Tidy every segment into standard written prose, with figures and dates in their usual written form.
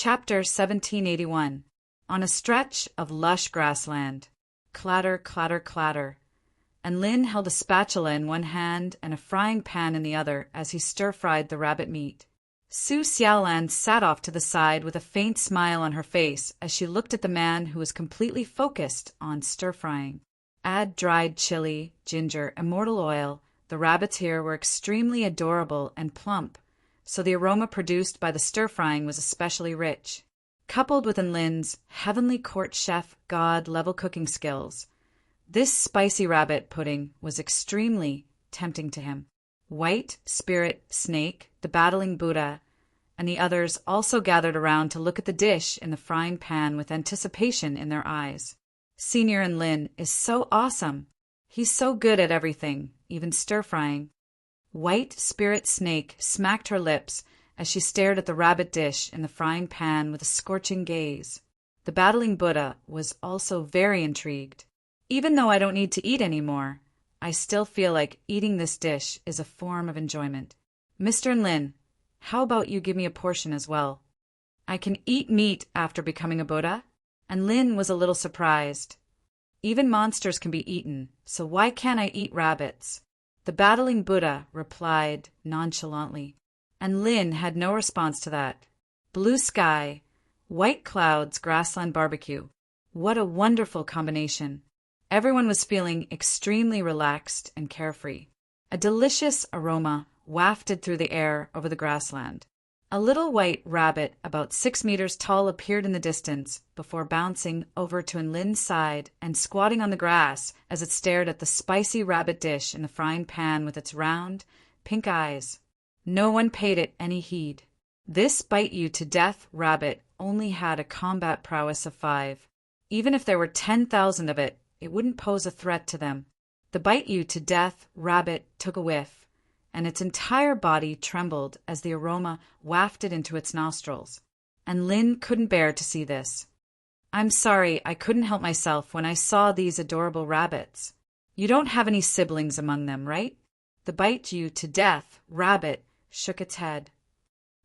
Chapter 1781. On a stretch of lush grassland. Clatter, clatter, clatter. And Lin held a spatula in one hand and a frying pan in the other as he stir-fried the rabbit meat. Su Xiaolan sat off to the side with a faint smile on her face as she looked at the man who was completely focused on stir-frying. Add dried chili, ginger, and mortal oil. The rabbits here were extremely adorable and plump, so the aroma produced by the stir-frying was especially rich. Coupled with Lin's heavenly court chef god-level cooking skills, this spicy rabbit pudding was extremely tempting to him. White, Spirit, Snake, the battling Buddha, and the others also gathered around to look at the dish in the frying pan with anticipation in their eyes. Senior Lin is so awesome. He's so good at everything, even stir-frying. White Spirit Snake smacked her lips as she stared at the rabbit dish in the frying pan with a scorching gaze. The battling Buddha was also very intrigued. Even though I don't need to eat anymore, I still feel like eating this dish is a form of enjoyment. Mr. Lin, how about you give me a portion as well? I can eat meat after becoming a Buddha? And Lin was a little surprised. Even monsters can be eaten, so why can't I eat rabbits? The battling Buddha replied nonchalantly, and Lin had no response to that. Blue sky, white clouds, grassland barbecue. What a wonderful combination. Everyone was feeling extremely relaxed and carefree. A delicious aroma wafted through the air over the grassland. A little white rabbit about 6 meters tall appeared in the distance before bouncing over to Lin's side and squatting on the grass as it stared at the spicy rabbit dish in the frying pan with its round, pink eyes. No one paid it any heed. This bite-you-to-death rabbit only had a combat prowess of 5. Even if there were 10,000 of it, it wouldn't pose a threat to them. The bite-you-to-death rabbit took a whiff, and its entire body trembled as the aroma wafted into its nostrils. And Lin couldn't bear to see this. I'm sorry, I couldn't help myself when I saw these adorable rabbits. You don't have any siblings among them, right? The bite-you-to-death rabbit shook its head.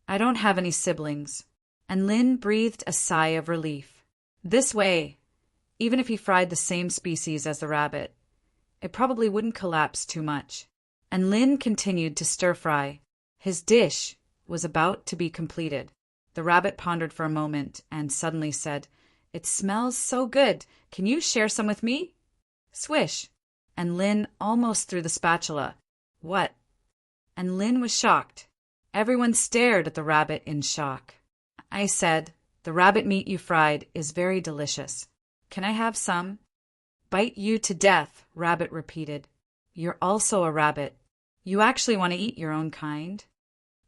I don't have any siblings. And Lin breathed a sigh of relief. This way, even if he fried the same species as the rabbit, it probably wouldn't collapse too much. And Lin continued to stir-fry. His dish was about to be completed. The rabbit pondered for a moment and suddenly said, It smells so good. Can you share some with me? Swish. And Lin almost threw the spatula. What? And Lin was shocked. Everyone stared at the rabbit in shock. I said, The rabbit meat you fried is very delicious. Can I have some? Bite you to death, rabbit repeated. You're also a rabbit. You actually want to eat your own kind?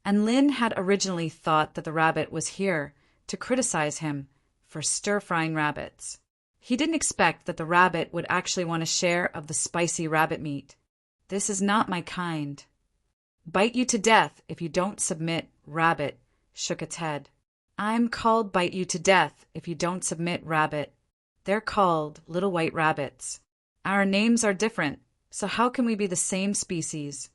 And Lin had originally thought that the rabbit was here to criticize him for stir-frying rabbits. He didn't expect that the rabbit would actually want a share of the spicy rabbit meat. This is not my kind. Bite you to death if you don't submit, rabbit shook its head. I'm called bite you to death if you don't submit, rabbit. They're called little white rabbits. Our names are different, so how can we be the same species?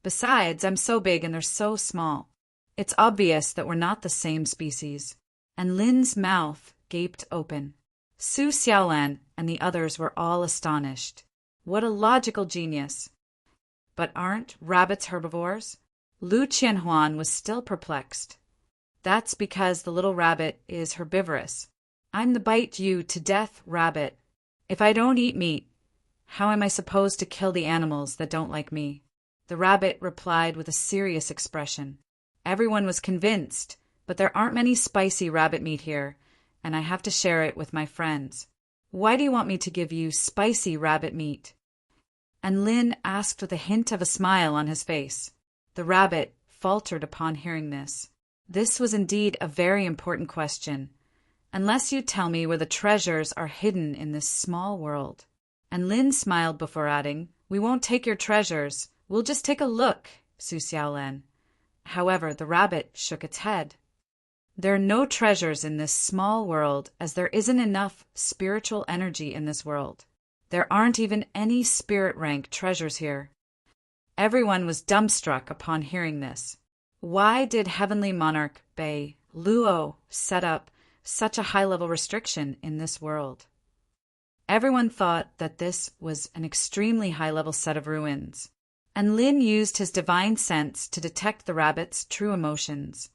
Besides, I'm so big and they're so small. It's obvious that we're not the same species. And Lin's mouth gaped open. Su Xiaolan and the others were all astonished. What a logical genius. But aren't rabbits herbivores? Lu Qianhuan was still perplexed. That's because the little rabbit is herbivorous. I'm the bite-you-to-death rabbit. If I don't eat meat, how am I supposed to kill the animals that don't like me? The rabbit replied with a serious expression. Everyone was convinced, but there aren't many spicy rabbit meat here, and I have to share it with my friends. Why do you want me to give you spicy rabbit meat? And Lin asked with a hint of a smile on his face. The rabbit faltered upon hearing this. This was indeed a very important question. Unless you tell me where the treasures are hidden in this small world. And Lin smiled before adding, We won't take your treasures. We'll just take a look, Su Xiaolan. However, the rabbit shook its head. There are no treasures in this small world as there isn't enough spiritual energy in this world. There aren't even any spirit rank treasures here. Everyone was dumbstruck upon hearing this. Why did Heavenly Monarch Bei Luo set up such a high-level restriction in this world? Everyone thought that this was an extremely high-level set of ruins, and Lin used his divine sense to detect the rabbit's true emotions.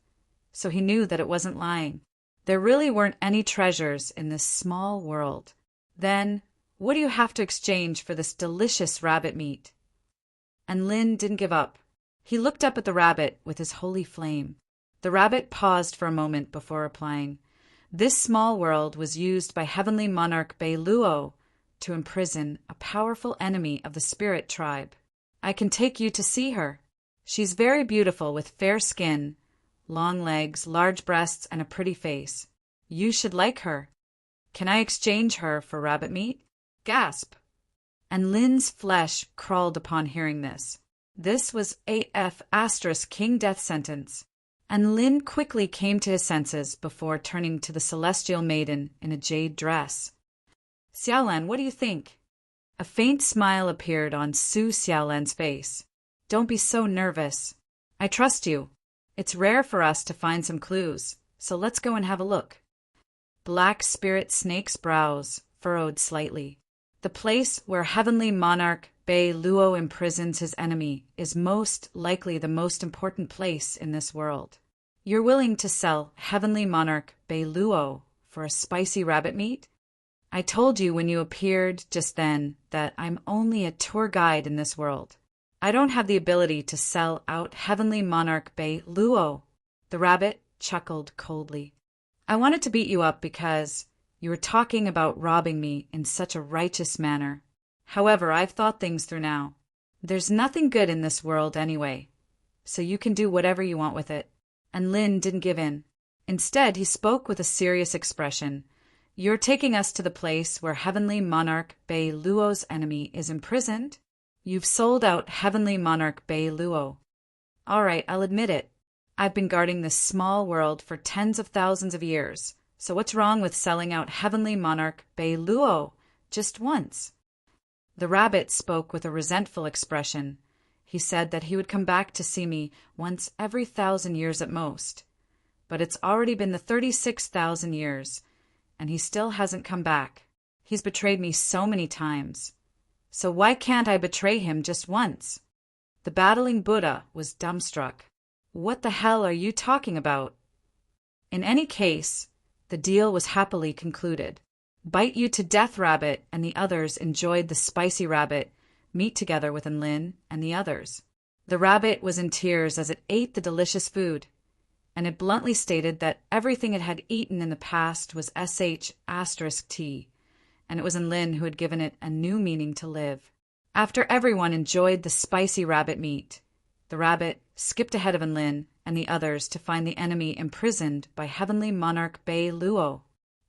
So he knew that it wasn't lying. There really weren't any treasures in this small world. Then, what do you have to exchange for this delicious rabbit meat? And Lin didn't give up. He looked up at the rabbit with his holy flame. The rabbit paused for a moment before replying. This small world was used by heavenly monarch Bei Luo to imprison a powerful enemy of the spirit tribe. I can take you to see her. She's very beautiful with fair skin, long legs, large breasts, and a pretty face. You should like her. Can I exchange her for rabbit meat? Gasp! And Lin's flesh crawled upon hearing this. This was AF * King Death Sentence. And Lin quickly came to his senses before turning to the celestial maiden in a jade dress. Xiaolan, what do you think? A faint smile appeared on Su Xiaolan's face. Don't be so nervous. I trust you. It's rare for us to find some clues, so let's go and have a look. Black Spirit Snake's brows furrowed slightly. The place where heavenly monarch Bei Luo imprisons his enemy is most likely the most important place in this world. You're willing to sell heavenly monarch Bei Luo for a spicy rabbit meat? I told you when you appeared just then that I'm only a tour guide in this world. I don't have the ability to sell out heavenly monarch Bei Luo. The rabbit chuckled coldly. I wanted to beat you up because you were talking about robbing me in such a righteous manner. However, I've thought things through now. There's nothing good in this world anyway, so you can do whatever you want with it. And Lin didn't give in. Instead, he spoke with a serious expression. You're taking us to the place where heavenly monarch Bei Luo's enemy is imprisoned? You've sold out heavenly monarch Bei Luo. All right, I'll admit it. I've been guarding this small world for tens of thousands of years, so what's wrong with selling out heavenly monarch Bei Luo just once? The rabbit spoke with a resentful expression. He said that he would come back to see me once every 1,000 years at most. But it's already been the 36,000 years, and he still hasn't come back. He's betrayed me so many times. So why can't I betray him just once? The battling Buddha was dumbstruck. What the hell are you talking about? In any case, the deal was happily concluded. Bite you to death, rabbit, and the others enjoyed the spicy rabbit meat together with Lin and the others. The rabbit was in tears as it ate the delicious food, and it bluntly stated that everything it had eaten in the past was *T, and it was Lin who had given it a new meaning to live. After everyone enjoyed the spicy rabbit meat, the rabbit skipped ahead of Lin and the others to find the enemy imprisoned by heavenly monarch Bei Luo.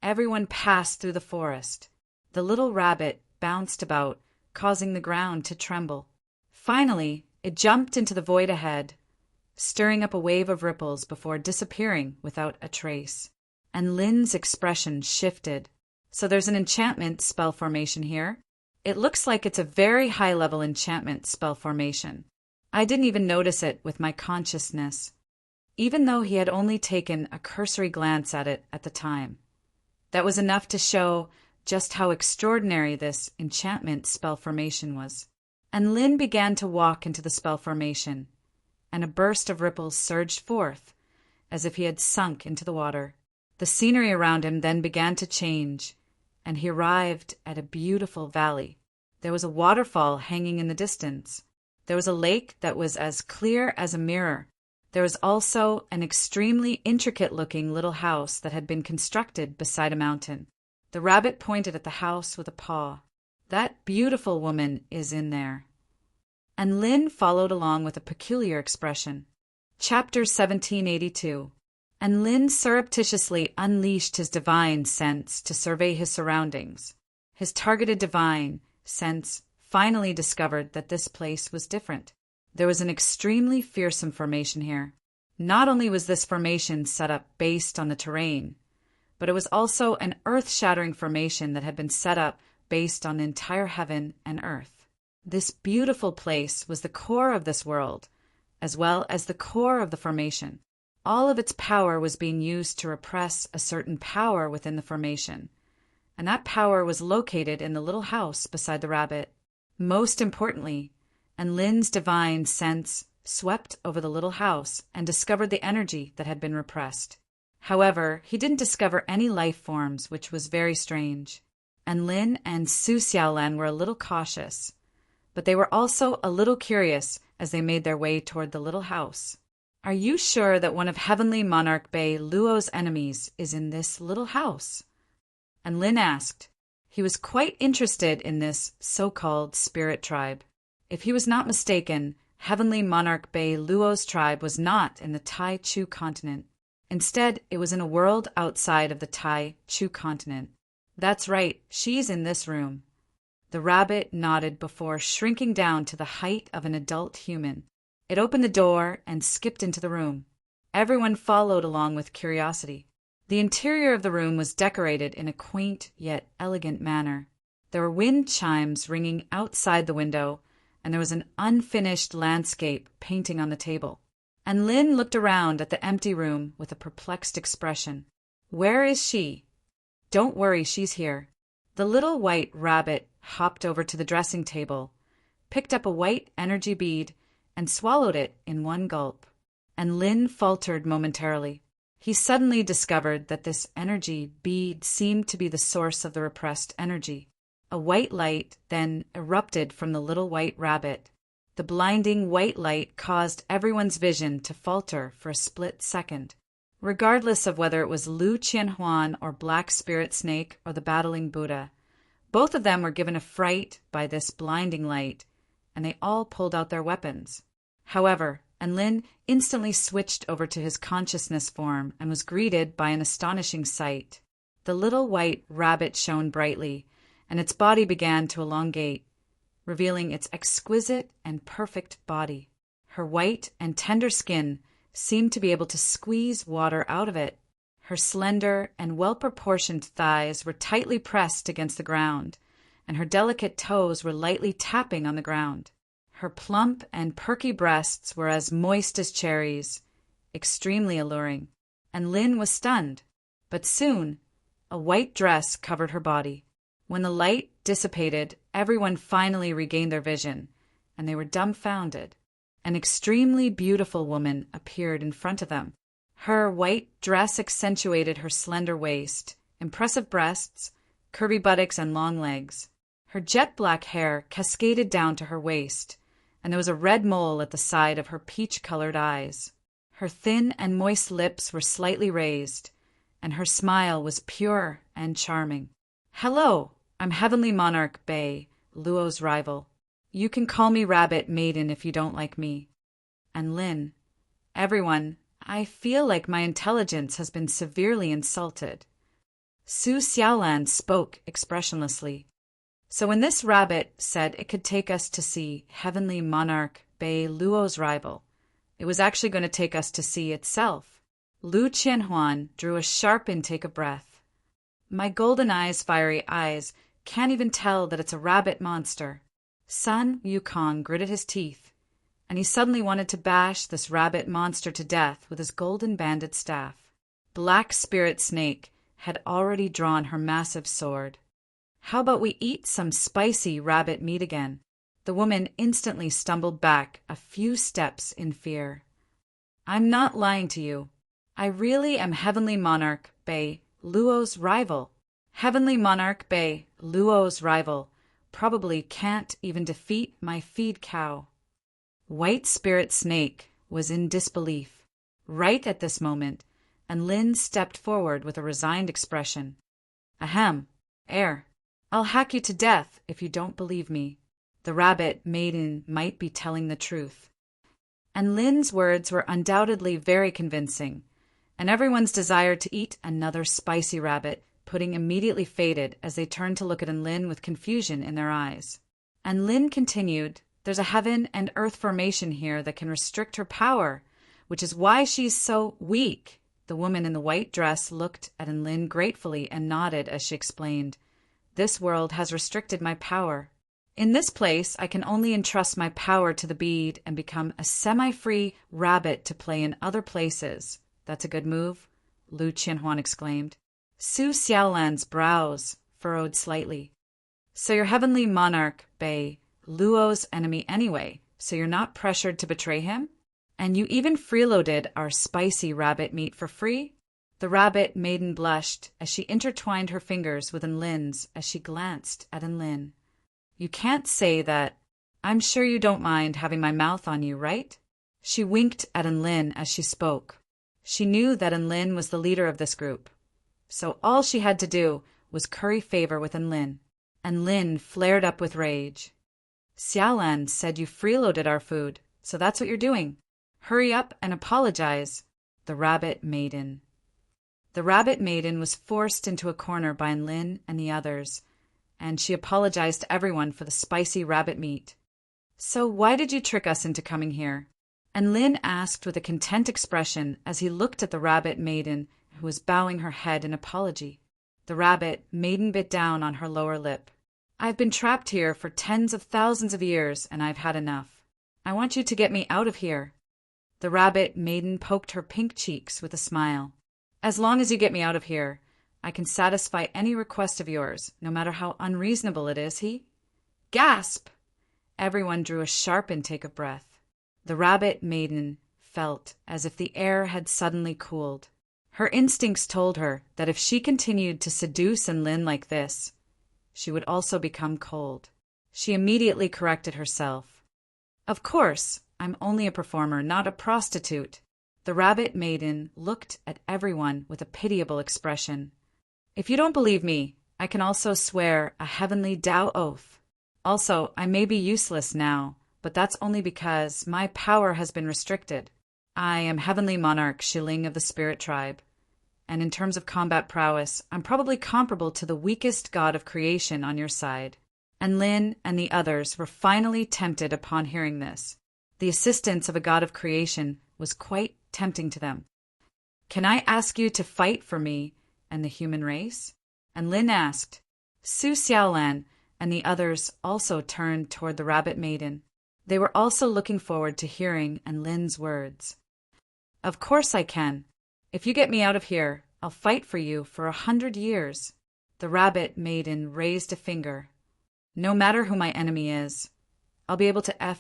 Everyone passed through the forest. The little rabbit bounced about, causing the ground to tremble. Finally, it jumped into the void ahead, stirring up a wave of ripples before disappearing without a trace. And Lin's expression shifted. So there's an enchantment spell formation here. It looks like it's a very high-level enchantment spell formation. I didn't even notice it with my consciousness, even though he had only taken a cursory glance at it at the time. That was enough to show just how extraordinary this enchantment spell formation was. And Lin began to walk into the spell formation, and a burst of ripples surged forth, as if he had sunk into the water. The scenery around him then began to change, and he arrived at a beautiful valley. There was a waterfall hanging in the distance. There was a lake that was as clear as a mirror. There was also an extremely intricate-looking little house that had been constructed beside a mountain. The rabbit pointed at the house with a paw. That beautiful woman is in there. And Lin followed along with a peculiar expression. Chapter 1782. And Lin surreptitiously unleashed his divine sense to survey his surroundings. His targeted divine sense finally discovered that this place was different. There was an extremely fearsome formation here. Not only was this formation set up based on the terrain, but it was also an earth-shattering formation that had been set up based on the entire heaven and earth. This beautiful place was the core of this world, as well as the core of the formation. all of its power was being used to repress a certain power within the formation, and that power was located in the little house beside the rabbit. Most importantly, and Lin's divine sense swept over the little house and discovered the energy that had been repressed. However, he didn't discover any life forms, which was very strange. And Lin and Su Xiaolan were a little cautious, but they were also a little curious as they made their way toward the little house. "Are you sure that one of Heavenly Monarch Bei Luo's enemies is in this little house?" And Lin asked. He was quite interested in this so-called spirit tribe. If he was not mistaken, Heavenly Monarch Bei Luo's tribe was not in the Tai Chu continent. Instead, it was in a world outside of the Tai Chu continent. "That's right, she's in this room." The rabbit nodded before shrinking down to the height of an adult human. It opened the door and skipped into the room. Everyone followed along with curiosity. The interior of the room was decorated in a quaint yet elegant manner. There were wind chimes ringing outside the window, and there was an unfinished landscape painting on the table. And Lin looked around at the empty room with a perplexed expression. "Where is she?" "Don't worry, she's here." The little white rabbit hopped over to the dressing table, picked up a white energy bead, and swallowed it in one gulp. And Lin faltered momentarily. He suddenly discovered that this energy bead seemed to be the source of the repressed energy. A white light then erupted from the little white rabbit. The blinding white light caused everyone's vision to falter for a split second. Regardless of whether it was Lu Qianhuan or Black Spirit Snake or the Battling Buddha, both of them were given a fright by this blinding light, and they all pulled out their weapons. However, Enlin instantly switched over to his consciousness form and was greeted by an astonishing sight. The little white rabbit shone brightly, and its body began to elongate, revealing its exquisite and perfect body. Her white and tender skin seemed to be able to squeeze water out of it. Her slender and well-proportioned thighs were tightly pressed against the ground, and her delicate toes were lightly tapping on the ground. Her plump and perky breasts were as moist as cherries, extremely alluring, and Lin was stunned. But soon, a white dress covered her body. When the light dissipated, everyone finally regained their vision, and they were dumbfounded. An extremely beautiful woman appeared in front of them. Her white dress accentuated her slender waist, impressive breasts, curvy buttocks, and long legs. Her jet-black hair cascaded down to her waist, and there was a red mole at the side of her peach-colored eyes. Her thin and moist lips were slightly raised, and her smile was pure and charming. "Hello, I'm Heavenly Monarch Bei, Luo's rival. You can call me Rabbit Maiden if you don't like me." And Lin, "Everyone, I feel like my intelligence has been severely insulted." Su Xiaolan spoke expressionlessly. So when this rabbit said it could take us to see Heavenly Monarch Bei Luo's rival, it was actually going to take us to see itself. Lu Qianhuan drew a sharp intake of breath. "My golden eyes, fiery eyes, can't even tell that it's a rabbit monster." Sun Wukong gritted his teeth, and he suddenly wanted to bash this rabbit monster to death with his golden-banded staff. Black Spirit Snake had already drawn her massive sword. "How about we eat some spicy rabbit meat again?" The woman instantly stumbled back a few steps in fear. "I'm not lying to you. I really am Heavenly Monarch Bei Luo's rival. Heavenly Monarch Bei Luo's rival probably can't even defeat my feed cow." White Spirit Snake was in disbelief. Right at this moment, and Lin stepped forward with a resigned expression. "Ahem, I'll hack you to death if you don't believe me. The rabbit maiden might be telling the truth." And Lin's words were undoubtedly very convincing, and everyone's desire to eat another spicy rabbit pudding immediately faded as they turned to look at Lin with confusion in their eyes. And Lin continued, "There's a heaven and earth formation here that can restrict her power, which is why she's so weak." The woman in the white dress looked at Lin gratefully and nodded as she explained, "This world has restricted my power. In this place, I can only entrust my power to the bead and become a semi-free rabbit to play in other places. That's a good move, Lu Qianhuan exclaimed. Su Xiaolan's brows furrowed slightly. So your heavenly monarch, Bei, Luo's enemy anyway, so you're not pressured to betray him? And you even freeloaded our spicy rabbit meat for free? The rabbit maiden blushed as she intertwined her fingers with Enlin's as she glanced at Enlin. You can't say that. I'm sure you don't mind having my mouth on you, right? She winked at Enlin as she spoke. She knew that Enlin was the leader of this group, so all she had to do was curry favor with Enlin. Enlin flared up with rage. Xiaolan said you freeloaded our food, so that's what you're doing. Hurry up and apologize. The rabbit maiden. The rabbit maiden was forced into a corner by Enlin and the others, and she apologized to everyone for the spicy rabbit meat. So why did you trick us into coming here? Enlin asked with a content expression as he looked at the rabbit maiden, who was bowing her head in apology. The rabbit maiden bit down on her lower lip. I've been trapped here for tens of thousands of years, and I've had enough. I want you to get me out of here. The rabbit maiden poked her pink cheeks with a smile. As long as you get me out of here, I can satisfy any request of yours, no matter how unreasonable it is, he? Gasp! Everyone drew a sharp intake of breath. The rabbit maiden felt as if the air had suddenly cooled. Her instincts told her that if she continued to seduce Enlin like this, she would also become cold. She immediately corrected herself. Of course, I'm only a performer, not a prostitute. The rabbit maiden looked at everyone with a pitiable expression. If you don't believe me, I can also swear a heavenly Tao oath. Also, I may be useless now, but that's only because my power has been restricted. I am Heavenly Monarch Shiling of the Spirit Tribe, and in terms of combat prowess, I'm probably comparable to the weakest god of creation on your side. Enlin and the others were finally tempted upon hearing this. The assistance of a god of creation was quite tempting to them. Can I ask you to fight for me and the human race? Enlin asked. Su Xiaolan and the others also turned toward the rabbit maiden. They were also looking forward to hearing Enlin's words. Of course I can. If you get me out of here, I'll fight for you for 100 years. The rabbit maiden raised a finger. No matter who my enemy is, I'll be able to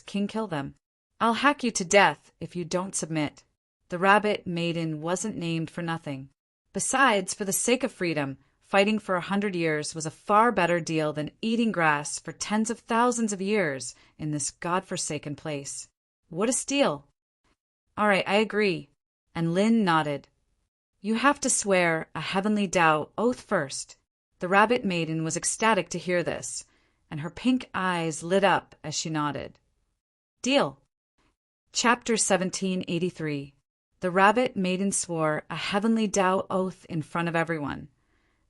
*king kill them. I'll hack you to death if you don't submit. The rabbit maiden wasn't named for nothing. Besides, for the sake of freedom, fighting for 100 years was a far better deal than eating grass for tens of thousands of years in this godforsaken place. What a steal! All right, I agree. And Lin nodded. You have to swear a heavenly Tao oath first. The rabbit maiden was ecstatic to hear this, and her pink eyes lit up as she nodded. Deal. Chapter 1783. The rabbit maiden swore a heavenly Tao oath in front of everyone,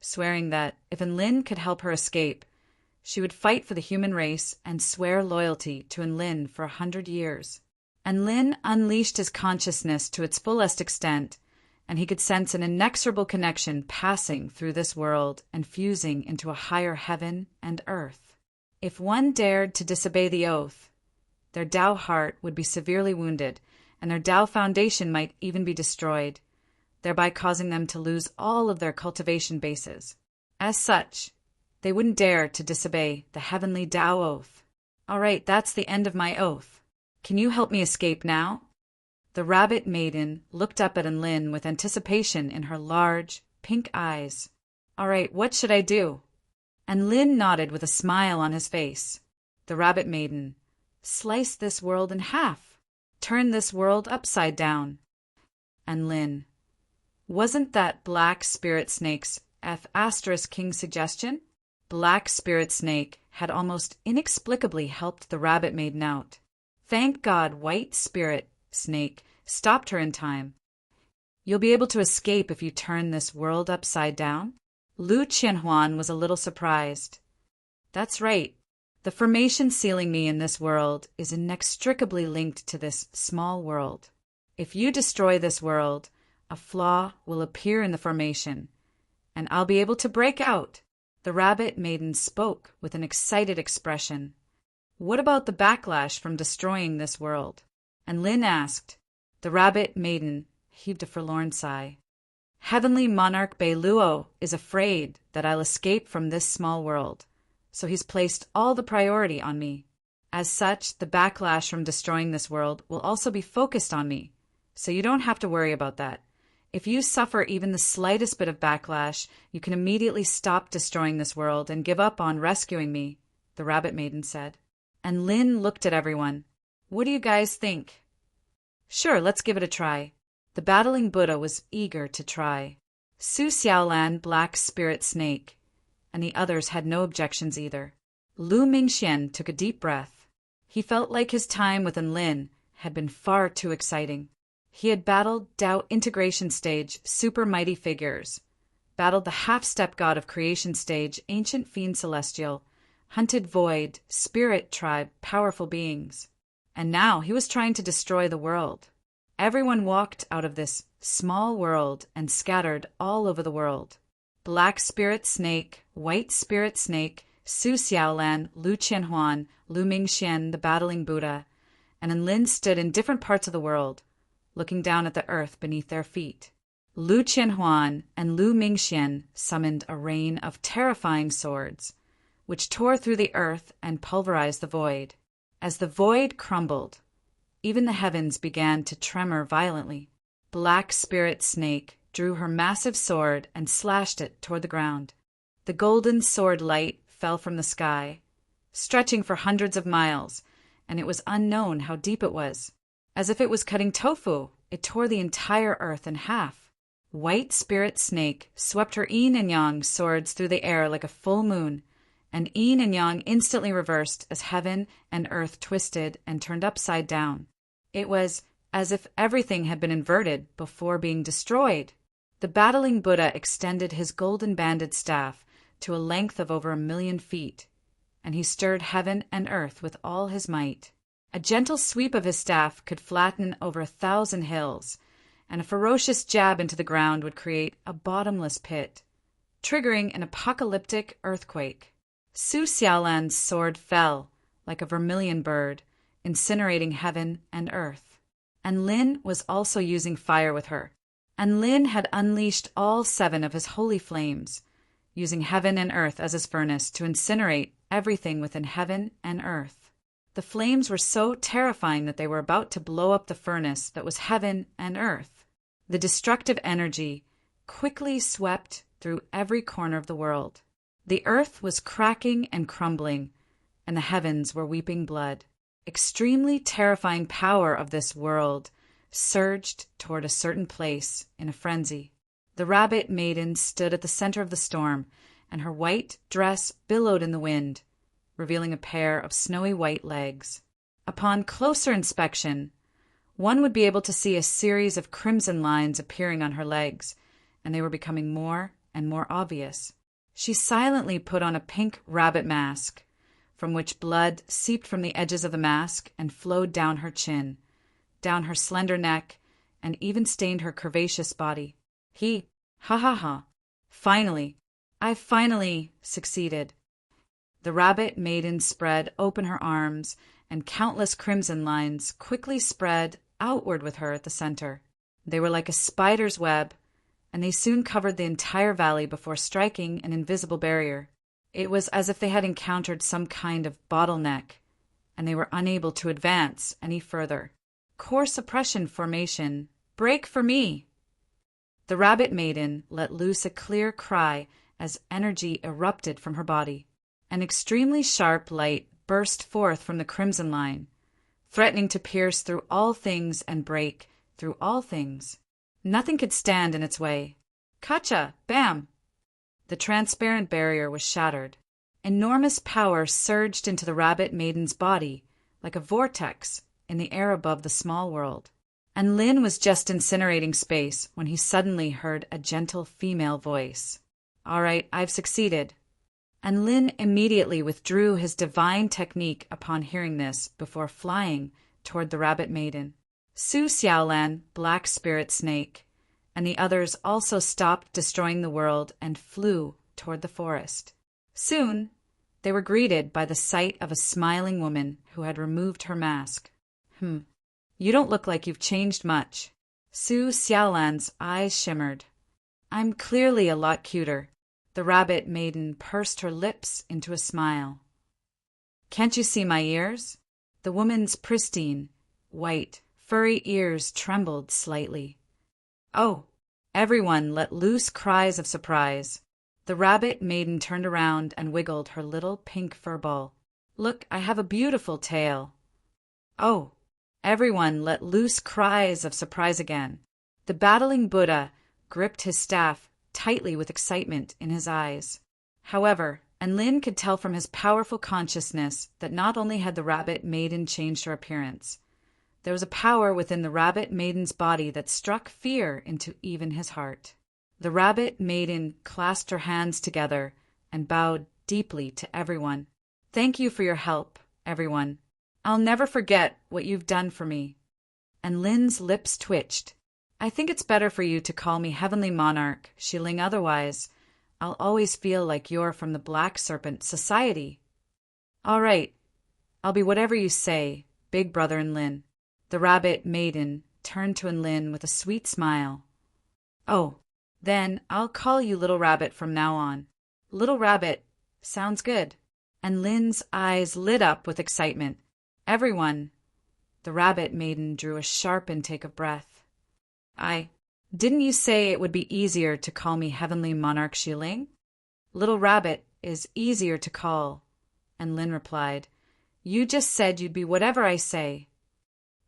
swearing that if Enlin could help her escape, she would fight for the human race and swear loyalty to Enlin for 100 years. Enlin unleashed his consciousness to its fullest extent, and he could sense an inexorable connection passing through this world and fusing into a higher heaven and earth. If one dared to disobey the oath, their Tao heart would be severely wounded, and their Tao foundation might even be destroyed, thereby causing them to lose all of their cultivation bases. As such, they wouldn't dare to disobey the heavenly Tao oath. All right, that's the end of my oath. Can you help me escape now? The rabbit maiden looked up at Enlin with anticipation in her large, pink eyes. All right, what should I do? Enlin nodded with a smile on his face. The rabbit maiden, slice this world in half. Turn this world upside down. Enlin, wasn't that Black Spirit Snake's *King's suggestion? Black Spirit Snake had almost inexplicably helped the rabbit maiden out. Thank God White Spirit Snake stopped her in time. You'll be able to escape if you turn this world upside down? Lu Qianhuan was a little surprised. That's right. The formation sealing me in this world is inextricably linked to this small world. If you destroy this world, a flaw will appear in the formation, and I'll be able to break out. The rabbit maiden spoke with an excited expression. What about the backlash from destroying this world? And Lin asked. The rabbit maiden heaved a forlorn sigh. Heavenly Monarch Beiluo is afraid that I'll escape from this small world, so he's placed all the priority on me. As such, the backlash from destroying this world will also be focused on me, so you don't have to worry about that. If you suffer even the slightest bit of backlash, you can immediately stop destroying this world and give up on rescuing me, the Rabbit Maiden said. And Lin looked at everyone. What do you guys think? Sure, let's give it a try. The battling Buddha was eager to try. Su Xiaolan, Black Spirit Snake, and the others had no objections either. Lu Mingxian took a deep breath. He felt like his time with Lin had been far too exciting. He had battled Tao Integration Stage super mighty figures, battled the half-step god of Creation Stage Ancient Fiend Celestial, hunted Void, Spirit Tribe powerful beings. And now he was trying to destroy the world. Everyone walked out of this small world and scattered all over the world. Black Spirit Snake, White Spirit Snake, Su Xiaolan, Lu Qianhuan, Lu Mingxian, the battling Buddha, and Lin stood in different parts of the world, looking down at the earth beneath their feet. Lu Qianhuan and Lu Mingxian summoned a rain of terrifying swords, which tore through the earth and pulverized the void. As the void crumbled, even the heavens began to tremor violently. Black Spirit Snake drew her massive sword and slashed it toward the ground. The golden sword light fell from the sky, stretching for hundreds of miles, and it was unknown how deep it was. As if it was cutting tofu, it tore the entire earth in half. White Spirit Snake swept her yin and yang swords through the air like a full moon, and yin and yang instantly reversed as heaven and earth twisted and turned upside down. It was as if everything had been inverted before being destroyed. The battling Buddha extended his golden-banded staff to a length of over 1,000,000 feet, and he stirred heaven and earth with all his might. A gentle sweep of his staff could flatten over 1,000 hills, and a ferocious jab into the ground would create a bottomless pit, triggering an apocalyptic earthquake. Su Xiaolan's sword fell like a vermilion bird, incinerating heaven and earth. And Lin was also using fire with her. And Lin had unleashed all 7 of his holy flames, using heaven and earth as his furnace to incinerate everything within heaven and earth. The flames were so terrifying that they were about to blow up the furnace that was heaven and earth. The destructive energy quickly swept through every corner of the world. The earth was cracking and crumbling, and the heavens were weeping blood. Extremely terrifying power of this world surged toward a certain place in a frenzy. The Rabbit Maiden stood at the center of the storm, and her white dress billowed in the wind, revealing a pair of snowy white legs. Upon closer inspection, one would be able to see a series of crimson lines appearing on her legs, and they were becoming more and more obvious. She silently put on a pink rabbit mask, from which blood seeped from the edges of the mask and flowed down her chin, down her slender neck, and even stained her curvaceous body. Ha ha ha. I've finally succeeded. The Rabbit Maiden spread open her arms, and countless crimson lines quickly spread outward with her at the center. They were like a spider's web, and they soon covered the entire valley before striking an invisible barrier. It was as if they had encountered some kind of bottleneck, and they were unable to advance any further. Core suppression formation. Break for me! The Rabbit Maiden let loose a clear cry as energy erupted from her body. An extremely sharp light burst forth from the crimson line, threatening to pierce through all things and break through all things. Nothing could stand in its way. Kacha! Bam! The transparent barrier was shattered. Enormous power surged into the Rabbit Maiden's body like a vortex in the air above the small world. And Lin was just incinerating space when he suddenly heard a gentle female voice. All right, I've succeeded. And Lin immediately withdrew his divine technique upon hearing this before flying toward the Rabbit Maiden. Su Xiaolan, Black Spirit Snake, and the others also stopped destroying the world and flew toward the forest. Soon, they were greeted by the sight of a smiling woman who had removed her mask. You don't look like you've changed much. Su Xiaolan's eyes shimmered. I'm clearly a lot cuter. The rabbit maiden pursed her lips into a smile. Can't you see my ears? The woman's pristine, white, furry ears trembled slightly. Oh! Everyone let loose cries of surprise. The rabbit maiden turned around and wiggled her little pink fur ball. Look, I have a beautiful tail. Oh! Everyone let loose cries of surprise again. The battling Buddha gripped his staff tightly with excitement in his eyes. However, Lin could tell from his powerful consciousness that not only had the rabbit maiden changed her appearance, there was a power within the rabbit maiden's body that struck fear into even his heart. The rabbit maiden clasped her hands together and bowed deeply to everyone. Thank you for your help, everyone. I'll never forget what you've done for me. And Lin's lips twitched. I think it's better for you to call me Heavenly Monarch, Shiling, otherwise I'll always feel like you're from the Black Serpent Society. All right, I'll be whatever you say, Big Brother Lin. The rabbit maiden turned to Lin with a sweet smile. Oh, then I'll call you Little Rabbit from now on. Little Rabbit, sounds good. And Lin's eyes lit up with excitement. Everyone. The rabbit maiden drew a sharp intake of breath. Didn't you say it would be easier to call me Heavenly Monarch Shiling? Little Rabbit is easier to call. And Lin replied, You just said you'd be whatever I say.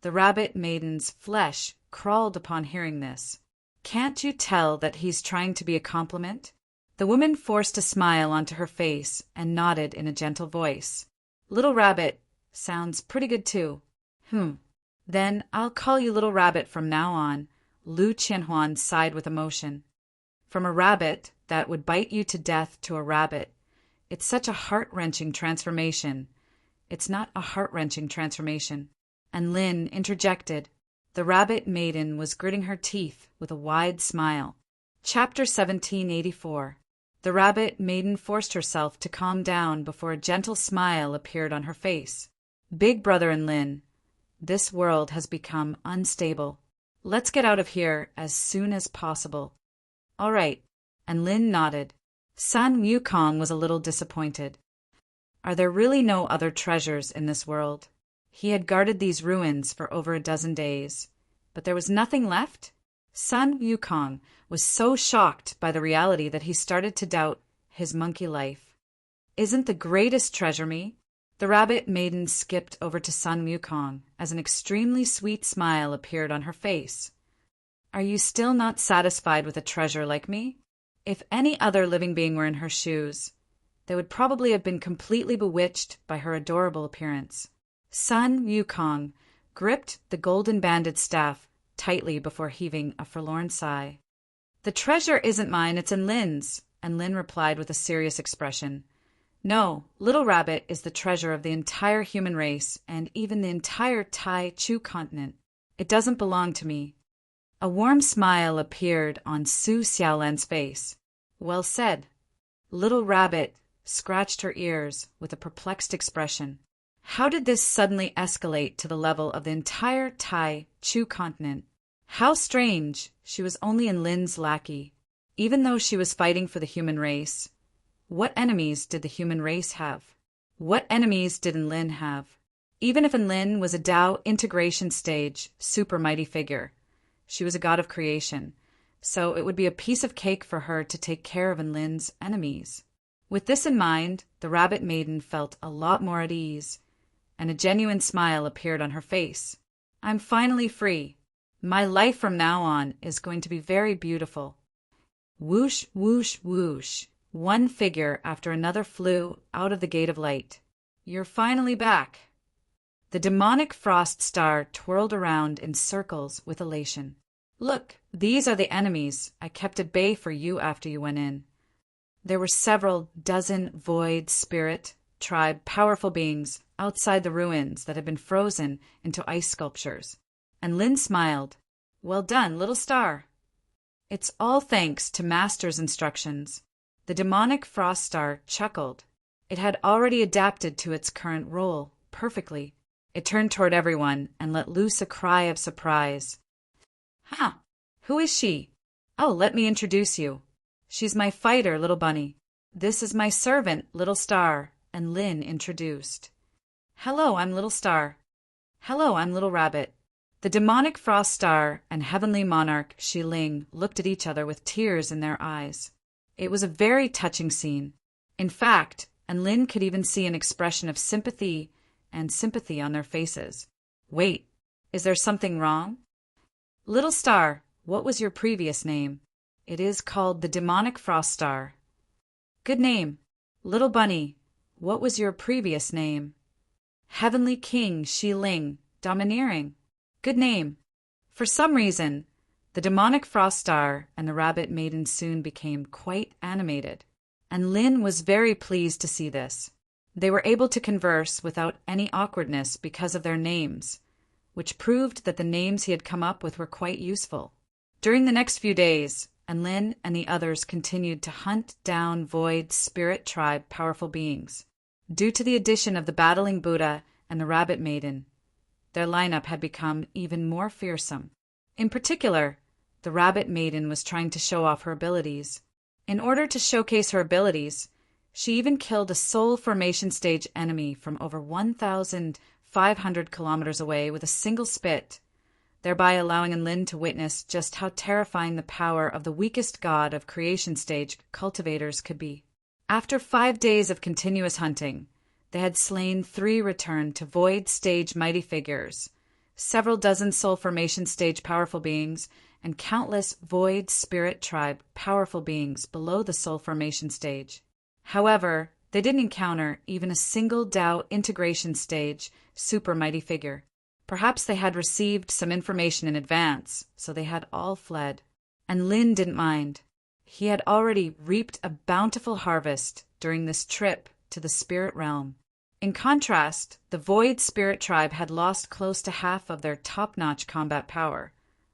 The rabbit maiden's flesh crawled upon hearing this. Can't you tell that he's trying to be a compliment? The woman forced a smile onto her face and nodded in a gentle voice. Little Rabbit sounds pretty good too. Then I'll call you Little Rabbit from now on. Lu Qianhuan sighed with emotion. From a rabbit that would bite you to death to a rabbit, it's such a heart-wrenching transformation. It's not a heart-wrenching transformation. And Lin interjected. The rabbit maiden was gritting her teeth with a wide smile. Chapter 1784. The rabbit maiden forced herself to calm down before a gentle smile appeared on her face. Big Brother Lin, this world has become unstable. Let's get out of here as soon as possible. All right. And Lin nodded. Sun Wukong was a little disappointed. Are there really no other treasures in this world? He had guarded these ruins for over a dozen days, but there was nothing left? Sun Wukong was so shocked by the reality that he started to doubt his monkey life. Isn't the greatest treasure me? The rabbit maiden skipped over to Sun Wukong as an extremely sweet smile appeared on her face. Are you still not satisfied with a treasure like me? If any other living being were in her shoes, they would probably have been completely bewitched by her adorable appearance. Sun Wukong gripped the golden-banded staff tightly before heaving a forlorn sigh. The treasure isn't mine, it's Lin's, and Lin replied with a serious expression. No, Little Rabbit is the treasure of the entire human race and even the entire Tai Chu continent. It doesn't belong to me. A warm smile appeared on Su Xiaolan's face. Well said. Little Rabbit scratched her ears with a perplexed expression. How did this suddenly escalate to the level of the entire Tai Chu continent? How strange, she was only Lin's lackey, even though she was fighting for the human race. What enemies did the human race have? What enemies did Lin have? Even if Lin was a Tao integration stage, super mighty figure, she was a god of creation, so it would be a piece of cake for her to take care of Lin's enemies. With this in mind, the rabbit maiden felt a lot more at ease, and a genuine smile appeared on her face. I'm finally free. My life from now on is going to be very beautiful. Whoosh, whoosh, whoosh. One figure after another flew out of the gate of light. You're finally back. The demonic frost star twirled around in circles with elation. Look, these are the enemies I kept at bay for you after you went in. There were several dozen void spirit tribe powerful beings outside the ruins that had been frozen into ice sculptures. And Lin smiled. Well done, little star. It's all thanks to Master's instructions. The demonic frost star chuckled. It had already adapted to its current role perfectly. It turned toward everyone and let loose a cry of surprise. Huh. Who is she? Oh, let me introduce you. She's my fighter, Little Bunny. This is my servant, Little Star, and Lin introduced. Hello, I'm Little Star. Hello, I'm Little Rabbit. The demonic frost star and heavenly monarch Shi Ling looked at each other with tears in their eyes. It was a very touching scene. In fact, and Lin could even see an expression of sympathy on their faces. Wait, is there something wrong? Little Star, what was your previous name? It is called the demonic frost star. Good name. Little Bunny, what was your previous name? Heavenly King Shi Ling, domineering. Good name. For some reason, the demonic frost star and the rabbit maiden soon became quite animated, and Lin was very pleased to see this. They were able to converse without any awkwardness because of their names, which proved that the names he had come up with were quite useful. During the next few days, and Lin and the others continued to hunt down Void Spirit Tribe powerful beings. Due to the addition of the Battling Buddha and the Rabbit Maiden, their lineup had become even more fearsome. In particular, the Rabbit Maiden was trying to show off her abilities. In order to showcase her abilities, she even killed a Soul Formation Stage enemy from over 1,500 kilometers away with a single spit, thereby allowing Lin to witness just how terrifying the power of the weakest god of Creation Stage cultivators could be. After 5 days of continuous hunting, they had slain 3 returned to Void Stage mighty figures, several dozen Soul Formation Stage powerful beings, and countless Void Spirit Tribe powerful beings below the Soul Formation Stage. However, they didn't encounter even a single Dao Integration Stage super mighty figure. Perhaps they had received some information in advance, so they had all fled. And Lin didn't mind. He had already reaped a bountiful harvest during this trip to the spirit realm. In contrast, the Void Spirit Tribe had lost close to half of their top-notch combat power,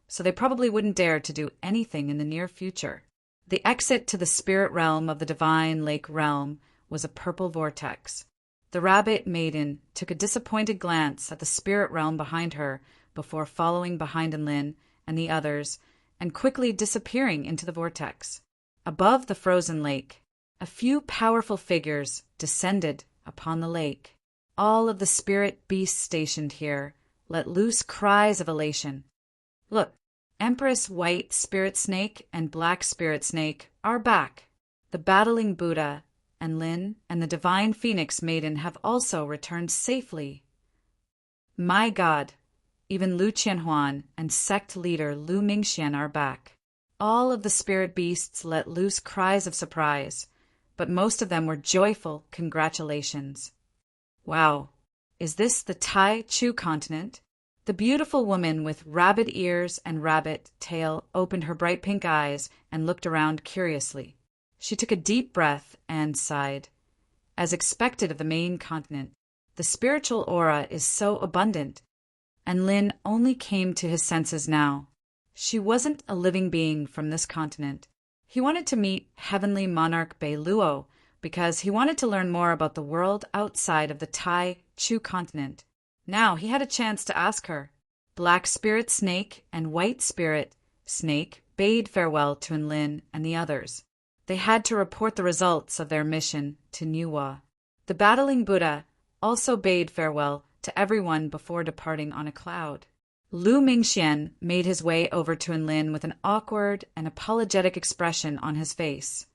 so they probably wouldn't dare to do anything in the near future. The exit to the spirit realm of the Divine Lake Realm was a purple vortex. The Rabbit Maiden took a disappointed glance at the spirit realm behind her before following behind Lin and the others and quickly disappearing into the vortex. Above the frozen lake, a few powerful figures descended upon the lake. All of the spirit beasts stationed here let loose cries of elation. Look, Empress White Spirit Snake and Black Spirit Snake are back. The Battling Buddha and Lin and the Divine Phoenix Maiden have also returned safely. My God, even Lu Qianhuan and sect leader Lu Mingxian are back. All of the spirit beasts let loose cries of surprise, but most of them were joyful congratulations. Wow, is this the Tai Chu continent? The beautiful woman with rabbit ears and rabbit tail opened her bright pink eyes and looked around curiously. She took a deep breath and sighed. As expected of the main continent, the spiritual aura is so abundant, and Lin only came to his senses now. She wasn't a living being from this continent. He wanted to meet Heavenly Monarch Bei Luo because he wanted to learn more about the world outside of the Tai Chu continent. Now he had a chance to ask her. Black Spirit Snake and White Spirit Snake bade farewell to Lin and the others. They had to report the results of their mission to Nuwa. The Battling Buddha also bade farewell to everyone before departing on a cloud. Lu Mingxian made his way over to Lin with an awkward and apologetic expression on his face.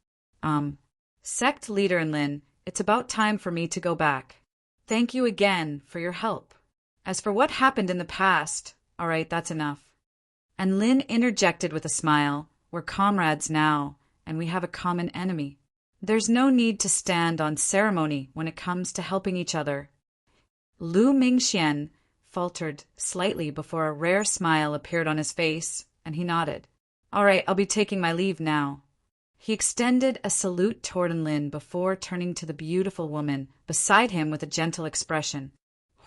Sect leader Lin, it's about time for me to go back. Thank you again for your help. As for what happened in the past, all right, that's enough. And Lin interjected with a smile, we're comrades now, and we have a common enemy. There's no need to stand on ceremony when it comes to helping each other. Lu Mingxian faltered slightly before a rare smile appeared on his face, and he nodded. All right, I'll be taking my leave now. He extended a salute toward Lin before turning to the beautiful woman beside him with a gentle expression.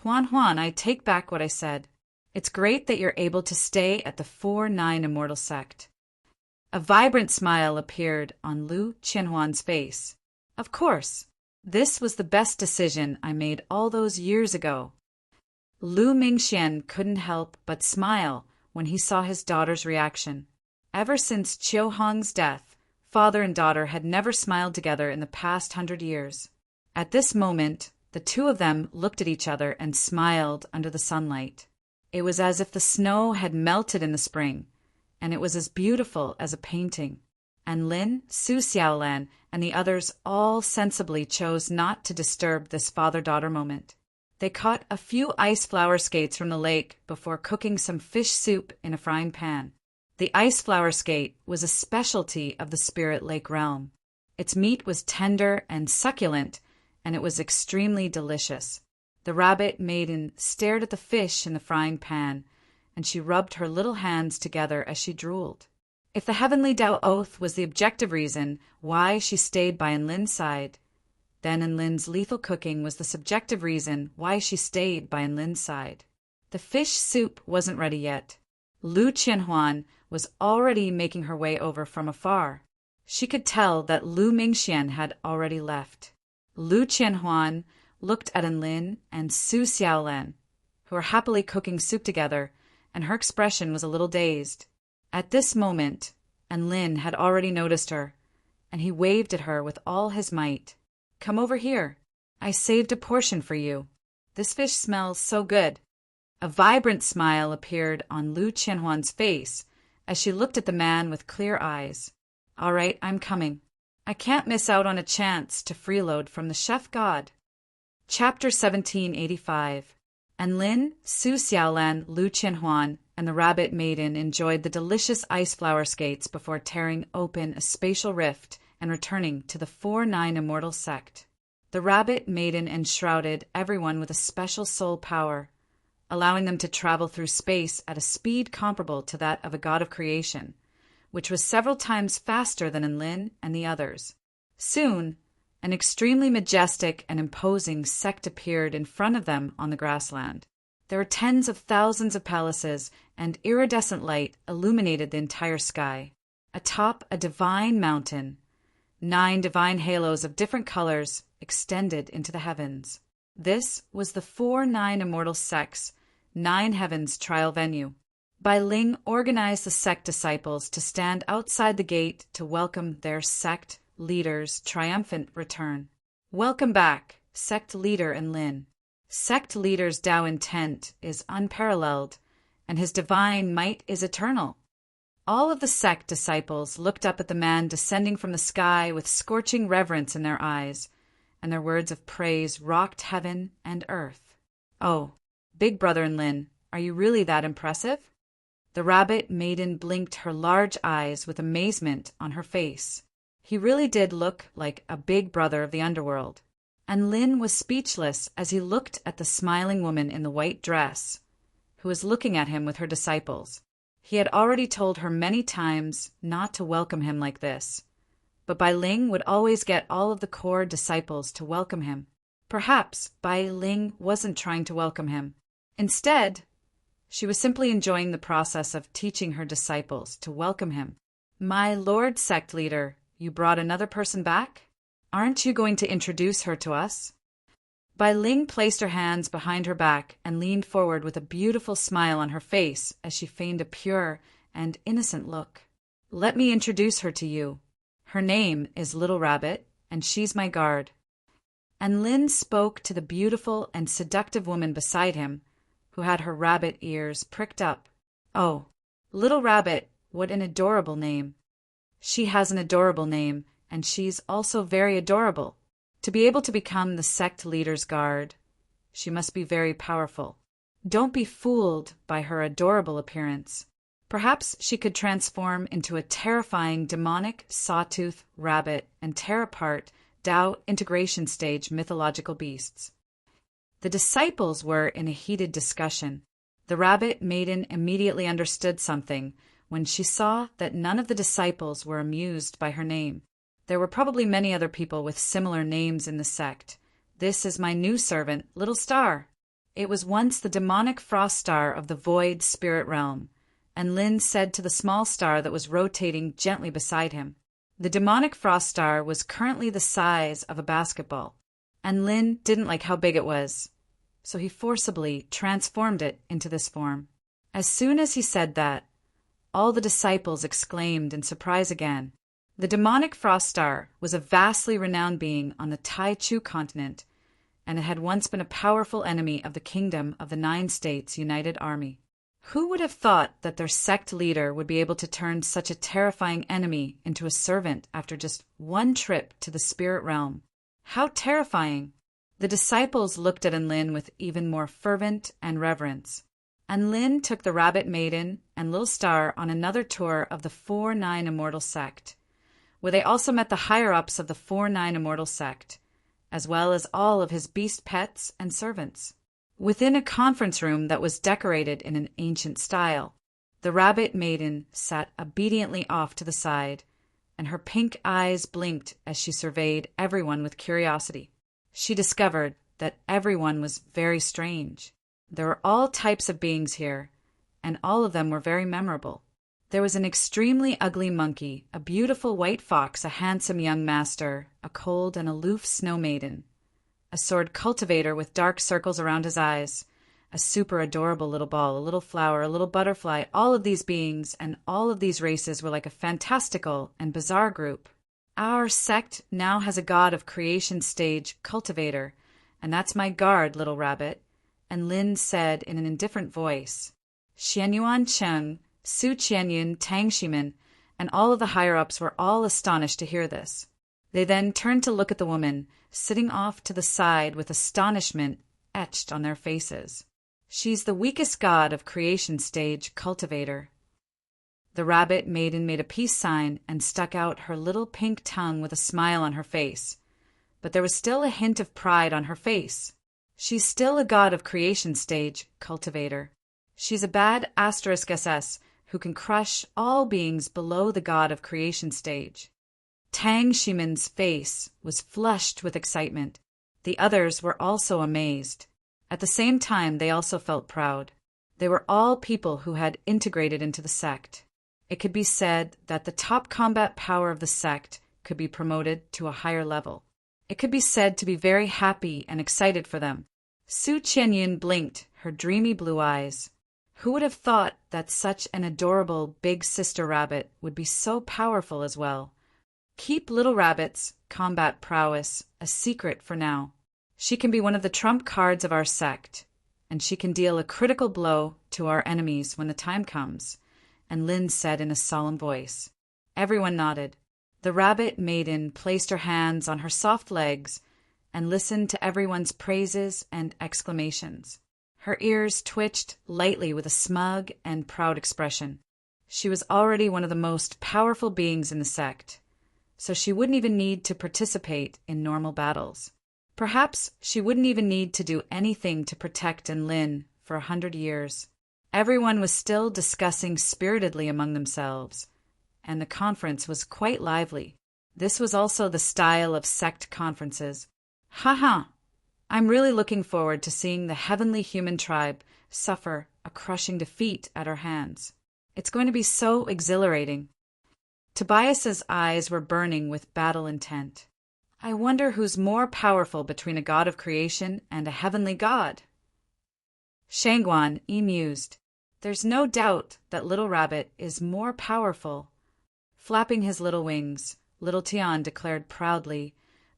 Huan, I take back what I said. It's great that you're able to stay at the 4-9 Immortal Sect. A vibrant smile appeared on Lu Qianhuan's face. Of course, this was the best decision I made all those years ago. Lu Mingxian couldn't help but smile when he saw his daughter's reaction. Ever since Chiu Hong's death, father and daughter had never smiled together in the past 100 years. At this moment, the two of them looked at each other and smiled under the sunlight. It was as if the snow had melted in the spring, and it was as beautiful as a painting. And Lin, Su Xiaolan, and the others all sensibly chose not to disturb this father-daughter moment. They caught a few ice flower skates from the lake before cooking some fish soup in a frying pan. The ice flower skate was a specialty of the Spirit Lake realm. Its meat was tender and succulent, and it was extremely delicious. The rabbit maiden stared at the fish in the frying pan, and she rubbed her little hands together as she drooled. If the heavenly Tao oath was the objective reason why she stayed by Enlin's side, then Enlin's lethal cooking was the subjective reason why she stayed by Enlin's side. The fish soup wasn't ready yet. Lu Qianhuan was already making her way over from afar. She could tell that Lu Mingxian had already left. Lu Qianhuan looked at Enlin and Su Xiaolan, who were happily cooking soup together, and her expression was a little dazed. At this moment, Enlin had already noticed her, and he waved at her with all his might. "Come over here. I saved a portion for you. This fish smells so good." A vibrant smile appeared on Lu Qianhuan's face as she looked at the man with clear eyes. "All right, I'm coming. I can't miss out on a chance to freeload from the chef god." Chapter 1785. Enlin, Su Xiaolan, Lu Qianhuan, and the rabbit maiden enjoyed the delicious ice flower skates before tearing open a spatial rift and returning to the 4-9 immortal sect. The rabbit maiden enshrouded everyone with a special soul power, allowing them to travel through space at a speed comparable to that of a god of creation, which was several times faster than Enlin and the others. Soon, an extremely majestic and imposing sect appeared in front of them on the grassland. There were tens of thousands of palaces, and iridescent light illuminated the entire sky. Atop a divine mountain, 9 divine halos of different colors extended into the heavens. This was the 4-9 immortal sect's 9 heavens trial venue. Bai Ling organized the sect disciples to stand outside the gate to welcome their sect leader's triumphant return. "Welcome back, sect leader Enlin. Sect leader's Tao intent is unparalleled, and his divine might is eternal." All of the sect disciples looked up at the man descending from the sky with scorching reverence in their eyes, and their words of praise rocked heaven and earth. "Oh, big brother Enlin, are you really that impressive?" The rabbit maiden blinked her large eyes with amazement on her face. He really did look like a big brother of the underworld. And Lin was speechless as he looked at the smiling woman in the white dress, who was looking at him with her disciples. He had already told her many times not to welcome him like this, but Bai Ling would always get all of the core disciples to welcome him. Perhaps Bai Ling wasn't trying to welcome him. Instead, she was simply enjoying the process of teaching her disciples to welcome him. "My lord sect leader, you brought another person back? Aren't you going to introduce her to us?" Bai Ling placed her hands behind her back and leaned forward with a beautiful smile on her face as she feigned a pure and innocent look. "Let me introduce her to you. Her name is Little Rabbit, and she's my guard." And Lin spoke to the beautiful and seductive woman beside him, who had her rabbit ears pricked up. "Oh, Little Rabbit, what an adorable name." "She has an adorable name, and she's also very adorable. To be able to become the sect leader's guard, she must be very powerful. Don't be fooled by her adorable appearance. Perhaps she could transform into a terrifying demonic sawtooth rabbit and tear apart Tao integration stage mythological beasts." The disciples were in a heated discussion. The rabbit maiden immediately understood something when she saw that none of the disciples were amused by her name. There were probably many other people with similar names in the sect. "This is my new servant, Little Star." It was once the demonic frost star of the void spirit realm, and Lin said to the small star that was rotating gently beside him. The demonic frost star was currently the size of a basketball, and Lin didn't like how big it was, so he forcibly transformed it into this form. As soon as he said that, all the disciples exclaimed in surprise again. The demonic frost star was a vastly renowned being on the Tai Chu continent, and it had once been a powerful enemy of the Kingdom of the 9 States United Army. Who would have thought that their sect leader would be able to turn such a terrifying enemy into a servant after just one trip to the spirit realm? How terrifying! The disciples looked at Enlin with even more fervent and reverence. Enlin took the Rabbit Maiden and Little Star on another tour of the 4-9 Immortal Sect, where they also met the higher-ups of the 4-9 Immortal Sect, as well as all of his beast pets and servants. Within a conference room that was decorated in an ancient style, the Rabbit Maiden sat obediently off to the side, and her pink eyes blinked as she surveyed everyone with curiosity. She discovered that everyone was very strange. There were all types of beings here, and all of them were very memorable. There was an extremely ugly monkey, a beautiful white fox, a handsome young master, a cold and aloof snow maiden, a sword cultivator with dark circles around his eyes, a super adorable little ball, a little flower, a little butterfly. All of these beings and all of these races were like a fantastical and bizarre group. Our sect now has a god of creation stage cultivator, and that's my guard, Little Rabbit. And Lin said in an indifferent voice. Xianyuan Cheng, Su Qianyun, Tang Shimin, and all of the higher-ups were all astonished to hear this. They then turned to look at the woman, sitting off to the side with astonishment etched on their faces. She's the weakest god of creation stage cultivator. The Rabbit Maiden made a peace sign and stuck out her little pink tongue with a smile on her face, but there was still a hint of pride on her face. She's still a god of creation stage cultivator. She's a bad *SS who can crush all beings below the god of creation stage. Tang Shimin's face was flushed with excitement. The others were also amazed. At the same time, they also felt proud. They were all people who had integrated into the sect. It could be said that the top combat power of the sect could be promoted to a higher level. It could be said to be very happy and excited for them. Su Qianyun blinked her dreamy blue eyes. Who would have thought that such an adorable big sister rabbit would be so powerful as well? Keep Little Rabbit's combat prowess a secret for now. She can be one of the trump cards of our sect, and she can deal a critical blow to our enemies when the time comes, and Lin said in a solemn voice. Everyone nodded. The Rabbit Maiden placed her hands on her soft legs and listened to everyone's praises and exclamations. Her ears twitched lightly with a smug and proud expression. She was already one of the most powerful beings in the sect, so she wouldn't even need to participate in normal battles. Perhaps she wouldn't even need to do anything to protect Enlin for 100 years. Everyone was still discussing spiritedly among themselves, and the conference was quite lively. This was also the style of sect conferences. Haha! I'm really looking forward to seeing the heavenly human tribe suffer a crushing defeat at our hands. It's going to be so exhilarating. Tobias's eyes were burning with battle intent. I wonder who's more powerful between a god of creation and a heavenly god. Shangguan mused. There's no doubt that Little Rabbit is more powerful. Flapping his little wings, Little Tian declared proudly,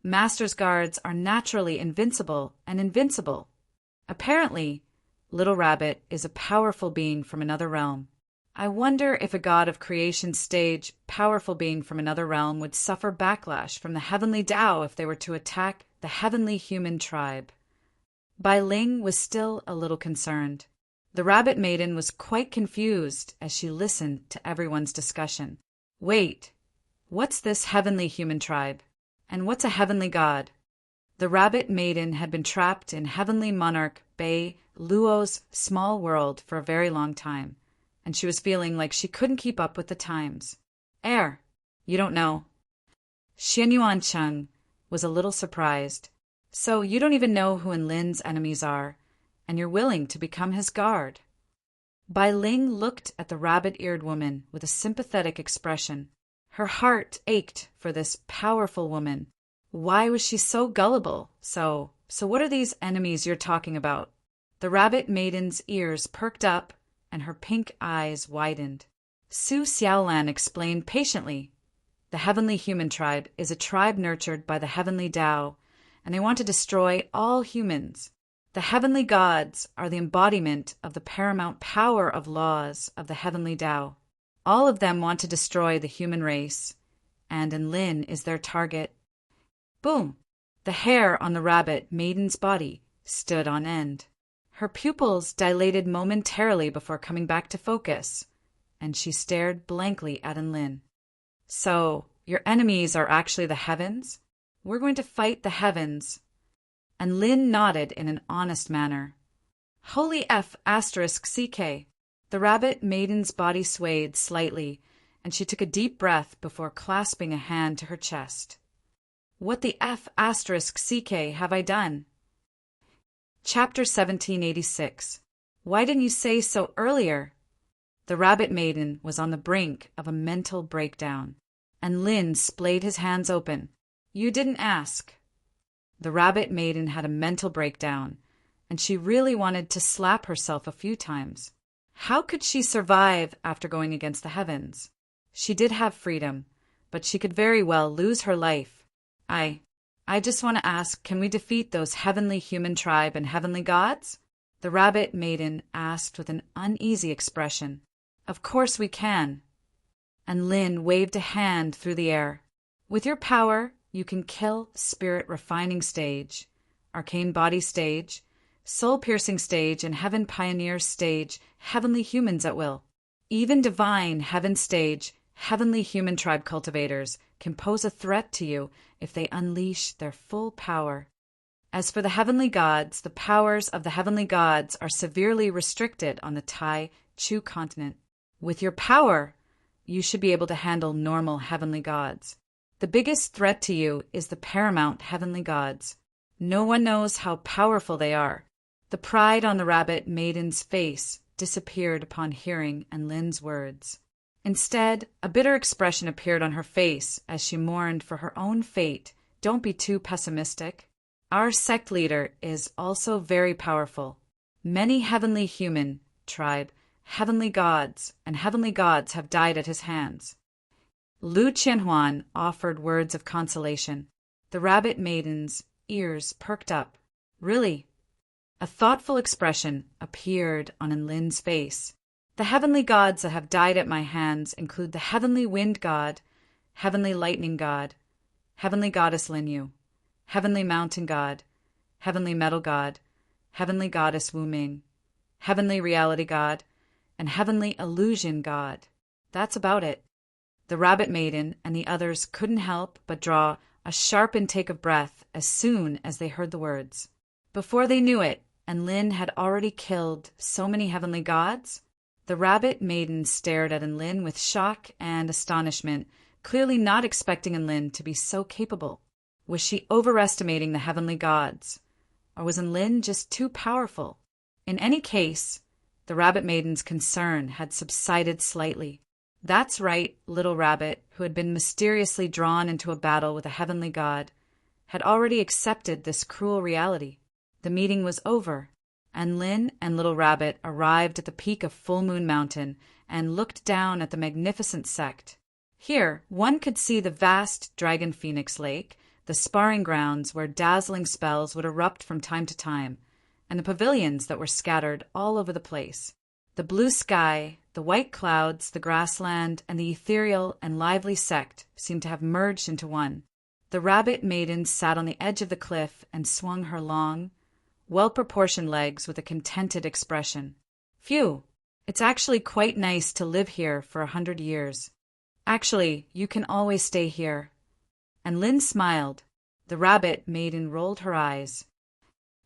Master's guards are naturally invincible and invincible. Apparently, Little Rabbit is a powerful being from another realm. I wonder if a god of creation stage, powerful being from another realm, would suffer backlash from the heavenly Tao if they were to attack the heavenly human tribe. Bai Ling was still a little concerned. The Rabbit Maiden was quite confused as she listened to everyone's discussion. Wait, what's this heavenly human tribe? And what's a heavenly god? The Rabbit Maiden had been trapped in heavenly monarch Bai Luo's small world for a very long time, and she was feeling like she couldn't keep up with the times. You don't know. Xianyuan Cheng was a little surprised. So you don't even know who Enlin's enemies are, and you're willing to become his guard. Bai Ling looked at the rabbit-eared woman with a sympathetic expression. Her heart ached for this powerful woman. Why was she so gullible? So what are these enemies you're talking about? The Rabbit Maiden's ears perked up, and her pink eyes widened. Su Xiaolan explained patiently. The heavenly human tribe is a tribe nurtured by the heavenly Tao, and they want to destroy all humans. The heavenly gods are the embodiment of the paramount power of laws of the heavenly Tao. All of them want to destroy the human race, and Enlin is their target. Boom! The hair on the rabbit maiden's body stood on end. Her pupils dilated momentarily before coming back to focus, and she stared blankly at Enlin. So, your enemies are actually the heavens? We're going to fight the heavens. And Lin nodded in an honest manner. Holy F *CK. The rabbit maiden's body swayed slightly, and she took a deep breath before clasping a hand to her chest. What the F *CK have I done? Chapter 1786. Why didn't you say so earlier? The rabbit maiden was on the brink of a mental breakdown, and Lin splayed his hands open. You didn't ask. The rabbit maiden had a mental breakdown, and she really wanted to slap herself a few times. How could she survive after going against the heavens? She did have freedom, but she could very well lose her life. I just want to ask, can we defeat those heavenly human tribe and heavenly gods? The rabbit maiden asked with an uneasy expression. Of course we can. And Lin waved a hand through the air. With your power, you can kill spirit refining stage, arcane body stage, soul piercing stage, and heaven pioneer stage, heavenly humans at will. Even divine heaven stage, heavenly human tribe cultivators can pose a threat to you if they unleash their full power. As for the heavenly gods, the powers of the heavenly gods are severely restricted on the Tai Chu continent. With your power, you should be able to handle normal heavenly gods. The biggest threat to you is the paramount heavenly gods. No one knows how powerful they are. The pride on the rabbit maiden's face disappeared upon hearing Enlin's words. Instead, a bitter expression appeared on her face as she mourned for her own fate. Don't be too pessimistic. Our sect leader is also very powerful. Many heavenly human tribe, heavenly gods, and heavenly gods have died at his hands. Lu Qianhuan offered words of consolation. The rabbit maiden's ears perked up. Really? A thoughtful expression appeared on Enlin's face. The heavenly gods that have died at my hands include the heavenly wind god, heavenly lightning god, heavenly goddess Linyu, heavenly mountain god, heavenly metal god, heavenly goddess Wu Ming, heavenly reality god, and heavenly illusion god. That's about it. The rabbit maiden and the others couldn't help but draw a sharp intake of breath as soon as they heard the words. Before they knew it, Enlin had already killed so many heavenly gods. The rabbit maiden stared at Enlin with shock and astonishment, clearly not expecting Enlin to be so capable. Was she overestimating the heavenly gods? Or was Enlin just too powerful? In any case, the rabbit maiden's concern had subsided slightly. That's right, little rabbit, who had been mysteriously drawn into a battle with a heavenly god, had already accepted this cruel reality. The meeting was over, and Lin and Little Rabbit arrived at the peak of Full Moon Mountain and looked down at the magnificent sect. Here, one could see the vast Dragon Phoenix Lake, the sparring grounds where dazzling spells would erupt from time to time, and the pavilions that were scattered all over the place. The blue sky, the white clouds, the grassland, and the ethereal and lively sect seemed to have merged into one. The rabbit maiden sat on the edge of the cliff and swung her long, well-proportioned legs with a contented expression. Phew, it's actually quite nice to live here for 100 years. Actually, you can always stay here. And Lin smiled. The rabbit maiden rolled her eyes.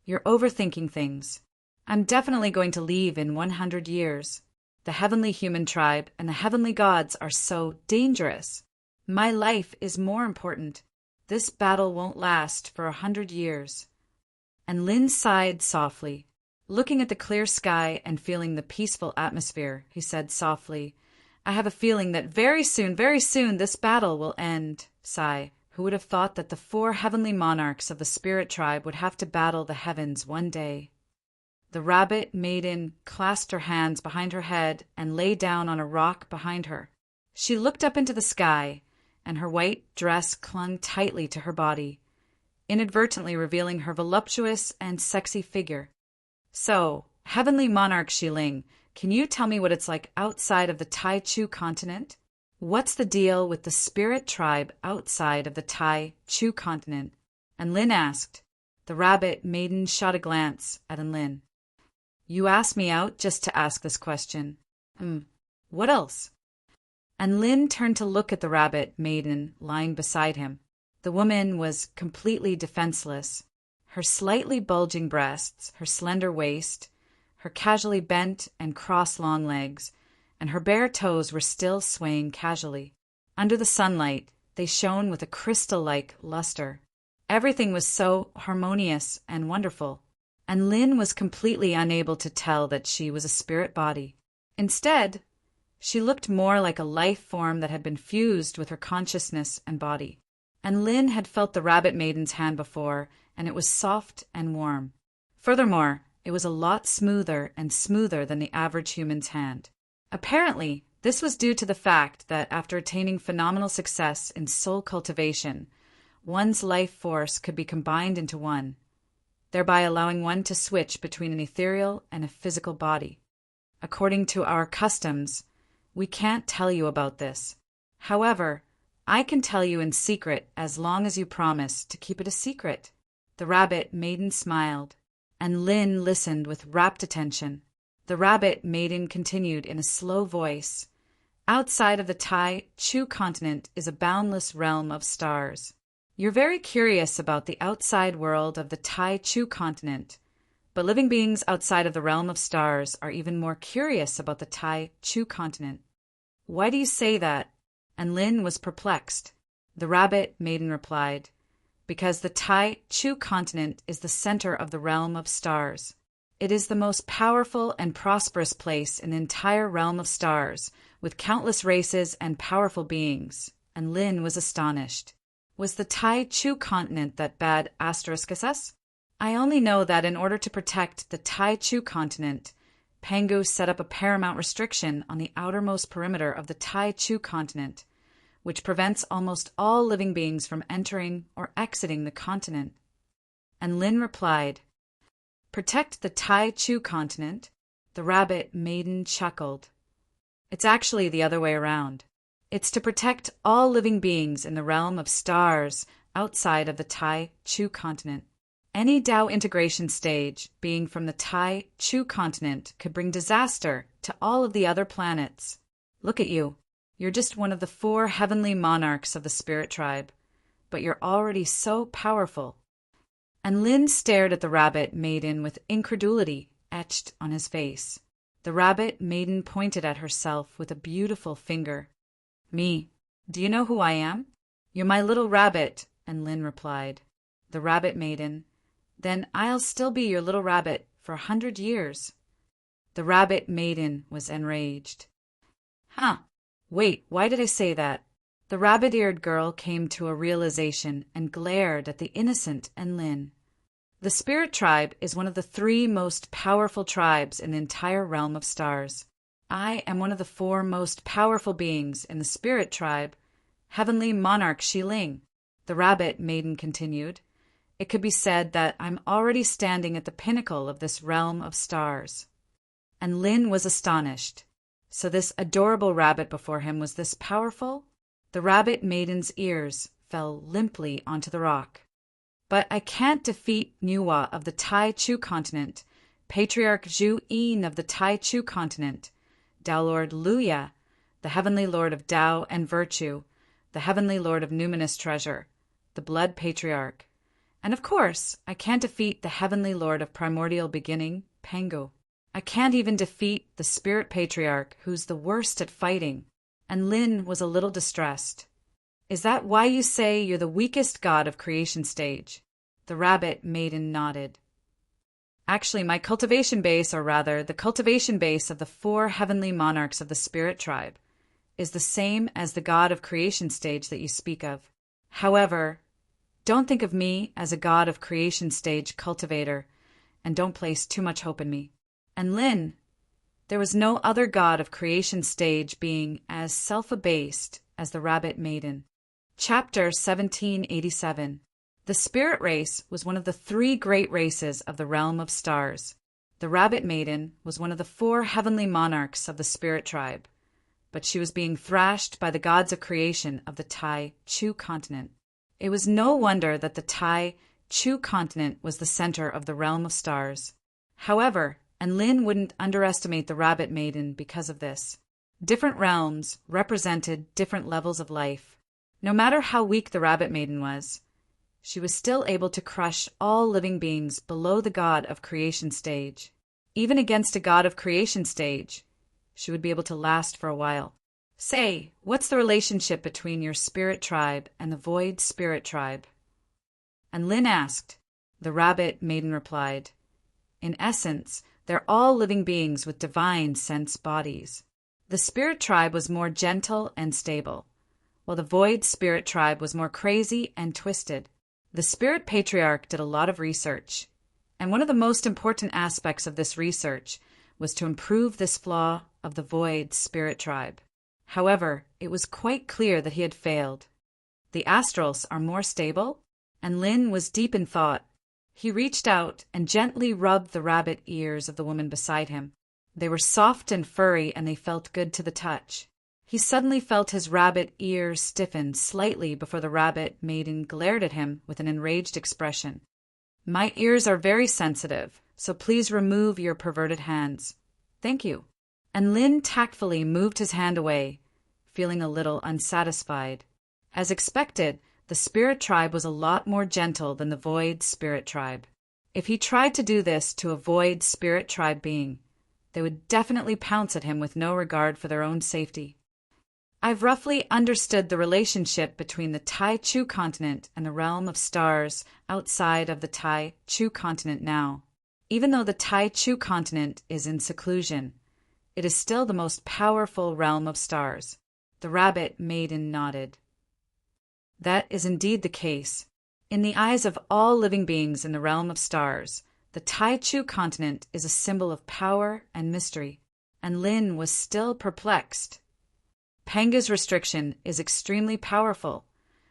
You're overthinking things. I'm definitely going to leave in 100 years. The heavenly human tribe and the heavenly gods are so dangerous. My life is more important. This battle won't last for 100 years. And Lin sighed softly. Looking at the clear sky and feeling the peaceful atmosphere, he said softly, I have a feeling that very soon, this battle will end. Sigh. Who would have thought that the 4 heavenly monarchs of the spirit tribe would have to battle the heavens one day? The rabbit maiden clasped her hands behind her head and lay down on a rock behind her. She looked up into the sky, and her white dress clung tightly to her body, inadvertently revealing her voluptuous and sexy figure. So, heavenly monarch Xiling, can you tell me what it's like outside of the Tai Chu continent? What's the deal with the spirit tribe outside of the Tai Chu continent? And Lin asked. The rabbit maiden shot a glance at Lin. You asked me out just to ask this question. What else? And Lin turned to look at the rabbit maiden lying beside him. The woman was completely defenseless. Her slightly bulging breasts, her slender waist, her casually bent and crossed long legs, and her bare toes were still swaying casually. Under the sunlight, they shone with a crystal-like luster. Everything was so harmonious and wonderful, and Lin was completely unable to tell that she was a spirit body. Instead, she looked more like a life form that had been fused with her consciousness and body. And Lin had felt the rabbit maiden's hand before, and it was soft and warm. Furthermore, it was a lot smoother than the average human's hand. Apparently, this was due to the fact that after attaining phenomenal success in soul cultivation, one's life force could be combined into one, thereby allowing one to switch between an ethereal and a physical body. According to our customs, we can't tell you about this. However, I can tell you in secret as long as you promise to keep it a secret. The rabbit maiden smiled, and Lin listened with rapt attention. The rabbit maiden continued in a slow voice. Outside of the Tai Chu continent is a boundless realm of stars. You're very curious about the outside world of the Tai Chu continent, but living beings outside of the realm of stars are even more curious about the Tai Chu continent. Why do you say that? And Lin was perplexed. The rabbit maiden replied, because the Tai Chu continent is the center of the realm of stars. It is the most powerful and prosperous place in the entire realm of stars, with countless races and powerful beings, and Lin was astonished. Was the Tai Chu continent that bad *SS? I only know that in order to protect the Tai Chu continent, Pangu set up a paramount restriction on the outermost perimeter of the Tai Chu continent, which prevents almost all living beings from entering or exiting the continent. And Lin replied, Protect the Tai Chu continent? The rabbit maiden chuckled. It's actually the other way around. It's to protect all living beings in the realm of stars outside of the Tai Chu continent. Any Tao integration stage being from the Tai Chu continent could bring disaster to all of the other planets. Look at you. You're just one of the 4 heavenly monarchs of the spirit tribe, but you're already so powerful. And Lin stared at the rabbit maiden with incredulity etched on his face. The rabbit maiden pointed at herself with a beautiful finger. Me. Do you know who I am? You're my little rabbit, and Lin replied. The rabbit maiden. Then I'll still be your little rabbit for 100 years. The rabbit maiden was enraged. Wait, why did I say that? The rabbit-eared girl came to a realization and glared at the innocent and Lin. The spirit tribe is one of the 3 most powerful tribes in the entire realm of stars. I am one of the 4 most powerful beings in the spirit tribe, heavenly monarch Xiling. The rabbit maiden continued. It could be said that I'm already standing at the pinnacle of this realm of stars. And Lin was astonished. So this adorable rabbit before him was this powerful? The rabbit maiden's ears fell limply onto the rock. But I can't defeat Nuwa of the Tai Chu continent, Patriarch Zhu Yin of the Tai Chu continent, Tao Lord Luya, the heavenly lord of Tao and virtue, the heavenly lord of numinous treasure, the blood patriarch. And of course, I can't defeat the heavenly lord of primordial beginning, Pangu. I can't even defeat the spirit patriarch, who's the worst at fighting. And Lin was a little distressed. Is that why you say you're the weakest god of creation stage? The rabbit maiden nodded. Actually, my cultivation base, or rather, the cultivation base of the 4 heavenly monarchs of the spirit tribe, is the same as the god of creation stage that you speak of. However, don't think of me as a god of creation stage cultivator. and don't place too much hope in me. And Lin, there was no other god of creation stage being as self-abased as the Rabbit Maiden. Chapter 1787. The spirit race was one of the 3 great races of the realm of stars. The Rabbit Maiden was one of the 4 heavenly monarchs of the spirit tribe, but she was being thrashed by the gods of creation of the Tai Chu continent. It was no wonder that the Tai Chu continent was the center of the realm of stars. However, and Lin wouldn't underestimate the Rabbit Maiden because of this. Different realms represented different levels of life. No matter how weak the Rabbit Maiden was, she was still able to crush all living beings below the god of creation stage. Even against a god of creation stage, she would be able to last for a while. Say, what's the relationship between your spirit tribe and the void spirit tribe? And Lin asked. The Rabbit Maiden replied, in essence, they're all living beings with divine sense bodies. The spirit tribe was more gentle and stable, while the void spirit tribe was more crazy and twisted. The spirit patriarch did a lot of research, and one of the most important aspects of this research was to improve this flaw of the void spirit tribe. However, it was quite clear that he had failed. The astrals are more stable, and Lin was deep in thought. He reached out and gently rubbed the rabbit ears of the woman beside him. They were soft and furry, and they felt good to the touch. He suddenly felt his rabbit ears stiffen slightly before the Rabbit Maiden glared at him with an enraged expression. My ears are very sensitive, so please remove your perverted hands. Thank you. And Lin tactfully moved his hand away, feeling a little unsatisfied. As expected, the spirit tribe was a lot more gentle than the void spirit tribe. If he tried to do this to a void spirit tribe being, they would definitely pounce at him with no regard for their own safety. I've roughly understood the relationship between the Tai Chu continent and the realm of stars outside of the Tai Chu continent now. Even though the Tai Chu continent is in seclusion, it is still the most powerful realm of stars. The Rabbit Maiden nodded. That is indeed the case. In the eyes of all living beings in the realm of stars, the Tai Chu continent is a symbol of power and mystery, and Lin was still perplexed. Panga's restriction is extremely powerful,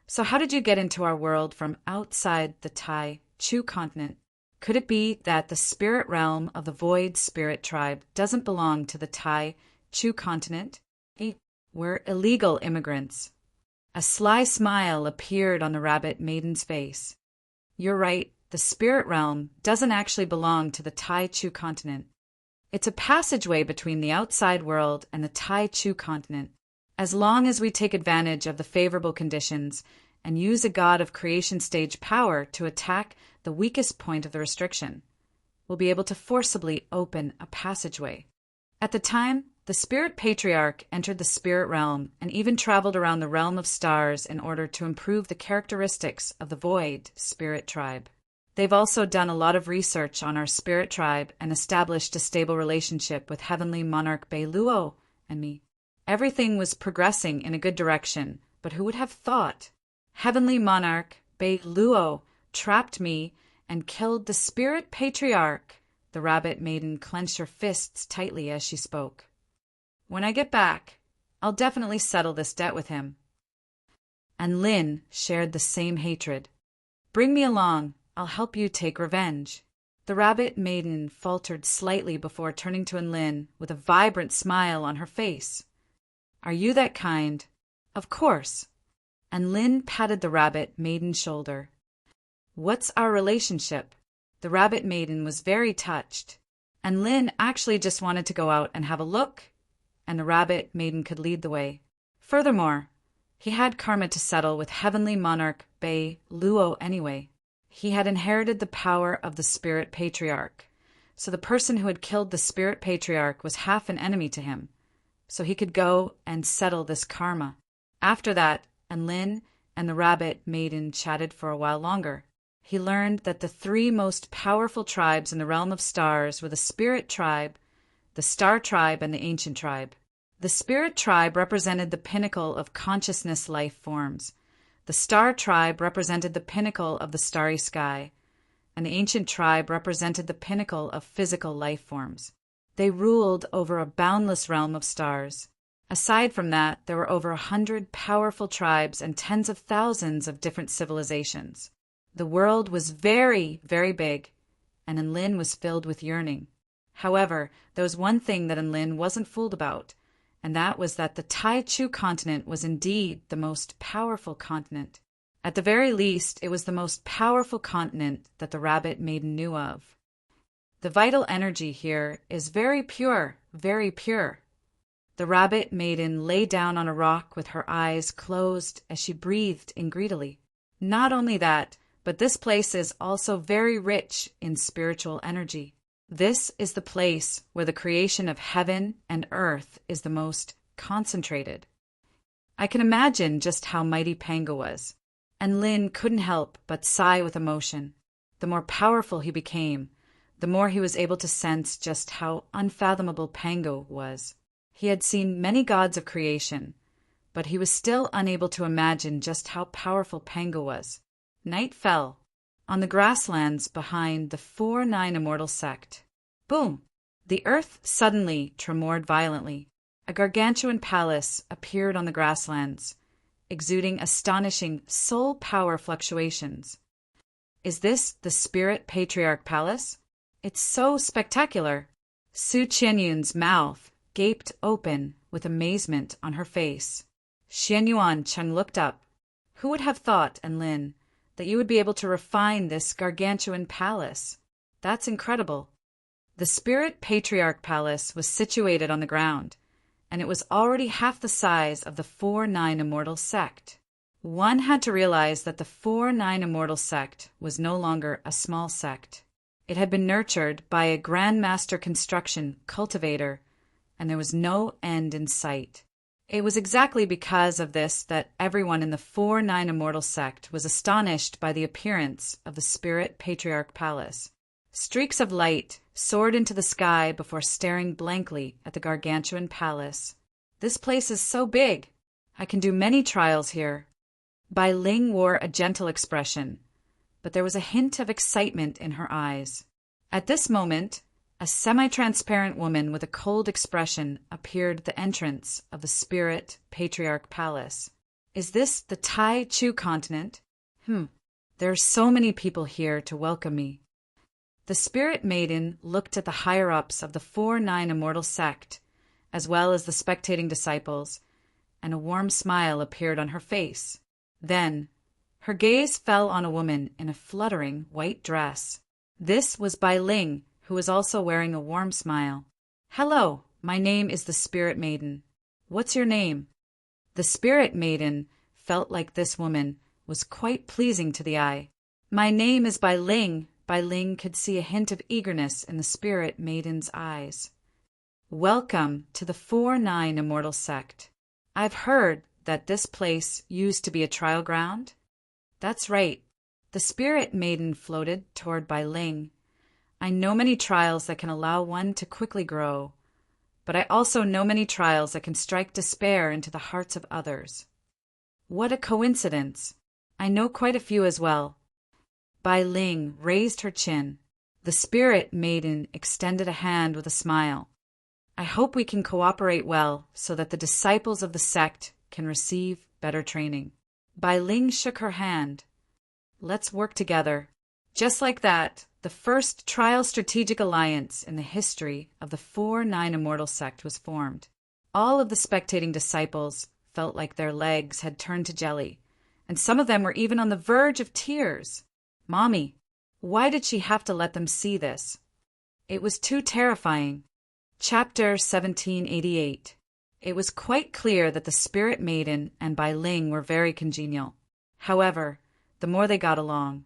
so how did you get into our world from outside the Tai Chu continent? Could it be that the spirit realm of the void spirit tribe doesn't belong to the Tai Chu continent? We're illegal immigrants. A sly smile appeared on the Rabbit Maiden's face. You're right, the spirit realm doesn't actually belong to the Tai Chu continent. It's a passageway between the outside world and the Tai Chu continent. As long as we take advantage of the favorable conditions and use a god of creation stage power to attack the weakest point of the restriction, we'll be able to forcibly open a passageway. At the time, the spirit patriarch entered the spirit realm and even traveled around the realm of stars in order to improve the characteristics of the void spirit tribe. They've also done a lot of research on our spirit tribe and established a stable relationship with Heavenly Monarch Bei Luo and me. Everything was progressing in a good direction, but who would have thought? Heavenly Monarch Bei Luo trapped me and killed the spirit patriarch. The Rabbit Maiden clenched her fists tightly as she spoke. When I get back, I'll definitely settle this debt with him. And Lin shared the same hatred. Bring me along, I'll help you take revenge. The Rabbit Maiden faltered slightly before turning to Lin with a vibrant smile on her face. Are you that kind? Of course. And Lin patted the Rabbit Maiden's shoulder. What's our relationship? The Rabbit Maiden was very touched. And Lin actually just wanted to go out and have a look, and the Rabbit Maiden could lead the way. Furthermore, he had karma to settle with Heavenly Monarch Bei Luo anyway. He had inherited the power of the Spirit Patriarch, so the person who had killed the Spirit Patriarch was half an enemy to him, so he could go and settle this karma. After that, Lin and the Rabbit Maiden chatted for a while longer. He learned that the 3 most powerful tribes in the realm of stars were the Spirit Tribe, the Star Tribe, and the Ancient Tribe. The Spirit Tribe represented the pinnacle of consciousness life forms. The Star Tribe represented the pinnacle of the starry sky, an ancient tribe represented the pinnacle of physical life forms. They ruled over a boundless realm of stars. Aside from that, there were over 100 powerful tribes and tens of thousands of different civilizations. The world was very, very big, and Enlin was filled with yearning. However, there was one thing that Enlin wasn't fooled about, and that was that the Tai-Chu continent was indeed the most powerful continent. At the very least, it was the most powerful continent that the rabbit maiden knew of. The vital energy here is very pure, very pure. The rabbit maiden lay down on a rock with her eyes closed as she breathed in greedily. Not only that, but this place is also very rich in spiritual energy. This is the place where the creation of heaven and earth is the most concentrated. I can imagine just how mighty Pango was, and Lin couldn't help but sigh with emotion. The more powerful he became, the more he was able to sense just how unfathomable Pango was. He had seen many gods of creation, but he was still unable to imagine just how powerful Pango was. Night fell on the grasslands behind the 4-9 Immortal sect. Boom! The earth suddenly tremored violently. A gargantuan palace appeared on the grasslands, exuding astonishing soul power fluctuations. Is this the Spirit Patriarch Palace? It's so spectacular. Su Qianyun's mouth gaped open with amazement on her face. Xianyuan Cheng looked up. Who would have thought, Enlin, that you would be able to refine this gargantuan palace? That's incredible. The Spirit Patriarch Palace was situated on the ground, and it was already half the size of the 4-9 Immortal sect. One had to realize that the 4-9 Immortal sect was no longer a small sect. It had been nurtured by a Grandmaster Construction Cultivator, and there was no end in sight. It was exactly because of this that everyone in the 4-9 Immortal sect was astonished by the appearance of the Spirit Patriarch Palace. Streaks of light soared into the sky before staring blankly at the gargantuan palace. This place is so big. I can do many trials here. Bai Ling wore a gentle expression, but there was a hint of excitement in her eyes. At this moment, a semi-transparent woman with a cold expression appeared at the entrance of the Spirit Patriarch Palace. Is this the Tai-Chu continent? There are so many people here to welcome me. The Spirit Maiden looked at the higher-ups of the 4-9 Immortal sect, as well as the spectating disciples, and a warm smile appeared on her face. Then, her gaze fell on a woman in a fluttering white dress. This was Bai Ling, who was also wearing a warm smile. Hello, my name is the Spirit Maiden. What's your name? The Spirit Maiden felt like this woman was quite pleasing to the eye. My name is Bai Ling. Bai Ling could see a hint of eagerness in the Spirit Maiden's eyes. Welcome to the 4-9 Immortal sect. I've heard that this place used to be a trial ground. That's right. The Spirit Maiden floated toward Bai Ling. I know many trials that can allow one to quickly grow, but I also know many trials that can strike despair into the hearts of others. What a coincidence. I know quite a few as well. Bai Ling raised her chin. The Spirit Maiden extended a hand with a smile. I hope we can cooperate well so that the disciples of the sect can receive better training. Bai Ling shook her hand. Let's work together. Just like that, the first trial strategic alliance in the history of the 4-9 Immortal sect was formed. All of the spectating disciples felt like their legs had turned to jelly, and some of them were even on the verge of tears. Mommy, why did she have to let them see this? It was too terrifying. Chapter 1788. It was quite clear that the Spirit Maiden and Bai Ling were very congenial. However, the more they got along,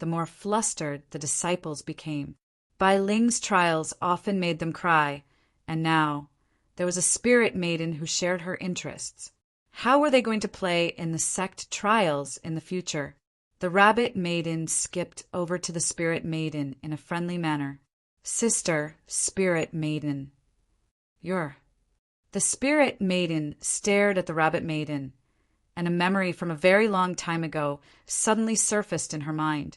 the more flustered the disciples became. Bai Ling's trials often made them cry, and now there was a Spirit Maiden who shared her interests. How were they going to play in the sect trials in the future? The Rabbit Maiden skipped over to the Spirit Maiden in a friendly manner. Sister, Spirit Maiden. The Spirit Maiden stared at the Rabbit Maiden, and a memory from a very long time ago suddenly surfaced in her mind.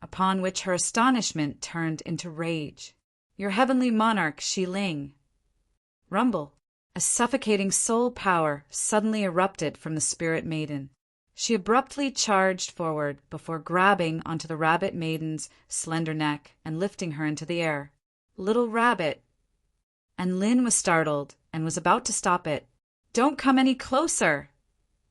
upon which her astonishment turned into rage. "Your heavenly monarch, Shi Ling!" Rumble. A suffocating soul power suddenly erupted from the spirit maiden. She abruptly charged forward before grabbing onto the rabbit maiden's slender neck and lifting her into the air. "Little rabbit!" And Lin was startled and was about to stop it. "Don't come any closer!"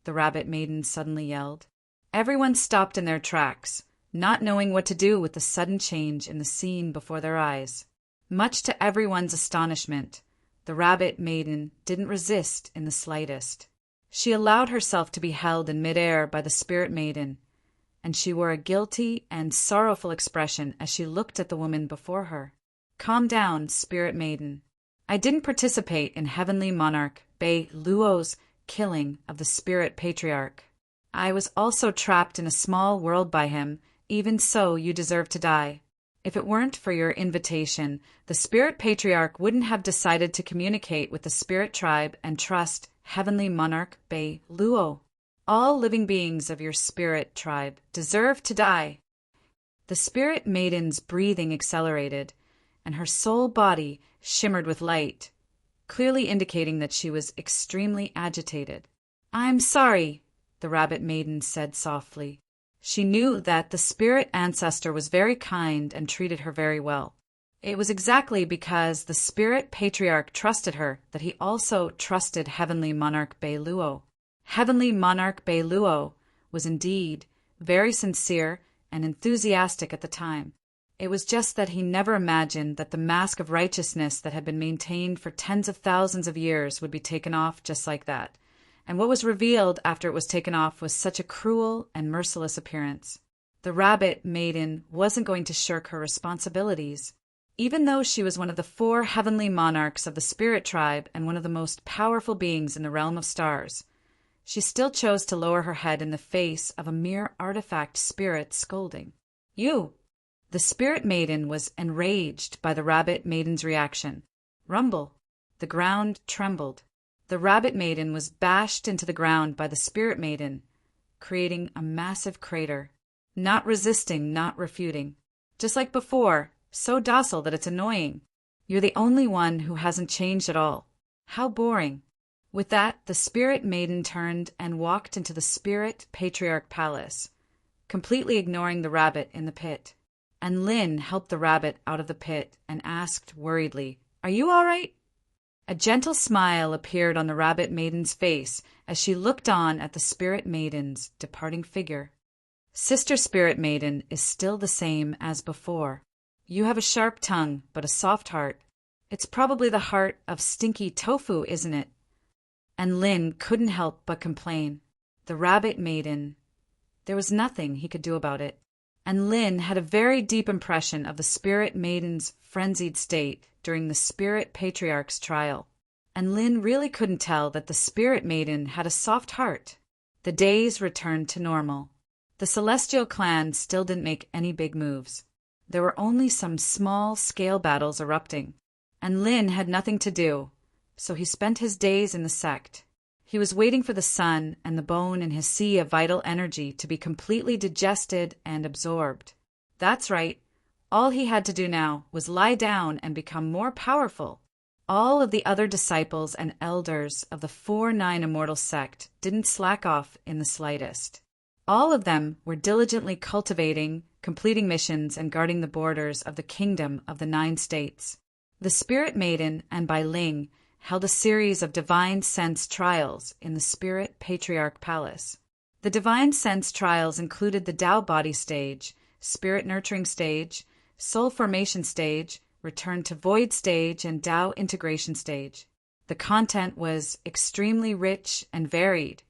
the rabbit maiden suddenly yelled. Everyone stopped in their tracks, not knowing what to do with the sudden change in the scene before their eyes. Much to everyone's astonishment, the rabbit maiden didn't resist in the slightest. She allowed herself to be held in midair by the spirit maiden, and she wore a guilty and sorrowful expression as she looked at the woman before her. "Calm down, spirit maiden. I didn't participate in Heavenly Monarch Bei Luo's killing of the spirit patriarch. I was also trapped in a small world by him. Even so, you deserve to die. If it weren't for your invitation, the spirit patriarch wouldn't have decided to communicate with the spirit tribe and trust Heavenly Monarch Bei Luo. All living beings of your spirit tribe deserve to die." The spirit maiden's breathing accelerated, and her soul body shimmered with light, clearly indicating that she was extremely agitated. "I'm sorry," the rabbit maiden said softly. She knew that the spirit ancestor was very kind and treated her very well. It was exactly because the spirit patriarch trusted her that he also trusted Heavenly Monarch Bei Luo. Heavenly Monarch Bei Luo was indeed very sincere and enthusiastic at the time. It was just that he never imagined that the mask of righteousness that had been maintained for tens of thousands of years would be taken off just like that. And what was revealed after it was taken off was such a cruel and merciless appearance. The rabbit maiden wasn't going to shirk her responsibilities. Even though she was one of the 4 heavenly monarchs of the spirit tribe and one of the most powerful beings in the realm of stars, she still chose to lower her head in the face of a mere artifact spirit scolding. "You!" The spirit maiden was enraged by the rabbit maiden's reaction. Rumble. The ground trembled. The rabbit maiden was bashed into the ground by the spirit maiden, creating a massive crater. Not resisting, not refuting. Just like before, so docile that it's annoying. You're the only one who hasn't changed at all. How boring. With that, the spirit maiden turned and walked into the spirit patriarch palace, completely ignoring the rabbit in the pit. And Lin helped the rabbit out of the pit and asked worriedly, "Are you all right?" A gentle smile appeared on the rabbit maiden's face as she looked on at the spirit maiden's departing figure. "Sister spirit maiden is still the same as before. You have a sharp tongue, but a soft heart. It's probably the heart of stinky tofu, isn't it?" And Lin couldn't help but complain. The rabbit maiden, there was nothing he could do about it. And Lin had a very deep impression of the spirit maiden's frenzied state during the spirit patriarch's trial. And Lin really couldn't tell that the spirit maiden had a soft heart. The days returned to normal. The celestial clan still didn't make any big moves. There were only some small scale battles erupting, and Lin had nothing to do, so he spent his days in the sect. He was waiting for the sun and the bone in his sea of vital energy to be completely digested and absorbed. That's right. All he had to do now was lie down and become more powerful. All of the other disciples and elders of the 4-9 Immortal sect didn't slack off in the slightest. All of them were diligently cultivating, completing missions, and guarding the borders of the kingdom of the 9 states. The Spirit Maiden and Bai Ling held a series of Divine Sense trials in the Spirit Patriarch Palace. The Divine Sense trials included the Tao Body stage, Spirit Nurturing stage, Soul Formation stage, Return to Void stage, and Tao Integration stage. The content was extremely rich and varied,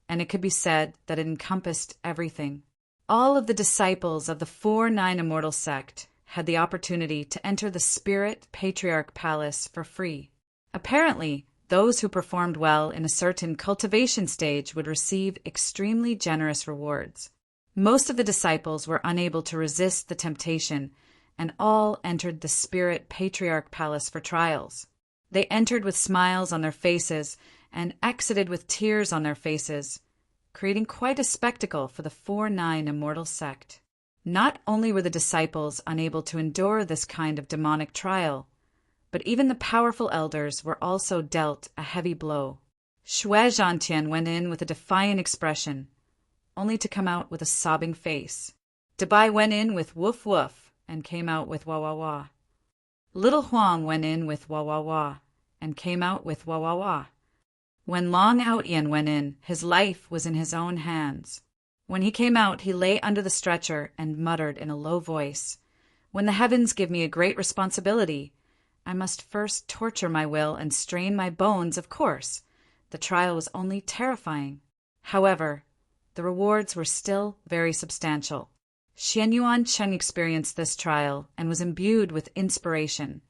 and it could be said that it encompassed everything. All of the disciples of the 4-9 Immortal sect had the opportunity to enter the Spirit Patriarch Palace for free. Apparently, those who performed well in a certain cultivation stage would receive extremely generous rewards. Most of the disciples were unable to resist the temptation, and all entered the Spirit Patriarch Palace for trials. They entered with smiles on their faces and exited with tears on their faces, creating quite a spectacle for the 4-9 Immortal sect. Not only were the disciples unable to endure this kind of demonic trial, but even the powerful elders were also dealt a heavy blow. Shui Zhantian went in with a defiant expression, only to come out with a sobbing face. Dabai went in with woof woof and came out with wah wah wah. Little Huang went in with wah wah wah and came out with wah wah wah. When Long Outyan went in, his life was in his own hands. When he came out, he lay under the stretcher and muttered in a low voice, "When the heavens give me a great responsibility, I must first torture my will and strain my bones, of course." The trial was only terrifying. However, the rewards were still very substantial. Xian Yuan Cheng experienced this trial and was imbued with inspiration,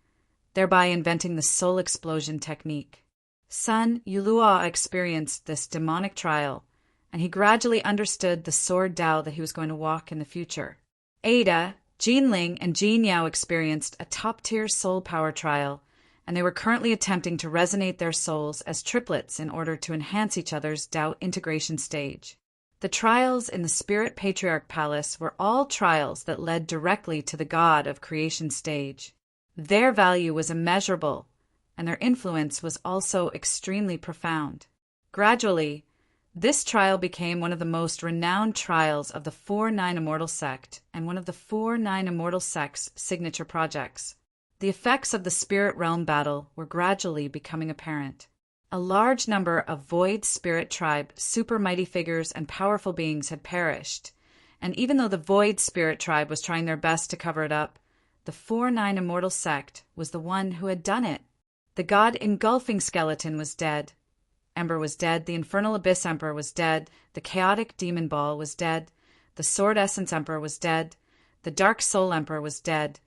thereby inventing the soul explosion technique. Sun Yulua experienced this demonic trial, and he gradually understood the sword Tao that he was going to walk in the future. Ada, Jinling, and Jin Yao experienced a top-tier soul power trial, and they were currently attempting to resonate their souls as triplets in order to enhance each other's Tao integration stage. The trials in the Spirit Patriarch Palace were all trials that led directly to the God of Creation stage. Their value was immeasurable, and their influence was also extremely profound. Gradually, this trial became one of the most renowned trials of the 4-9 Immortal Sect and one of the 4-9 Immortal Sect's signature projects. The effects of the Spirit Realm battle were gradually becoming apparent. A large number of Void Spirit Tribe super mighty figures and powerful beings had perished, and even though the Void Spirit Tribe was trying their best to cover it up, the 4-9 Immortal Sect was the one who had done it. The God Engulfing Skeleton was dead. Ember was dead, the Infernal Abyss Emperor was dead, the Chaotic Demon Ball was dead, the Sword Essence Emperor was dead, the Dark Soul Emperor was dead,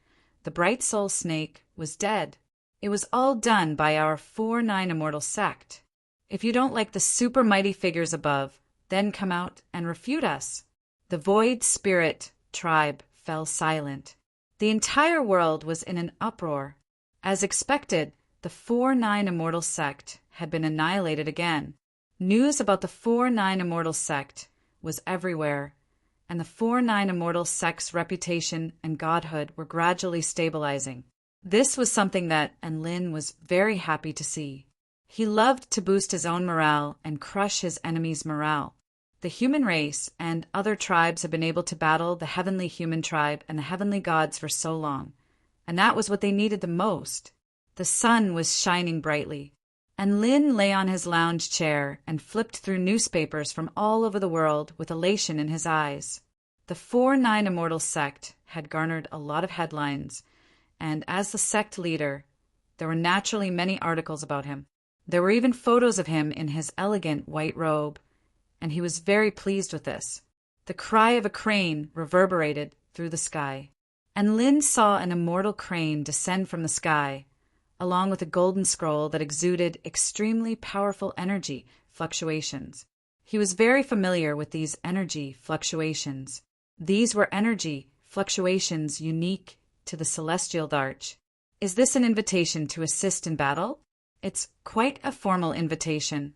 the Bright Soul Snake was dead. It was all done by our 4-9 Immortal Sect. If you don't like the super mighty figures above, then come out and refute us. The Void Spirit Tribe fell silent. The entire world was in an uproar. As expected, the 4-9 Immortal Sect had been annihilated again. News about the 4-9 Immortal Sect was everywhere, and the 4-9 Immortal Sect's reputation and godhood were gradually stabilizing. This was something that Enlin was very happy to see. He loved to boost his own morale and crush his enemies' morale. The human race and other tribes had been able to battle the heavenly human tribe and the heavenly gods for so long, and that was what they needed the most. The sun was shining brightly, and Lin lay on his lounge chair and flipped through newspapers from all over the world with elation in his eyes. The 4-9 Immortal Sect had garnered a lot of headlines, and as the sect leader, there were naturally many articles about him. There were even photos of him in his elegant white robe, and he was very pleased with this. The cry of a crane reverberated through the sky, and Lin saw an immortal crane descend from the sky, along with a golden scroll that exuded extremely powerful energy fluctuations. He was very familiar with these energy fluctuations. These were energy fluctuations unique to the Celestial Darch. Is this an invitation to assist in battle? It's quite a formal invitation.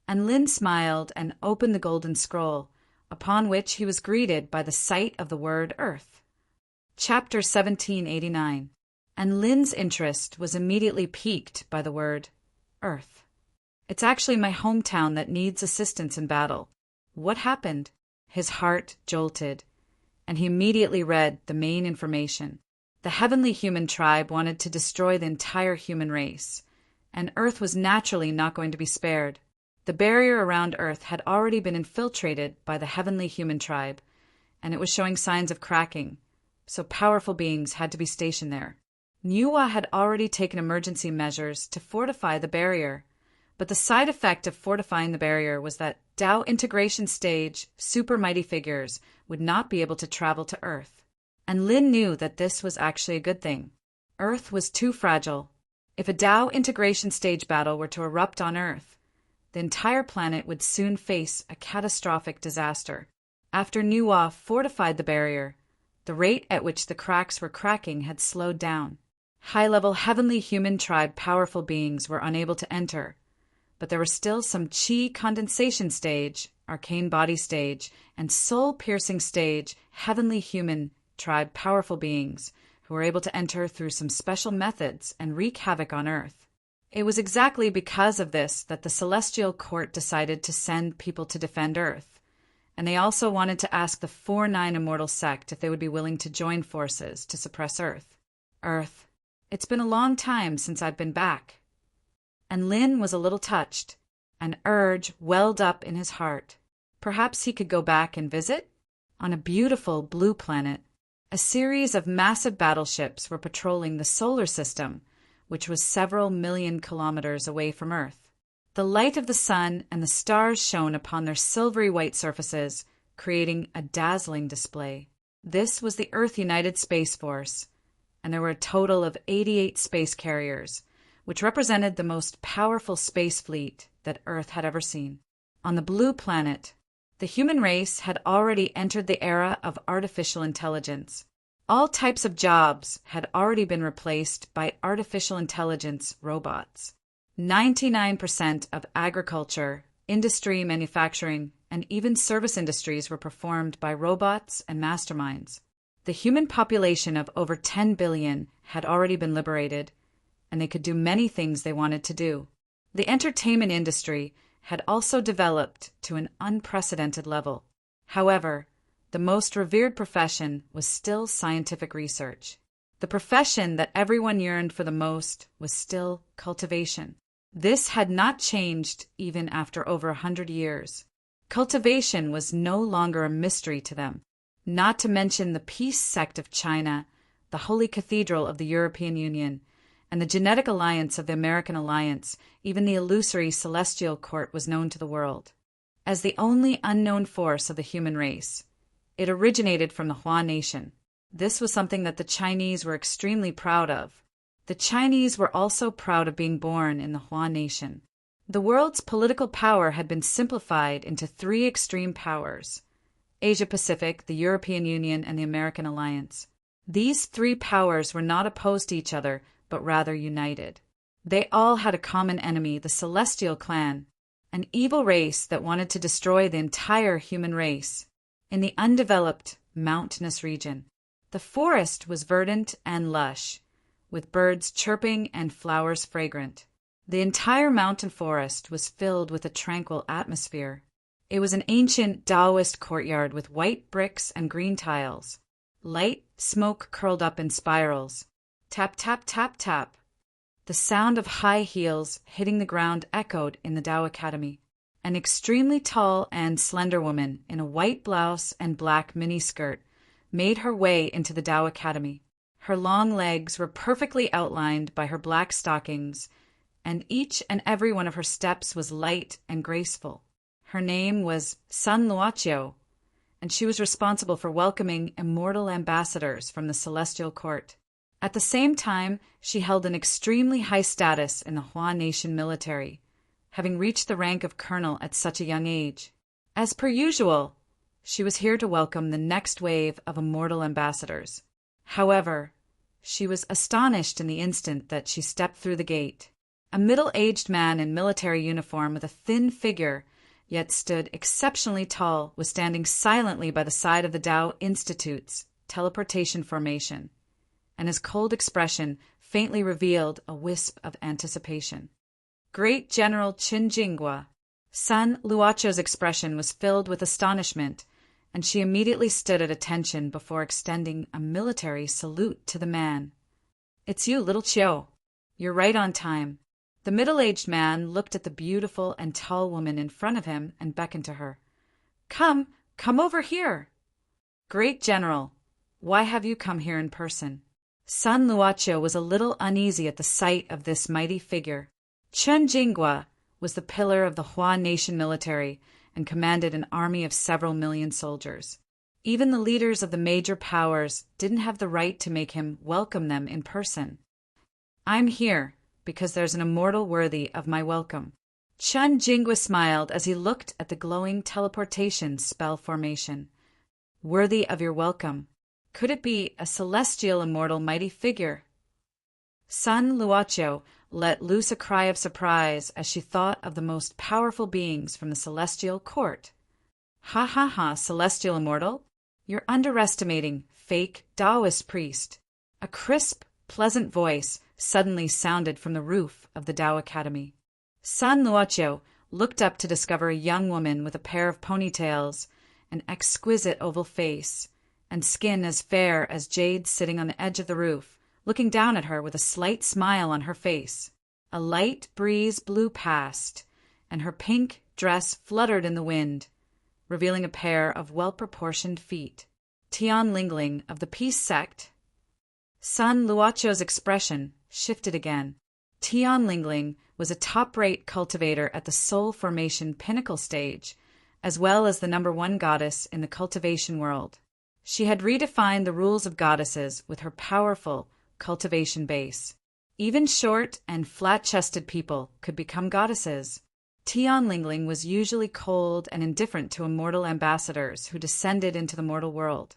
And Lin smiled and opened the golden scroll, upon which he was greeted by the sight of the word Earth. Chapter 1789. And Lin's interest was immediately piqued by the word Earth. It's actually my hometown that needs assistance in battle. What happened? His heart jolted, and he immediately read the main information. The heavenly human tribe wanted to destroy the entire human race, and Earth was naturally not going to be spared. The barrier around Earth had already been infiltrated by the heavenly human tribe, and it was showing signs of cracking, so powerful beings had to be stationed there. Niuwa had already taken emergency measures to fortify the barrier, but the side effect of fortifying the barrier was that Tao integration stage super mighty figures would not be able to travel to Earth. And Lin knew that this was actually a good thing. Earth was too fragile. If a Tao integration stage battle were to erupt on Earth, the entire planet would soon face a catastrophic disaster. After Niuwa fortified the barrier, the rate at which the cracks were cracking had slowed down. High-level heavenly human tribe powerful beings were unable to enter, but there were still some chi condensation stage, arcane body stage, and soul-piercing stage, heavenly human tribe powerful beings who were able to enter through some special methods and wreak havoc on Earth. It was exactly because of this that the Celestial Court decided to send people to defend Earth, and they also wanted to ask the 4-9 Immortal Sect if they would be willing to join forces to suppress Earth. Earth, it's been a long time since I've been back. And Lin was a little touched. An urge welled up in his heart. Perhaps he could go back and visit? On a beautiful blue planet, a series of massive battleships were patrolling the solar system, which was several million kilometers away from Earth. The light of the sun and the stars shone upon their silvery white surfaces, creating a dazzling display. This was the Earth United Space Force, and there were a total of 88 space carriers, which represented the most powerful space fleet that Earth had ever seen. On the blue planet, the human race had already entered the era of artificial intelligence. All types of jobs had already been replaced by artificial intelligence robots. 99% of agriculture, industry, manufacturing, and even service industries were performed by robots and masterminds. The human population of over 10 billion had already been liberated, and they could do many things they wanted to do. The entertainment industry had also developed to an unprecedented level. However, the most revered profession was still scientific research. The profession that everyone yearned for the most was still cultivation. This had not changed even after over 100 years. Cultivation was no longer a mystery to them, not to mention the Peace Sect of China, the Holy Cathedral of the European Union, and the Genetic Alliance of the American Alliance. Even the illusory Celestial Court was known to the world. As the only unknown force of the human race, it originated from the Hua Nation. This was something that the Chinese were extremely proud of. The Chinese were also proud of being born in the Hua Nation. The world's political power had been simplified into 3 extreme powers: Asia-Pacific, the European Union, and the American Alliance. These 3 powers were not opposed to each other, but rather united. They all had a common enemy, the Celestial Clan, an evil race that wanted to destroy the entire human race. In the undeveloped, mountainous region, the forest was verdant and lush, with birds chirping and flowers fragrant. The entire mountain forest was filled with a tranquil atmosphere. It was an ancient Taoist courtyard with white bricks and green tiles. Light smoke curled up in spirals. Tap, tap, tap, tap. The sound of high heels hitting the ground echoed in the Tao Academy. An extremely tall and slender woman in a white blouse and black miniskirt made her way into the Tao Academy. Her long legs were perfectly outlined by her black stockings, and each and every one of her steps was light and graceful. Her name was Sun Luoqiu, and she was responsible for welcoming immortal ambassadors from the Celestial Court. At the same time, she held an extremely high status in the Hua Nation military, having reached the rank of colonel at such a young age. As per usual, she was here to welcome the next wave of immortal ambassadors. However, she was astonished in the instant that she stepped through the gate. A middle-aged man in military uniform with a thin figure, yet stood exceptionally tall, was standing silently by the side of the Tao Institute's teleportation formation, and his cold expression faintly revealed a wisp of anticipation. Great General Qin Jinghua. Sun Luoqiu's expression was filled with astonishment, and she immediately stood at attention before extending a military salute to the man. "It's you, little Qiu. You're right on time." The middle-aged man looked at the beautiful and tall woman in front of him and beckoned to her. Come over here." "Great General, why have you come here in person?" Sun Luoqiu was a little uneasy at the sight of this mighty figure. Qin Jinghua was the pillar of the Hua Nation military and commanded an army of several million soldiers. Even the leaders of the major powers didn't have the right to make him welcome them in person. "I'm here because there's an immortal worthy of my welcome." Qin Jinghua smiled as he looked at the glowing teleportation spell formation. "Worthy of your welcome. Could it be a celestial immortal mighty figure?" Sun Luoqiu let loose a cry of surprise as she thought of the most powerful beings from the celestial court. Ha ha ha, celestial immortal! You're underestimating fake Taoist priest. A crisp, pleasant voice suddenly sounded from the roof of the Tao Academy. San Luoqiu looked up to discover a young woman with a pair of ponytails, an exquisite oval face, and skin as fair as jade sitting on the edge of the roof, looking down at her with a slight smile on her face. A light breeze blew past, and her pink dress fluttered in the wind, revealing a pair of well-proportioned feet. Tian Lingling of the Peace Sect. Sun Luoqiu's expression shifted again. Tian Lingling was a top-rate cultivator at the soul formation pinnacle stage, as well as the #1 goddess in the cultivation world. She had redefined the rules of goddesses with her powerful cultivation base. Even short and flat-chested people could become goddesses. Tian Lingling was usually cold and indifferent to immortal ambassadors who descended into the mortal world.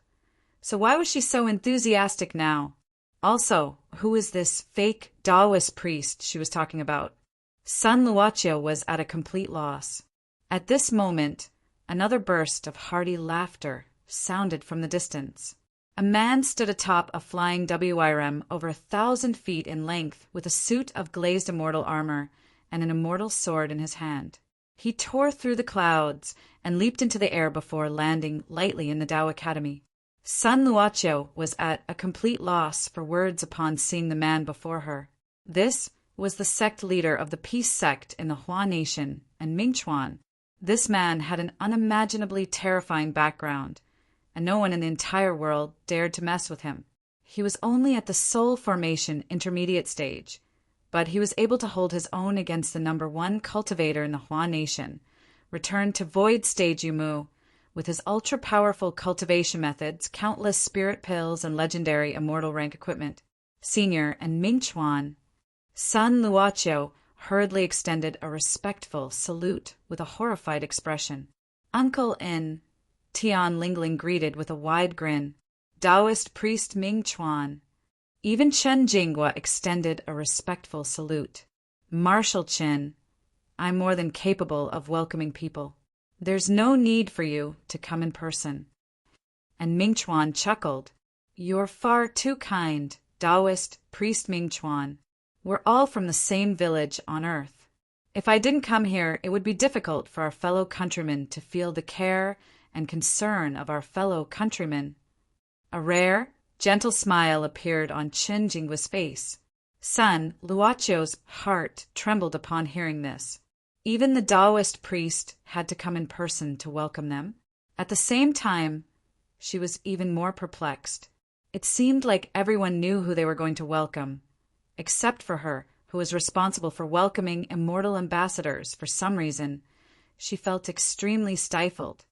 So why was she so enthusiastic now? Also, who is this fake Taoist priest she was talking about? Sun Luoqiu was at a complete loss. At this moment, another burst of hearty laughter sounded from the distance. A man stood atop a flying WIRM over 1,000 feet in length with a suit of glazed immortal armor and an immortal sword in his hand. He tore through the clouds and leaped into the air before landing lightly in the Tao Academy. Sun Luoqiu was at a complete loss for words upon seeing the man before her. This was the sect leader of the Peace Sect in the Hua Nation and Mingchuan. This man had an unimaginably terrifying background, and no one in the entire world dared to mess with him. He was only at the soul formation intermediate stage, but he was able to hold his own against the #1 cultivator in the Hua Nation, returned to void stage Yumu, with his ultra-powerful cultivation methods, countless spirit pills, and legendary immortal rank equipment. Senior and Mingchuan. Sun Luoqiu hurriedly extended a respectful salute with a horrified expression. Uncle In, Tian Lingling greeted with a wide grin. Taoist priest Mingchuan. Even Chen Jingwa extended a respectful salute. Marshal Chen, I'm more than capable of welcoming people. There's no need for you to come in person. And Mingchuan chuckled. You're far too kind, Taoist priest Mingchuan. We're all from the same village on Earth. If I didn't come here, it would be difficult for our fellow countrymen to feel the care and concern of our fellow countrymen. A rare, gentle smile appeared on Chen Jingwa's face. Sun Luoqiu's heart trembled upon hearing this. Even the Taoist priest had to come in person to welcome them. At the same time, she was even more perplexed. It seemed like everyone knew who they were going to welcome, except for her, who was responsible for welcoming immortal ambassadors. For some reason, she felt extremely stifled.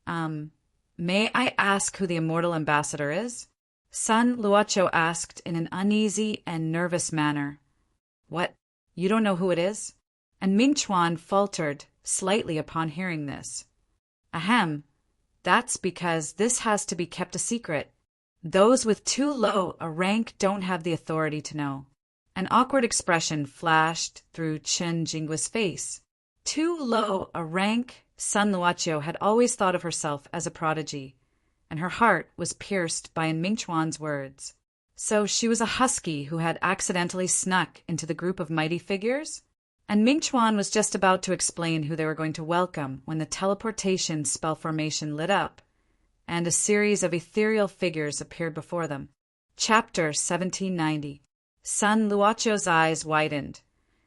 May I ask who the immortal ambassador is? Sun Luoqiu asked in an uneasy and nervous manner. What? You don't know who it is? And Mingchuan faltered slightly upon hearing this. Ahem, that's because this has to be kept a secret. Those with too low a rank don't have the authority to know. An awkward expression flashed through Chen Jingwa's face. Too low a rank? Sun Luoqiu had always thought of herself as a prodigy, and her heart was pierced by Mingchuan's words. So she was a husky who had accidentally snuck into the group of mighty figures? And Mingchuan was just about to explain who they were going to welcome when the teleportation spell formation lit up, and a series of ethereal figures appeared before them. Chapter 1790. Sun Luoqiu's eyes widened,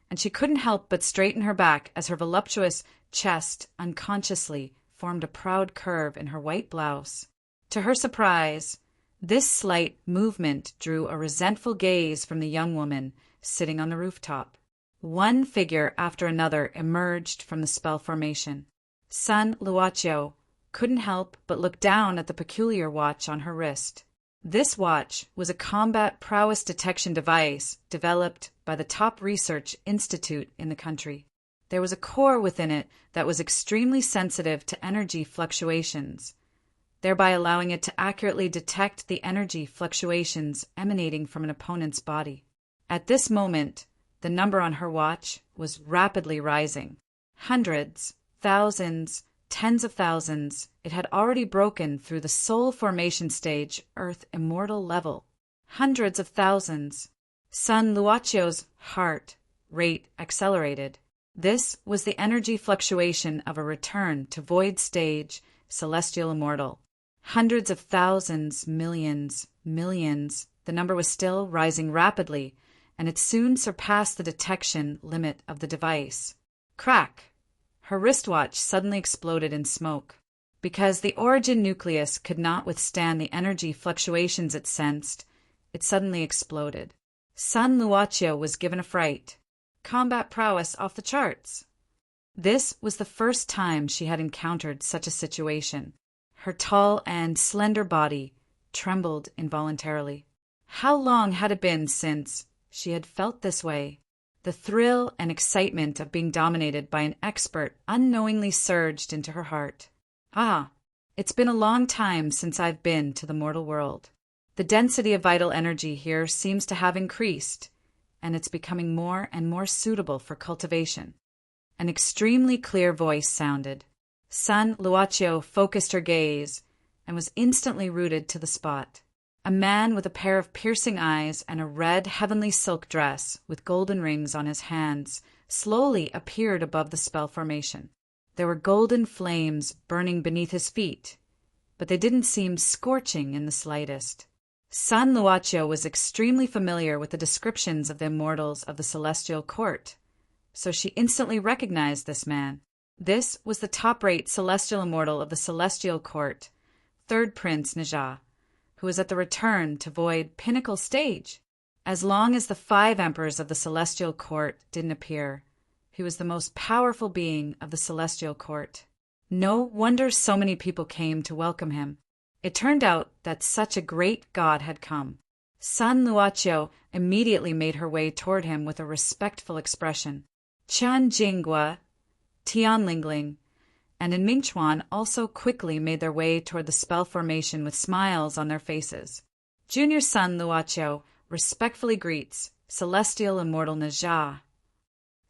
and she couldn't help but straighten her back as her voluptuous chest unconsciously formed a proud curve in her white blouse. To her surprise, this slight movement drew a resentful gaze from the young woman sitting on the rooftop. One figure after another emerged from the spell formation. Sun Luoqiu couldn't help but look down at the peculiar watch on her wrist. This watch was a combat prowess detection device developed by the top research institute in the country. There was a core within it that was extremely sensitive to energy fluctuations, thereby allowing it to accurately detect the energy fluctuations emanating from an opponent's body. At this moment, The number on her watch was rapidly rising. Hundreds, thousands, tens of thousands. It had already broken through the soul formation stage, Earth immortal level. Hundreds of thousands. Sun Luocio's heart rate accelerated. This was the energy fluctuation of a return to void stage, celestial immortal. Hundreds of thousands, millions, millions. The number was still rising rapidly, and it soon surpassed the detection limit of the device. Crack! Her wristwatch suddenly exploded in smoke. Because the origin nucleus could not withstand the energy fluctuations it sensed, it suddenly exploded. Sun Luocio was given a fright. Combat prowess off the charts. This was the first time she had encountered such a situation. Her tall and slender body trembled involuntarily. How long had it been since she had felt this way? The thrill and excitement of being dominated by an expert unknowingly surged into her heart. Ah, it's been a long time since I've been to the mortal world. The density of vital energy here seems to have increased, and it's becoming more and more suitable for cultivation. An extremely clear voice sounded. Sun Luocio focused her gaze and was instantly rooted to the spot. A man with a pair of piercing eyes and a red heavenly silk dress with golden rings on his hands slowly appeared above the spell formation. There were golden flames burning beneath his feet, but they didn't seem scorching in the slightest. Sun Luocio was extremely familiar with the descriptions of the immortals of the celestial court, so she instantly recognized this man. This was the top-rate celestial immortal of the celestial court, third Prince Naja, who was at the return to void pinnacle stage. As long as the 5 emperors of the celestial court didn't appear, he was the most powerful being of the celestial court. No wonder so many people came to welcome him. It turned out that such a great god had come. Sun Luocio immediately made her way toward him with a respectful expression. Chen Jinghua, Tian Lingling, and in Mingchuan also quickly made their way toward the spell formation with smiles on their faces. Junior Sun Luocio respectfully greets Celestial Immortal Naja.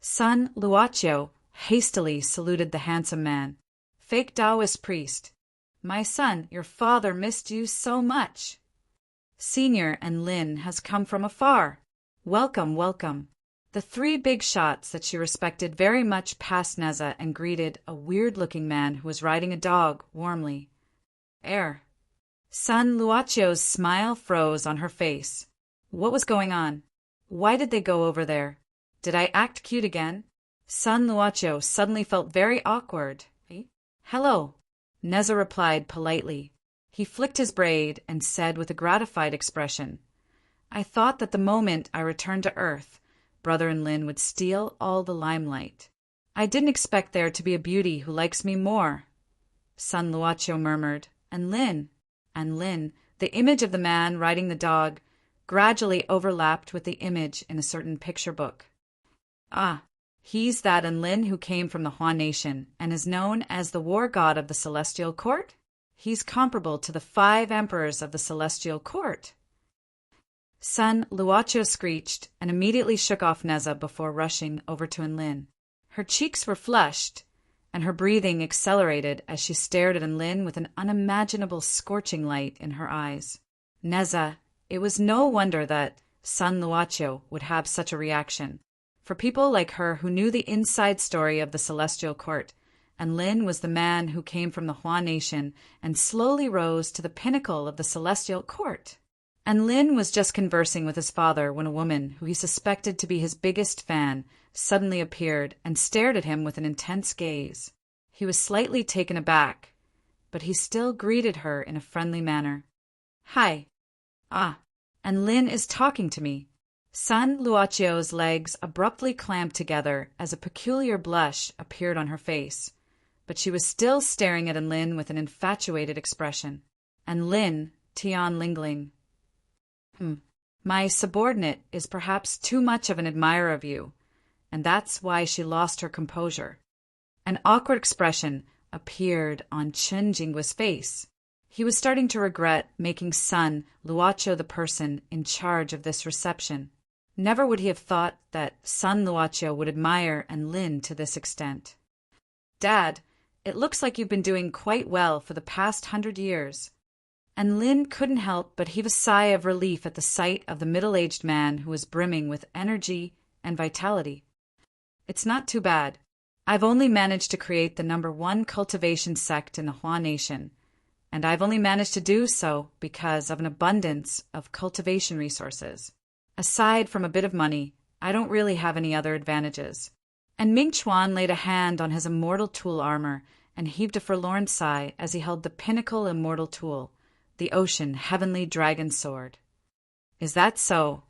Sun Luocio hastily saluted the handsome man. Fake Taoist priest. My son, your father missed you so much. Senior and Lin has come from afar. Welcome, welcome. The 3 big shots that she respected very much passed Neza and greeted a weird-looking man who was riding a dog warmly. Sun Luocio's smile froze on her face. What was going on? Why did they go over there? Did I act cute again? Sun Luocio suddenly felt very awkward. Hello, Neza replied politely. He flicked his braid and said with a gratified expression, I thought that the moment I returned to Earth, Brother and Lin would steal all the limelight. I didn't expect there to be a beauty who likes me more. Sun Luocio murmured, and Lin, the image of the man riding the dog, gradually overlapped with the image in a certain picture book. Ah, he's that Enlin who came from the Huan nation and is known as the war god of the celestial court? He's comparable to the 5 emperors of the celestial court. Sun Luocio screeched and immediately shook off Neza before rushing over to Enlin. Her cheeks were flushed, and her breathing accelerated as she stared at Enlin with an unimaginable scorching light in her eyes. Neza, it was no wonder that Sun Luocio would have such a reaction. For people like her who knew the inside story of the celestial court, Enlin was the man who came from the Huan nation and slowly rose to the pinnacle of the celestial court. Enlin was just conversing with his father when a woman, who he suspected to be his biggest fan, suddenly appeared and stared at him with an intense gaze. He was slightly taken aback, but he still greeted her in a friendly manner. Hi. Ah, Enlin is talking to me. Sun Luocio's legs abruptly clamped together as a peculiar blush appeared on her face, but she was still staring at Enlin with an infatuated expression. Enlin, Tian Lingling. My subordinate is perhaps too much of an admirer of you, and that's why she lost her composure. An awkward expression appeared on Chen Jinghua's face. He was starting to regret making Sun Luocio the person in charge of this reception. Never would he have thought that son Luocio would admire and Lin to this extent. "Dad, it looks like you've been doing quite well for the past 100 years." And Lin couldn't help but heave a sigh of relief at the sight of the middle-aged man who was brimming with energy and vitality. "It's not too bad. I've only managed to create the #1 cultivation sect in the Hua Nation, and I've only managed to do so because of an abundance of cultivation resources. Aside from a bit of money, I don't really have any other advantages." And Ming Chuan laid a hand on his immortal tool armor and heaved a forlorn sigh as he held the pinnacle immortal tool, the ocean heavenly dragon sword. "Is that so?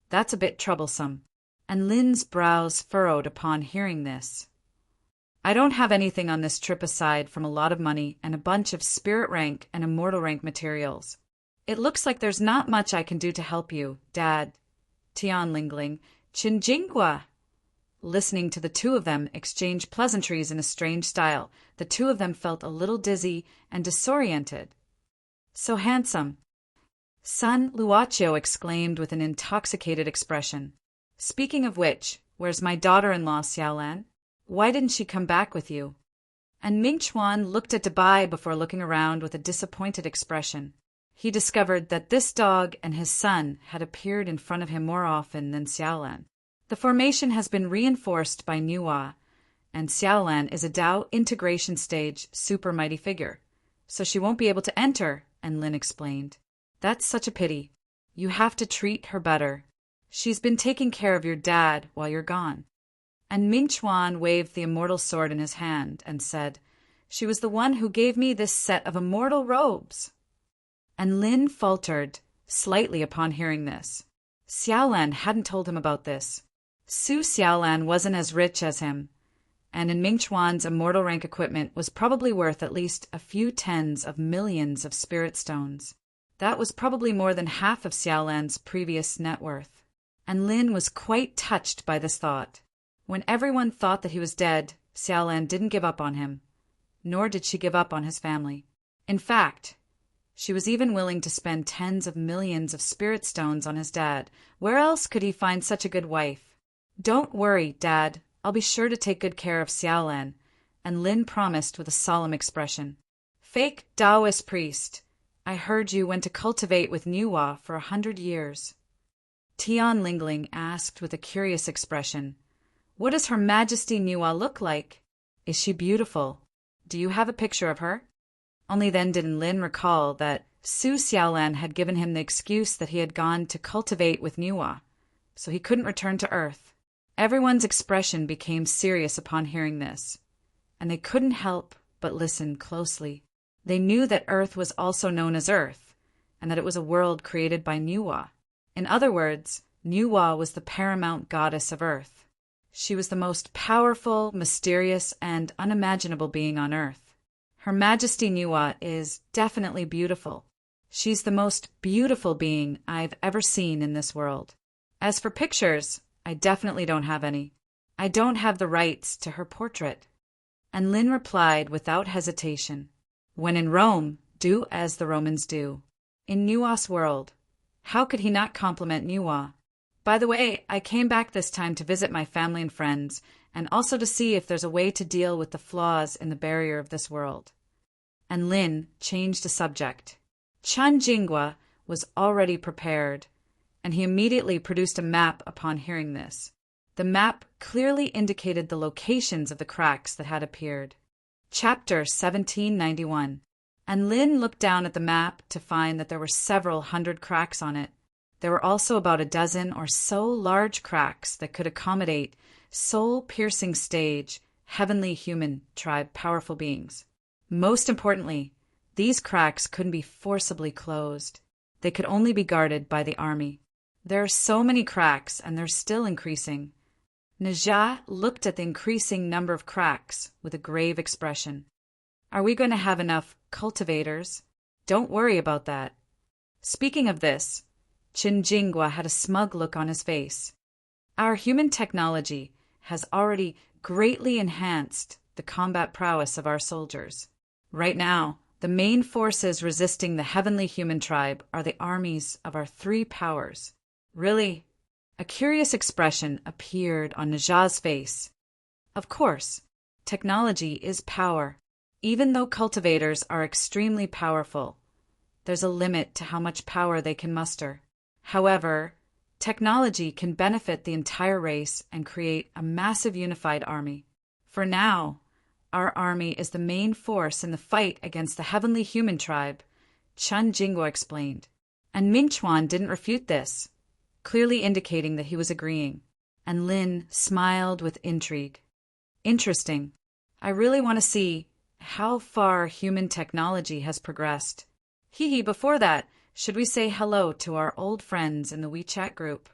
That's a bit troublesome." And Lin's brows furrowed upon hearing this. "I don't have anything on this trip aside from a lot of money and a bunch of spirit rank and immortal rank materials. It looks like there's not much I can do to help you, Dad." Tian Lingling, Chinjingua. Listening to the two of them exchange pleasantries in a strange style, the two of them felt a little dizzy and disoriented. "So handsome," son Luocio exclaimed with an intoxicated expression. "Speaking of which, where's my daughter-in-law, Xiaolan? Why didn't she come back with you?" And Ming Chuan looked at Dabai before looking around with a disappointed expression. He discovered that this dog and his son had appeared in front of him more often than Xiaolan. The formation has been reinforced by Nuwa, and Xiaolan is a Dao integration stage super mighty figure, so she won't be able to enter, and Lin explained. "That's such a pity. You have to treat her better. She's been taking care of your dad while you're gone." And Ming Chuan waved the immortal sword in his hand and said, "She was the one who gave me this set of immortal robes." And Lin faltered slightly upon hearing this. Xiaolan hadn't told him about this. Su Xiaolan wasn't as rich as him, and in Ming Chuan's immortal rank equipment was probably worth at least a few tens of millions of spirit stones. That was probably more than half of Xiaolan's previous net worth. And Lin was quite touched by this thought. When everyone thought that he was dead, Xiaolan didn't give up on him, nor did she give up on his family. In fact, she was even willing to spend tens of millions of spirit stones on his dad. Where else could he find such a good wife? "Don't worry, Dad. I'll be sure to take good care of Xiaolan," and Lin promised with a solemn expression. "Fake Taoist priest, I heard you went to cultivate with Nuwa for 100 years. Tian Lingling asked with a curious expression, "What does Her Majesty Nuwa look like? Is she beautiful? Do you have a picture of her?" Only then did Lin recall that Su Xiaolan had given him the excuse that he had gone to cultivate with Nuwa, so he couldn't return to Earth. Everyone's expression became serious upon hearing this, and they couldn't help but listen closely. They knew that Earth was also known as Earth, and that it was a world created by Nuwa. In other words, Nuwa was the paramount goddess of Earth. She was the most powerful, mysterious, and unimaginable being on Earth. Her Majesty Nuwa is definitely beautiful. She's the most beautiful being I've ever seen in this world. As for pictures, I definitely don't have any. I don't have the rights to her portrait." And Lin replied without hesitation, "When in Rome, do as the Romans do." In Nuwa's world, how could he not compliment Nuwa? "By the way, I came back this time to visit my family and friends, and also to see if there's a way to deal with the flaws in the barrier of this world." And Lin changed the subject. Chan Jingwa was already prepared, and he immediately produced a map upon hearing this. The map clearly indicated the locations of the cracks that had appeared. Chapter 1791. And Lin looked down at the map to find that there were several hundred cracks on it. There were also about a dozen or so large cracks that could accommodate soul-piercing stage, heavenly human tribe powerful beings. Most importantly, these cracks couldn't be forcibly closed. They could only be guarded by the army. There are so many cracks, and they're still increasing. Najah looked at the increasing number of cracks with a grave expression. "Are we going to have enough cultivators?" "Don't worry about that." Speaking of this, Chinjingwa had a smug look on his face. "Our human technology has already greatly enhanced the combat prowess of our soldiers. Right now, the main forces resisting the heavenly human tribe are the armies of our three powers." "Really?" A curious expression appeared on Najah's face. Of course, technology is power. Even though cultivators are extremely powerful, there's a limit to how much power they can muster. However, technology can benefit the entire race and create a massive unified army. For now, our army is the main force in the fight against the heavenly human tribe, Chun Jingguo explained. And Ming Chuan didn't refute this, clearly indicating that he was agreeing. And Lin smiled with intrigue. Interesting. I really want to see how far human technology has progressed. Before that, should we say hello to our old friends in the WeChat group?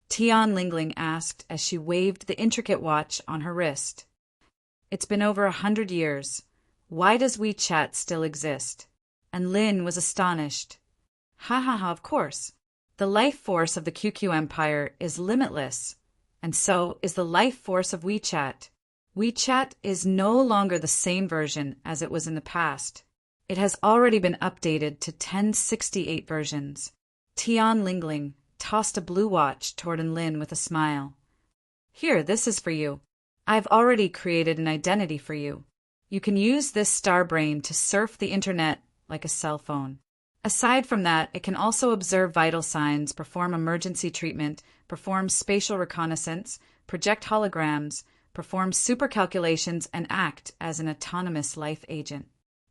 Tian Lingling asked as she waved the intricate watch on her wrist. It's been over 100 years. Why does WeChat still exist? And Lin was astonished. Of course. The life force of the QQ Empire is limitless, and so is the life force of WeChat. WeChat is no longer the same version as it was in the past. It has already been updated to 1068 versions. Tian Lingling tossed a blue watch toward Lin with a smile. Here, this is for you. I've already created an identity for you. You can use this star brain to surf the internet like a cell phone. Aside from that, it can also observe vital signs, perform emergency treatment, perform spatial reconnaissance, project holograms, perform super calculations, and act as an autonomous life agent.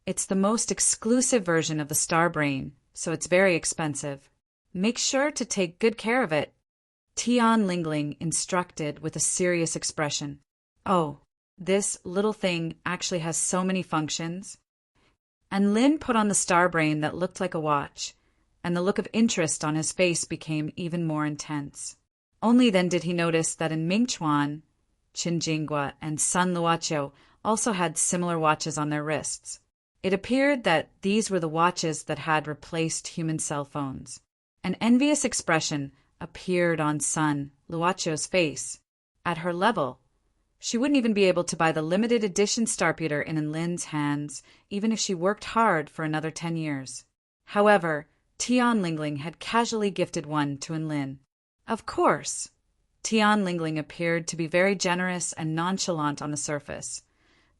It's the most exclusive version of the star brain, so it's very expensive. Make sure to take good care of it. Tian Lingling instructed with a serious expression. Oh, this little thing actually has so many functions. And Lin put on the star brain that looked like a watch, and the look of interest on his face became even more intense. Only then did he notice that in Mingchuan, Qin Jingguo, and Sun Luoqiu also had similar watches on their wrists. It appeared that these were the watches that had replaced human cell phones. An envious expression appeared on Sun Luoqiu's face. At her level, she wouldn't even be able to buy the limited edition Starpeter in Lin's hands, even if she worked hard for another 10 years. However, Tian Lingling had casually gifted one to Lin. Of course. Tian Lingling appeared to be very generous and nonchalant on the surface,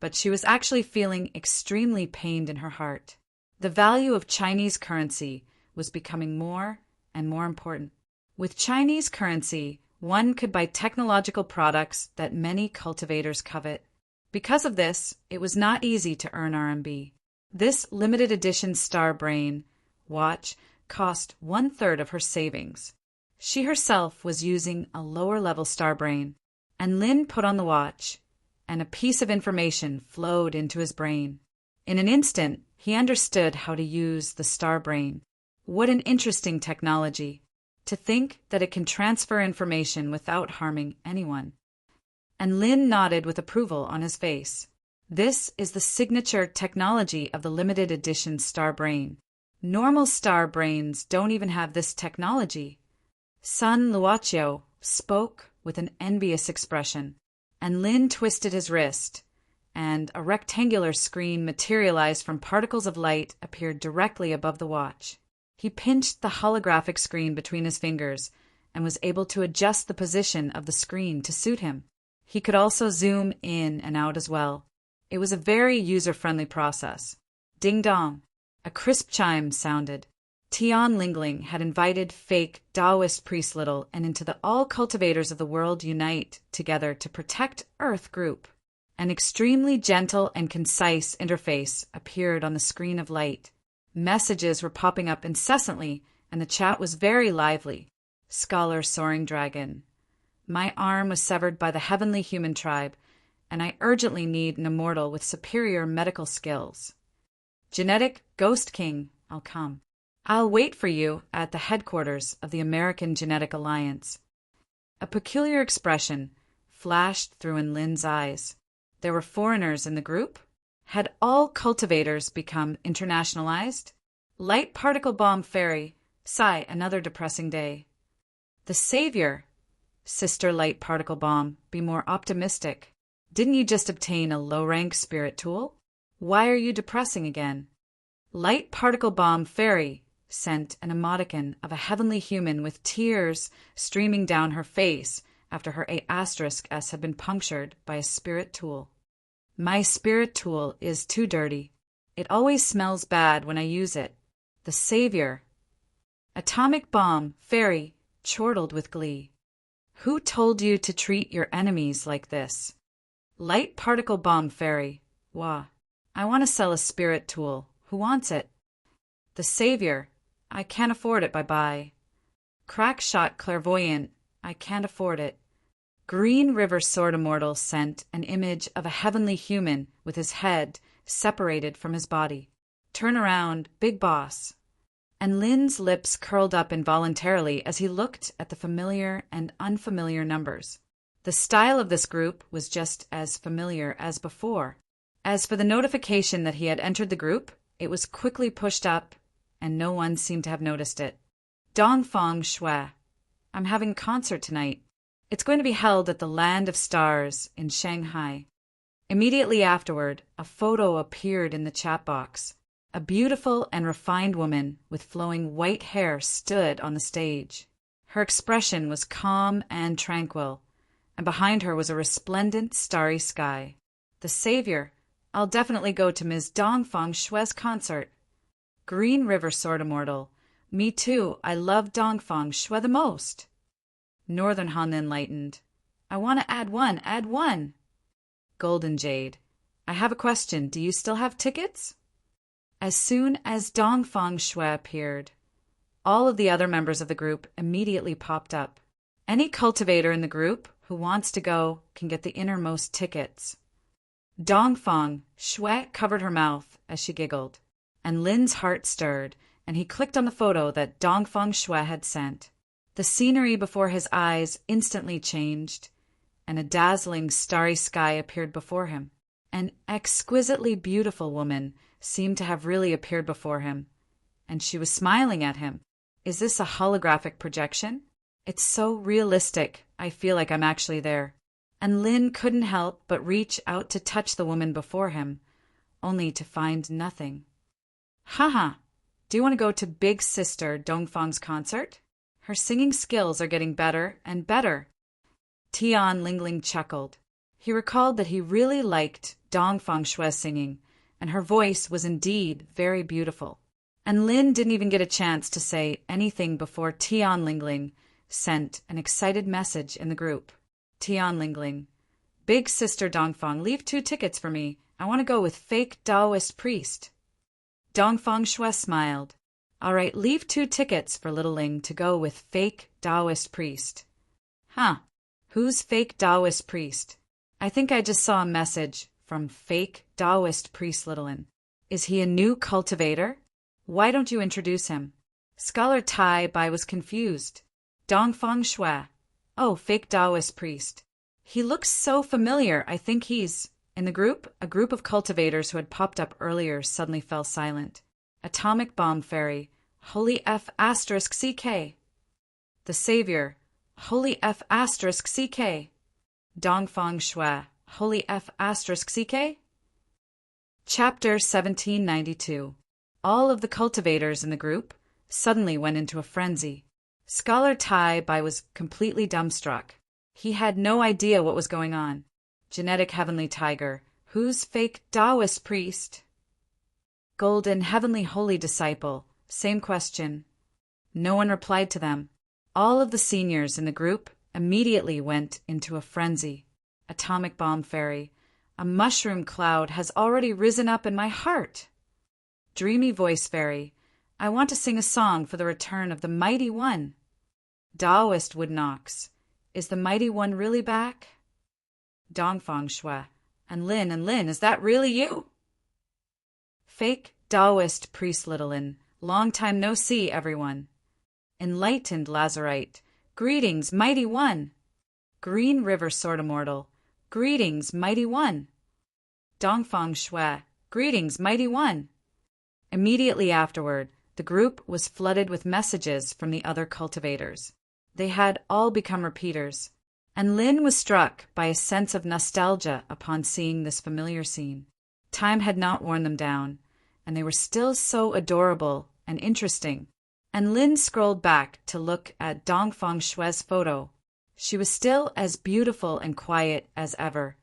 but she was actually feeling extremely pained in her heart. The value of Chinese currency was becoming more and more important. With Chinese currency, one could buy technological products that many cultivators covet. Because of this, it was not easy to earn RMB. This limited edition Star Brain watch cost 1/3 of her savings. She herself was using a lower-level Star Brain, and Lin put on the watch, and a piece of information flowed into his brain. In an instant, he understood how to use the Star Brain. What an interesting technology! To think that it can transfer information without harming anyone. And Lin nodded with approval on his face. This is the signature technology of the limited edition Star Brain. Normal Star Brains don't even have this technology. Sun Luoqiu spoke with an envious expression, and Lin twisted his wrist, and a rectangular screen materialized from particles of light appeared directly above the watch. He pinched the holographic screen between his fingers and was able to adjust the position of the screen to suit him. He could also zoom in and out as well. It was a very user-friendly process. Ding dong! A crisp chime sounded. Tian Lingling had invited fake Taoist priest Little and into the All Cultivators of the World Unite together to protect Earth group. An extremely gentle and concise interface appeared on the screen of light. Messages were popping up incessantly, and the chat was very lively. Scholar Soaring Dragon. My arm was severed by the heavenly human tribe, and I urgently need an immortal with superior medical skills. Genetic Ghost King, I'll come. I'll wait for you at the headquarters of the American Genetic Alliance. A peculiar expression flashed through Lin's eyes. There were foreigners in the group? Had all cultivators become internationalized? Light particle bomb fairy. Sigh, another depressing day. The savior. Sister Light Particle Bomb, be more optimistic. Didn't you just obtain a low-rank spirit tool? Why are you depressing again? Light Particle Bomb fairy. sent an emoticon of a heavenly human with tears streaming down her face after her *S had been punctured by a spirit tool. My spirit tool is too dirty. It always smells bad when I use it. The savior. Atomic bomb, fairy, chortled with glee. Who told you to treat your enemies like this? Light particle bomb, fairy. Wah. I want to sell a spirit tool. Who wants it? The savior. I can't afford it, bye-bye. Crack shot clairvoyant. I can't afford it. Green River Sword Immortal sent an image of a heavenly human with his head separated from his body. Turn around, big boss. And Lin's lips curled up involuntarily as he looked at the familiar and unfamiliar numbers. The style of this group was just as familiar as before. As for the notification that he had entered the group, it was quickly pushed up, and no one seemed to have noticed it. Dongfang Shui. I'm having a concert tonight. It's going to be held at the Land of Stars in Shanghai. Immediately afterward, a photo appeared in the chat box. A beautiful and refined woman with flowing white hair stood on the stage. Her expression was calm and tranquil, and behind her was a resplendent starry sky. The savior. I'll definitely go to Ms. Dongfang Shui's concert. Green River Sword Immortal. Me too. I love Dongfang Shui the most. Northern Han enlightened. I want to add one. Golden Jade. I have a question. Do you still have tickets? As soon as Dongfang Shui appeared, all of the other members of the group immediately popped up. Any cultivator in the group who wants to go can get the innermost tickets. Dongfang Shui covered her mouth as she giggled, and Lin's heart stirred, and he clicked on the photo that Dongfang Shui had sent. The scenery before his eyes instantly changed, and a dazzling starry sky appeared before him. An exquisitely beautiful woman seemed to have really appeared before him, and she was smiling at him. Is this a holographic projection? It's so realistic, I feel like I'm actually there. And Lin couldn't help but reach out to touch the woman before him, only to find nothing. Haha, do you want to go to Big Sister Dongfang's concert? Her singing skills are getting better and better. Tian Lingling chuckled. He recalled that he really liked Dongfang Shui's singing, and her voice was indeed very beautiful. And Lin didn't even get a chance to say anything before Tian Lingling sent an excited message in the group. Tian Lingling. Big Sister Dongfang, leave 2 tickets for me. I want to go with fake Taoist priest. Dongfang Shui smiled. All right, leave 2 tickets for little Ling to go with fake Taoist priest. Huh. Who's fake Taoist priest? I think I just saw a message from fake Taoist priest little Lin. Is he a new cultivator? Why don't you introduce him? Scholar Tai Bai was confused. Dongfang Shui. Oh, fake Taoist priest. He looks so familiar. I think he's... In the group, a group of cultivators who had popped up earlier suddenly fell silent. Atomic bomb fairy. Holy F asterisk CK. The savior. Holy F asterisk CK. Dongfang Shui. Holy F asterisk CK. Chapter 1792. All of the cultivators in the group suddenly went into a frenzy. Scholar Tai Bai was completely dumbstruck. He had no idea what was going on. Genetic Heavenly Tiger. Who's fake Taoist priest? Golden Heavenly Holy Disciple. Same question. No one replied to them. All of the seniors in the group immediately went into a frenzy. Atomic bomb fairy. A mushroom cloud has already risen up in my heart. Dreamy voice fairy. I want to sing a song for the return of the Mighty One. Taoist Woodnox. Is the Mighty One really back? Dongfang Shui. And Lin, is that really you? Fake Taoist priest little Lin. Long time no see, everyone. Enlightened Lazarite. Greetings, Mighty One. Green River Sword Immortal. Greetings, Mighty One. Dongfang Shui. Greetings, Mighty One. Immediately afterward, the group was flooded with messages from the other cultivators. They had all become repeaters, and Lin was struck by a sense of nostalgia upon seeing this familiar scene. Time had not worn them down, and they were still so adorable and interesting and Lin scrolled back to look at Dongfang Shui's photo. She was still as beautiful and quiet as ever,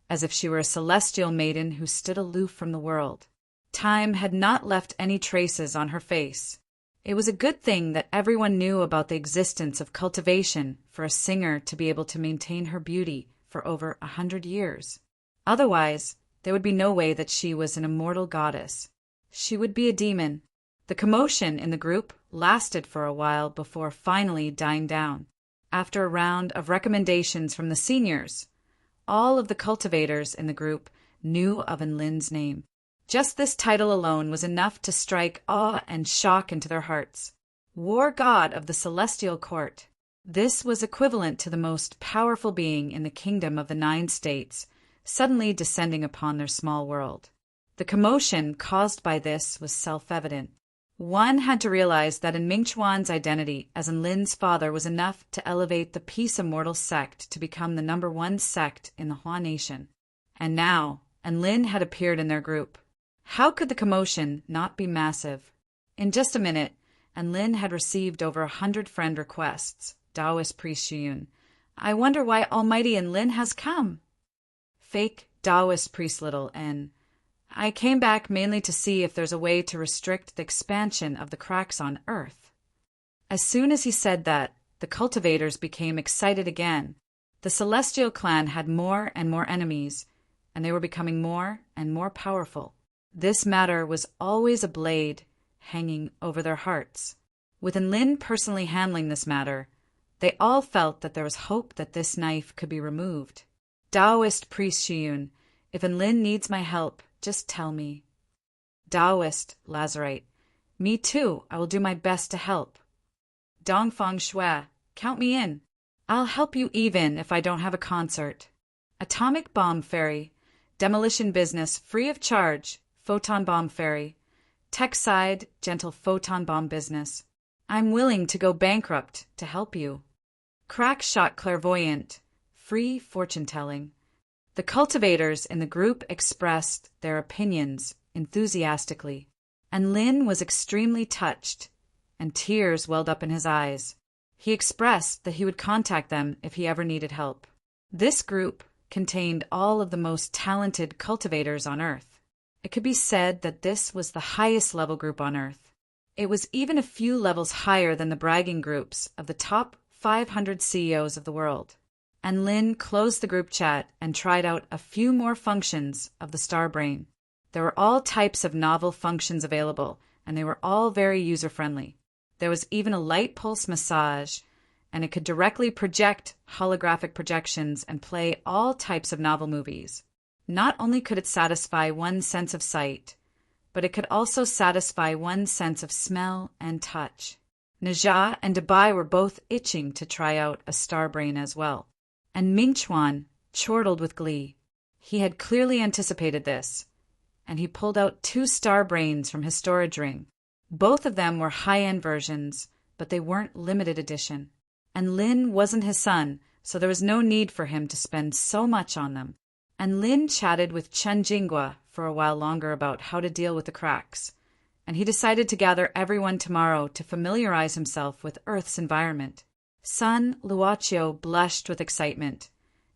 as if she were a celestial maiden who stood aloof from the world. Time had not left any traces on her face. It was a good thing that everyone knew about the existence of cultivation for a singer to be able to maintain her beauty for over 100 years. Otherwise, there would be no way that she was an immortal goddess. She would be a demon. The commotion in the group lasted for a while before finally dying down. After a round of recommendations from the seniors, all of the cultivators in the group knew of Lin's name. Just this title alone was enough to strike awe and shock into their hearts. War god of the celestial court. This was equivalent to the most powerful being in the kingdom of the 9 states, suddenly descending upon their small world. The commotion caused by this was self-evident. One had to realize that in Mingchuan's identity as Lin's father was enough to elevate the Peace Immortal sect to become the #1 sect in the Hua Nation. And now, Lin had appeared in their group. How could the commotion not be massive? In just a minute, Lin had received over 100 friend requests. Taoist priest Xuyun. I wonder why Almighty Lin has come. Fake Taoist priest Little N. I came back mainly to see if there's a way to restrict the expansion of the cracks on Earth. As soon as he said that, the cultivators became excited again. The Celestial clan had more and more enemies, and they were becoming more and more powerful. This matter was always a blade hanging over their hearts. With Lin personally handling this matter, they all felt that there was hope that this knife could be removed. Taoist priest Xuyun, if Lin needs my help, just tell me. Taoist Lazarite, me too, I will do my best to help. Dongfang Shui, count me in. I'll help you even if I don't have a concert. Atomic Bomb Fairy, demolition business free of charge, photon bomb fairy. Tech side, gentle photon bomb business. I'm willing to go bankrupt to help you. Crack shot clairvoyant, free fortune telling. The cultivators in the group expressed their opinions enthusiastically, and Lin was extremely touched, and tears welled up in his eyes. He expressed that he would contact them if he ever needed help. This group contained all of the most talented cultivators on Earth. It could be said that this was the highest level group on Earth. It was even a few levels higher than the bragging groups of the top 500 CEOs of the world. And Lin closed the group chat and tried out a few more functions of the Star Brain. There were all types of novel functions available, and they were all very user-friendly. There was even a light pulse massage, and it could directly project holographic projections and play all types of novel movies. Not only could it satisfy one's sense of sight, but it could also satisfy one's sense of smell and touch. Najah and Dubai were both itching to try out a Star Brain as well. And Mingchuan chortled with glee. He had clearly anticipated this, and he pulled out 2 Star Brains from his storage ring. Both of them were high-end versions, but they weren't limited edition. And Lin wasn't his son, so there was no need for him to spend so much on them. And Lin chatted with Chen Jingua for a while longer about how to deal with the cracks, and he decided to gather everyone tomorrow to familiarize himself with Earth's environment. Sun Luochio blushed with excitement,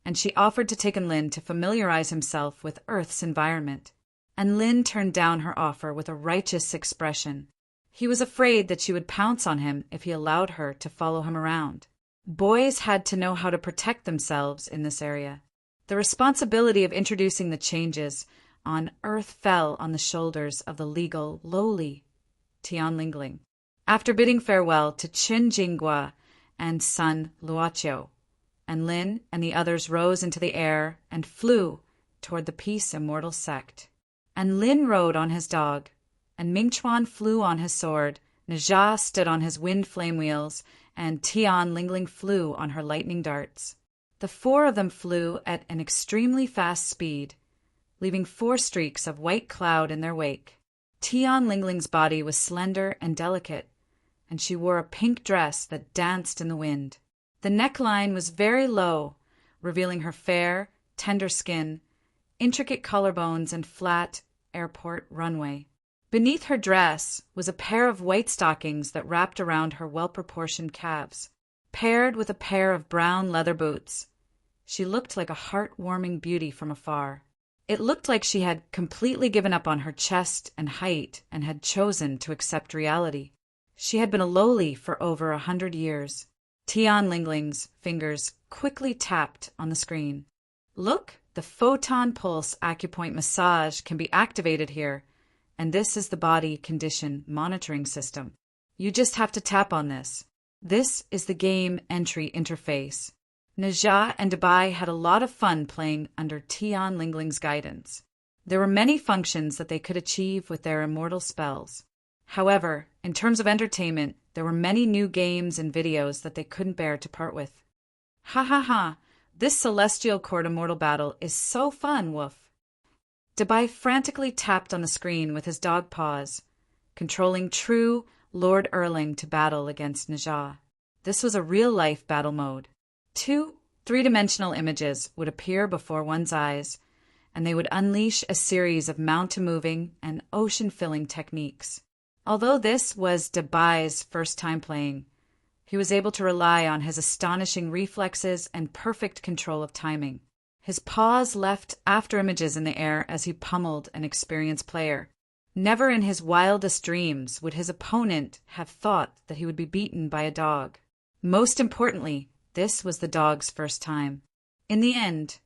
and she offered to take Lin to familiarize himself with Earth's environment. And Lin turned down her offer with a righteous expression. He was afraid that she would pounce on him if he allowed her to follow him around. Boys had to know how to protect themselves in this area. The responsibility of introducing the changes on Earth fell on the shoulders of the legal, lowly Tian Lingling. After bidding farewell to Qin Jingua and Sun Luochio, and Lin and the others rose into the air and flew toward the Peace Immortal sect. And Lin rode on his dog, and Mingchuan flew on his sword, Najah stood on his wind flame wheels, and Tian Lingling flew on her lightning darts. The 4 of them flew at an extremely fast speed, leaving 4 streaks of white cloud in their wake. Tian Lingling's body was slender and delicate, and she wore a pink dress that danced in the wind. The neckline was very low, revealing her fair, tender skin, intricate collarbones, and flat airport runway. Beneath her dress was a pair of white stockings that wrapped around her well-proportioned calves, paired with a pair of brown leather boots. She looked like a heart-warming beauty from afar. It looked like she had completely given up on her chest and height and had chosen to accept reality. She had been a lowly for over 100 years. Tian Lingling's fingers quickly tapped on the screen. Look, the photon pulse acupoint massage can be activated here, and this is the body condition monitoring system. You just have to tap on this. This is the game entry interface. Najah and Dubai had a lot of fun playing under Tian Lingling's guidance. There were many functions that they could achieve with their immortal spells. However, in terms of entertainment, there were many new games and videos that they couldn't bear to part with. Ha ha ha, this Celestial Court Immortal battle is so fun, woof. Dubai frantically tapped on the screen with his dog paws, controlling true Lord Erling to battle against Najah. This was a real-life battle mode. 2 three-dimensional images would appear before one's eyes, and they would unleash a series of mountain-moving and ocean-filling techniques. Although this was Dubai's first time playing, he was able to rely on his astonishing reflexes and perfect control of timing. His paws left after images in the air as he pummeled an experienced player. Never in his wildest dreams would his opponent have thought that he would be beaten by a dog. Most importantly, this was the dog's first time. In the end,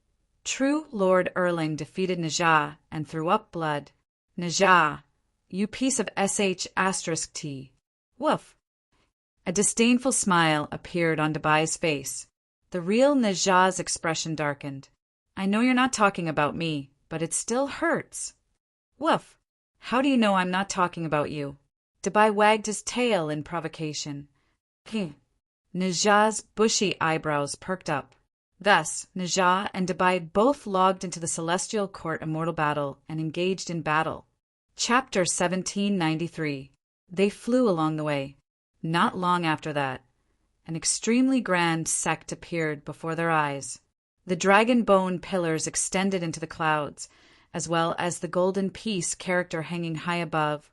true Lord Erling defeated Najah and threw up blood. Najah, you piece of sh*t. Woof. A disdainful smile appeared on Dubai's face. The real Najah's expression darkened. I know you're not talking about me, but it still hurts. Woof. How do you know I'm not talking about you? Dubai wagged his tail in provocation. Najah's bushy eyebrows perked up. Thus, Najah and Dubai both logged into the Celestial Court Immortal Battle and engaged in battle. Chapter 1793. They flew along the way. Not long after that, an extremely grand sect appeared before their eyes. The dragon bone pillars extended into the clouds, as well as the golden peace character hanging high above,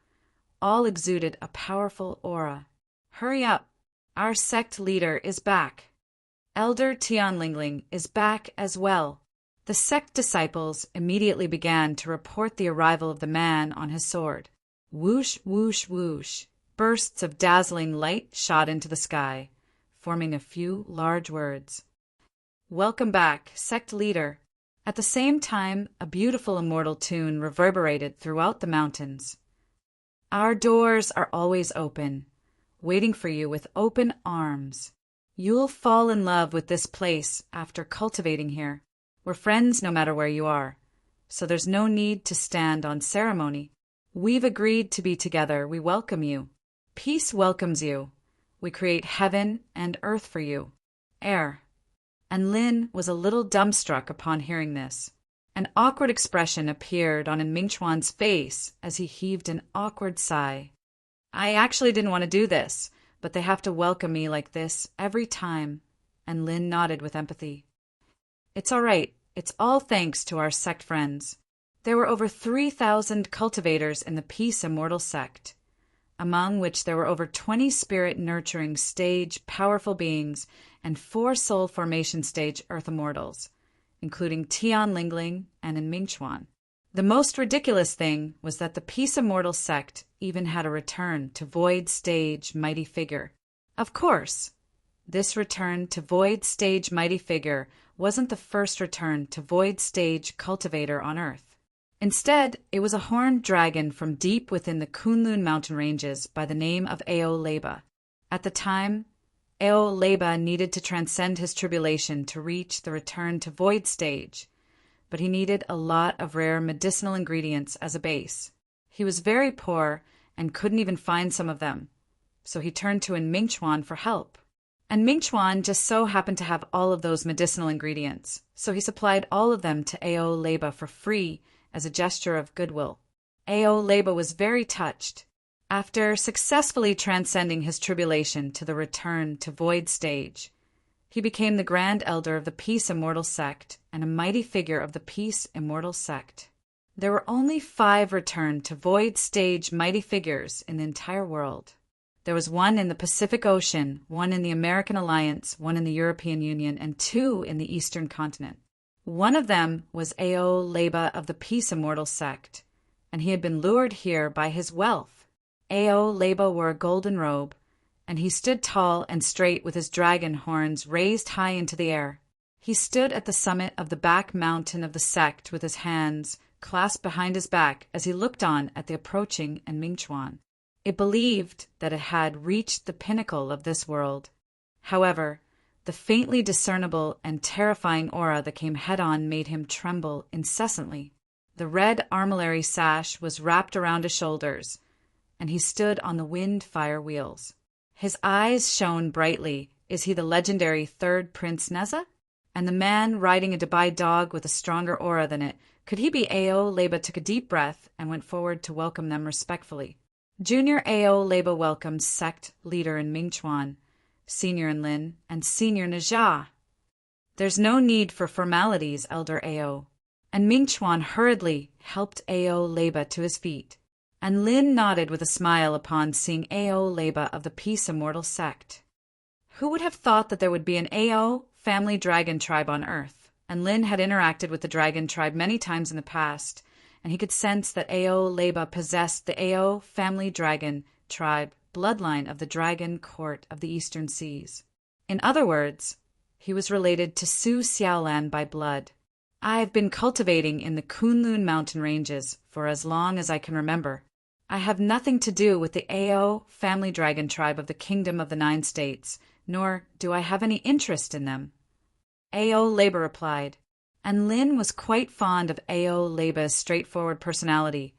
all exuded a powerful aura. Hurry up! Our sect leader is back. Elder Tian Lingling is back as well. The sect disciples immediately began to report the arrival of the man on his sword. Whoosh, whoosh, whoosh. Bursts of dazzling light shot into the sky, forming a few large words. Welcome back, sect leader. At the same time, a beautiful immortal tune reverberated throughout the mountains. Our doors are always open, waiting for you with open arms. You'll fall in love with this place after cultivating here. We're friends no matter where you are, so there's no need to stand on ceremony. We've agreed to be together. We welcome you. Peace welcomes you. We create heaven and earth for you. Air. And Lin was a little dumbstruck upon hearing this. An awkward expression appeared on Mingchuan's face as he heaved an awkward sigh. I actually didn't want to do this, but they have to welcome me like this every time. And Lin nodded with empathy. It's all right. It's all thanks to our sect friends. There were over 3,000 cultivators in the Peace Immortal sect, among which there were over 20 spirit-nurturing stage powerful beings and 4 soul formation stage earth immortals, including Tian Lingling and Mingchuan. The most ridiculous thing was that the Peace Immortal sect even had a return to Void Stage Mighty Figure. Of course, this return to Void Stage Mighty Figure wasn't the first return to Void Stage Cultivator on Earth. Instead, it was a horned dragon from deep within the Kunlun mountain ranges by the name of Ao Leba. At the time, Ao Leba needed to transcend his tribulation to reach the return to Void Stage, but he needed a lot of rare medicinal ingredients as a base. He was very poor and couldn't even find some of them, so he turned to Mingchuan for help. And Mingchuan just so happened to have all of those medicinal ingredients, so he supplied all of them to Ao Leba for free as a gesture of goodwill. Ao Leba was very touched. After successfully transcending his tribulation to the return to Void Stage, he became the Grand Elder of the Peace Immortal sect and a mighty figure of the Peace Immortal sect. There were only 5 returned to void stage mighty figures in the entire world. There was 1 in the Pacific Ocean, 1 in the American Alliance, 1 in the European Union, and 2 in the Eastern Continent. One of them was Ao Leba of the Peace Immortal sect, and he had been lured here by his wealth. Ao Leba wore a golden robe, and he stood tall and straight with his dragon horns raised high into the air. He stood at the summit of the back mountain of the sect with his hands clasped behind his back as he looked on at the approaching Mingchuan. It believed that it had reached the pinnacle of this world. However, the faintly discernible and terrifying aura that came head-on made him tremble incessantly. The red armillary sash was wrapped around his shoulders, and he stood on the wind-fire wheels. His eyes shone brightly. Is he the legendary third Prince Neza? And the man riding a Dubai dog with a stronger aura than it, could he be Ao Leba? Took a deep breath and went forward to welcome them respectfully. Junior Ao Leba welcomes sect leader in Mingchuan, Senior in Lin, and Senior Najah. There's no need for formalities, Elder Ao. And Mingchuan hurriedly helped Ao Leba to his feet. And Lin nodded with a smile upon seeing Ao Leba of the Peace Immortal sect. Who would have thought that there would be an Ao family dragon tribe on Earth? And Lin had interacted with the dragon tribe many times in the past, and he could sense that Ao Leba possessed the Ao family dragon tribe bloodline of the dragon court of the Eastern Seas. In other words, he was related to Su Xiaolan by blood. I've been cultivating in the Kunlun mountain ranges for as long as I can remember. I have nothing to do with the Ao family dragon tribe of the Kingdom of the 9 States, nor do I have any interest in them. Ao Leba replied, and Lin was quite fond of Ao Leba's straightforward personality,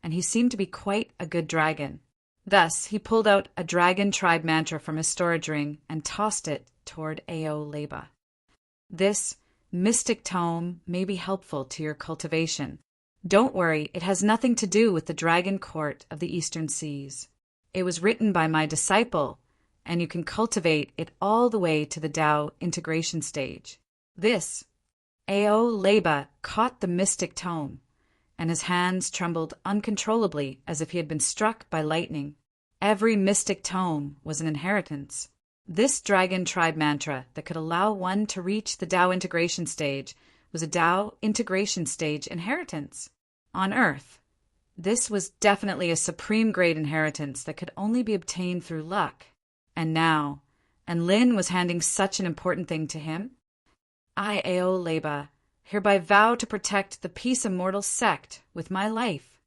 and he seemed to be quite a good dragon. Thus, he pulled out a dragon tribe mantra from his storage ring and tossed it toward Ao Leba. This mystic tome may be helpful to your cultivation. Don't worry, it has nothing to do with the dragon court of the Eastern Seas. It was written by my disciple, and you can cultivate it all the way to the Tao integration stage. This, Ao Leba caught the mystic tome, and his hands trembled uncontrollably as if he had been struck by lightning. Every mystic tome was an inheritance. This dragon tribe mantra that could allow one to reach the Tao integration stage was a Tao integration stage inheritance. On Earth, this was definitely a supreme grade inheritance that could only be obtained through luck. And now, and Lin was handing such an important thing to him? I, Ao Leba, hereby vow to protect the Peace Immortal sect with my life.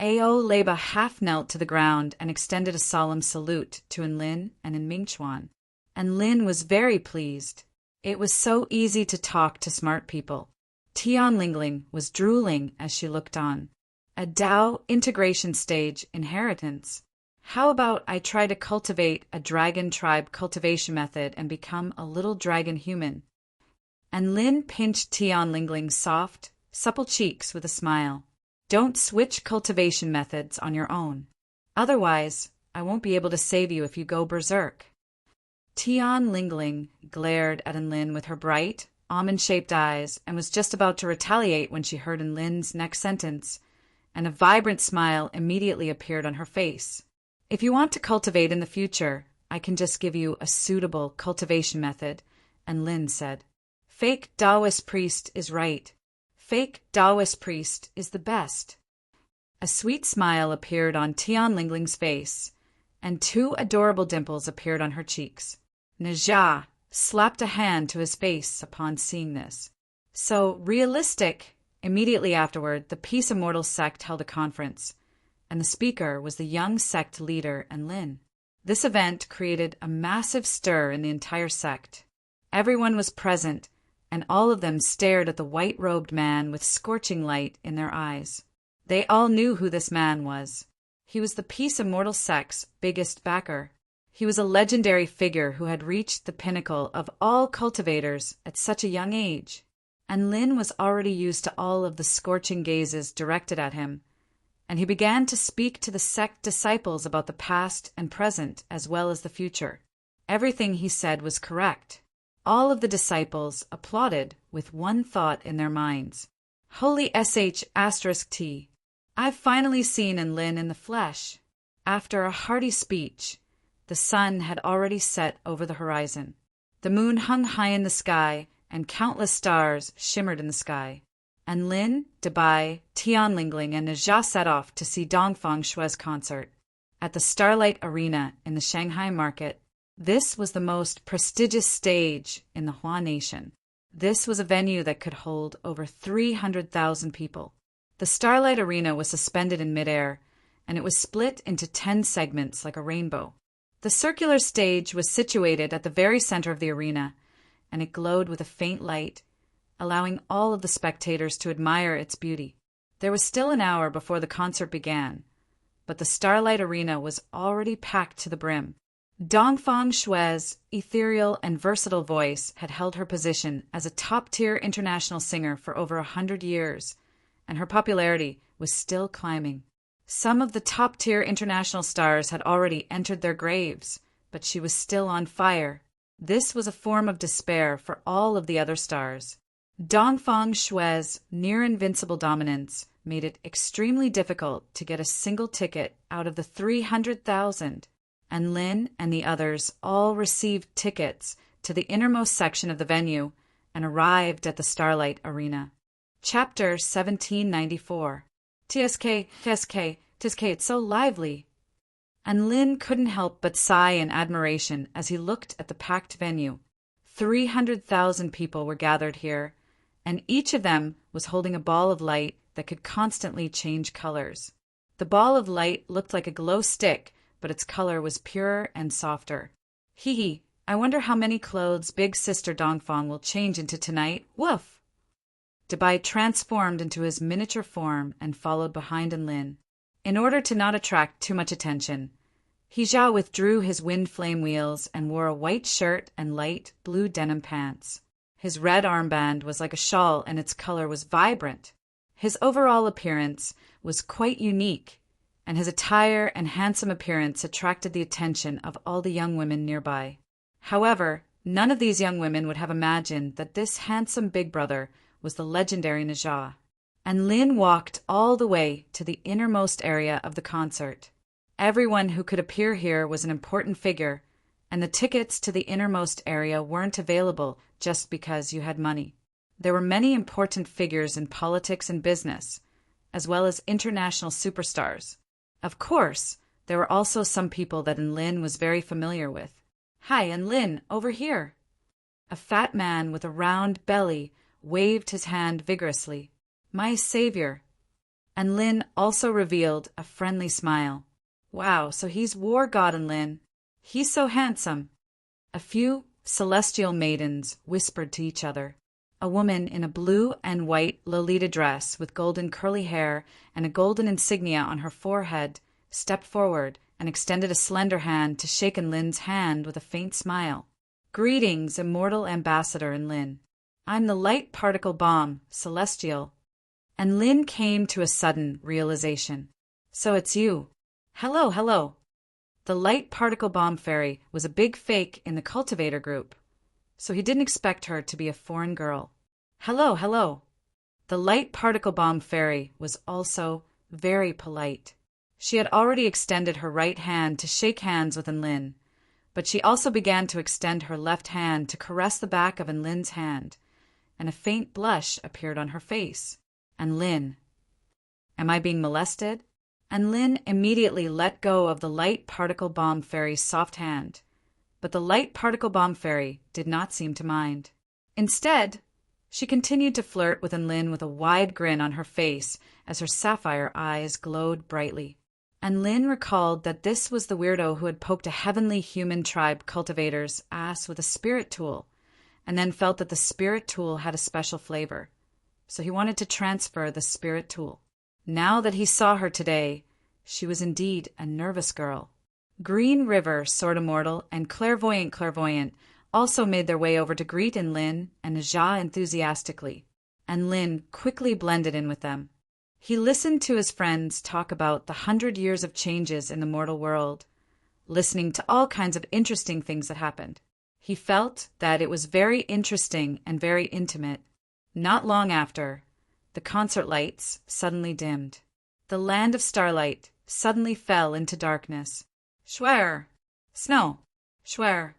Ao Leba half knelt to the ground and extended a solemn salute to Lin and Mingchuan. And Lin was very pleased. It was so easy to talk to smart people. Tian Lingling was drooling as she looked on. A Tao integration stage inheritance. How about I try to cultivate a dragon tribe cultivation method and become a little dragon human? And Lin pinched Tian Lingling's soft, supple cheeks with a smile. Don't switch cultivation methods on your own. Otherwise, I won't be able to save you if you go berserk. Tian Lingling glared at Lin with her bright, almond-shaped eyes and was just about to retaliate when she heard Lin's next sentence, and a vibrant smile immediately appeared on her face. If you want to cultivate in the future, I can just give you a suitable cultivation method, and Lin said. Fake Taoist priest is right. Fake Taoist priest is the best. A sweet smile appeared on Tian Lingling's face, and 2 adorable dimples appeared on her cheeks. Najah slapped a hand to his face upon seeing this. So realistic. Immediately afterward, the Peace Immortal sect held a conference, and the speaker was the young sect leader Lin. This event created a massive stir in the entire sect. Everyone was present, and all of them stared at the white-robed man with scorching light in their eyes. They all knew who this man was. He was the Peace Immortal sect's biggest backer. He was a legendary figure who had reached the pinnacle of all cultivators at such a young age, and Lin was already used to all of the scorching gazes directed at him, and he began to speak to the sect disciples about the past and present as well as the future. Everything he said was correct. All of the disciples applauded with one thought in their minds. Holy sh*t. I've finally seen Lin in the flesh. After a hearty speech, the sun had already set over the horizon. The moon hung high in the sky, and countless stars shimmered in the sky. And Lin, Dabai, Tianlingling, and Najia set off to see Dongfang Shui's concert at the Starlight Arena in the Shanghai market. This was the most prestigious stage in the Hua Nation. This was a venue that could hold over 300,000 people. The Starlight Arena was suspended in midair, and it was split into 10 segments like a rainbow. The circular stage was situated at the very center of the arena, and it glowed with a faint light, allowing all of the spectators to admire its beauty. There was still an hour before the concert began, but the Starlight Arena was already packed to the brim. Dongfang Shui's ethereal and versatile voice had held her position as a top-tier international singer for over 100 years, and her popularity was still climbing. Some of the top-tier international stars had already entered their graves, but she was still on fire. This was a form of despair for all of the other stars. Dongfang Shui's near-invincible dominance made it extremely difficult to get a single ticket out of the 300,000, and Lin and the others all received tickets to the innermost section of the venue and arrived at the Starlight Arena. Chapter 1794. TSK, it's so lively. And Lin couldn't help but sigh in admiration as he looked at the packed venue. 300,000 people were gathered here, and each of them was holding a ball of light that could constantly change colors. The ball of light looked like a glow stick, but its color was purer and softer. Hee, I wonder how many clothes Big Sister Dongfang will change into tonight. Woof! Dabai transformed into his miniature form and followed behind Lin. In order to not attract too much attention, Hijia withdrew his wind flame wheels and wore a white shirt and light blue denim pants. His red armband was like a shawl and its color was vibrant. His overall appearance was quite unique, and his attire and handsome appearance attracted the attention of all the young women nearby. However, none of these young women would have imagined that this handsome big brother was the legendary Najia. And Lin walked all the way to the innermost area of the concert. Everyone who could appear here was an important figure, and the tickets to the innermost area weren't available just because you had money. There were many important figures in politics and business, as well as international superstars. Of course, there were also some people that Lin was very familiar with. Hi, Lin, over here. A fat man with a round belly waved his hand vigorously. My savior. And Lin also revealed a friendly smile. Wow, so he's war god Lin. He's so handsome. A few celestial maidens whispered to each other. A woman in a blue and white Lolita dress with golden curly hair and a golden insignia on her forehead stepped forward and extended a slender hand to shake Lin's hand with a faint smile. Greetings, immortal ambassador Lin. I'm the light particle bomb, Celestial. And Lin came to a sudden realization. So it's you. Hello. The light particle bomb fairy was a big fake in the Cultivator group, so he didn't expect her to be a foreign girl. Hello. The light particle bomb fairy was also very polite. She had already extended her right hand to shake hands with Lin, but she also began to extend her left hand to caress the back of Lin's hand, and a faint blush appeared on her face. And Lin, am I being molested? And Lin immediately let go of the light particle bomb fairy's soft hand, but the light particle bomb fairy did not seem to mind. Instead, she continued to flirt with Lin with a wide grin on her face as her sapphire eyes glowed brightly. And Lin recalled that this was the weirdo who had poked a heavenly human tribe cultivator's ass with a spirit tool, and then felt that the spirit tool had a special flavor. So he wanted to transfer the spirit tool. Now that he saw her today, she was indeed a nervous girl. Green River, Sword Immortal, and Clairvoyant also made their way over to greet Lin and Najia enthusiastically, and Lin quickly blended in with them. He listened to his friends talk about the 100 years of changes in the mortal world, listening to all kinds of interesting things that happened. He felt that it was very interesting and very intimate. Not long after, The concert lights suddenly dimmed. The land of starlight suddenly fell into darkness. Schwer! Snow! Schwer!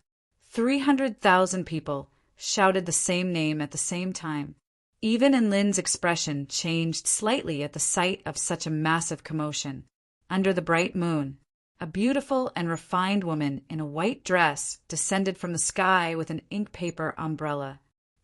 300,000 people shouted the same name at the same time. Even Lynn's expression changed slightly at the sight of such a massive commotion. Under the bright moon, a beautiful and refined woman in a white dress descended from the sky with an ink paper umbrella.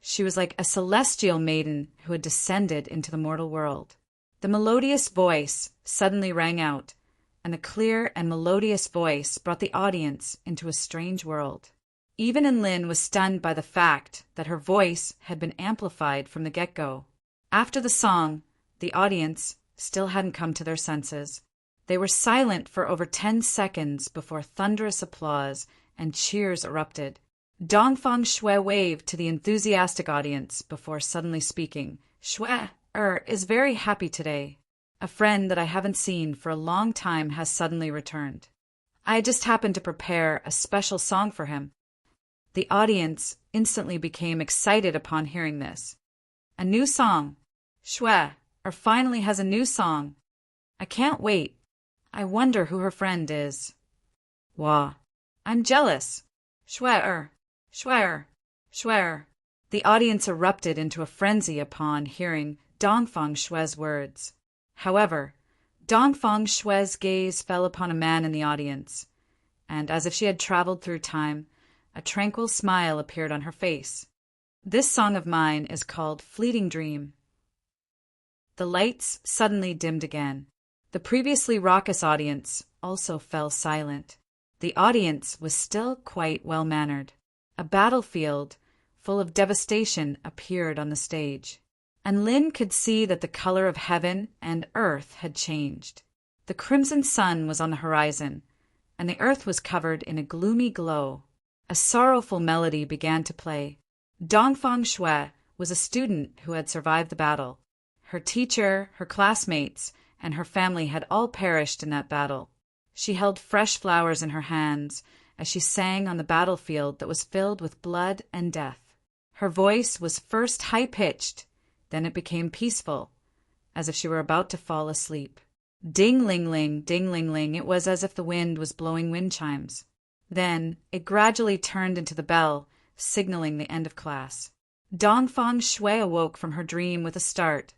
She was like a celestial maiden who had descended into the mortal world. The melodious voice suddenly rang out, and the clear and melodious voice brought the audience into a strange world. Even Lynn was stunned by the fact that her voice had been amplified from the get-go. After the song, the audience still hadn't come to their senses. They were silent for over 10 seconds before thunderous applause and cheers erupted. Dongfang Shui waved to the enthusiastic audience before suddenly speaking. Shui is very happy today. A friend that I haven't seen for a long time has suddenly returned. I just happened to prepare a special song for him. The audience instantly became excited upon hearing this. A new song. Shui finally has a new song. I can't wait. I wonder who her friend is. Wah. I'm jealous. Shui. The audience erupted into a frenzy upon hearing Dongfang Shui's words. However, Dongfang Shui's gaze fell upon a man in the audience, and as if she had traveled through time, a tranquil smile appeared on her face. This song of mine is called Fleeting Dream. The lights suddenly dimmed again. The previously raucous audience also fell silent. The audience was still quite well-mannered. A battlefield full of devastation appeared on the stage, and Lynn could see that the color of heaven and earth had changed. The crimson sun was on the horizon, and the earth was covered in a gloomy glow. A sorrowful melody began to play. Dongfang Shui was a student who had survived the battle. Her teacher, her classmates, and her family had all perished in that battle. She held fresh flowers in her hands as she sang on the battlefield that was filled with blood and death. Her voice was first high-pitched, then it became peaceful, as if she were about to fall asleep. Ding-ling-ling, ding-ling-ling, it was as if the wind was blowing wind chimes. Then it gradually turned into the bell, signaling the end of class. Dongfang Shui awoke from her dream with a start,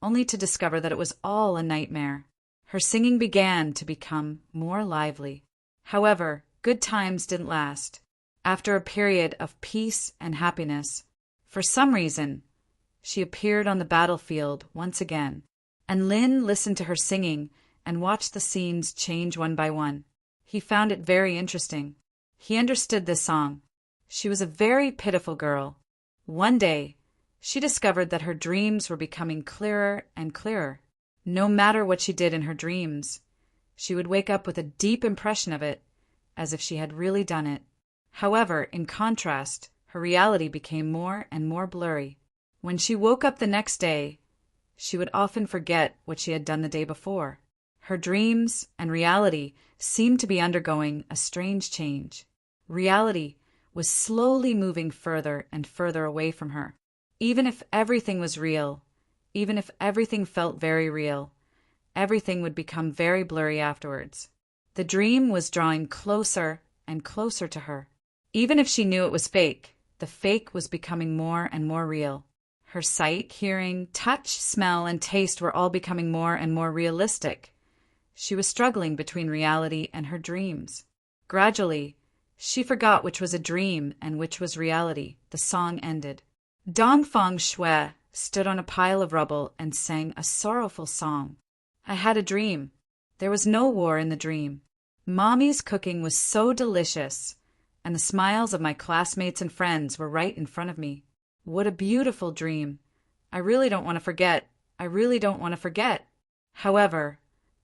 only to discover that it was all a nightmare. Her singing began to become more lively. However, good times didn't last. After a period of peace and happiness, for some reason, she appeared on the battlefield once again, and Lin listened to her singing and watched the scenes change one by one. He found it very interesting. He understood this song. She was a very pitiful girl. One day, she discovered that her dreams were becoming clearer and clearer. No matter what she did in her dreams, she would wake up with a deep impression of it, as if she had really done it. However, in contrast, her reality became more and more blurry. When she woke up the next day, she would often forget what she had done the day before. Her dreams and reality seemed to be undergoing a strange change. Reality was slowly moving further and further away from her. Even if everything was real, even if everything felt very real, everything would become very blurry afterwards. The dream was drawing closer and closer to her. Even if she knew it was fake, the fake was becoming more and more real. Her sight, hearing, touch, smell, and taste were all becoming more and more realistic. She was struggling between reality and her dreams. Gradually, she forgot which was a dream and which was reality. The song ended. Dongfang Shui stood on a pile of rubble and sang a sorrowful song. I had a dream. There was no war in the dream. Mommy's cooking was so delicious, and the smiles of my classmates and friends were right in front of me. What a beautiful dream. I really don't want to forget. I really don't want to forget. However,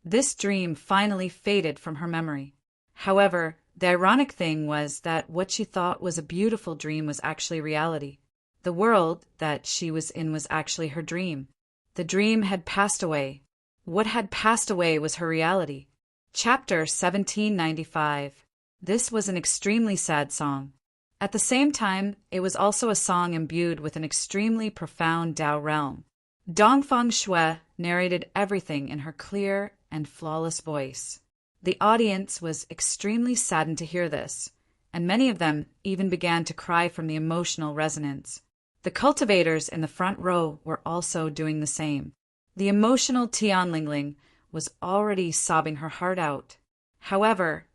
this dream finally faded from her memory. However, the ironic thing was that what she thought was a beautiful dream was actually reality. The world that she was in was actually her dream. The dream had passed away. What had passed away was her reality. Chapter 1795. This was an extremely sad song. At the same time, it was also a song imbued with an extremely profound Tao realm. Dongfang Shui narrated everything in her clear and flawless voice. The audience was extremely saddened to hear this, and many of them even began to cry from the emotional resonance. The cultivators in the front row were also doing the same. The emotional Tianlingling was already sobbing her heart out. However,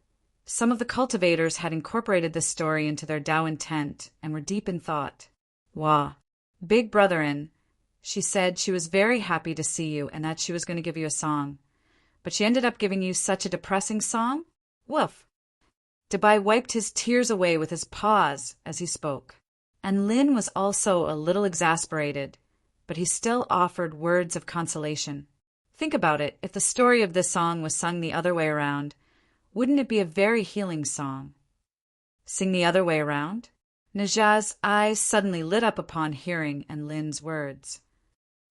some of the cultivators had incorporated this story into their Tao intent and were deep in thought. Wah, big brotherin, she said she was very happy to see you and that she was going to give you a song. But she ended up giving you such a depressing song? Woof. Dabai wiped his tears away with his paws as he spoke. And Lin was also a little exasperated, but he still offered words of consolation. Think about it, if the story of this song was sung the other way around, wouldn't it be a very healing song? Sing the other way around? Najah's eyes suddenly lit up upon hearing and Lin's words.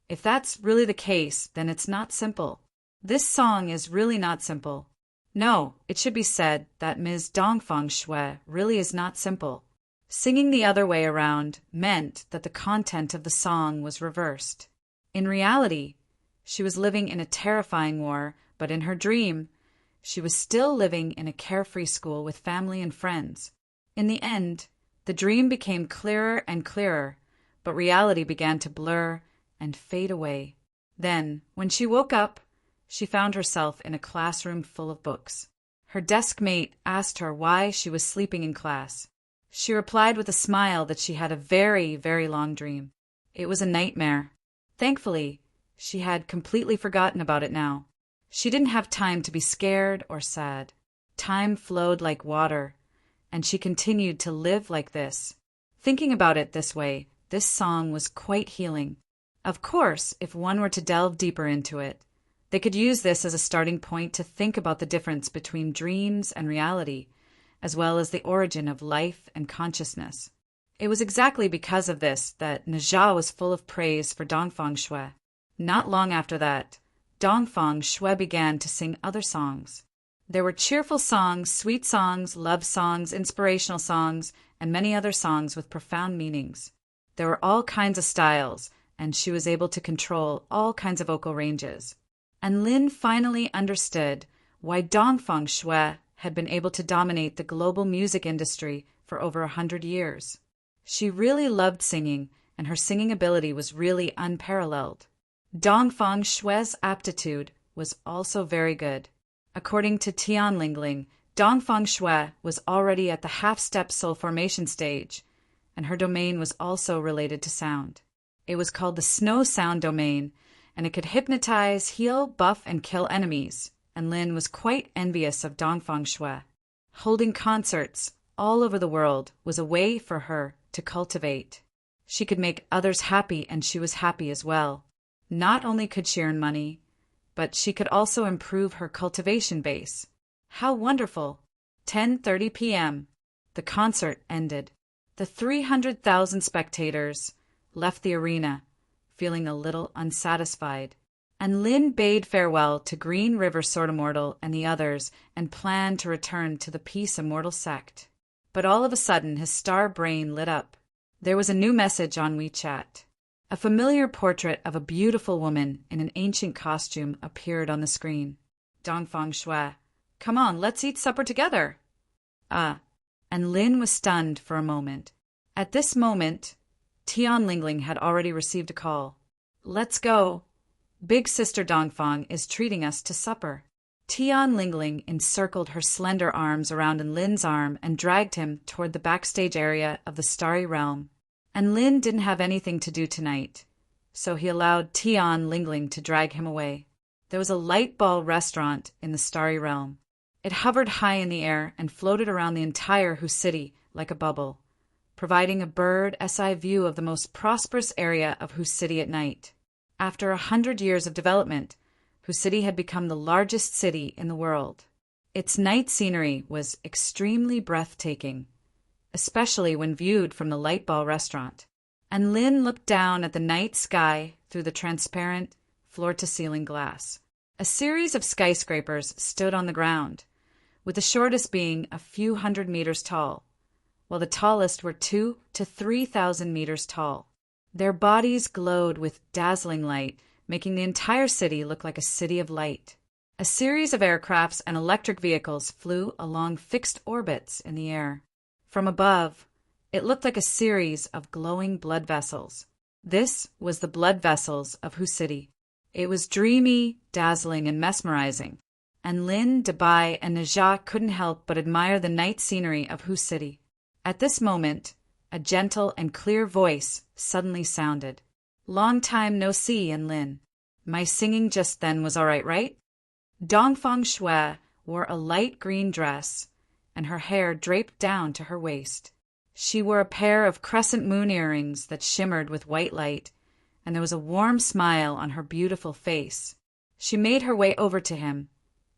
If that's really the case, then it's not simple. This song is really not simple. No, it should be said that Ms. Dongfang Shui really is not simple. Singing the other way around meant that the content of the song was reversed. In reality, she was living in a terrifying war, but in her dream, she was still living in a carefree school with family and friends. In the end, the dream became clearer and clearer, but reality began to blur and fade away. Then, when she woke up, she found herself in a classroom full of books. Her desk mate asked her why she was sleeping in class. She replied with a smile that she had a very, very long dream. It was a nightmare. Thankfully, she had completely forgotten about it now. She didn't have time to be scared or sad. Time flowed like water, and she continued to live like this. Thinking about it this way, this song was quite healing. Of course, if one were to delve deeper into it, they could use this as a starting point to think about the difference between dreams and reality, as well as the origin of life and consciousness. It was exactly because of this that Najah was full of praise for Dongfang Shui. Not long after that, Dongfang Shui began to sing other songs. There were cheerful songs, sweet songs, love songs, inspirational songs, and many other songs with profound meanings. There were all kinds of styles, and she was able to control all kinds of vocal ranges. And Lin finally understood why Dongfang Shui had been able to dominate the global music industry for over 100 years. She really loved singing, and her singing ability was really unparalleled. Dongfang Shui's aptitude was also very good. According to Tianlingling, Dongfang Shui was already at the half-step soul formation stage, and her domain was also related to sound. It was called the snow sound domain, and it could hypnotize, heal, buff, and kill enemies, and Lin was quite envious of Dongfang Shui. Holding concerts all over the world was a way for her to cultivate. She could make others happy, and she was happy as well. Not only could she earn money, but she could also improve her cultivation base. How wonderful! 10:30 p.m. The concert ended. The 300,000 spectators left the arena, feeling a little unsatisfied, and Lin bade farewell to Green River Sword Immortal and the others and planned to return to the Peace Immortal sect. But all of a sudden his star brain lit up. There was a new message on WeChat. A familiar portrait of a beautiful woman in an ancient costume appeared on the screen. Dongfang Shui, come on, let's eat supper together. And Lin was stunned for a moment. At this moment, Tianlingling had already received a call. Let's go. Big Sister Dongfang is treating us to supper. Tianlingling encircled her slender arms around Lin's arm and dragged him toward the backstage area of the Starry Realm. And Lin didn't have anything to do tonight, so he allowed Tianlingling to drag him away. There was a light ball restaurant in the Starry Realm. It hovered high in the air and floated around the entire Hu City like a bubble, providing a bird's-eye view of the most prosperous area of Hu City at night. After 100 years of development, Hu City had become the largest city in the world. Its night scenery was extremely breathtaking, especially when viewed from the light ball restaurant. And Lin looked down at the night sky through the transparent, floor-to-ceiling glass. A series of skyscrapers stood on the ground, with the shortest being a few hundred meters tall, while the tallest were 2,000 to 3,000 meters tall. Their bodies glowed with dazzling light, making the entire city look like a city of light. A series of aircrafts and electric vehicles flew along fixed orbits in the air. From above, it looked like a series of glowing blood vessels. This was the blood vessels of Hu City. It was dreamy, dazzling, and mesmerizing, and Lin, Dabai, and Najah couldn't help but admire the night scenery of Hu City. At this moment, a gentle and clear voice suddenly sounded. "Long time no see, and Lin. My singing just then was all right, right?" Dongfang Shui wore a light green dress, and her hair draped down to her waist. She wore a pair of crescent moon earrings that shimmered with white light, and there was a warm smile on her beautiful face. She made her way over to him,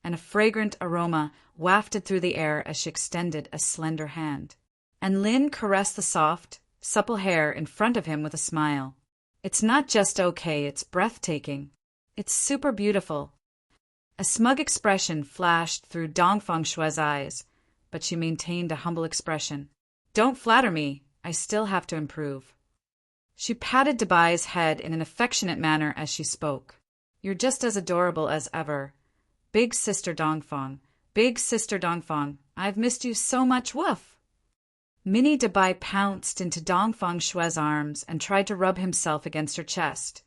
and a fragrant aroma wafted through the air as she extended a slender hand. And Lin caressed the soft, supple hair in front of him with a smile. "It's not just okay, it's breathtaking. It's super beautiful." A smug expression flashed through Dongfang Shui's eyes, but she maintained a humble expression. "Don't flatter me, I still have to improve." She patted Dabai's head in an affectionate manner as she spoke. "You're just as adorable as ever. Big Sister Dongfang, Big Sister Dongfang, I've missed you so much, woof!" Mini Dabai pounced into Dongfang Shui's arms and tried to rub himself against her chest,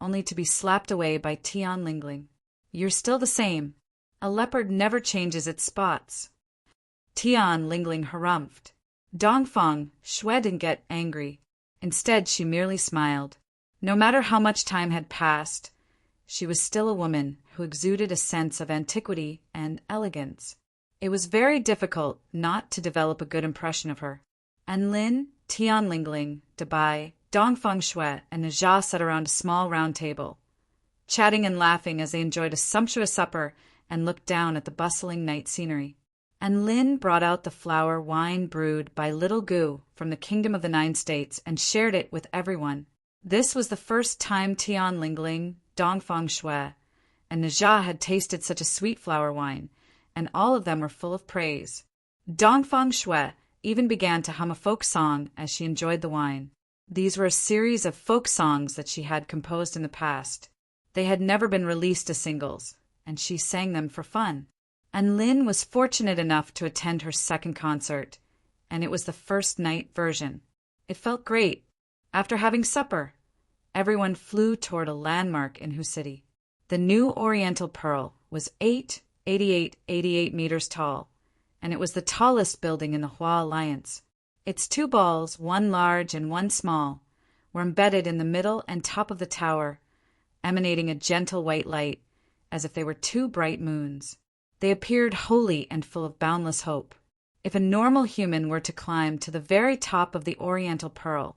only to be slapped away by Tian Lingling. "You're still the same. A leopard never changes its spots." Tian Lingling harumphed. Dongfang Shui didn't get angry. Instead, she merely smiled. No matter how much time had passed, she was still a woman who exuded a sense of antiquity and elegance. It was very difficult not to develop a good impression of her. And Lin, Tian Lingling, Dabai, Dongfang Shui, and Najah sat around a small round table, chatting and laughing as they enjoyed a sumptuous supper and looked down at the bustling night scenery. And Lin brought out the flower wine brewed by Little Gu from the Kingdom of the Nine States and shared it with everyone. This was the first time Tian Lingling, Dongfang Shui, and Najah had tasted such a sweet flower wine, and all of them were full of praise. Dongfang Shui even began to hum a folk song as she enjoyed the wine. These were a series of folk songs that she had composed in the past. They had never been released as singles, and she sang them for fun. And Lin was fortunate enough to attend her second concert, and it was the first night version. It felt great. After having supper, everyone flew toward a landmark in Hu City. The new Oriental Pearl was 88 meters tall, and it was the tallest building in the Hua Alliance. Its two balls, one large and one small, were embedded in the middle and top of the tower, emanating a gentle white light, as if they were two bright moons. They appeared holy and full of boundless hope. If a normal human were to climb to the very top of the Oriental Pearl,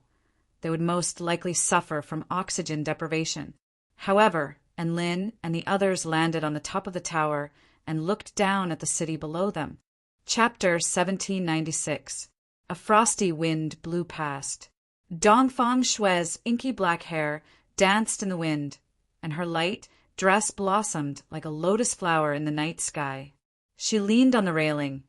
they would most likely suffer from oxygen deprivation. However, Lin and the others landed on the top of the tower and looked down at the city below them. Chapter 1796. A frosty wind blew past. Dongfang Shui's inky black hair danced in the wind, and her light dress blossomed like a lotus flower in the night sky. She leaned on the railing,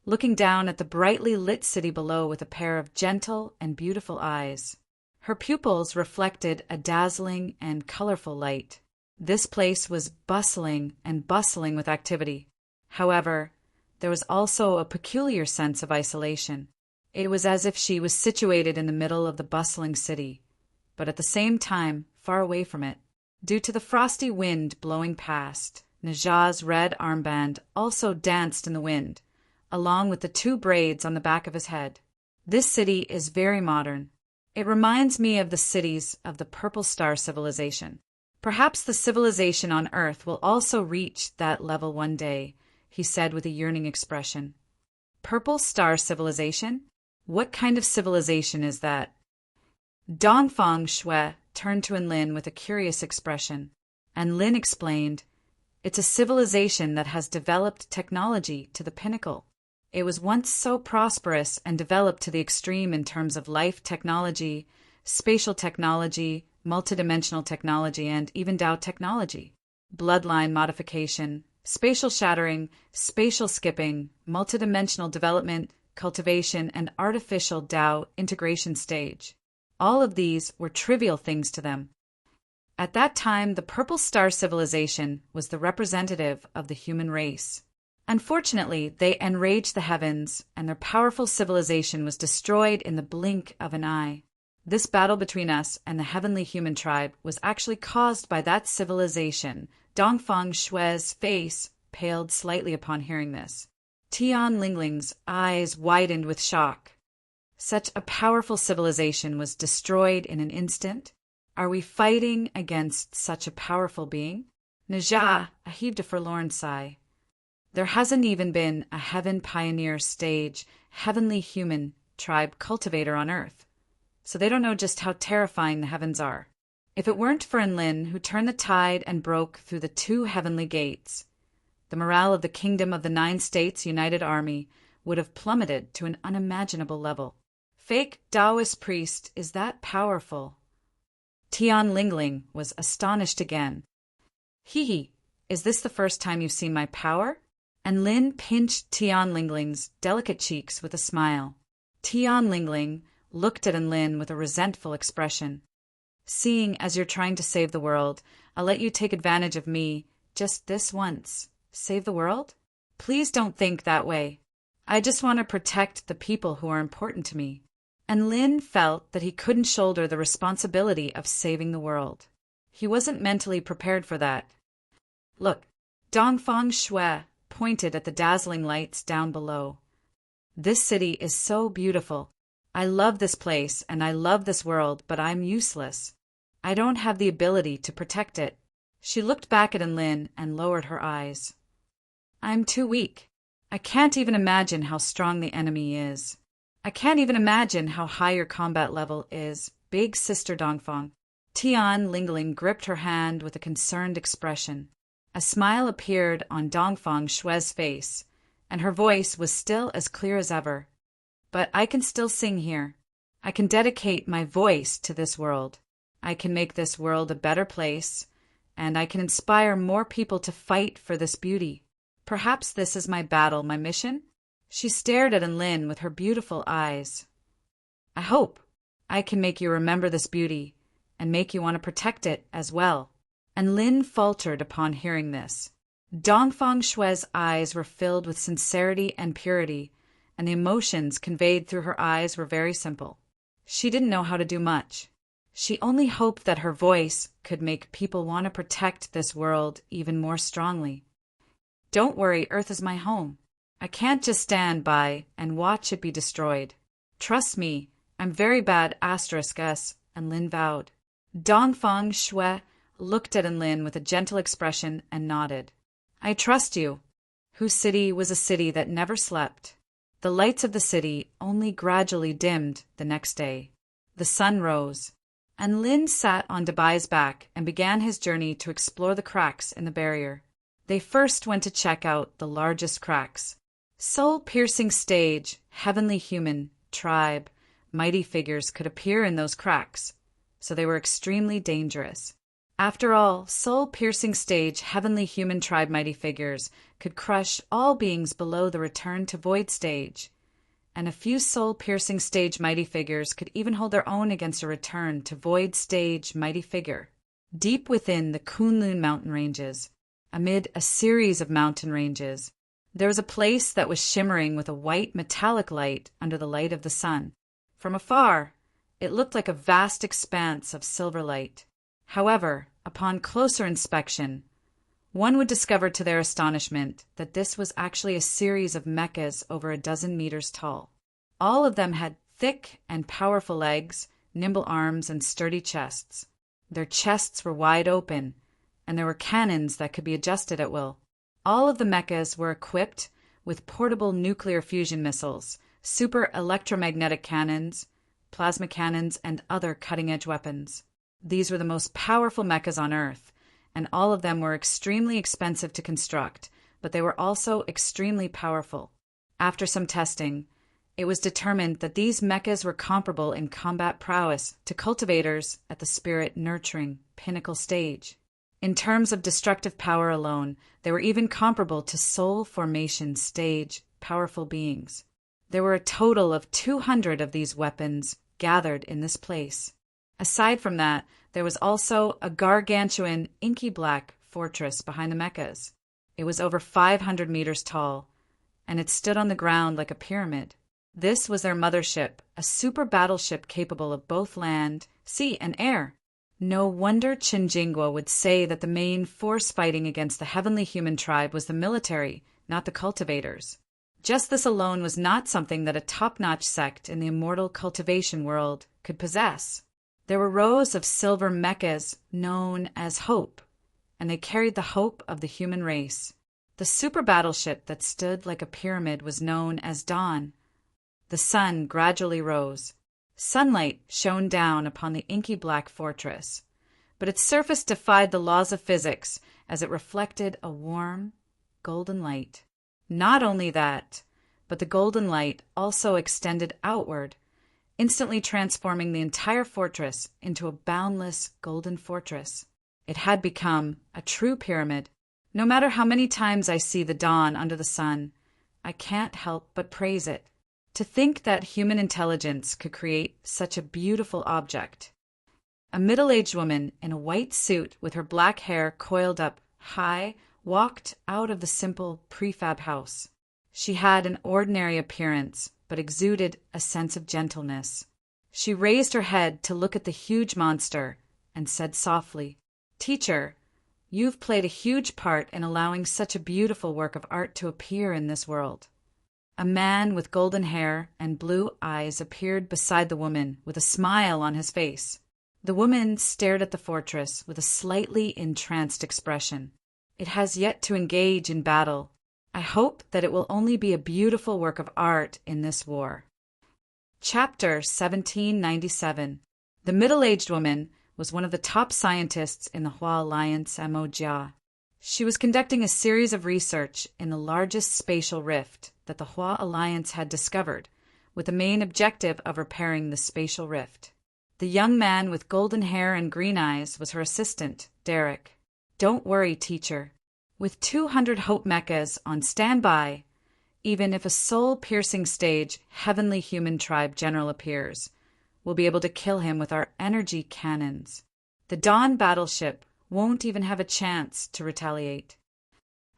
looking down at the brightly lit city below with a pair of gentle and beautiful eyes. Her pupils reflected a dazzling and colorful light. This place was bustling with activity. However, there was also a peculiar sense of isolation. It was as if she was situated in the middle of the bustling city, but at the same time far away from it. Due to the frosty wind blowing past, Najah's red armband also danced in the wind, along with the two braids on the back of his head. This city is very modern. It reminds me of the cities of the Purple Star civilization. Perhaps the civilization on Earth will also reach that level one day, he said with a yearning expression. Purple Star civilization? What kind of civilization is that? Dongfang Shui turned to Lin with a curious expression, and Lin explained, "It's a civilization that has developed technology to the pinnacle. It was once so prosperous and developed to the extreme in terms of life technology, spatial technology, multidimensional technology, and even Dao technology. Bloodline modification, spatial shattering, spatial skipping, multidimensional development, cultivation, and artificial Dao integration stage. All of these were trivial things to them. At that time, the Purple Star civilization was the representative of the human race. Unfortunately, they enraged the heavens, and their powerful civilization was destroyed in the blink of an eye. This battle between us and the heavenly human tribe was actually caused by that civilization. Dongfang Shui's face paled slightly upon hearing this. Tian Lingling's eyes widened with shock. Such a powerful civilization was destroyed in an instant? Are we fighting against such a powerful being? Najah heaved a forlorn sigh. There hasn't even been a heaven pioneer stage, heavenly human tribe cultivator on Earth, so they don't know just how terrifying the heavens are. If it weren't for Enlin, who turned the tide and broke through the 2 heavenly gates, the morale of the Kingdom of the 9 States United Army would have plummeted to an unimaginable level. Fake Taoist priest is that powerful. Tian Lingling was astonished again. Hee, is this the first time you've seen my power? And Lin pinched Tian Lingling's delicate cheeks with a smile. Tian Lingling looked at Enlin with a resentful expression. Seeing as you're trying to save the world, I'll let you take advantage of me just this once. Save the world? Please don't think that way. I just want to protect the people who are important to me. And Lin felt that he couldn't shoulder the responsibility of saving the world. He wasn't mentally prepared for that. Look, Dongfang Shui pointed at the dazzling lights down below. This city is so beautiful. I love this place and I love this world, but I'm useless. I don't have the ability to protect it. She looked back at Enlin and lowered her eyes. I'm too weak. I can't even imagine how strong the enemy is. I can't even imagine how high your combat level is, big sister Dongfang. Tian Lingling gripped her hand with a concerned expression. A smile appeared on Dongfang Shui's face, and her voice was still as clear as ever. But I can still sing here. I can dedicate my voice to this world. I can make this world a better place, and I can inspire more people to fight for this beauty. Perhaps this is my battle, my mission? She stared at Enlin with her beautiful eyes. I hope I can make you remember this beauty and make you want to protect it as well. And Lin faltered upon hearing this. Dongfang Shui's eyes were filled with sincerity and purity, and the emotions conveyed through her eyes were very simple. She didn't know how to do much. She only hoped that her voice could make people want to protect this world even more strongly. Don't worry, Earth is my home. I can't just stand by and watch it be destroyed. Trust me, I'm very bad *S, and Lin vowed. Dongfang Shui looked at Enlin with a gentle expression and nodded. I trust you. Whose city was a city that never slept. The lights of the city only gradually dimmed the next day. The sun rose, and Lin sat on Dabai's back and began his journey to explore the cracks in the barrier. They first went to check out the largest cracks. Soul-piercing stage, heavenly human, tribe, mighty figures could appear in those cracks, so they were extremely dangerous. After all, soul-piercing stage, heavenly human tribe mighty figures could crush all beings below the return to void stage, and a few soul-piercing stage mighty figures could even hold their own against a return to void stage mighty figure. Deep within the Kunlun mountain ranges, amid a series of mountain ranges, there was a place that was shimmering with a white metallic light under the light of the sun. From afar, it looked like a vast expanse of silver light. However, upon closer inspection, one would discover to their astonishment that this was actually a series of mechas over a dozen meters tall. All of them had thick and powerful legs, nimble arms, and sturdy chests. Their chests were wide open, and there were cannons that could be adjusted at will. All of the mechas were equipped with portable nuclear fusion missiles, super electromagnetic cannons, plasma cannons, and other cutting-edge weapons. These were the most powerful mechas on Earth, and all of them were extremely expensive to construct, but they were also extremely powerful. After some testing, it was determined that these mechas were comparable in combat prowess to cultivators at the spirit-nurturing pinnacle stage. In terms of destructive power alone, they were even comparable to soul formation stage powerful beings. There were a total of 200 of these weapons gathered in this place. Aside from that, there was also a gargantuan, inky black fortress behind the Meccas. It was over 500 meters tall, and it stood on the ground like a pyramid. This was their mothership, a super battleship capable of both land, sea, and air. No wonder Chinjingwa would say that the main force fighting against the heavenly human tribe was the military, not the cultivators. Just this alone was not something that a top-notch sect in the immortal cultivation world could possess. There were rows of silver mechas known as Hope, and they carried the hope of the human race. The super battleship that stood like a pyramid was known as Dawn. The sun gradually rose. Sunlight shone down upon the inky black fortress, but its surface defied the laws of physics as it reflected a warm, golden light. Not only that, but the golden light also extended outward, instantly transforming the entire fortress into a boundless golden fortress. It had become a true pyramid. No matter how many times I see the dawn under the sun, I can't help but praise it. To think that human intelligence could create such a beautiful object. A middle-aged woman in a white suit with her black hair coiled up high walked out of the simple prefab house. She had an ordinary appearance, but exuded a sense of gentleness. She raised her head to look at the huge monster and said softly, "Teacher, you've played a huge part in allowing such a beautiful work of art to appear in this world." A man with golden hair and blue eyes appeared beside the woman with a smile on his face. The woman stared at the fortress with a slightly entranced expression. It has yet to engage in battle. I hope that it will only be a beautiful work of art in this war. Chapter 1797. The middle-aged woman was one of the top scientists in the Hua Alliance Jia. She was conducting a series of research in the largest spatial rift that the Hua Alliance had discovered, with the main objective of repairing the spatial rift. The young man with golden hair and green eyes was her assistant, Derek. "Don't worry, teacher. With 200 Hope Mechas on standby, even if a soul-piercing stage heavenly human tribe general appears, we'll be able to kill him with our energy cannons. The Dawn battleship won't even have a chance to retaliate."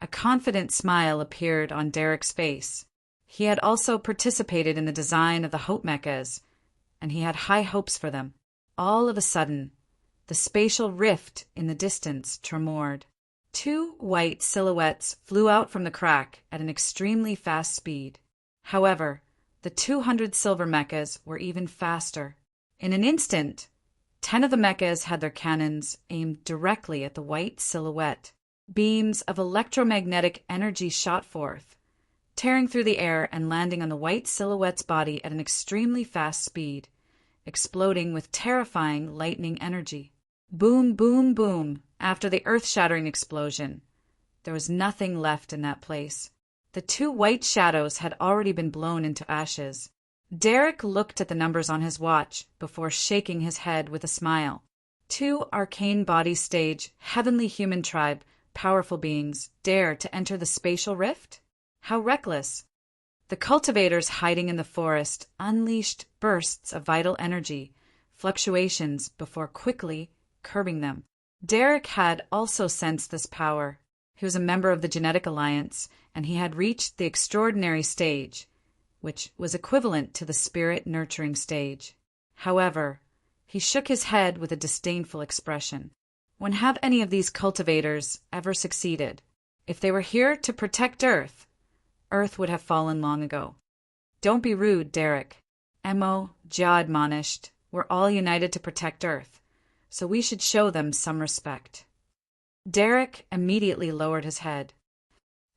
A confident smile appeared on Derek's face. He had also participated in the design of the Hope Mechas, and he had high hopes for them. All of a sudden, the spatial rift in the distance tremored. 2 white silhouettes flew out from the crack at an extremely fast speed. However, the 200 silver mechas were even faster. In an instant, 10 of the mechas had their cannons aimed directly at the white silhouette. Beams of electromagnetic energy shot forth, tearing through the air and landing on the white silhouette's body at an extremely fast speed, exploding with terrifying lightning energy. Boom, boom, boom. After the earth-shattering explosion, there was nothing left in that place. The 2 white shadows had already been blown into ashes. Derek looked at the numbers on his watch before shaking his head with a smile. 2 arcane body stage, heavenly human tribe, powerful beings dare to enter the spatial rift? How reckless! The cultivators hiding in the forest unleashed bursts of vital energy, fluctuations before quickly curbing them. Derek had also sensed this power. He was a member of the Genetic Alliance, and he had reached the extraordinary stage, which was equivalent to the spirit-nurturing stage. However, he shook his head with a disdainful expression. When have any of these cultivators ever succeeded? If they were here to protect Earth, Earth would have fallen long ago. "Don't be rude, Derek," Jia admonished. "We're all united to protect Earth, so we should show them some respect." Derek immediately lowered his head.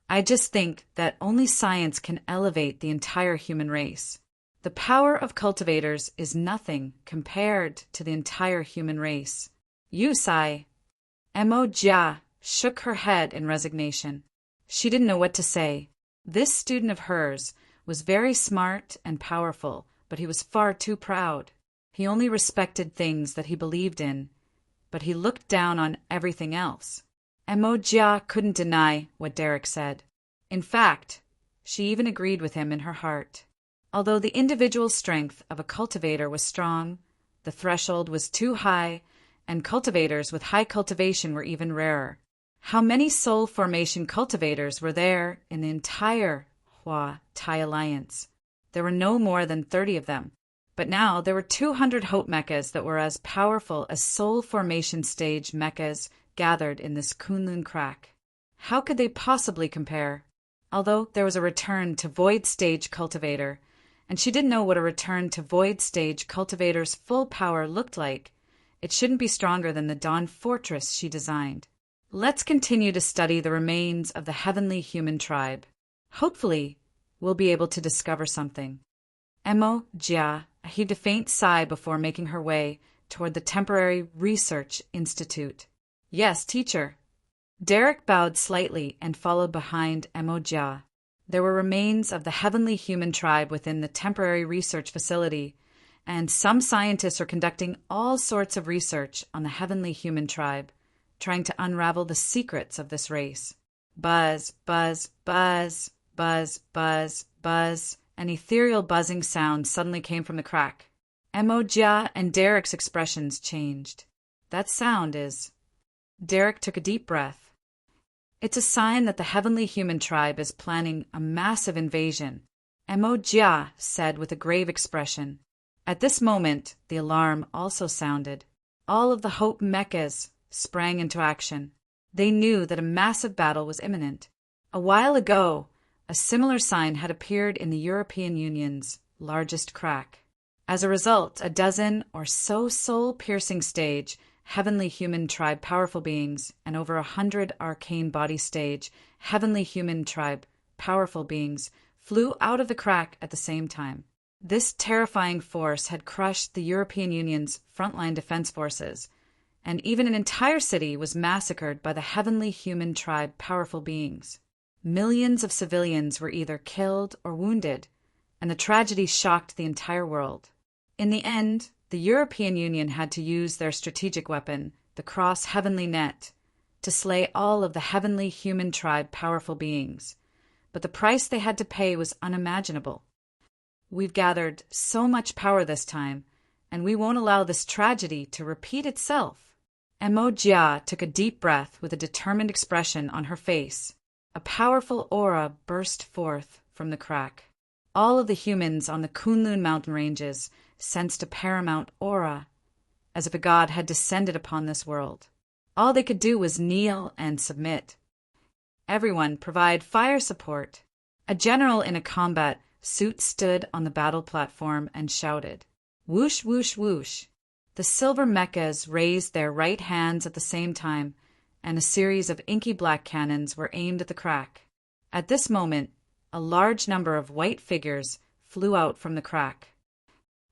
"I just think that only science can elevate the entire human race. The power of cultivators is nothing compared to the entire human race. You, Sai." Jia shook her head in resignation. She didn't know what to say. This student of hers was very smart and powerful, but he was far too proud. He only respected things that he believed in, but he looked down on everything else. Jia couldn't deny what Derek said. In fact, she even agreed with him in her heart. Although the individual strength of a cultivator was strong, the threshold was too high, and cultivators with high cultivation were even rarer. How many soul formation cultivators were there in the entire Hua-Tai Alliance? There were no more than 30 of them. But now there were 200 hope mechas that were as powerful as soul formation stage mechas gathered in this Kunlun crack. How could they possibly compare? Although there was a return to void stage cultivator, and she didn't know what a return to void stage cultivator's full power looked like, it shouldn't be stronger than the Dawn Fortress she designed. Let's continue to study the remains of the heavenly human tribe. Hopefully, we'll be able to discover something. Emo Jia heaved a faint sigh before making her way toward the temporary research institute. Yes, teacher. Derek bowed slightly and followed behind Emo Jia. There were remains of the heavenly human tribe within the temporary research facility, and some scientists are conducting all sorts of research on the heavenly human tribe, trying to unravel the secrets of this race. Buzz, buzz, buzz, buzz, buzz, buzz. An ethereal buzzing sound suddenly came from the crack. Emo Jia and Derek's expressions changed. That sound is... Derek took a deep breath. It's a sign that the heavenly human tribe is planning a massive invasion, Emo Jia said with a grave expression. At this moment, the alarm also sounded. All of the Hope mechas sprang into action. They knew that a massive battle was imminent. A while ago, a similar sign had appeared in the European Union's largest crack. As a result, a dozen or so soul-piercing stage, heavenly human tribe powerful beings, and over 100 arcane body stage, heavenly human tribe powerful beings, flew out of the crack at the same time. This terrifying force had crushed the European Union's frontline defense forces, and even an entire city was massacred by the heavenly human tribe powerful beings. Millions of civilians were either killed or wounded, and the tragedy shocked the entire world. In the end, the European Union had to use their strategic weapon, the cross-heavenly net, to slay all of the heavenly human tribe powerful beings. But the price they had to pay was unimaginable. We've gathered so much power this time, and we won't allow this tragedy to repeat itself. Emo Jia took a deep breath with a determined expression on her face. A powerful aura burst forth from the crack. All of the humans on the Kunlun mountain ranges sensed a paramount aura, as if a god had descended upon this world. All they could do was kneel and submit. Everyone provide fire support. A general in a combat suit stood on the battle platform and shouted, "Whoosh, whoosh, whoosh." The silver mechas raised their right hands at the same time, and a series of inky black cannons were aimed at the crack. At this moment, a large number of white figures flew out from the crack.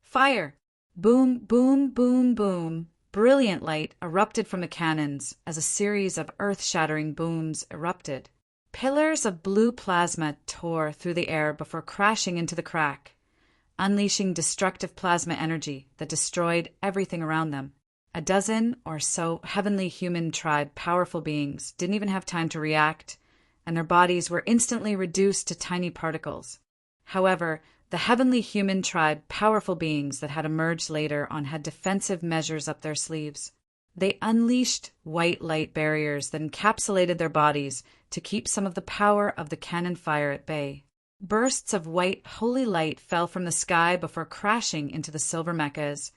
Fire! Boom, boom, boom, boom. Brilliant light erupted from the cannons as a series of earth-shattering booms erupted. Pillars of blue plasma tore through the air before crashing into the crack, unleashing destructive plasma energy that destroyed everything around them. A dozen or so heavenly human tribe powerful beings didn't even have time to react, and their bodies were instantly reduced to tiny particles. However, the heavenly human tribe powerful beings that had emerged later on had defensive measures up their sleeves. They unleashed white light barriers that encapsulated their bodies to keep some of the power of the cannon fire at bay. Bursts of white holy light fell from the sky before crashing into the silver mechas,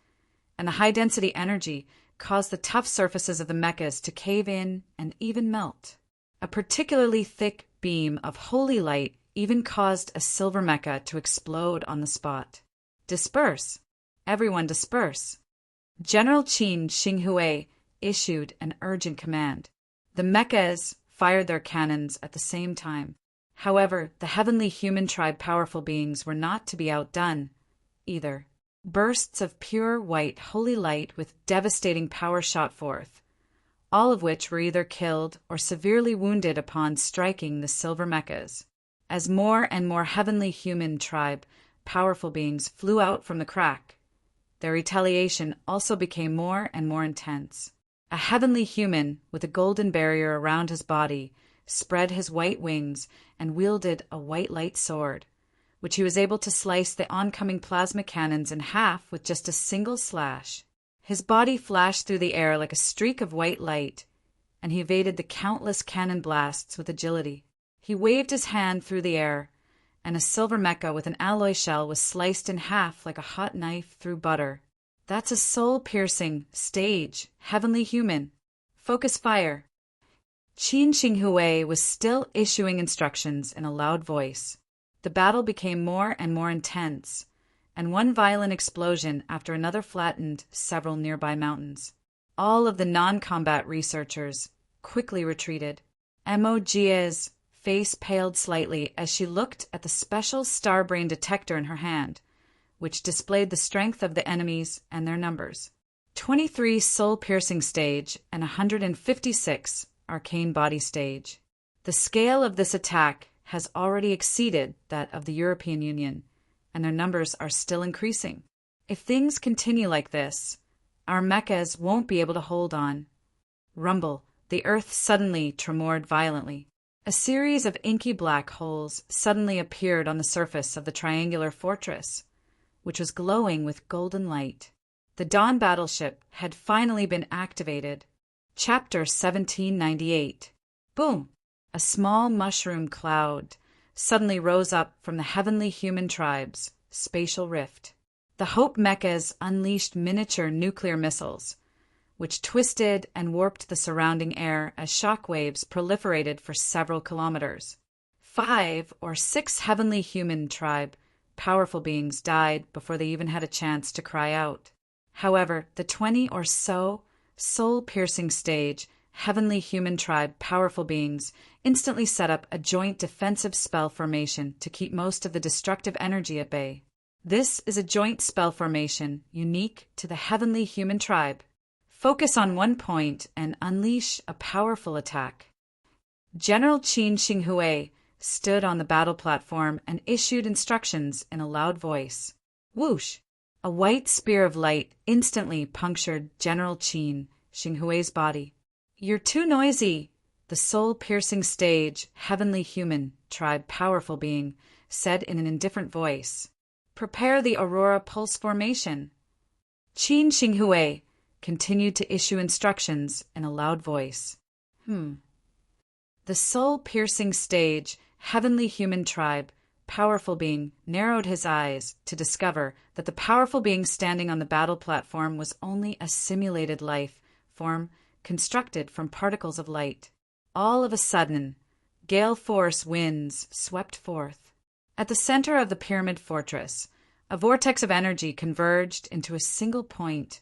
and the high-density energy caused the tough surfaces of the mechas to cave in and even melt. A particularly thick beam of holy light even caused a silver mecha to explode on the spot. Disperse! Everyone disperse! General Qin Xinghui issued an urgent command. The mechas fired their cannons at the same time. However, the heavenly human tribe powerful beings were not to be outdone either. Bursts of pure white holy light with devastating power shot forth, all of which were either killed or severely wounded upon striking the silver mechas. As more and more heavenly human tribe powerful beings flew out from the crack, their retaliation also became more and more intense. A heavenly human with a golden barrier around his body spread his white wings and wielded a white light sword, which he was able to slice the oncoming plasma cannons in half with just a single slash. His body flashed through the air like a streak of white light, and he evaded the countless cannon blasts with agility. He waved his hand through the air, and a silver mecha with an alloy shell was sliced in half like a hot knife through butter. That's a soul-piercing stage, heavenly human. Focus fire. Qin Xinghui was still issuing instructions in a loud voice. The battle became more and more intense, and one violent explosion after another flattened several nearby mountains. All of the non-combat researchers quickly retreated. Mo Jie's face paled slightly as she looked at the special star-brain detector in her hand, which displayed the strength of the enemies and their numbers. 23 soul-piercing stage and 156 arcane body stage. The scale of this attack has already exceeded that of the European Union, and their numbers are still increasing. If things continue like this, our mechas won't be able to hold on. Rumble, the earth suddenly tremored violently. A series of inky black holes suddenly appeared on the surface of the triangular fortress, which was glowing with golden light. The Dawn battleship had finally been activated. Chapter 1798. Boom! A small mushroom cloud suddenly rose up from the heavenly human tribe's spatial rift. The Hope mechas unleashed miniature nuclear missiles, which twisted and warped the surrounding air as shockwaves proliferated for several kilometers. 5 or 6 heavenly human tribe powerful beings died before they even had a chance to cry out. However, the 20 or so soul-piercing stage heavenly human tribe powerful beings instantly set up a joint defensive spell formation to keep most of the destructive energy at bay. This is a joint spell formation unique to the heavenly human tribe. Focus on one point and unleash a powerful attack. General Qin Xinghui stood on the battle platform and issued instructions in a loud voice. Whoosh! A white spear of light instantly punctured General Qin Xinghui's body. You're too noisy, the soul-piercing stage heavenly human tribe powerful being said in an indifferent voice. Prepare the Aurora Pulse formation. Qin Xinghui continued to issue instructions in a loud voice. The soul-piercing stage heavenly human tribe powerful being narrowed his eyes to discover that the powerful being standing on the battle platform was only a simulated life form constructed from particles of light. All of a sudden, gale force winds swept forth. At the center of the pyramid fortress, a vortex of energy converged into a single point,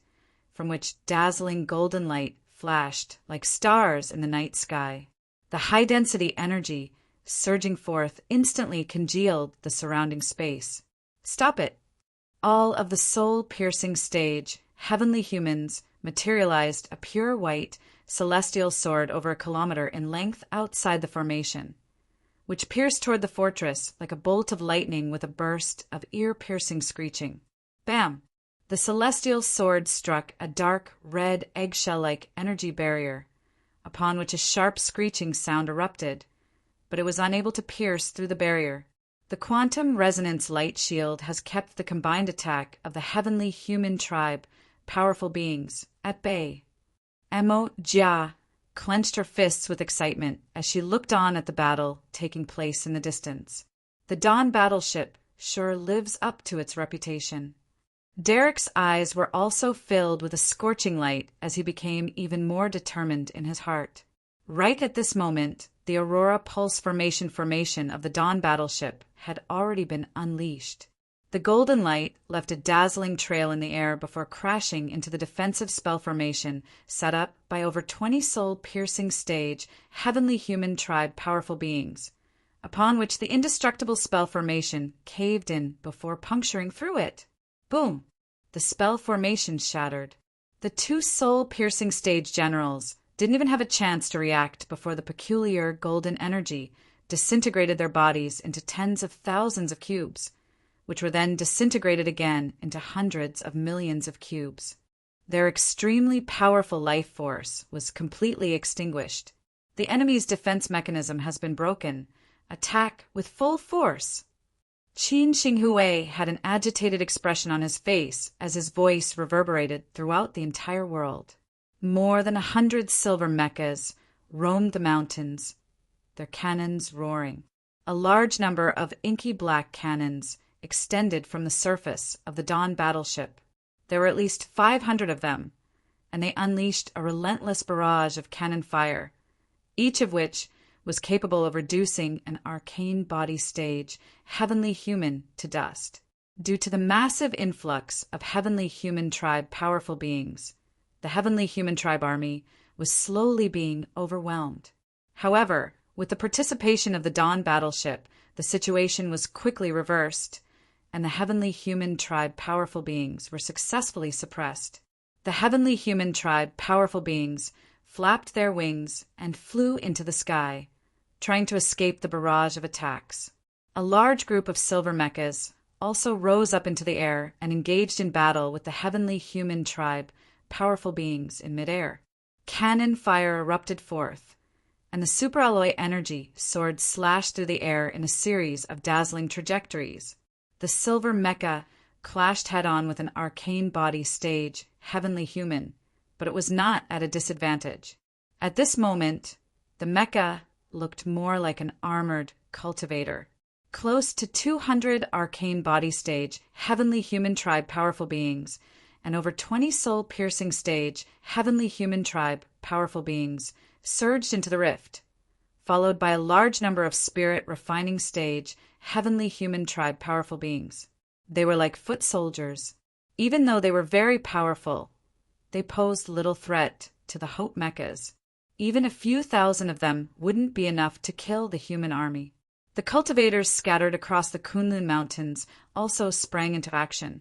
from which dazzling golden light flashed like stars in the night sky. The high-density energy surging forth instantly congealed the surrounding space. Stop it! All of the soul-piercing stage heavenly humans materialized a pure white celestial sword over a kilometer in length outside the formation, which pierced toward the fortress like a bolt of lightning with a burst of ear-piercing screeching. Bam! The celestial sword struck a dark, red, eggshell-like energy barrier, upon which a sharp screeching sound erupted, but it was unable to pierce through the barrier. The quantum resonance light shield has kept the combined attack of the heavenly human tribe, powerful beings, at bay. Mo Jia clenched her fists with excitement as she looked on at the battle taking place in the distance. The Dawn battleship sure lives up to its reputation. Derek's eyes were also filled with a scorching light as he became even more determined in his heart. Right at this moment, the Aurora Pulse formation of the Dawn battleship had already been unleashed. The golden light left a dazzling trail in the air before crashing into the defensive spell formation set up by over 20 soul-piercing stage heavenly human tribe powerful beings, upon which the indestructible spell formation caved in before puncturing through it. Boom! The spell formation shattered. The 2 soul-piercing stage generals didn't even have a chance to react before the peculiar golden energy disintegrated their bodies into tens of thousands of cubes, which were then disintegrated again into hundreds of millions of cubes. Their extremely powerful life force was completely extinguished. The enemy's defense mechanism has been broken. Attack with full force. Qin Xinghui had an agitated expression on his face as his voice reverberated throughout the entire world. More than 100 silver mechas roamed the mountains, their cannons roaring. A large number of inky black cannons extended from the surface of the Dawn battleship. There were at least 500 of them, and they unleashed a relentless barrage of cannon fire, each of which was capable of reducing an arcane body stage, heavenly human, to dust. Due to the massive influx of heavenly human tribe powerful beings, the heavenly human tribe army was slowly being overwhelmed. However, with the participation of the Dawn battleship, the situation was quickly reversed, and the heavenly human tribe powerful beings were successfully suppressed. The heavenly human tribe powerful beings flapped their wings and flew into the sky, trying to escape the barrage of attacks. A large group of silver mechas also rose up into the air and engaged in battle with the heavenly human tribe powerful beings in midair. Cannon fire erupted forth, and the superalloy energy sword slashed through the air in a series of dazzling trajectories. The silver mecha clashed head-on with an arcane body stage, heavenly human, but it was not at a disadvantage. At this moment, the mecha looked more like an armored cultivator. Close to 200 arcane body stage, heavenly human tribe powerful beings, and over 20 soul-piercing stage, heavenly human tribe powerful beings surged into the rift, followed by a large number of spirit-refining stage, heavenly human tribe powerful beings. They were like foot soldiers. Even though they were very powerful, they posed little threat to the Hope mechas. Even a few thousand of them wouldn't be enough to kill the human army. The cultivators scattered across the Kunlun Mountains also sprang into action,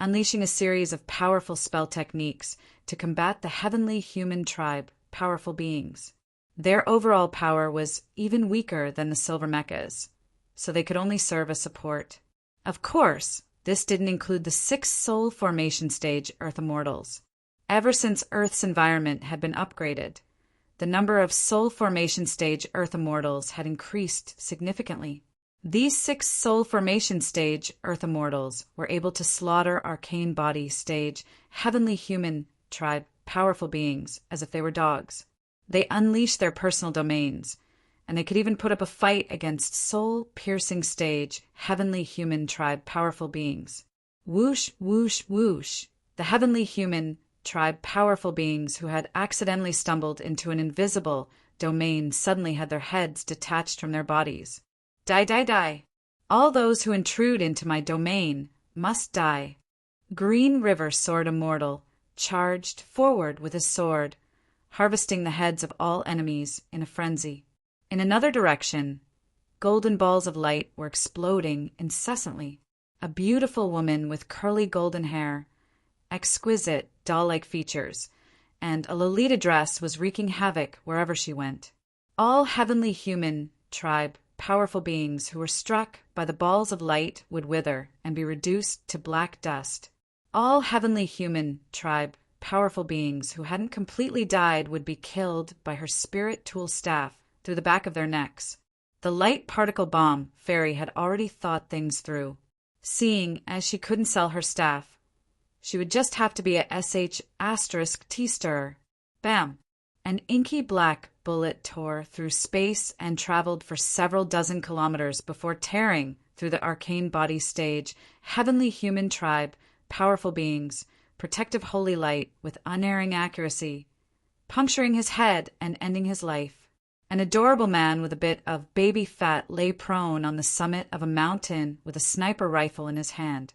unleashing a series of powerful spell techniques to combat the heavenly human tribe powerful beings. Their overall power was even weaker than the silver mechas, so they could only serve as support. Of course, this didn't include the 6 soul formation stage Earth Immortals. Ever since Earth's environment had been upgraded, the number of soul formation stage Earth Immortals had increased significantly. These 6 soul formation stage Earth Immortals were able to slaughter arcane body stage heavenly human tribe powerful beings as if they were dogs. They unleashed their personal domains, and they could even put up a fight against soul-piercing stage heavenly human tribe powerful beings. Whoosh, whoosh, whoosh. The heavenly human tribe powerful beings who had accidentally stumbled into an invisible domain suddenly had their heads detached from their bodies. Die, die, die. All those who intrude into my domain must die. Green River Sword Immortal charged forward with his sword, harvesting the heads of all enemies in a frenzy. In another direction, golden balls of light were exploding incessantly. A beautiful woman with curly golden hair, exquisite doll-like features, and a Lolita dress was wreaking havoc wherever she went. All heavenly human tribe powerful beings who were struck by the balls of light would wither and be reduced to black dust. All heavenly human tribe powerful beings who hadn't completely died would be killed by her spirit tool staff through the back of their necks. The light particle bomb fairy had already thought things through. Seeing as she couldn't sell her staff, she would just have to be a *T-stirrer. Bam! An inky black bullet tore through space and traveled for several dozen kilometers before tearing through the arcane body stage, heavenly human tribe, powerful beings, protective holy light with unerring accuracy, puncturing his head and ending his life. An adorable man with a bit of baby fat lay prone on the summit of a mountain with a sniper rifle in his hand.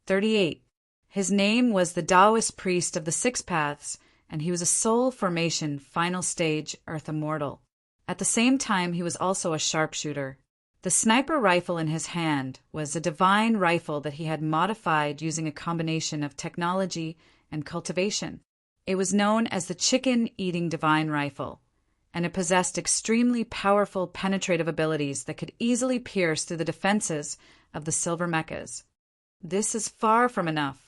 38. His name was the Taoist priest of the 6 paths, and he was a soul formation final stage Earth Immortal. At the same time, he was also a sharpshooter. The sniper rifle in his hand was a divine rifle that he had modified using a combination of technology and cultivation. It was known as the chicken-eating divine rifle, and it possessed extremely powerful penetrative abilities that could easily pierce through the defenses of the silver mechas. This is far from enough.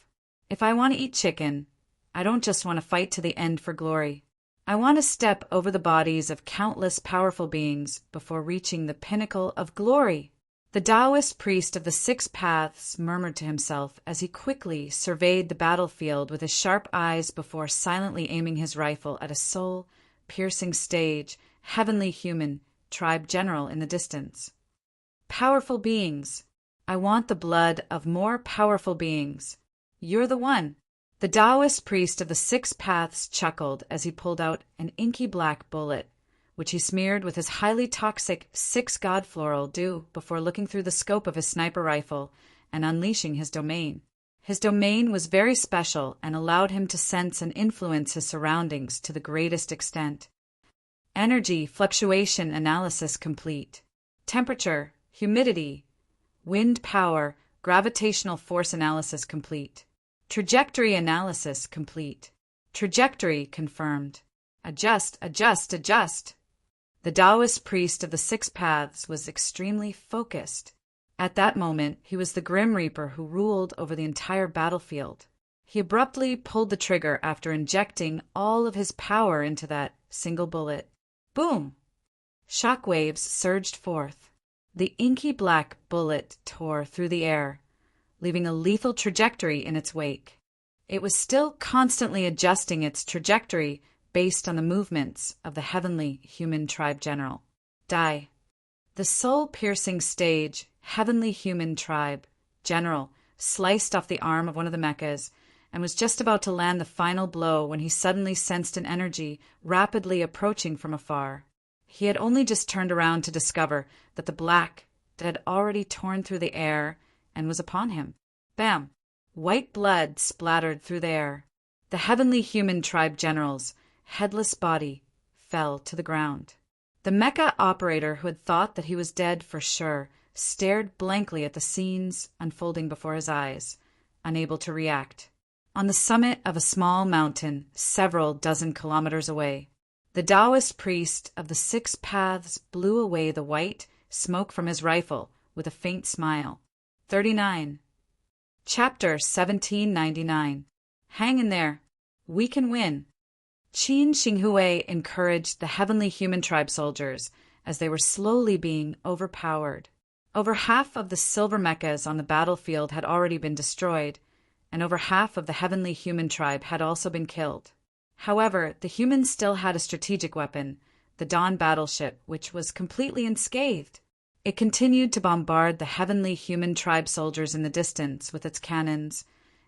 If I want to eat chicken, I don't just want to fight to the end for glory. I want to step over the bodies of countless powerful beings before reaching the pinnacle of glory. The Taoist priest of the Six Paths murmured to himself as he quickly surveyed the battlefield with his sharp eyes before silently aiming his rifle at a soul-piercing stage, heavenly human, tribe general in the distance. Powerful beings. I want the blood of more powerful beings. You're the one. The Taoist priest of the Six Paths chuckled as he pulled out an inky black bullet, which he smeared with his highly toxic Six God Floral dew before looking through the scope of his sniper rifle and unleashing his domain. His domain was very special and allowed him to sense and influence his surroundings to the greatest extent. Energy fluctuation analysis complete. Temperature, humidity, wind power, gravitational force analysis complete. Trajectory analysis complete. Trajectory confirmed. Adjust, adjust, adjust. The Taoist priest of the Six Paths was extremely focused. At that moment, he was the Grim Reaper who ruled over the entire battlefield. He abruptly pulled the trigger after injecting all of his power into that single bullet. Boom! Shockwaves surged forth. The inky black bullet tore through the air, leaving a lethal trajectory in its wake. It was still constantly adjusting its trajectory based on the movements of the heavenly human tribe general. Die. The soul-piercing stage, heavenly human tribe general sliced off the arm of one of the mechas and was just about to land the final blow when he suddenly sensed an energy rapidly approaching from afar. He had only just turned around to discover that the black had already torn through the air and was upon him. Bam! White blood splattered through the air. The heavenly human tribe general's headless body fell to the ground. The mecha operator, who had thought that he was dead for sure, stared blankly at the scenes unfolding before his eyes, unable to react. On the summit of a small mountain, several dozen kilometers away, the Taoist priest of the Six Paths blew away the white smoke from his rifle with a faint smile. 39. Chapter 1799. Hang in there. We can win. Qin Xinghui encouraged the heavenly human tribe soldiers as they were slowly being overpowered. Over half of the silver mechas on the battlefield had already been destroyed, and over half of the heavenly human tribe had also been killed. However, the humans still had a strategic weapon, the Dawn battleship, which was completely unscathed. It continued to bombard the heavenly human tribe soldiers in the distance with its cannons,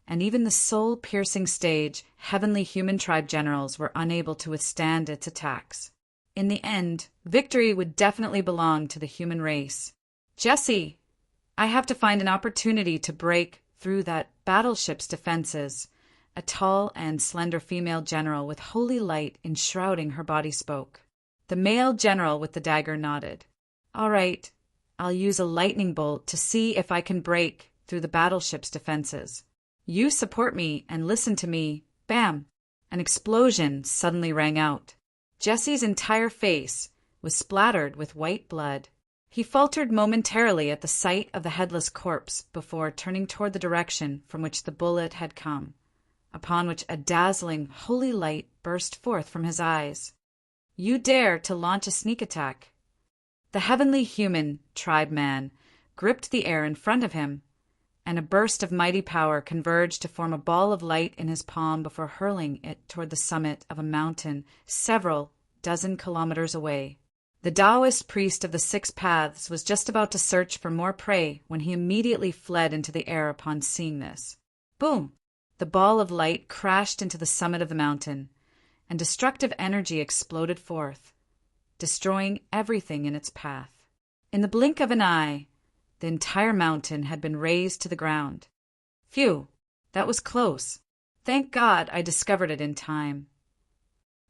and even the soul-piercing stage, heavenly human tribe generals were unable to withstand its attacks. In the end, victory would definitely belong to the human race. Jesse, I have to find an opportunity to break through that battleship's defenses, a tall and slender female general with holy light enshrouding her body spoke. The male general with the dagger nodded. All right, I'll use a lightning bolt to see if I can break through the battleship's defenses. You support me and listen to me. Bam! An explosion suddenly rang out. Jesse's entire face was splattered with white blood. He faltered momentarily at the sight of the headless corpse before turning toward the direction from which the bullet had come, upon which a dazzling, holy light burst forth from his eyes. You dare to launch a sneak attack? The heavenly human tribe man gripped the air in front of him, and a burst of mighty power converged to form a ball of light in his palm before hurling it toward the summit of a mountain several dozen kilometers away. The Taoist priest of the Six Paths was just about to search for more prey when he immediately fled into the air upon seeing this. Boom! The ball of light crashed into the summit of the mountain, and destructive energy exploded forth, destroying everything in its path. In the blink of an eye, the entire mountain had been razed to the ground. Phew, that was close. Thank God I discovered it in time.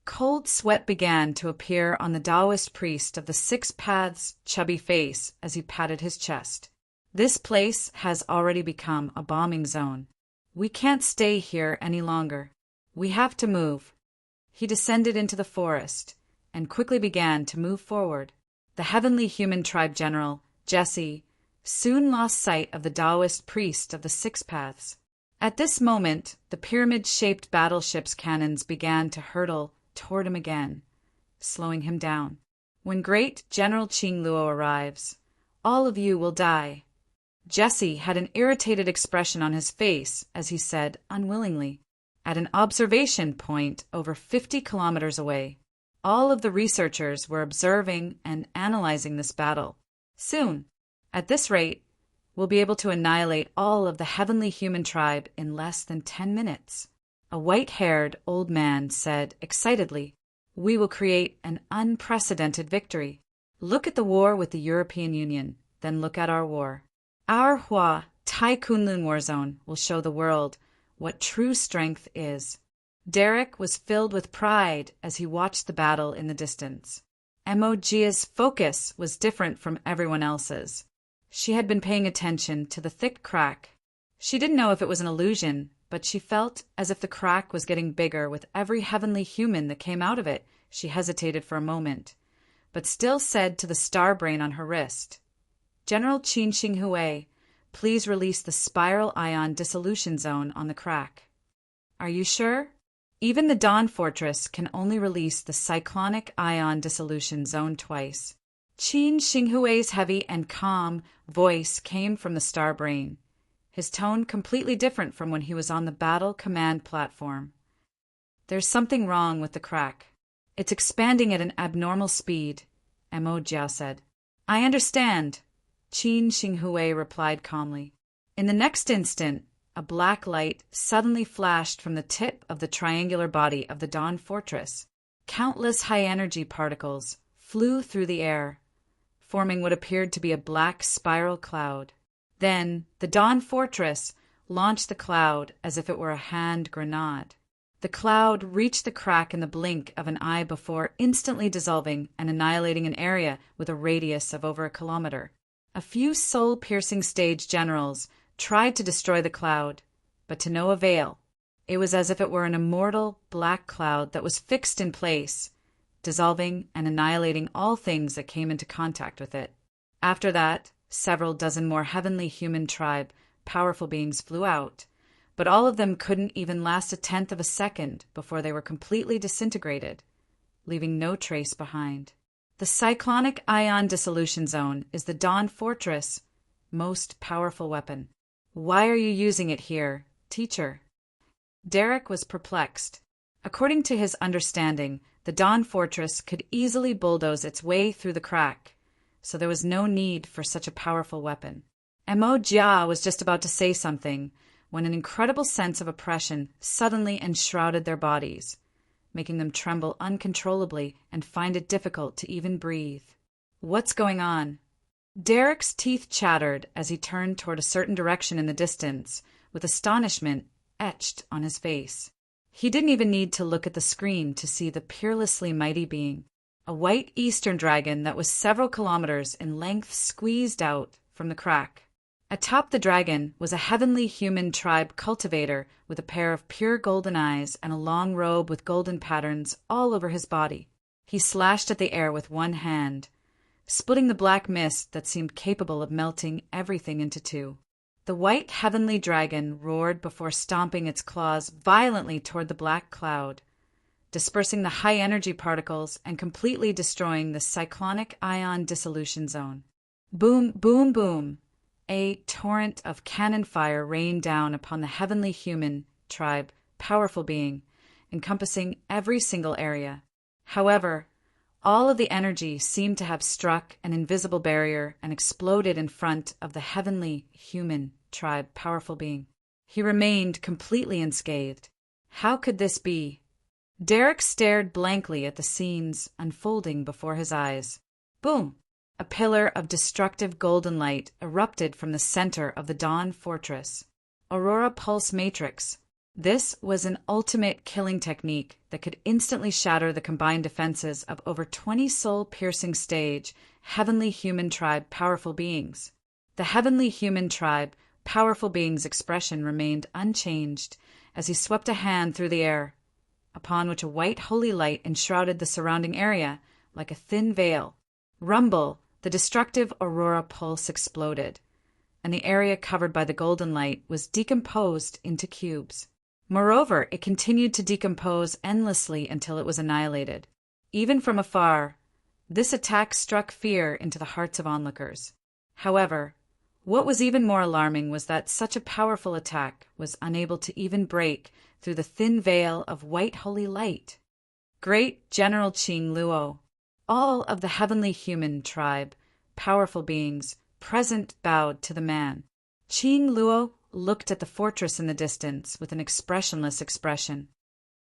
Cold sweat began to appear on the Taoist priest of the Six Paths' chubby face as he patted his chest. This place has already become a bombing zone. We can't stay here any longer. We have to move. He descended into the forest and quickly began to move forward. The heavenly human tribe general, Jesse, soon lost sight of the Taoist priest of the Six Paths. At this moment, the pyramid-shaped battleship's cannons began to hurtle toward him again, slowing him down. When great General Qing Luo arrives, All of you will die." Jesse had an irritated expression on his face as he said, unwillingly, at an observation point over 50 kilometers away. All of the researchers were observing and analyzing this battle. Soon, at this rate, we'll be able to annihilate all of the heavenly human tribe in less than 10 minutes. A white-haired old man said excitedly, "We will create an unprecedented victory. Look at the war with the European Union, then look at our war. Our Hua Tai Kunlun war zone will show the world what true strength is." Derek was filled with pride as he watched the battle in the distance. Emojia's focus was different from everyone else's. She had been paying attention to the thick crack. She didn't know if it was an illusion, but she felt as if the crack was getting bigger with every heavenly human that came out of it. She hesitated for a moment, but still said to the star brain on her wrist, "General Qin Xinghue, please release the spiral ion dissolution zone on the crack." "Are you sure?" "Even the Dawn Fortress can only release the cyclonic ion dissolution zone twice." Qin Xinghue's heavy and calm voice came from the star brain, his tone completely different from when he was on the battle command platform. "There's something wrong with the crack. It's expanding at an abnormal speed," Emojia said. "I understand," Qin Xinghue replied calmly. In the next instant, a black light suddenly flashed from the tip of the triangular body of the Dawn Fortress. Countless high-energy particles flew through the air, forming what appeared to be a black spiral cloud. Then, the Dawn Fortress launched the cloud as if it were a hand grenade. The cloud reached the crack in the blink of an eye before instantly dissolving and annihilating an area with a radius of over a kilometer. A few soul-piercing stage generals tried to destroy the cloud, but to no avail. It was as if it were an immortal black cloud that was fixed in place, dissolving and annihilating all things that came into contact with it. After that, several dozen more heavenly human tribe powerful beings flew out, but all of them couldn't even last a tenth of a second before they were completely disintegrated, leaving no trace behind. The cyclonic ion dissolution zone is the Dawn Fortress' most powerful weapon. "Why are you using it here, teacher?" Derek was perplexed. According to his understanding, the Dawn Fortress could easily bulldoze its way through the crack, so there was no need for such a powerful weapon. Emojia was just about to say something when an incredible sense of oppression suddenly enshrouded their bodies, making them tremble uncontrollably and find it difficult to even breathe. "What's going on?" Derek's teeth chattered as he turned toward a certain direction in the distance, with astonishment etched on his face. He didn't even need to look at the screen to see the peerlessly mighty being. A white eastern dragon that was several kilometers in length squeezed out from the crack. Atop the dragon was a heavenly human tribe cultivator with a pair of pure golden eyes and a long robe with golden patterns all over his body. He slashed at the air with one hand, splitting the black mist that seemed capable of melting everything into two. The white heavenly dragon roared before stomping its claws violently toward the black cloud, dispersing the high-energy particles and completely destroying the cyclonic ion dissolution zone. Boom, boom, boom! A torrent of cannon fire rained down upon the heavenly human tribe, powerful being, encompassing every single area. However, all of the energy seemed to have struck an invisible barrier and exploded in front of the heavenly human tribe, powerful being. He remained completely unscathed. How could this be? Derek stared blankly at the scenes unfolding before his eyes. Boom! A pillar of destructive golden light erupted from the center of the Dawn Fortress. Aurora Pulse Matrix. This was an ultimate killing technique that could instantly shatter the combined defenses of over 20 soul-piercing stage, heavenly human tribe powerful beings. The heavenly human tribe powerful being's expression remained unchanged as he swept a hand through the air, upon which a white holy light enshrouded the surrounding area like a thin veil. Rumble! The destructive aurora pulse exploded, and the area covered by the golden light was decomposed into cubes. Moreover, it continued to decompose endlessly until it was annihilated. Even from afar, this attack struck fear into the hearts of onlookers. However, what was even more alarming was that such a powerful attack was unable to even break through the thin veil of white holy light. Great General Qing Luo, all of the heavenly human tribe, powerful beings, present bowed to the man. Qing Luo looked at the fortress in the distance with an expressionless expression.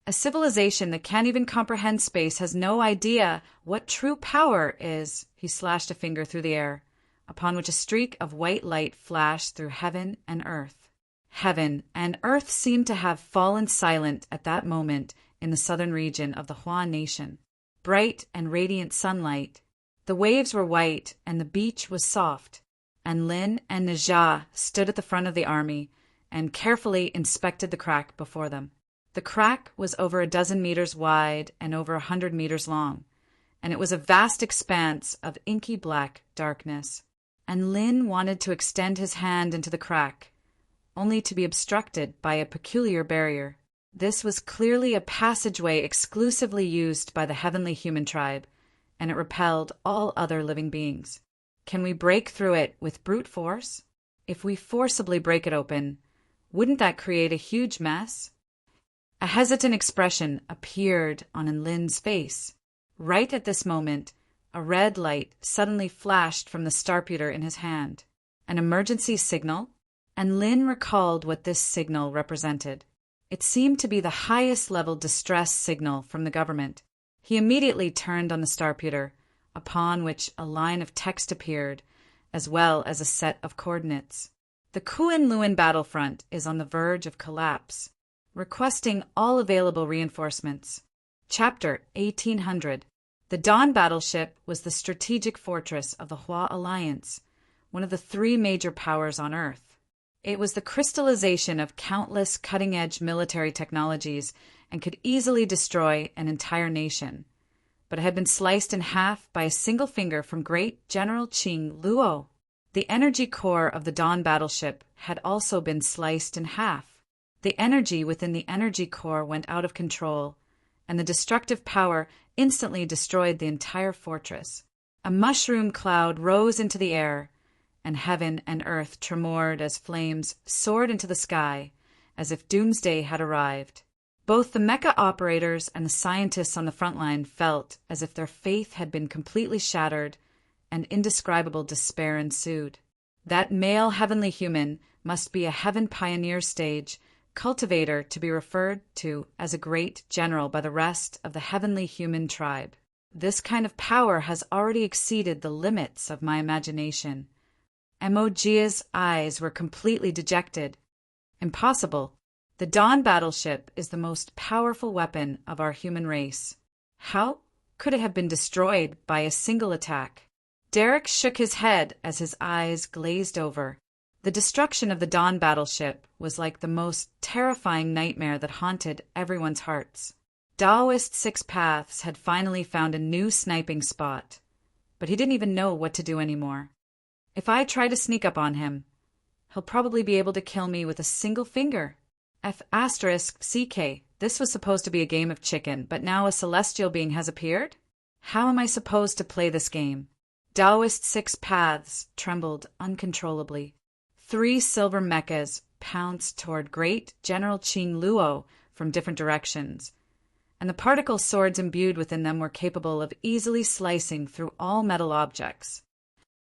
A civilization that can't even comprehend space has no idea what true power is. He slashed a finger through the air, upon which a streak of white light flashed through heaven and earth. Heaven and earth seemed to have fallen silent at that moment in the southern region of the Hua Nation. Bright and radiant sunlight. The waves were white and the beach was soft, and Lin and Najah stood at the front of the army and carefully inspected the crack before them. The crack was over a dozen meters wide and over 100 meters long, and it was a vast expanse of inky black darkness. And Lin wanted to extend his hand into the crack, only to be obstructed by a peculiar barrier. This was clearly a passageway exclusively used by the heavenly human tribe, and it repelled all other living beings. Can we break through it with brute force? If we forcibly break it open, wouldn't that create a huge mess? A hesitant expression appeared on Lin's face. Right at this moment, a red light suddenly flashed from the starputer in his hand. An emergency signal? And Lin recalled what this signal represented. It seemed to be the highest level distress signal from the government. He immediately turned on the starputer, upon which a line of text appeared, as well as a set of coordinates. The Kuan-Luan battlefront is on the verge of collapse. Requesting all available reinforcements. Chapter 1800. The Dawn battleship was the strategic fortress of the Hua Alliance, one of the three major powers on Earth. It was the crystallization of countless cutting-edge military technologies and could easily destroy an entire nation, but it had been sliced in half by a single finger from Great General Qing Luo. The energy core of the Dawn battleship had also been sliced in half. The energy within the energy core went out of control, and the destructive power instantly destroyed the entire fortress. A mushroom cloud rose into the air, and heaven and earth tremored as flames soared into the sky, as if doomsday had arrived. Both the mecha operators and the scientists on the front line felt as if their faith had been completely shattered, and indescribable despair ensued. That male heavenly human must be a heaven pioneer stage cultivator to be referred to as a great general by the rest of the heavenly human tribe. This kind of power has already exceeded the limits of my imagination. Emojia's eyes were completely dejected. Impossible. The Dawn battleship is the most powerful weapon of our human race. How could it have been destroyed by a single attack? Derek shook his head as his eyes glazed over. The destruction of the Dawn battleship was like the most terrifying nightmare that haunted everyone's hearts. Daoist Six Paths had finally found a new sniping spot, but he didn't even know what to do anymore. If I try to sneak up on him, he'll probably be able to kill me with a single finger. F***CK. This was supposed to be a game of chicken, but now a celestial being has appeared? How am I supposed to play this game? Daoist Six Paths trembled uncontrollably. 3 silver mechas pounced toward Great General Qing Luo from different directions, and the particle swords imbued within them were capable of easily slicing through all metal objects.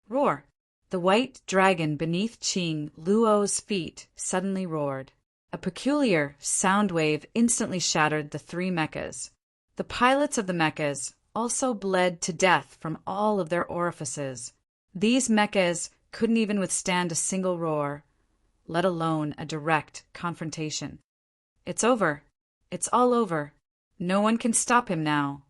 Roar! The white dragon beneath Qing Luo's feet suddenly roared. A peculiar sound wave instantly shattered the 3 mechas. The pilots of the mechas also bled to death from all of their orifices. These mechas couldn't even withstand a single roar, let alone a direct confrontation. It's over. It's all over. No one can stop him now.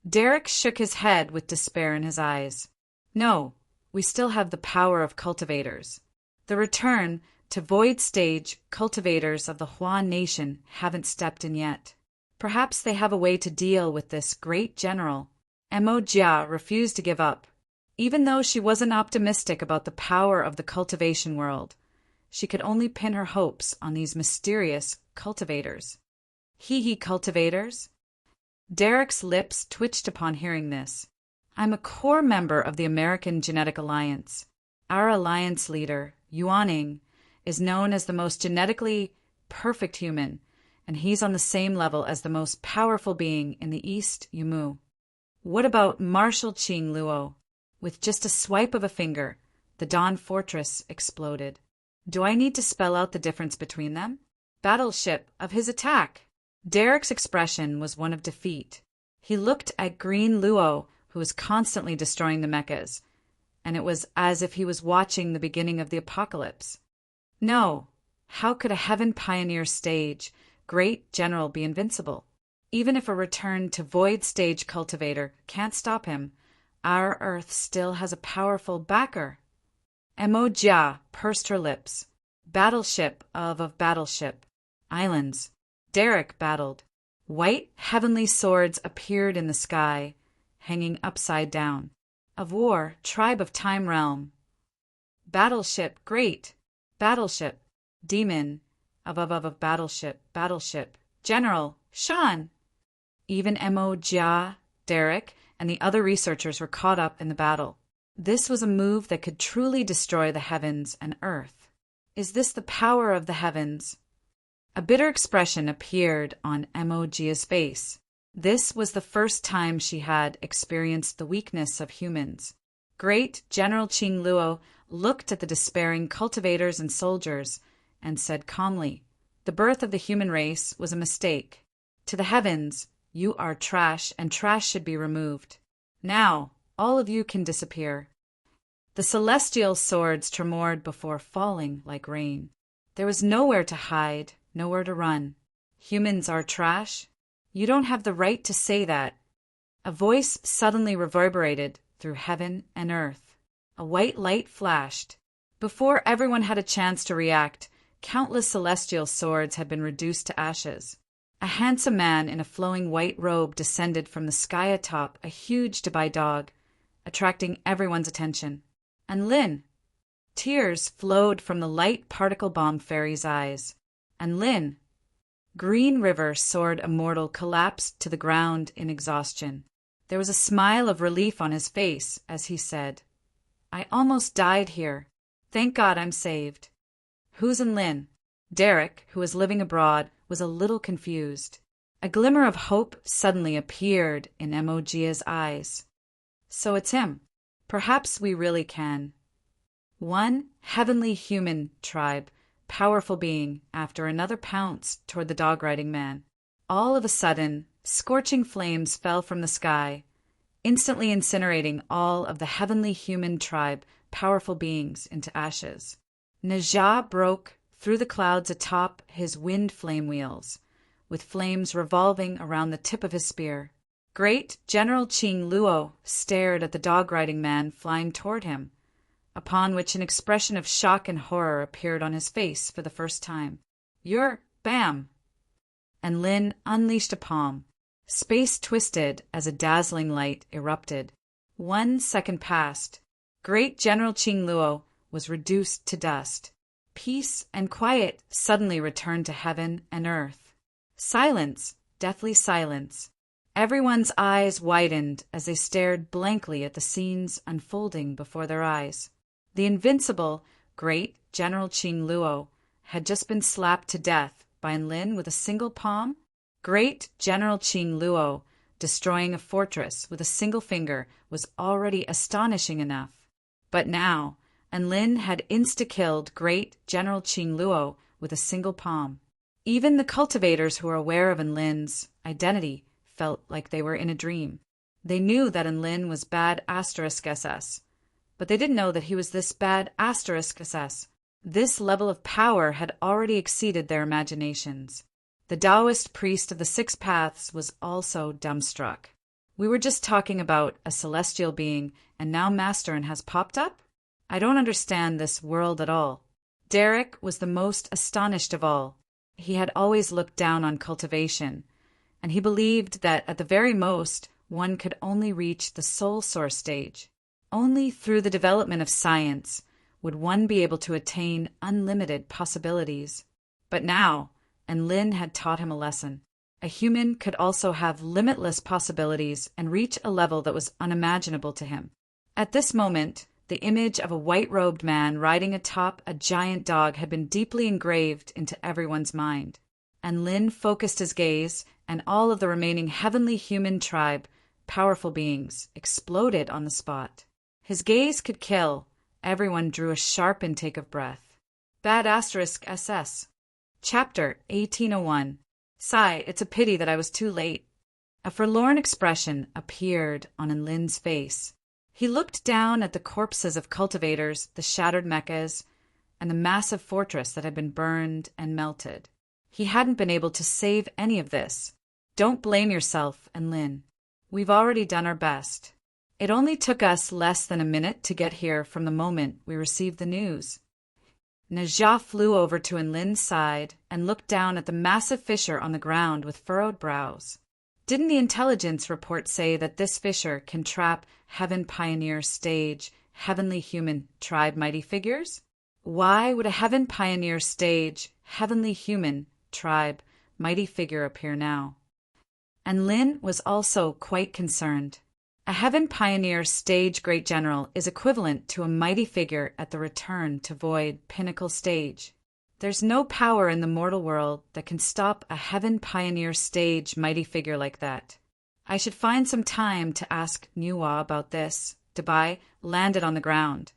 Derek shook his head with despair in his eyes. No, we still have the power of cultivators. The return to void stage cultivators of the Hua Nation haven't stepped in yet. Perhaps they have a way to deal with this great general. Mo Jia refused to give up. Even though she wasn't optimistic about the power of the cultivation world, she could only pin her hopes on these mysterious cultivators. Hee cultivators? Derek's lips twitched upon hearing this. I'm a core member of the American Genetic Alliance. Our alliance leader, Yuaning, is known as the most genetically perfect human, and he's on the same level as the most powerful being in the East, Yumu. What about Marshal Qing Luo? With just a swipe of a finger, the Dawn Fortress exploded. Do I need to spell out the difference between them? Battleship of his attack. Derek's expression was one of defeat. He looked at Green Luo, who was constantly destroying the mechas, and it was as if he was watching the beginning of the apocalypse. No, how could a Heaven Pioneer stage great general be invincible? Even if a return to Void Stage Cultivator can't stop him, our Earth still has a powerful backer. Emo Jia pursed her lips. Battleship of battleship. Islands. Derek battled. White heavenly swords appeared in the sky, hanging upside down. Of war, tribe of time realm. Battleship, great. Battleship. Demon. Of battleship. General. Shan. Even Emo Jia, Derek, and the other researchers were caught up in the battle. This was a move that could truly destroy the heavens and earth. Is this the power of the heavens? A bitter expression appeared on Emo Jia's face. This was the first time she had experienced the weakness of humans. Great General Qing Luo looked at the despairing cultivators and soldiers and said calmly, "The birth of the human race was a mistake. To the heavens, you are trash, and trash should be removed. Now, all of you can disappear." The celestial swords tremored before falling like rain. There was nowhere to hide, nowhere to run. Humans are trash? You don't have the right to say that. A voice suddenly reverberated through heaven and earth. A white light flashed. Before everyone had a chance to react, countless celestial swords had been reduced to ashes. A handsome man in a flowing white robe descended from the sky atop a huge Dubai dog, attracting everyone's attention. And Lin. Tears flowed from the light particle bomb fairy's eyes. And Lin. Green River Sword Immortal collapsed to the ground in exhaustion. There was a smile of relief on his face as he said, "I almost died here. Thank God I'm saved." Who's in Lin? Derek, who was living abroad, was a little confused. A glimmer of hope suddenly appeared in Emo Jia's eyes. So it's him. Perhaps we really can. One heavenly human tribe, powerful being, after another pounced toward the dog-riding man. All of a sudden, scorching flames fell from the sky, instantly incinerating all of the heavenly human tribe, powerful beings, into ashes. Najah broke through the clouds atop his wind flame wheels, with flames revolving around the tip of his spear. Great General Qing Luo stared at the dog-riding man flying toward him, upon which an expression of shock and horror appeared on his face for the first time. Bam! And Lin unleashed a palm. Space twisted as a dazzling light erupted. 1 second passed. Great General Qing Luo was reduced to dust. Peace and quiet suddenly returned to heaven and earth. Silence, deathly silence. Everyone's eyes widened as they stared blankly at the scenes unfolding before their eyes. The invincible, great General Qing Luo had just been slapped to death by Lin with a single palm. Great General Qing Luo destroying a fortress with a single finger was already astonishing enough. But now, Lin had insta-killed Great General Qing Luo with a single palm. Even the cultivators who were aware of Lin's identity felt like they were in a dream. They knew that Lin was bad *SS, but they didn't know that he was this bad *SS. This level of power had already exceeded their imaginations. The Taoist priest of the Six Paths was also dumbstruck. We were just talking about a celestial being, and now Masterin has popped up? I don't understand this world at all. Derek was the most astonished of all. He had always looked down on cultivation, and he believed that at the very most, one could only reach the soul source stage. Only through the development of science would one be able to attain unlimited possibilities. But now, Lin had taught him a lesson. A human could also have limitless possibilities and reach a level that was unimaginable to him. At this moment, the image of a white-robed man riding atop a giant dog had been deeply engraved into everyone's mind. And Lin focused his gaze, and all of the remaining heavenly human tribe, powerful beings, exploded on the spot. His gaze could kill. Everyone drew a sharp intake of breath. Bad asterisk SS. Chapter 1801. Sigh, it's a pity that I was too late. A forlorn expression appeared on Lin's face. He looked down at the corpses of cultivators, the shattered mechas, and the massive fortress that had been burned and melted. He hadn't been able to save any of this. Don't blame yourself, Lin. We've already done our best. It only took us less than a minute to get here from the moment we received the news. Naja flew over to Lin's side and looked down at the massive fissure on the ground with furrowed brows. Didn't the intelligence report say that this fissure can trap Heaven Pioneer Stage, Heavenly Human Tribe Mighty Figures? Why would a Heaven Pioneer Stage, Heavenly Human Tribe Mighty Figure appear now? And Lin was also quite concerned. A Heaven Pioneer Stage Great General is equivalent to a mighty figure at the Return to Void Pinnacle Stage. There's no power in the mortal world that can stop a Heaven Pioneer Stage mighty figure like that. I should find some time to ask Nuwa about this. Dubai landed on the ground,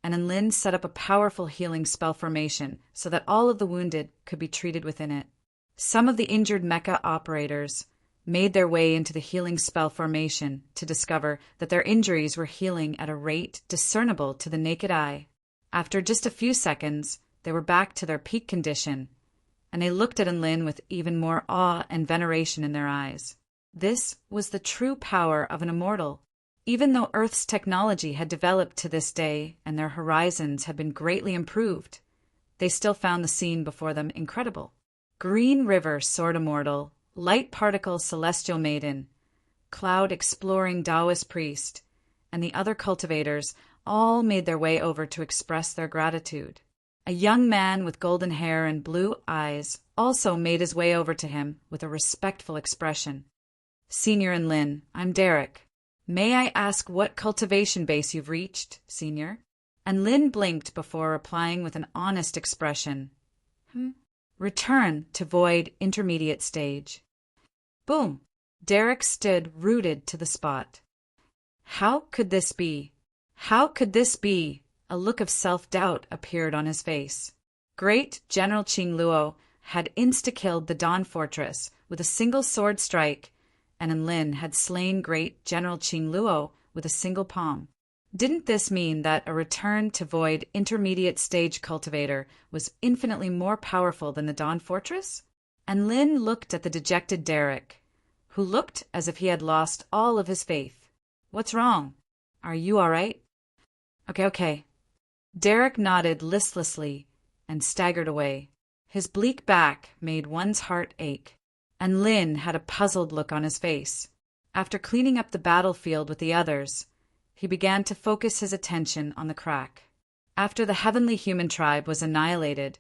and Lin set up a powerful healing spell formation so that all of the wounded could be treated within it. Some of the injured mecha operators made their way into the healing spell formation to discover that their injuries were healing at a rate discernible to the naked eye. After just a few seconds, they were back to their peak condition, and they looked at Lin with even more awe and veneration in their eyes. This was the true power of an immortal. Even though Earth's technology had developed to this day and their horizons had been greatly improved, they still found the scene before them incredible. Green River Sword Immortal, Light Particle Celestial Maiden, Cloud Exploring Taoist Priest, and the other cultivators all made their way over to express their gratitude. A young man with golden hair and blue eyes also made his way over to him with a respectful expression. Senior Lin, I'm Derek. May I ask what cultivation base you've reached, Senior? And Lin blinked before replying with an honest expression. Return to Void Intermediate Stage. Boom! Derek stood rooted to the spot. How could this be? How could this be? A look of self-doubt appeared on his face. Great General Qing Luo had insta-killed the Dawn Fortress with a single sword strike, and Lin had slain Great General Qing Luo with a single palm. Didn't this mean that a return to Void Intermediate Stage cultivator was infinitely more powerful than the Dawn Fortress? And Lin looked at the dejected Derek, who looked as if he had lost all of his faith. What's wrong? Are you all right? Okay. Derek nodded listlessly and staggered away. His bleak back made one's heart ache, and Lin had a puzzled look on his face. After cleaning up the battlefield with the others, he began to focus his attention on the crack. After the Heavenly Human Tribe was annihilated,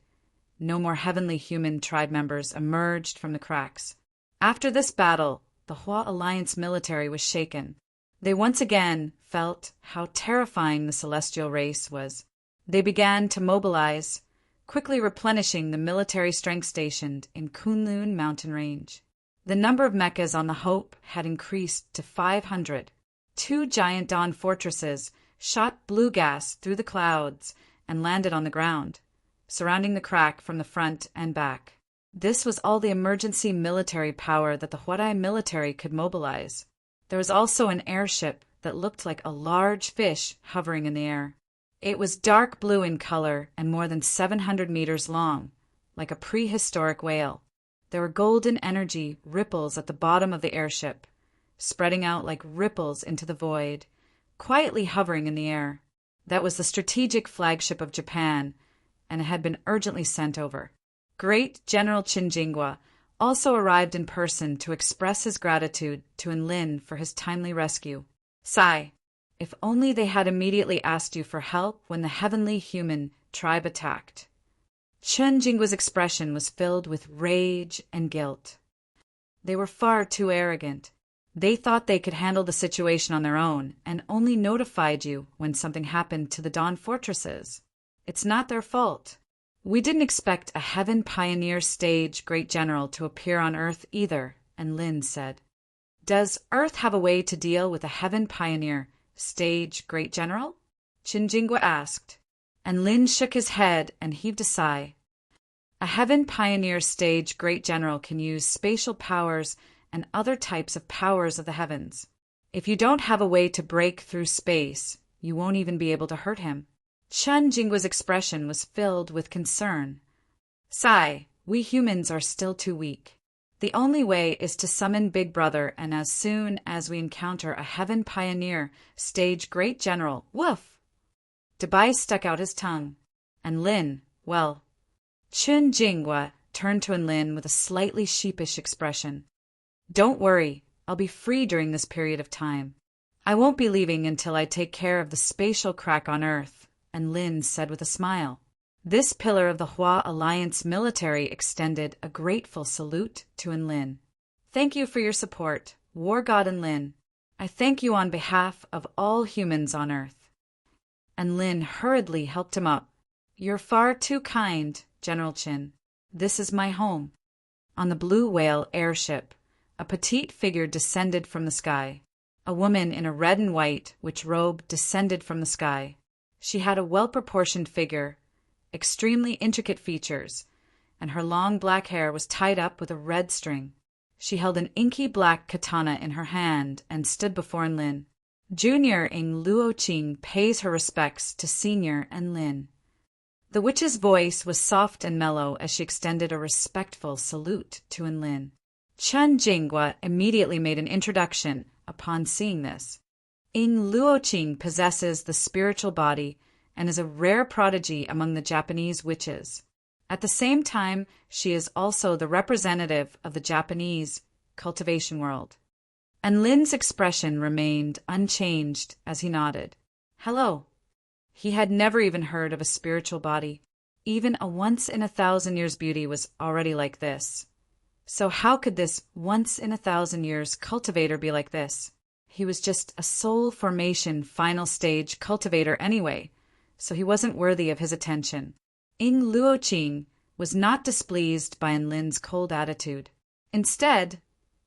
no more Heavenly Human Tribe members emerged from the cracks. After this battle, the Hua Alliance military was shaken. They once again felt how terrifying the celestial race was. They began to mobilize, quickly replenishing the military strength stationed in Kunlun mountain range. The number of mechas on the Hope had increased to 500. 2 giant Dawn fortresses shot blue gas through the clouds and landed on the ground, surrounding the crack from the front and back. This was all the emergency military power that the Huarai military could mobilize. There was also an airship that looked like a large fish hovering in the air. It was dark blue in color and more than 700 meters long, like a prehistoric whale. There were golden energy ripples at the bottom of the airship, spreading out like ripples into the void, quietly hovering in the air. That was the strategic flagship of Japan, and it had been urgently sent over. Great General Qinjingwa also arrived in person to express his gratitude to Lin for his timely rescue. Sigh, if only they had immediately asked you for help when the Heavenly Human Tribe attacked. Qinjingwa's expression was filled with rage and guilt. They were far too arrogant. They thought they could handle the situation on their own and only notified you when something happened to the Dawn Fortresses. It's not their fault. We didn't expect a Heaven Pioneer Stage Great General to appear on Earth either, and Lin said. Does Earth have a way to deal with a Heaven Pioneer Stage Great General? Qinjingwa asked, and Lin shook his head and heaved a sigh. A Heaven Pioneer Stage Great General can use spatial powers and other types of powers of the heavens. If you don't have a way to break through space, you won't even be able to hurt him. Chen Jingwa's expression was filled with concern. Sigh, we humans are still too weak. The only way is to summon Big Brother, and as soon as we encounter a Heaven Pioneer Stage Great General, woof! Dabai stuck out his tongue. And Lin, well... Chen Jingwa turned to Lin with a slightly sheepish expression. Don't worry, I'll be free during this period of time. I won't be leaving until I take care of the spatial crack on Earth, and Lin said with a smile. This pillar of the Hua Alliance military extended a grateful salute to Enlin. Thank you for your support, War God Enlin. I thank you on behalf of all humans on Earth. Enlin hurriedly helped him up. You're far too kind, General Qin. This is my home. On the Blue Whale airship, a petite figure descended from the sky. A woman in a red and white witch robe descended from the sky. She had a well-proportioned figure, extremely intricate features, and her long black hair was tied up with a red string. She held an inky black katana in her hand and stood before Enlin. Junior Ing Luoqing pays her respects to Senior Enlin. The witch's voice was soft and mellow as she extended a respectful salute to Enlin. Chen Jingwa immediately made an introduction upon seeing this. Ing Luoqing possesses the spiritual body and is a rare prodigy among the Japanese witches. At the same time, she is also the representative of the Japanese cultivation world. And Lin's expression remained unchanged as he nodded. Hello. He had never even heard of a spiritual body. Even a once-in-a-thousand-years beauty was already like this. So how could this once-in-a-thousand-years cultivator be like this? He was just a soul formation final stage cultivator anyway, so he wasn't worthy of his attention. Ing Luoqing was not displeased by Enlin's cold attitude. Instead,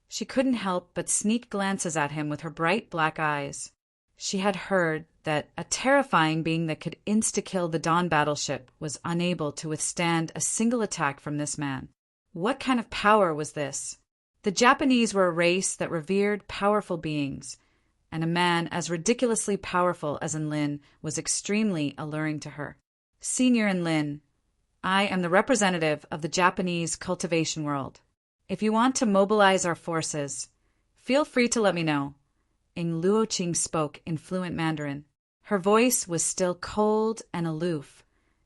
she couldn't help but sneak glances at him with her bright black eyes. She had heard that a terrifying being that could insta-kill the Dawn battleship was unable to withstand a single attack from this man. What kind of power was this? The Japanese were a race that revered powerful beings, and a man as ridiculously powerful as Enlin was extremely alluring to her. Senior Enlin, I am the representative of the Japanese cultivation world. If you want to mobilize our forces, feel free to let me know. Ing Luoqing spoke in fluent Mandarin. Her voice was still cold and aloof,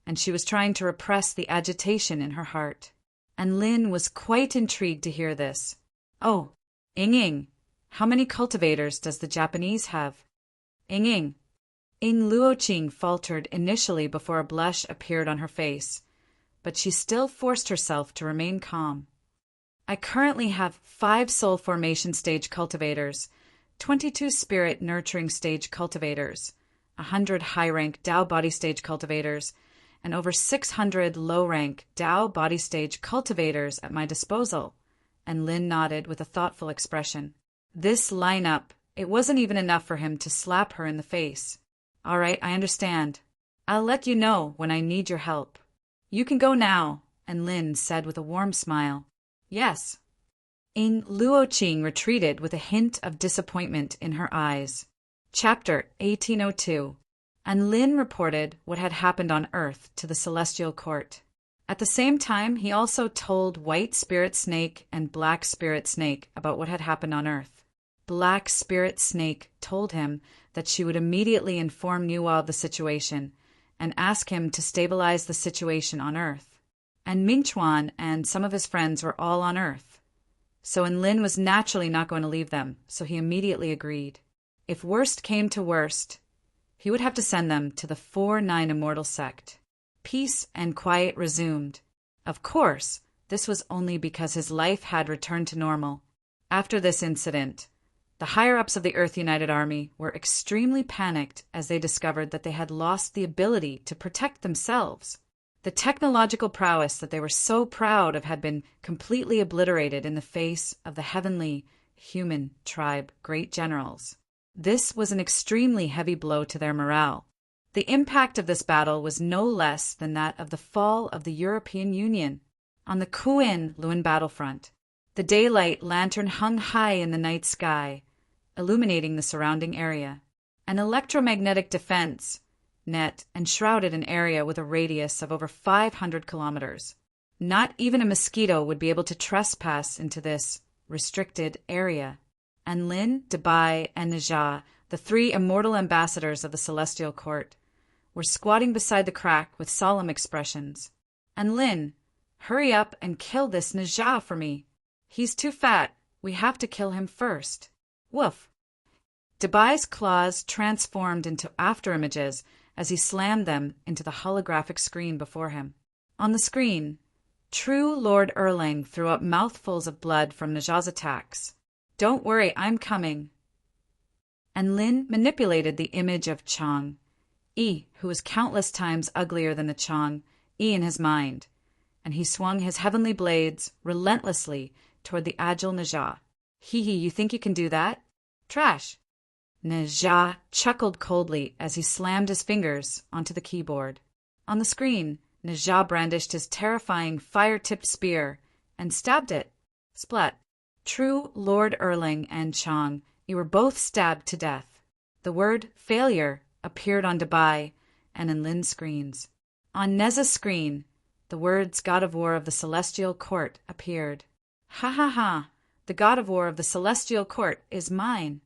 and she was trying to repress the agitation in her heart. And Lin was quite intrigued to hear this. Oh, Ing, how many cultivators does the Japanese have? Ing Luoqing faltered initially before a blush appeared on her face, but she still forced herself to remain calm. I currently have 5 soul formation stage cultivators, 22 spirit nurturing stage cultivators, 100 high-rank Dao body stage cultivators, and over 600 low-rank Dao body stage cultivators at my disposal, and Lin nodded with a thoughtful expression. This lineup, it wasn't even enough for him to slap her in the face. All right, I understand. I'll let you know when I need your help. You can go now, and Lin said with a warm smile. Yes. Ing Luoqing retreated with a hint of disappointment in her eyes. Chapter 1802. And Lin reported what had happened on Earth to the Celestial Court. At the same time, he also told White Spirit Snake and Black Spirit Snake about what had happened on Earth. Black Spirit Snake told him that she would immediately inform Nuwa of the situation and ask him to stabilize the situation on Earth. And Mingchuan and some of his friends were all on Earth. So Enlin was naturally not going to leave them, so he immediately agreed. If worst came to worst, he would have to send them to the 4-9 Immortal Sect. Peace and quiet resumed. Of course, this was only because his life had returned to normal. After this incident, The higher-ups of the Earth United Army were extremely panicked as they discovered that they had lost the ability to protect themselves. The technological prowess that they were so proud of had been completely obliterated in the face of the heavenly, human tribe great generals. This was an extremely heavy blow to their morale. The impact of this battle was no less than that of the fall of the European Union. On the Kuen-Luen battlefront, the daylight lantern hung high in the night sky, illuminating the surrounding area. An electromagnetic defense net enshrouded an area with a radius of over 500 kilometers. Not even a mosquito would be able to trespass into this restricted area. And Lin, Dabai, and Najah, the three immortal ambassadors of the Celestial Court, were squatting beside the crack with solemn expressions. And Lin, hurry up and kill this Najah for me. He's too fat. We have to kill him first. Woof. Dabai's claws transformed into afterimages as he slammed them into the holographic screen before him. On the screen, true Lord Erlang threw up mouthfuls of blood from Najah's attacks. Don't worry, I'm coming. And Lin manipulated the image of Chang, who was countless times uglier than the Chang, in his mind, and he swung his heavenly blades relentlessly toward the agile Najah. Hee, you think you can do that? Trash. Najah chuckled coldly as he slammed his fingers onto the keyboard. On the screen, Najah brandished his terrifying fire-tipped spear and stabbed it. Splat. True Lord Erlang and Chang, you were both stabbed to death. The word failure appeared on Dabai and in Lin's screens. On Neza's screen, the words God of War of the Celestial Court appeared. Ha ha ha, the God of War of the Celestial Court is mine.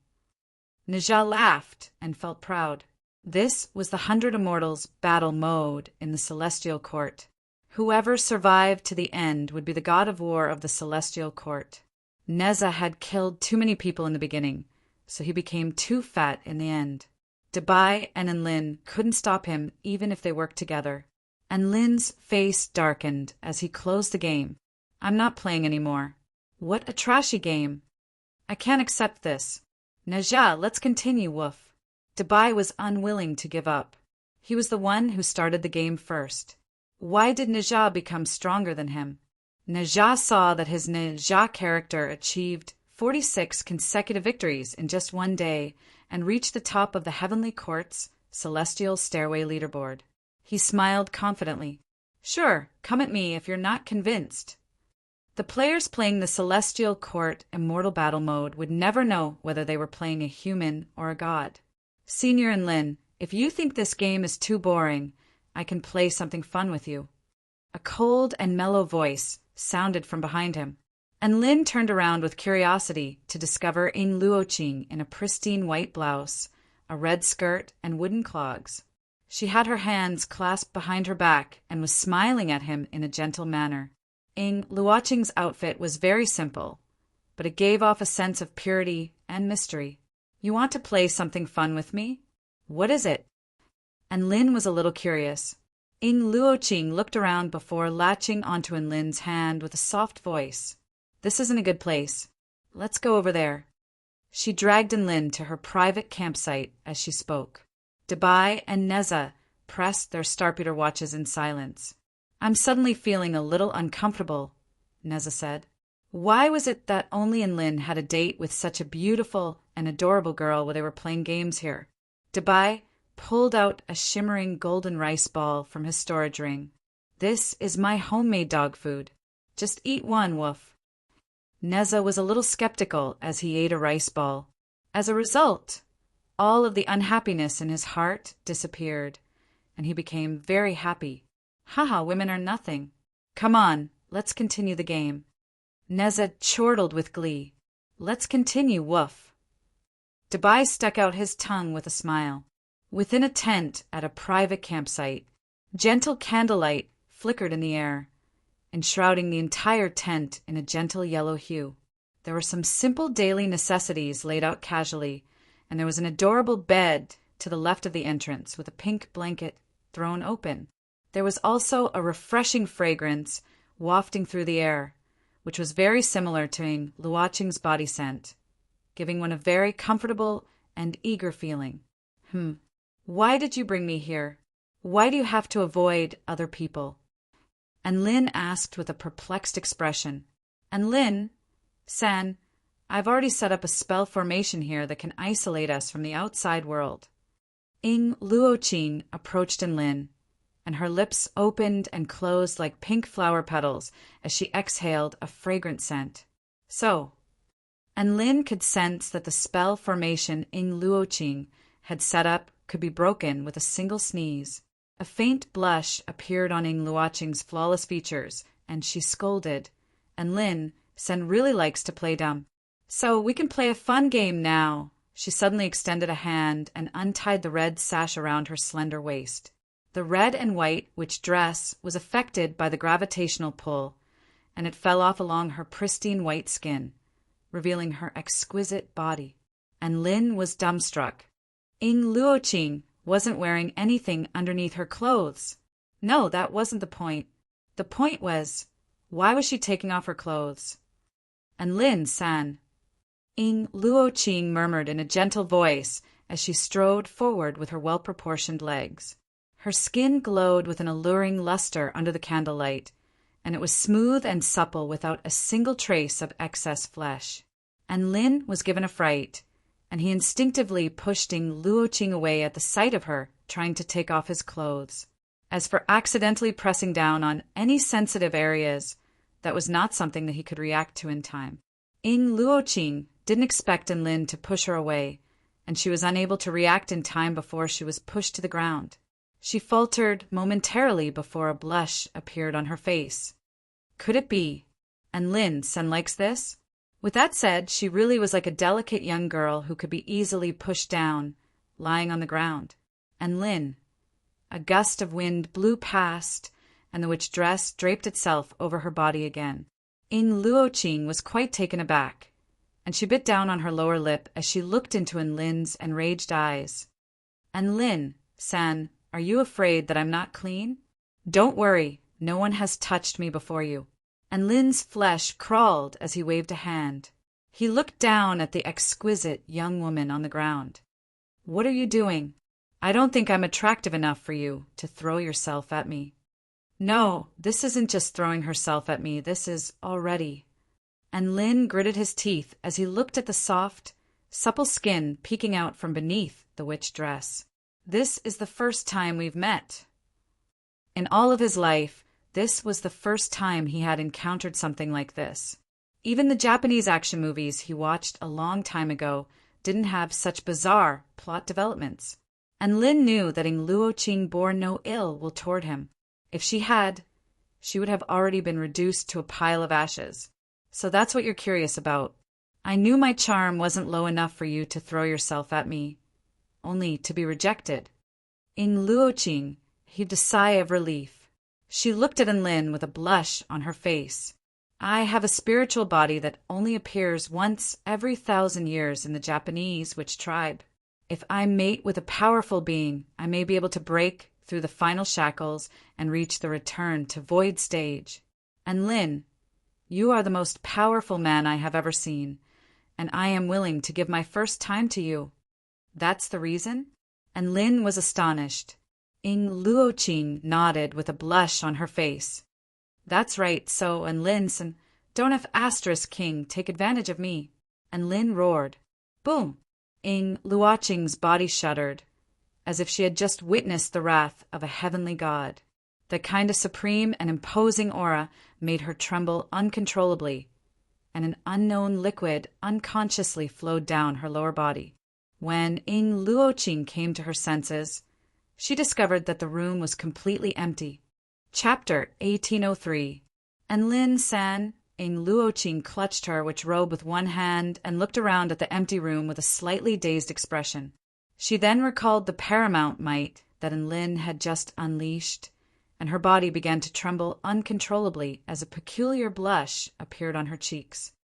Najah laughed and felt proud. This was the 100 Immortals battle mode in the Celestial Court. Whoever survived to the end would be the God of War of the Celestial Court. Neza had killed too many people in the beginning, so he became too fat in the end. Dabai and Enlin couldn't stop him even if they worked together. Enlin's face darkened as he closed the game. I'm not playing anymore. What a trashy game. I can't accept this. Najah, let's continue, woof. Dabai was unwilling to give up. He was the one who started the game first. Why did Najah become stronger than him? Najah saw that his Najah character achieved 46 consecutive victories in just one day and reached the top of the Heavenly Court's Celestial Stairway leaderboard. He smiled confidently. Sure, come at me if you're not convinced. The players playing the Celestial Court Immortal Battle Mode would never know whether they were playing a human or a god. Senior and Lin, if you think this game is too boring, I can play something fun with you. A cold and mellow voice sounded from behind him, and Lin turned around with curiosity to discover Ing Luoqing in a pristine white blouse, a red skirt, and wooden clogs. She had her hands clasped behind her back and was smiling at him in a gentle manner. Ing Luoqing's outfit was very simple, but it gave off a sense of purity and mystery. You want to play something fun with me? What is it? And Lin was a little curious. Ing Luoqing looked around before latching onto Enlin's hand with a soft voice. This isn't a good place. Let's go over there. She dragged Enlin to her private campsite as she spoke. Dabai and Neza pressed their starpeter watches in silence. I'm suddenly feeling a little uncomfortable, Neza said. Why was it that only Enlin had a date with such a beautiful and adorable girl while they were playing games here? Dabai pulled out a shimmering golden rice ball from his storage ring. This is my homemade dog food. Just eat one, woof. Neza was a little skeptical as he ate a rice ball. As a result, all of the unhappiness in his heart disappeared, and he became very happy. Haha, women are nothing. Come on, let's continue the game. Neza chortled with glee. Let's continue, woof. Dabai stuck out his tongue with a smile. Within a tent at a private campsite, gentle candlelight flickered in the air, enshrouding the entire tent in a gentle yellow hue. There were some simple daily necessities laid out casually, and there was an adorable bed to the left of the entrance with a pink blanket thrown open. There was also a refreshing fragrance wafting through the air, which was very similar to Ing Luoqing's body scent, giving one a very comfortable and eager feeling. Why did you bring me here? Why do you have to avoid other people? And Lin asked with a perplexed expression. And Lin, San, I've already set up a spell formation here that can isolate us from the outside world. Ing Luoqing approached Lin, and her lips opened and closed like pink flower petals as she exhaled a fragrant scent. And Lin could sense that the spell formation Ing Luoqing had set up could be broken with a single sneeze. A faint blush appeared on Ing Luoqing's flawless features, and she scolded. And Lin, Sen really likes to play dumb. So we can play a fun game now. She suddenly extended a hand and untied the red sash around her slender waist. The red and white witch dress was affected by the gravitational pull, and it fell off along her pristine white skin, revealing her exquisite body. And Lin was dumbstruck. Ing Luoqing wasn't wearing anything underneath her clothes. No, that wasn't the point. The point was, why was she taking off her clothes? And Lin San, Ing Luoqing murmured in a gentle voice as she strode forward with her well-proportioned legs. Her skin glowed with an alluring luster under the candlelight, and it was smooth and supple without a single trace of excess flesh. And Lin was given a fright, and he instinctively pushed Ing Luoqing away at the sight of her trying to take off his clothes. As for accidentally pressing down on any sensitive areas, that was not something that he could react to in time. Ing Luoqing didn't expect Lin to push her away, and she was unable to react in time before she was pushed to the ground. She faltered momentarily before a blush appeared on her face. Could it be? And Lin Sen likes this? With that said, she really was like a delicate young girl who could be easily pushed down, lying on the ground. And Lin. A gust of wind blew past, and the witch dress draped itself over her body again. Ing Luoqing was quite taken aback, and she bit down on her lower lip as she looked into Lin's enraged eyes. And Lin, San, are you afraid that I'm not clean? Don't worry, no one has touched me before you. And Lin's flesh crawled as he waved a hand. He looked down at the exquisite young woman on the ground. What are you doing? I don't think I'm attractive enough for you to throw yourself at me. No, this isn't just throwing herself at me, this is already. And Lin gritted his teeth as he looked at the soft, supple skin peeking out from beneath the witch dress. This is the first time we've met. In all of his life, this was the first time he had encountered something like this. Even the Japanese action movies he watched a long time ago didn't have such bizarre plot developments. And Lin knew that Ing Luoqing bore no ill will toward him. If she had, she would have already been reduced to a pile of ashes. So that's what you're curious about. I knew my charm wasn't low enough for you to throw yourself at me, only to be rejected. Ing Luoqing heaved a sigh of relief. She looked at Lin with a blush on her face. I have a spiritual body that only appears once every 1,000 years in the Japanese witch tribe. If I mate with a powerful being, I may be able to break through the final shackles and reach the return to void stage. And Lin, you are the most powerful man I have ever seen, and I am willing to give my first time to you. That's the reason? And Lin was astonished. Ing Luoqing nodded with a blush on her face. That's right, so, and Lin, don't have asterisk king take advantage of me. And Lin roared. Boom! Ing Luoqing's body shuddered, as if she had just witnessed the wrath of a heavenly god. The kind of supreme and imposing aura made her tremble uncontrollably, and an unknown liquid unconsciously flowed down her lower body. When Ing Luoqing came to her senses, she discovered that the room was completely empty. Chapter 1803. And Lin San, Ing Luoqing clutched her witch robe with one hand and looked around at the empty room with a slightly dazed expression. She then recalled the paramount might that Lin had just unleashed, and her body began to tremble uncontrollably as a peculiar blush appeared on her cheeks.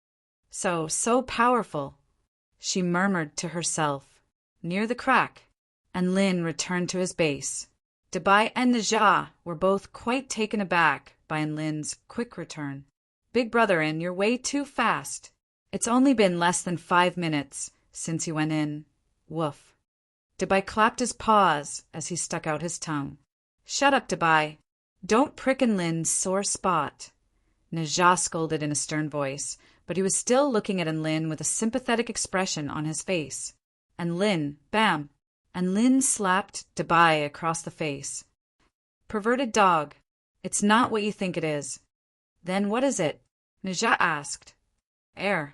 So powerful, she murmured to herself, near the crack, and Lin returned to his base. Dabai and Najah were both quite taken aback by Lin's quick return. Big brother, you're way too fast. It's only been less than 5 minutes since you went in. Woof. Dabai clapped his paws as he stuck out his tongue. Shut up, Dabai. Don't prick Enlin's sore spot. Najah scolded in a stern voice, but he was still looking at Enlin with a sympathetic expression on his face. Enlin, bam! Enlin slapped Dabai across the face. Perverted dog. It's not what you think it is. Then what is it? Najah asked. Air.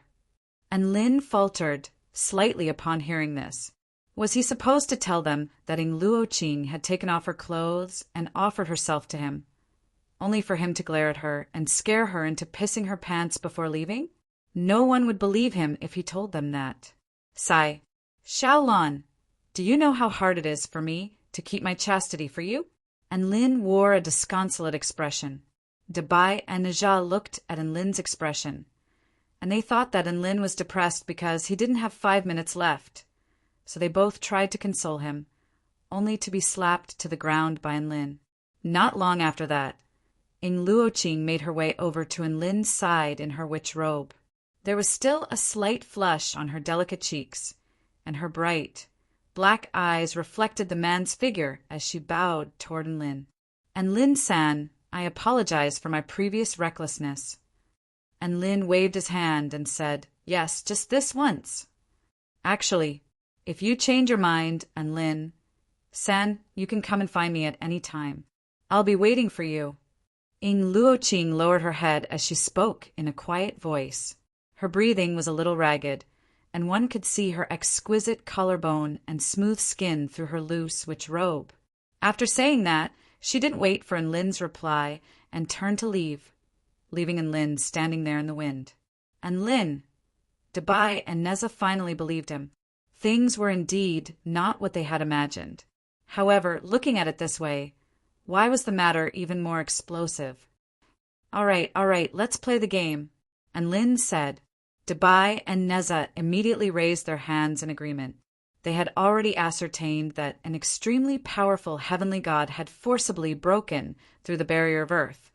Enlin faltered slightly upon hearing this. Was he supposed to tell them that Ing Luoqing had taken off her clothes and offered herself to him, only for him to glare at her and scare her into pissing her pants before leaving? No one would believe him if he told them that. Sigh. Xiaolon, do you know how hard it is for me to keep my chastity for you? Enlin wore a disconsolate expression. Dabai and Najah looked at Enlin's expression, and they thought that Enlin was depressed because he didn't have 5 minutes left. So they both tried to console him, only to be slapped to the ground by Enlin. Not long after that, Ing Luoqing made her way over to Enlin's side in her witch robe. There was still a slight flush on her delicate cheeks, and her bright, black eyes reflected the man's figure as she bowed toward Enlin. Enlin-san, I apologize for my previous recklessness. Enlin waved his hand and said, Yes, just this once. Actually, if you change your mind, Enlin-san, you can come and find me at any time. I'll be waiting for you. Ing Luoqing lowered her head as she spoke in a quiet voice. Her breathing was a little ragged, and one could see her exquisite collarbone and smooth skin through her loose witch robe. After saying that, she didn't wait for Enlin's reply and turned to leave, leaving Enlin standing there in the wind. Enlin! Dabai and Neza finally believed him. Things were indeed not what they had imagined. However, looking at it this way, why was the matter even more explosive? All right, let's play the game. Enlin said. Dabai and Neza immediately raised their hands in agreement. They had already ascertained that an extremely powerful heavenly god had forcibly broken through the barrier of earth,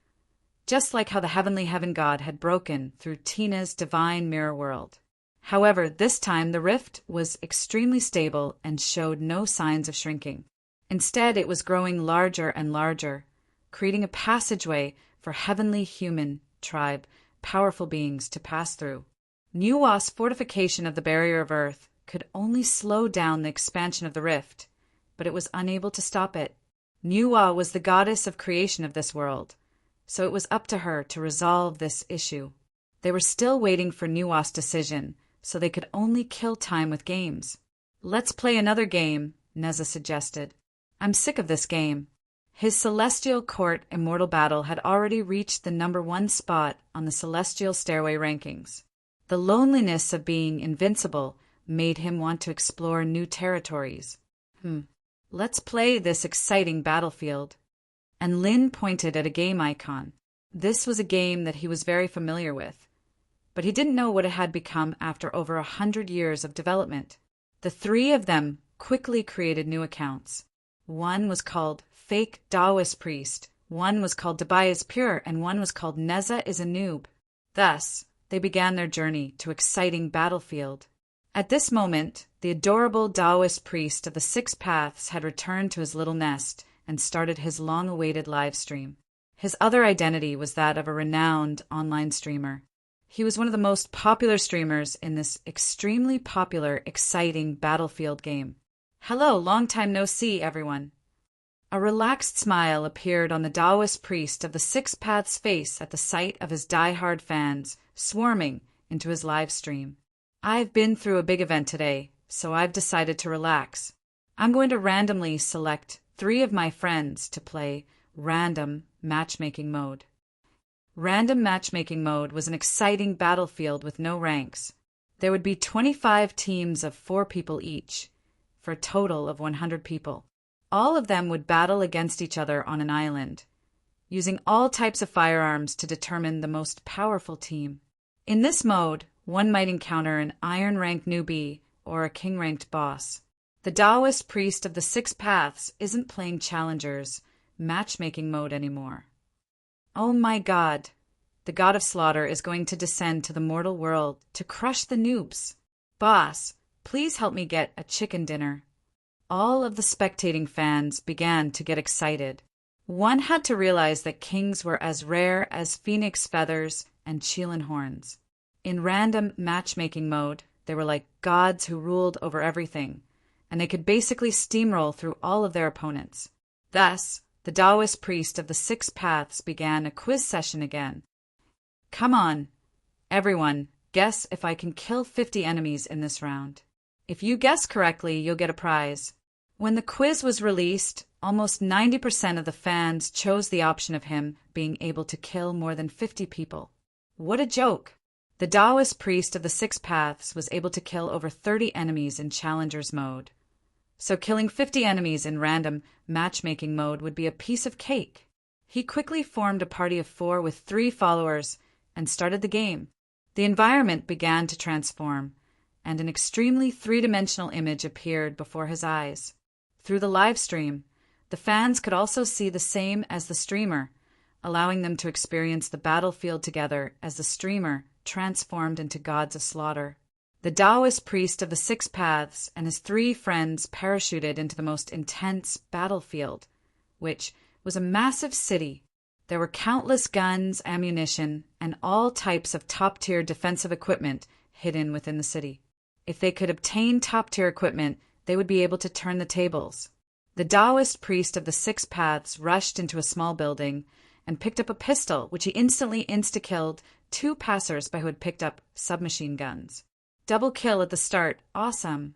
just like how the heavenly heaven god had broken through Tina's divine mirror world. However, this time the rift was extremely stable and showed no signs of shrinking. Instead, it was growing larger and larger, creating a passageway for heavenly human tribe, powerful beings to pass through. Nuwa's fortification of the barrier of earth could only slow down the expansion of the rift, but it was unable to stop it. Nuwa was the goddess of creation of this world, so it was up to her to resolve this issue. They were still waiting for Nuwa's decision, so they could only kill time with games. Let's play another game, Neza suggested. I'm sick of this game. His Celestial Court Immortal Battle had already reached the #1 spot on the Celestial Stairway rankings. The loneliness of being invincible made him want to explore new territories. Let's play this exciting battlefield. And Lin pointed at a game icon. This was a game that he was very familiar with, but he didn't know what it had become after over 100 years of development. The three of them quickly created new accounts. One was called Fake Taoist Priest, one was called Dabai is Pure, and one was called Neza is a Noob. Thus, they began their journey to exciting battlefield. At this moment, the adorable Taoist priest of the 6 Paths had returned to his little nest and started his long-awaited live stream. His other identity was that of a renowned online streamer. He was one of the most popular streamers in this extremely popular, exciting battlefield game. Hello, long time no see, everyone. A relaxed smile appeared on the Taoist priest of the 6 Paths' face at the sight of his die-hard fans swarming into his live stream. I've been through a big event today, so I've decided to relax. I'm going to randomly select 3 of my friends to play random matchmaking mode. Random matchmaking mode was an exciting battlefield with no ranks. There would be 25 teams of 4 people each, for a total of 100 people. All of them would battle against each other on an island, using all types of firearms to determine the most powerful team. In this mode, one might encounter an iron-ranked newbie or a king-ranked boss. The Taoist priest of the 6 Paths isn't playing challengers, matchmaking mode anymore. Oh my god, the god of slaughter, is going to descend to the mortal world to crush the noobs. Boss, please help me get a chicken dinner. All of the spectating fans began to get excited. One had to realize that kings were as rare as phoenix feathers and Chelan horns. In random matchmaking mode, they were like gods who ruled over everything, and they could basically steamroll through all of their opponents. Thus, the Taoist priest of the Six Paths began a quiz session again. Come on, everyone, guess if I can kill 50 enemies in this round. If you guess correctly, you'll get a prize. When the quiz was released, almost 90% of the fans chose the option of him being able to kill more than 50 people. What a joke! The Taoist priest of the Six Paths was able to kill over 30 enemies in Challengers mode. So killing 50 enemies in random matchmaking mode would be a piece of cake. He quickly formed a party of 4 with 3 followers and started the game. The environment began to transform, and an extremely three-dimensional image appeared before his eyes. Through the live stream, the fans could also see the same as the streamer, allowing them to experience the battlefield together as the streamer transformed into gods of slaughter. The Taoist priest of the Six Paths and his 3 friends parachuted into the most intense battlefield, which was a massive city. There were countless guns, ammunition, and all types of top-tier defensive equipment hidden within the city. If they could obtain top-tier equipment, they would be able to turn the tables. The Taoist priest of the Six Paths rushed into a small building and picked up a pistol, which he instantly insta-killed 2 passers-by who had picked up submachine guns. Double kill at the start, awesome.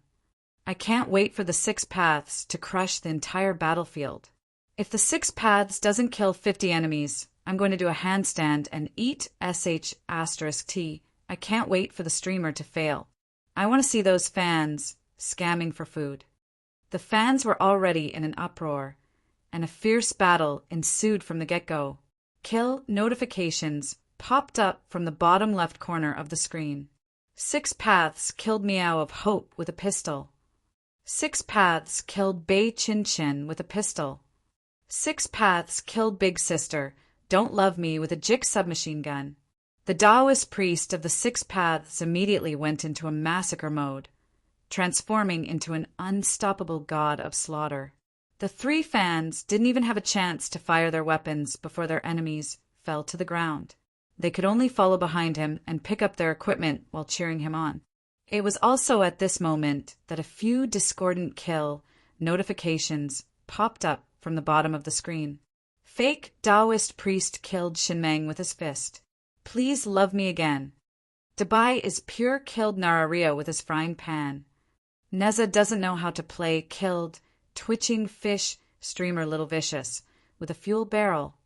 I can't wait for the Six Paths to crush the entire battlefield. If the Six Paths doesn't kill 50 enemies, I'm going to do a handstand and eat sh*t. I can't wait for the streamer to fail. I want to see those fans scamming for food. The fans were already in an uproar, and a fierce battle ensued from the get-go. Kill notifications popped up from the bottom left corner of the screen. Six Paths killed Meow of Hope with a pistol. Six Paths killed Bei Chin Chin with a pistol. Six Paths killed Big Sister, Don't Love Me with a Jik submachine gun. The Taoist priest of the Six Paths immediately went into a massacre mode, transforming into an unstoppable god of slaughter. The 3 fans didn't even have a chance to fire their weapons before their enemies fell to the ground. They could only follow behind him and pick up their equipment while cheering him on. It was also at this moment that a few discordant kill notifications popped up from the bottom of the screen. Fake Taoist priest killed Shinmeng with his fist. Please love me again. Dubai is pure killed Nararia with his frying pan. Neza doesn't know how to play killed twitching fish streamer Little Vicious with a fuel barrel.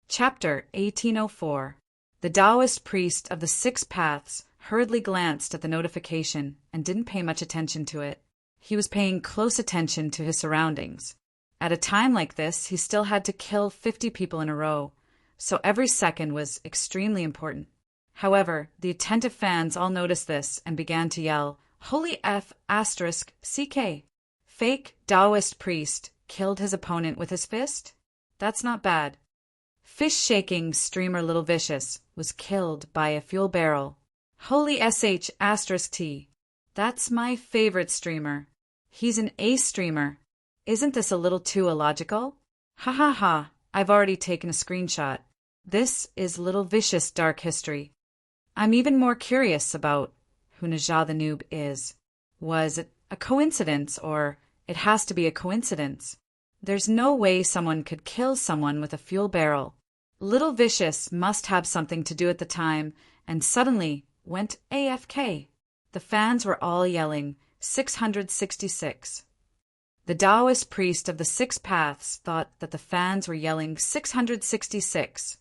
Chapter 1804. The Taoist priest of the Six Paths hurriedly glanced at the notification and didn't pay much attention to it. He was paying close attention to his surroundings. At a time like this, he still had to kill 50 people in a row, so every second was extremely important. However, the attentive fans all noticed this and began to yell, "Holy F*** CK. Fake Taoist priest killed his opponent with his fist? That's not bad. Fish-shaking streamer Little Vicious was killed by a fuel barrel. Holy *T. That's my favorite streamer. He's an ace streamer. Isn't this a little too illogical? Ha ha ha, I've already taken a screenshot. This is Little Vicious dark history. I'm even more curious about who Najah the Noob is. Was it a coincidence, or it has to be a coincidence? There's no way someone could kill someone with a fuel barrel. Little Vicious must have something to do at the time, and suddenly went AFK. The fans were all yelling, 666. The Taoist priest of the Six Paths thought that the fans were yelling 666,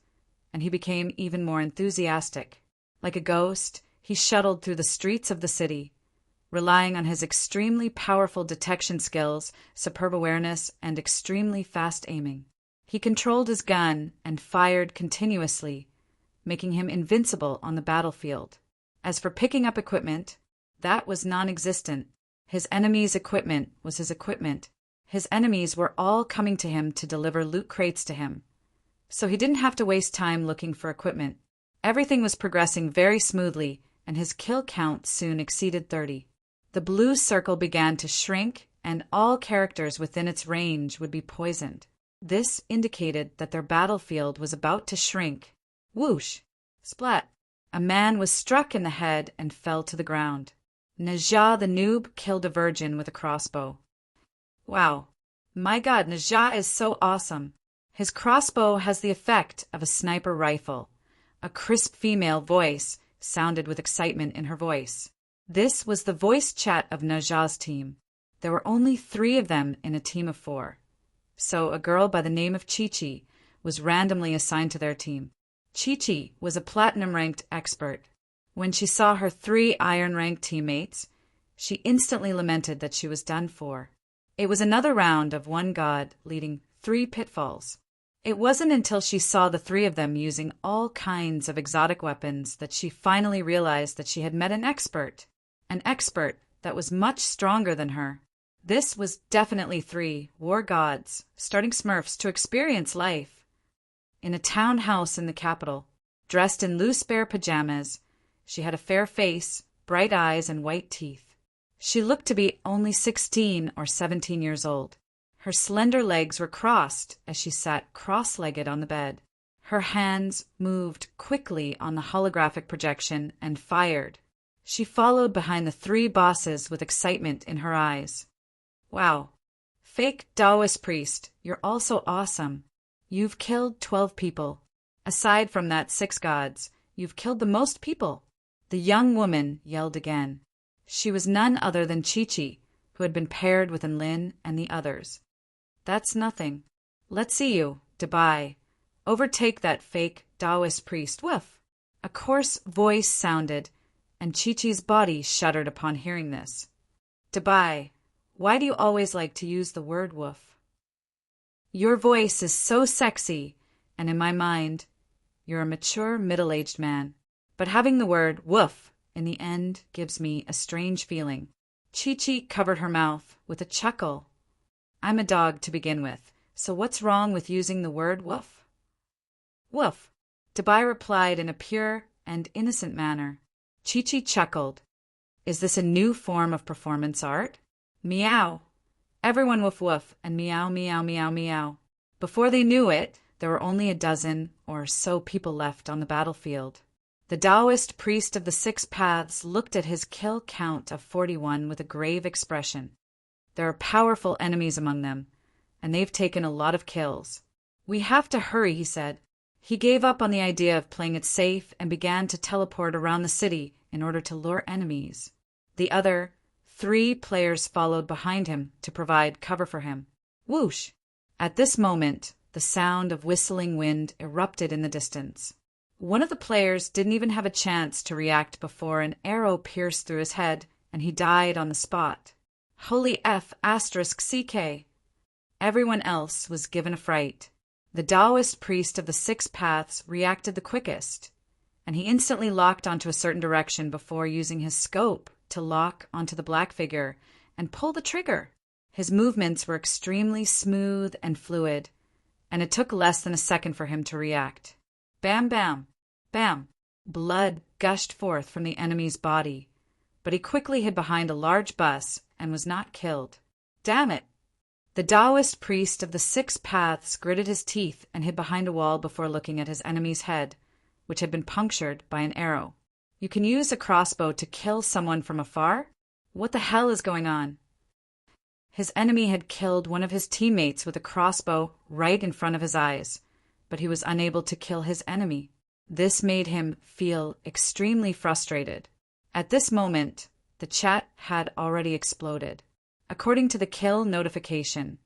and he became even more enthusiastic. Like a ghost, he shuttled through the streets of the city, relying on his extremely powerful detection skills, superb awareness, and extremely fast aiming. He controlled his gun and fired continuously, making him invincible on the battlefield. As for picking up equipment, that was non-existent. His enemy's equipment was his equipment. His enemies were all coming to him to deliver loot crates to him. So he didn't have to waste time looking for equipment. Everything was progressing very smoothly, and his kill count soon exceeded 30. The blue circle began to shrink, and all characters within its range would be poisoned. This indicated that their battlefield was about to shrink. Whoosh! Splat! A man was struck in the head and fell to the ground. Najah the noob killed a virgin with a crossbow. Wow. My God, Najah is so awesome. His crossbow has the effect of a sniper rifle. A crisp female voice sounded with excitement in her voice. This was the voice chat of Najah's team. There were only 3 of them in a team of 4. So a girl by the name of Chi-Chi was randomly assigned to their team. Chi-Chi was a platinum-ranked expert. When she saw her 3 iron-ranked teammates, she instantly lamented that she was done for. It was another round of 1 god leading 3 pitfalls. It wasn't until she saw the 3 of them using all kinds of exotic weapons that she finally realized that she had met an expert that was much stronger than her. This was definitely 3 war gods, starting Smurfs to experience life. In a townhouse in the capital, dressed in loose bear pajamas, she had a fair face, bright eyes, and white teeth. She looked to be only 16 or 17 years old. Her slender legs were crossed as she sat cross-legged on the bed. Her hands moved quickly on the holographic projection and fired. She followed behind the 3 bosses with excitement in her eyes. Wow. Fake Taoist priest, you're also awesome. You've killed 12 people. Aside from that 6 gods, you've killed the most people. The young woman yelled again. She was none other than Chi-Chi, who had been paired with Enlin and the others. That's nothing. Let's see you, Dabai. Overtake that fake Taoist priest. Woof! A coarse voice sounded, and Chi-Chi's body shuddered upon hearing this. Dabai, why do you always like to use the word woof? Your voice is so sexy, and in my mind, you're a mature, middle-aged man. But having the word woof in the end gives me a strange feeling. Chi-Chi covered her mouth with a chuckle. I'm a dog to begin with, so what's wrong with using the word woof? Woof, Dabai replied in a pure and innocent manner. Chi-Chi chuckled. Is this a new form of performance art? Meow. Everyone woof woof and meow meow meow meow. Before they knew it, there were only a dozen or so people left on the battlefield. The Taoist priest of the 6 paths looked at his kill count of 41 with a grave expression. There are powerful enemies among them, and they've taken a lot of kills. We have to hurry, he said. He gave up on the idea of playing it safe and began to teleport around the city in order to lure enemies. The other 3 players followed behind him to provide cover for him. Whoosh! At this moment, the sound of whistling wind erupted in the distance. One of the players didn't even have a chance to react before an arrow pierced through his head, and he died on the spot. Holy F *CK. Everyone else was given a fright. The Taoist priest of the 6 paths reacted the quickest, and he instantly locked onto a certain direction before using his scope to lock onto the black figure and pull the trigger. His movements were extremely smooth and fluid, and it took less than a second for him to react. Bam, bam, bam. Blood gushed forth from the enemy's body, but he quickly hid behind a large bus and was not killed. Damn it! The Taoist priest of the 6 paths gritted his teeth and hid behind a wall before looking at his enemy's head, which had been punctured by an arrow. You can use a crossbow to kill someone from afar? What the hell is going on? His enemy had killed one of his teammates with a crossbow right in front of his eyes, but he was unable to kill his enemy. This made him feel extremely frustrated. At this moment, the chat had already exploded. According to the kill notification,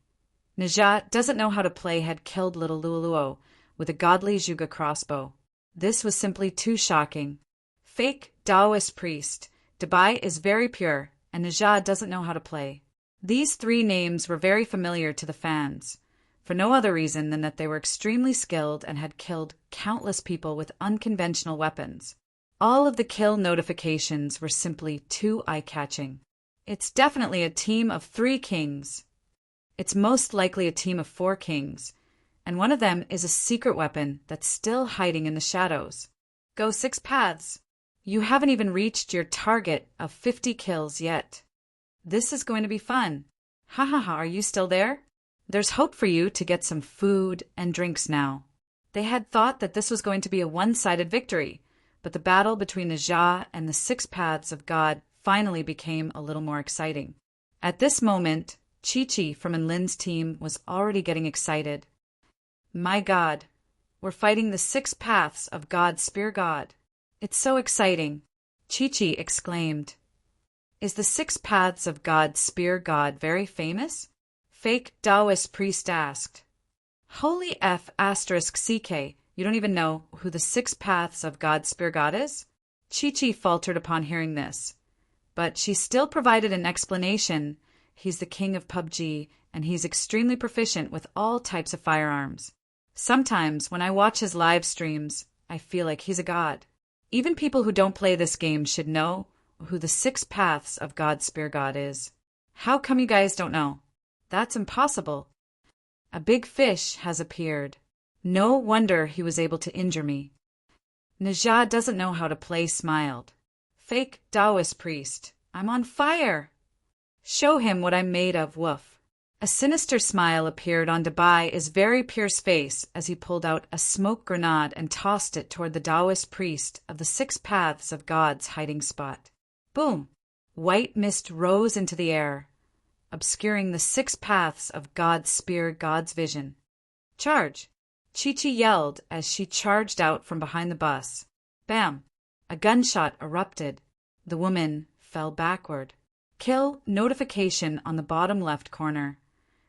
Najah doesn't know how to play had killed little Luoluo with a godly Zhuge crossbow. This was simply too shocking. Fake Taoist priest, Dabai is very pure, and Najah doesn't know how to play. These 3 names were very familiar to the fans, for no other reason than that they were extremely skilled and had killed countless people with unconventional weapons. All of the kill notifications were simply too eye-catching. It's definitely a team of 3 kings. It's most likely a team of 4 kings, and one of them is a secret weapon that's still hiding in the shadows. Go 6 paths. You haven't even reached your target of 50 kills yet. This is going to be fun. Ha ha ha, are you still there? There's hope for you to get some food and drinks now. They had thought that this was going to be a one-sided victory, but the battle between Najah and the 6 paths of God finally became a little more exciting. At this moment, Chi-Chi from Enlin's team was already getting excited. My God, we're fighting the 6 paths of God Spear God. It's so exciting, Chi-Chi exclaimed. Is the 6 paths of God Spear God very famous? Fake Taoist priest asked. Holy F asterisk CK, you don't even know who the 6 paths of God Spear God is? Chi-Chi faltered upon hearing this, but she still provided an explanation. He's the king of PUBG, and he's extremely proficient with all types of firearms. Sometimes, when I watch his live streams, I feel like he's a god. Even people who don't play this game should know who the 6 paths of God Spear God is. How come you guys don't know? That's impossible. A big fish has appeared. No wonder he was able to injure me. Najah doesn't know how to play smiled. Fake Taoist priest, I'm on fire. Show him what I'm made of, woof. A sinister smile appeared on Debai's very pierced face as he pulled out a smoke grenade and tossed it toward the Taoist priest of the 6 paths of God's hiding spot. Boom! White mist rose into the air, obscuring the 6 paths of God's Spear God's vision. Charge! Chi-Chi yelled as she charged out from behind the bus. Bam! A gunshot erupted. The woman fell backward. Kill notification on the bottom left corner.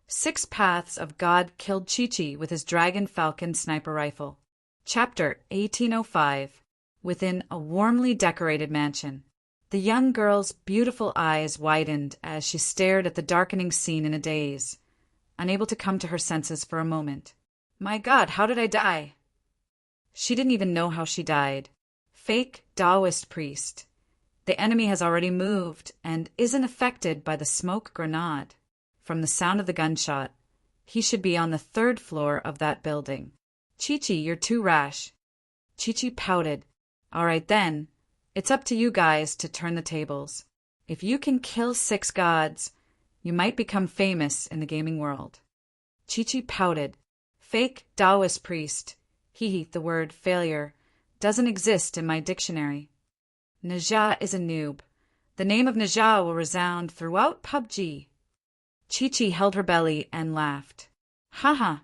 6 paths of God killed Chi-Chi with his Dragon Falcon sniper rifle. Chapter 1805. Within a warmly decorated mansion. The young girl's beautiful eyes widened as she stared at the darkening scene in a daze, unable to come to her senses for a moment. My God, how did I die? She didn't even know how she died. Fake Taoist priest. The enemy has already moved and isn't affected by the smoke grenade. From the sound of the gunshot, he should be on the 3rd floor of that building. Chi-Chi, you're too rash. Chi-Chi pouted. All right then, it's up to you guys to turn the tables. If you can kill 6 gods, you might become famous in the gaming world. Chi-Chi pouted. Fake Taoist priest. The word failure doesn't exist in my dictionary. Najah is a noob. The name of Najah will resound throughout PUBG. Chi-Chi held her belly and laughed. Haha,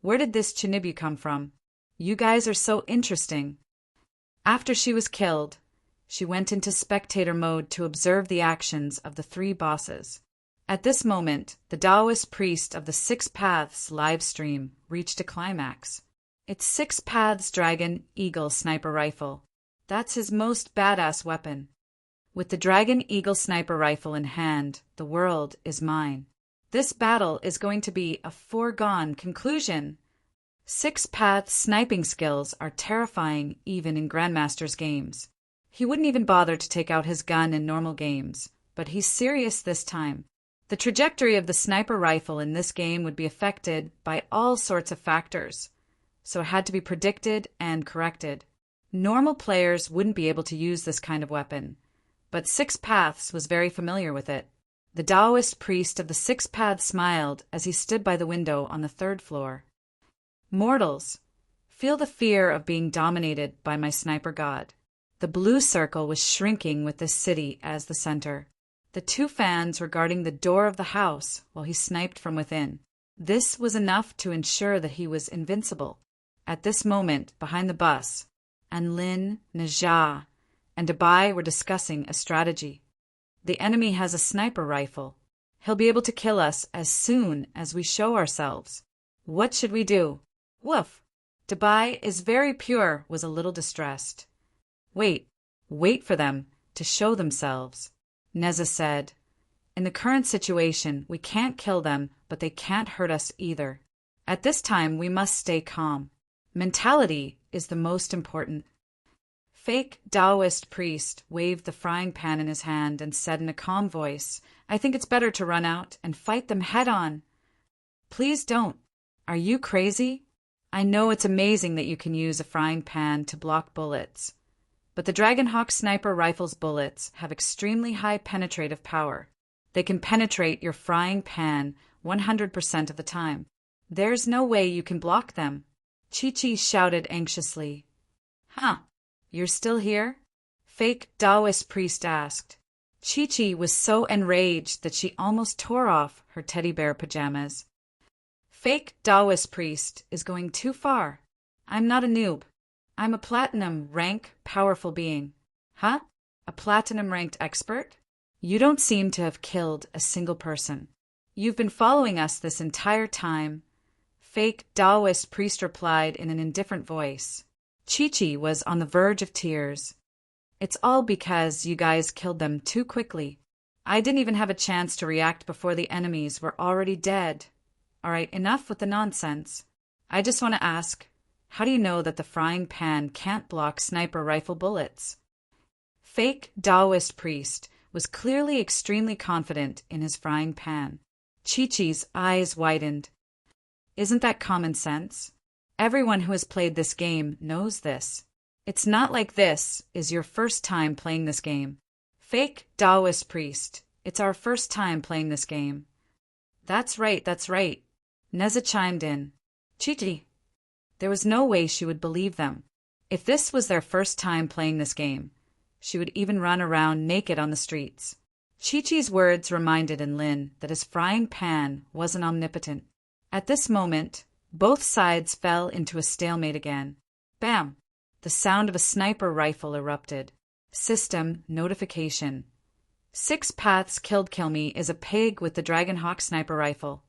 where did this Chinibu come from? You guys are so interesting. After she was killed, she went into spectator mode to observe the actions of the 3 bosses. At this moment, the Taoist priest of the 6 paths live stream reached a climax. It's 6 paths Dragon Eagle sniper rifle. That's his most badass weapon. With the Dragon Eagle sniper rifle in hand, the world is mine. This battle is going to be a foregone conclusion. 6 paths sniping skills are terrifying even in Grandmaster's games. He wouldn't even bother to take out his gun in normal games, but he's serious this time. The trajectory of the sniper rifle in this game would be affected by all sorts of factors, so it had to be predicted and corrected. Normal players wouldn't be able to use this kind of weapon, but 6 paths was very familiar with it. The Taoist priest of the 6 paths smiled as he stood by the window on the 3rd floor. Mortals, feel the fear of being dominated by my sniper god. The blue circle was shrinking with this city as the center. The 2 fans were guarding the door of the house while he sniped from within. This was enough to ensure that he was invincible. At this moment, behind the bus, Enlin, Najah, and Debai were discussing a strategy. The enemy has a sniper rifle. He'll be able to kill us as soon as we show ourselves. What should we do? Woof! Debai is very pure, was a little distressed. Wait for them to show themselves, Neza said. In the current situation, we can't kill them, but they can't hurt us either. At this time, we must stay calm. Mentality is the most important. Fake Taoist priest waved the frying pan in his hand and said in a calm voice, I think it's better to run out and fight them head-on. Please don't. Are you crazy? I know it's amazing that you can use a frying pan to block bullets, But the Dragonhawk sniper rifle's bullets have extremely high penetrative power. They can penetrate your frying pan 100% of the time. There's no way you can block them. Chi-Chi shouted anxiously. Huh, you're still here? Fake Taoist priest asked. Chi-Chi was so enraged that she almost tore off her teddy bear pajamas. Fake Taoist priest is going too far. I'm not a noob. I'm a platinum rank powerful being. Huh? A platinum ranked expert? You don't seem to have killed a single person. You've been following us this entire time. Fake Taoist priest replied in an indifferent voice. Chi-Chi was on the verge of tears. It's all because you guys killed them too quickly. I didn't even have a chance to react before the enemies were already dead. All right, enough with the nonsense. I just want to ask, how do you know that the frying pan can't block sniper rifle bullets? Fake Taoist priest was clearly extremely confident in his frying pan. Chi-Chi's eyes widened. Isn't that common sense? Everyone who has played this game knows this. It's not like this is your first time playing this game. Fake Taoist priest, it's our first time playing this game. That's right, that's right. Neza chimed in. Chi-Chi. There was no way she would believe them. If this was their first time playing this game, she would even run around naked on the streets. Chi-Chi's words reminded Lin that his frying pan wasn't omnipotent. At this moment, both sides fell into a stalemate again. Bam! The sound of a sniper rifle erupted. System notification. 6 Paths killed Kill Me is a pig with the Dragonhawk sniper rifle.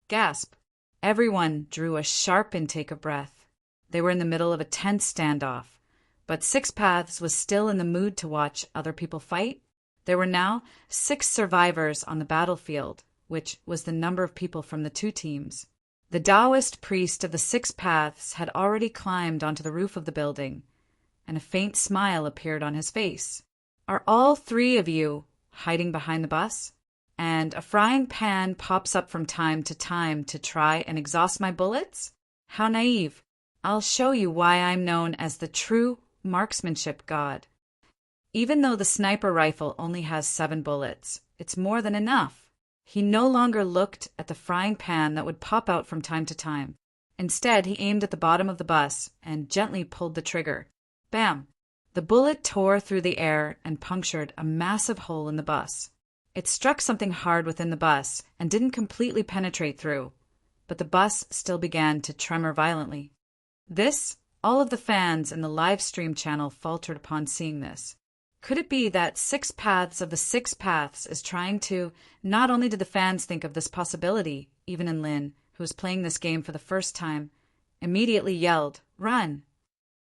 Gasp! Everyone drew a sharp intake of breath. They were in the middle of a tense standoff, but 6 Paths was still in the mood to watch other people fight. There were now 6 survivors on the battlefield, which was the number of people from the 2 teams. The Taoist priest of the 6 Paths had already climbed onto the roof of the building, and a faint smile appeared on his face. Are all 3 of you hiding behind the bus? And a frying pan pops up from time to time to try and exhaust my bullets? How naive. I'll show you why I'm known as the true marksmanship god. Even though the sniper rifle only has 7 bullets, it's more than enough. He no longer looked at the frying pan that would pop out from time to time. Instead, he aimed at the bottom of the bus and gently pulled the trigger. Bam! The bullet tore through the air and punctured a massive hole in the bus. It struck something hard within the bus and didn't completely penetrate through, but the bus still began to tremor violently. All of the fans in the live stream channel faltered upon seeing this. Could it be that 6 Paths of the 6 Paths is trying to... Not only did the fans think of this possibility, even Lin, who was playing this game for the first time, immediately yelled, "Run!"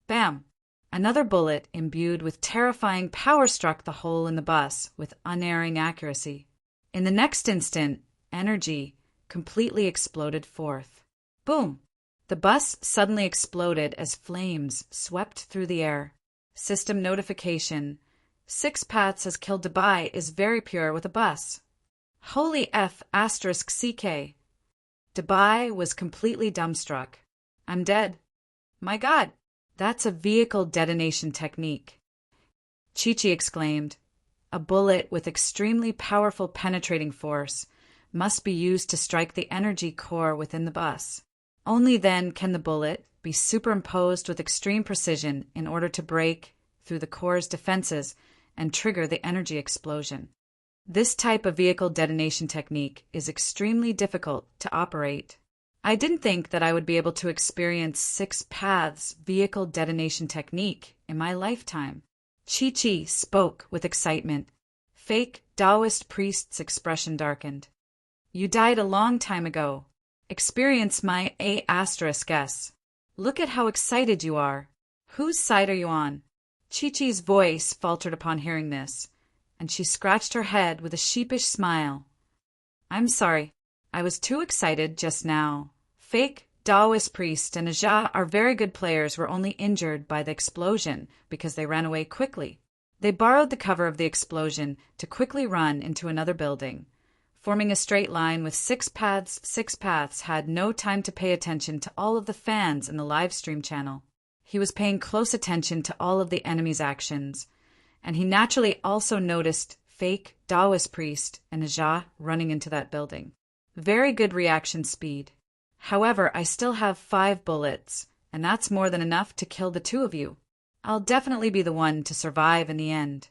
Bam! Another bullet imbued with terrifying power struck the hole in the bus with unerring accuracy. In the next instant, energy completely exploded forth. Boom! The bus suddenly exploded as flames swept through the air. System notification. 6 Paths has killed Dubai is very pure with a bus. Holy F asterisk CK. Dubai was completely dumbstruck. I'm dead. My God, that's a vehicle detonation technique. Chi-Chi exclaimed. A bullet with extremely powerful penetrating force must be used to strike the energy core within the bus. Only then can the bullet be superimposed with extreme precision in order to break through the core's defenses and trigger the energy explosion. This type of vehicle detonation technique is extremely difficult to operate. I didn't think that I would be able to experience 6 Paths vehicle detonation technique in my lifetime. Chi-Chi spoke with excitement. Fake Taoist priest's expression darkened. You died a long time ago. Experience my A***. Look at how excited you are. Whose side are you on? Chi-Chi's voice faltered upon hearing this, and she scratched her head with a sheepish smile. I'm sorry. I was too excited just now. Fake Taoist priest and Aja are very good players were only injured by the explosion because they ran away quickly. They borrowed the cover of the explosion to quickly run into another building. Forming a straight line with 6 Paths, 6 Paths had no time to pay attention to all of the fans in the live stream channel. He was paying close attention to all of the enemy's actions, and he naturally also noticed fake Taoist priest and Najah running into that building. Very good reaction speed. However, I still have 5 bullets, and that's more than enough to kill the 2 of you. I'll definitely be the one to survive in the end.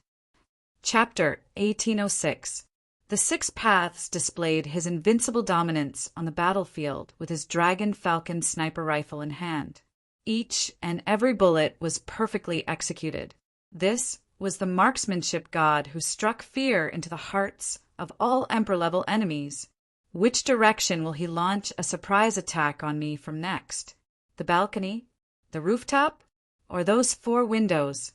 Chapter 1806. The 6 Paths displayed his invincible dominance on the battlefield with his Dragon Falcon sniper rifle in hand. Each and every bullet was perfectly executed. This was the marksmanship god who struck fear into the hearts of all Emperor-level enemies. Which direction will he launch a surprise attack on me from next? The balcony? The rooftop? Or those 4 windows?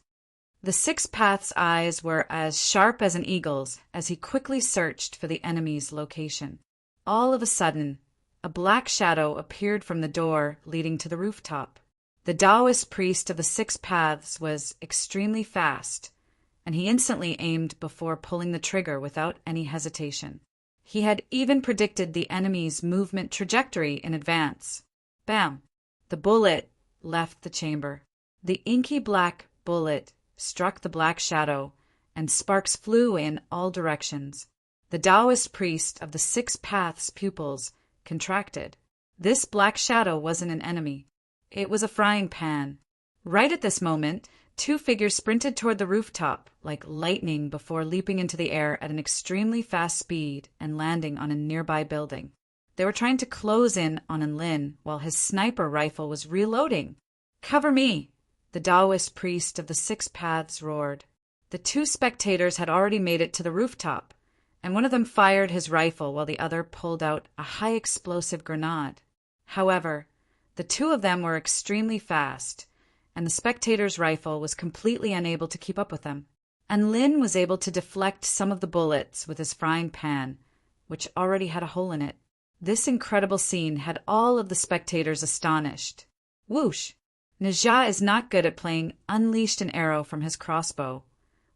The 6 Paths' eyes were as sharp as an eagle's as he quickly searched for the enemy's location. All of a sudden, a black shadow appeared from the door leading to the rooftop. The Taoist priest of the 6 Paths was extremely fast, and he instantly aimed before pulling the trigger without any hesitation. He had even predicted the enemy's movement trajectory in advance. Bam! The bullet left the chamber. The inky black bullet struck the black shadow, and sparks flew in all directions. The Taoist priest of the 6 Paths' pupils contracted. This black shadow wasn't an enemy. It was a frying pan. Right at this moment, 2 figures sprinted toward the rooftop like lightning before leaping into the air at an extremely fast speed and landing on a nearby building. They were trying to close in on Lin while his sniper rifle was reloading. "Cover me!" the Taoist priest of the 6 Paths roared. The 2 spectators had already made it to the rooftop, and one of them fired his rifle while the other pulled out a high-explosive grenade. However, the 2 of them were extremely fast, and the spectator's rifle was completely unable to keep up with them. And Lin was able to deflect some of the bullets with his frying pan, which already had a hole in it. This incredible scene had all of the spectators astonished. Whoosh! Najah is not good at playing unleashed an arrow from his crossbow,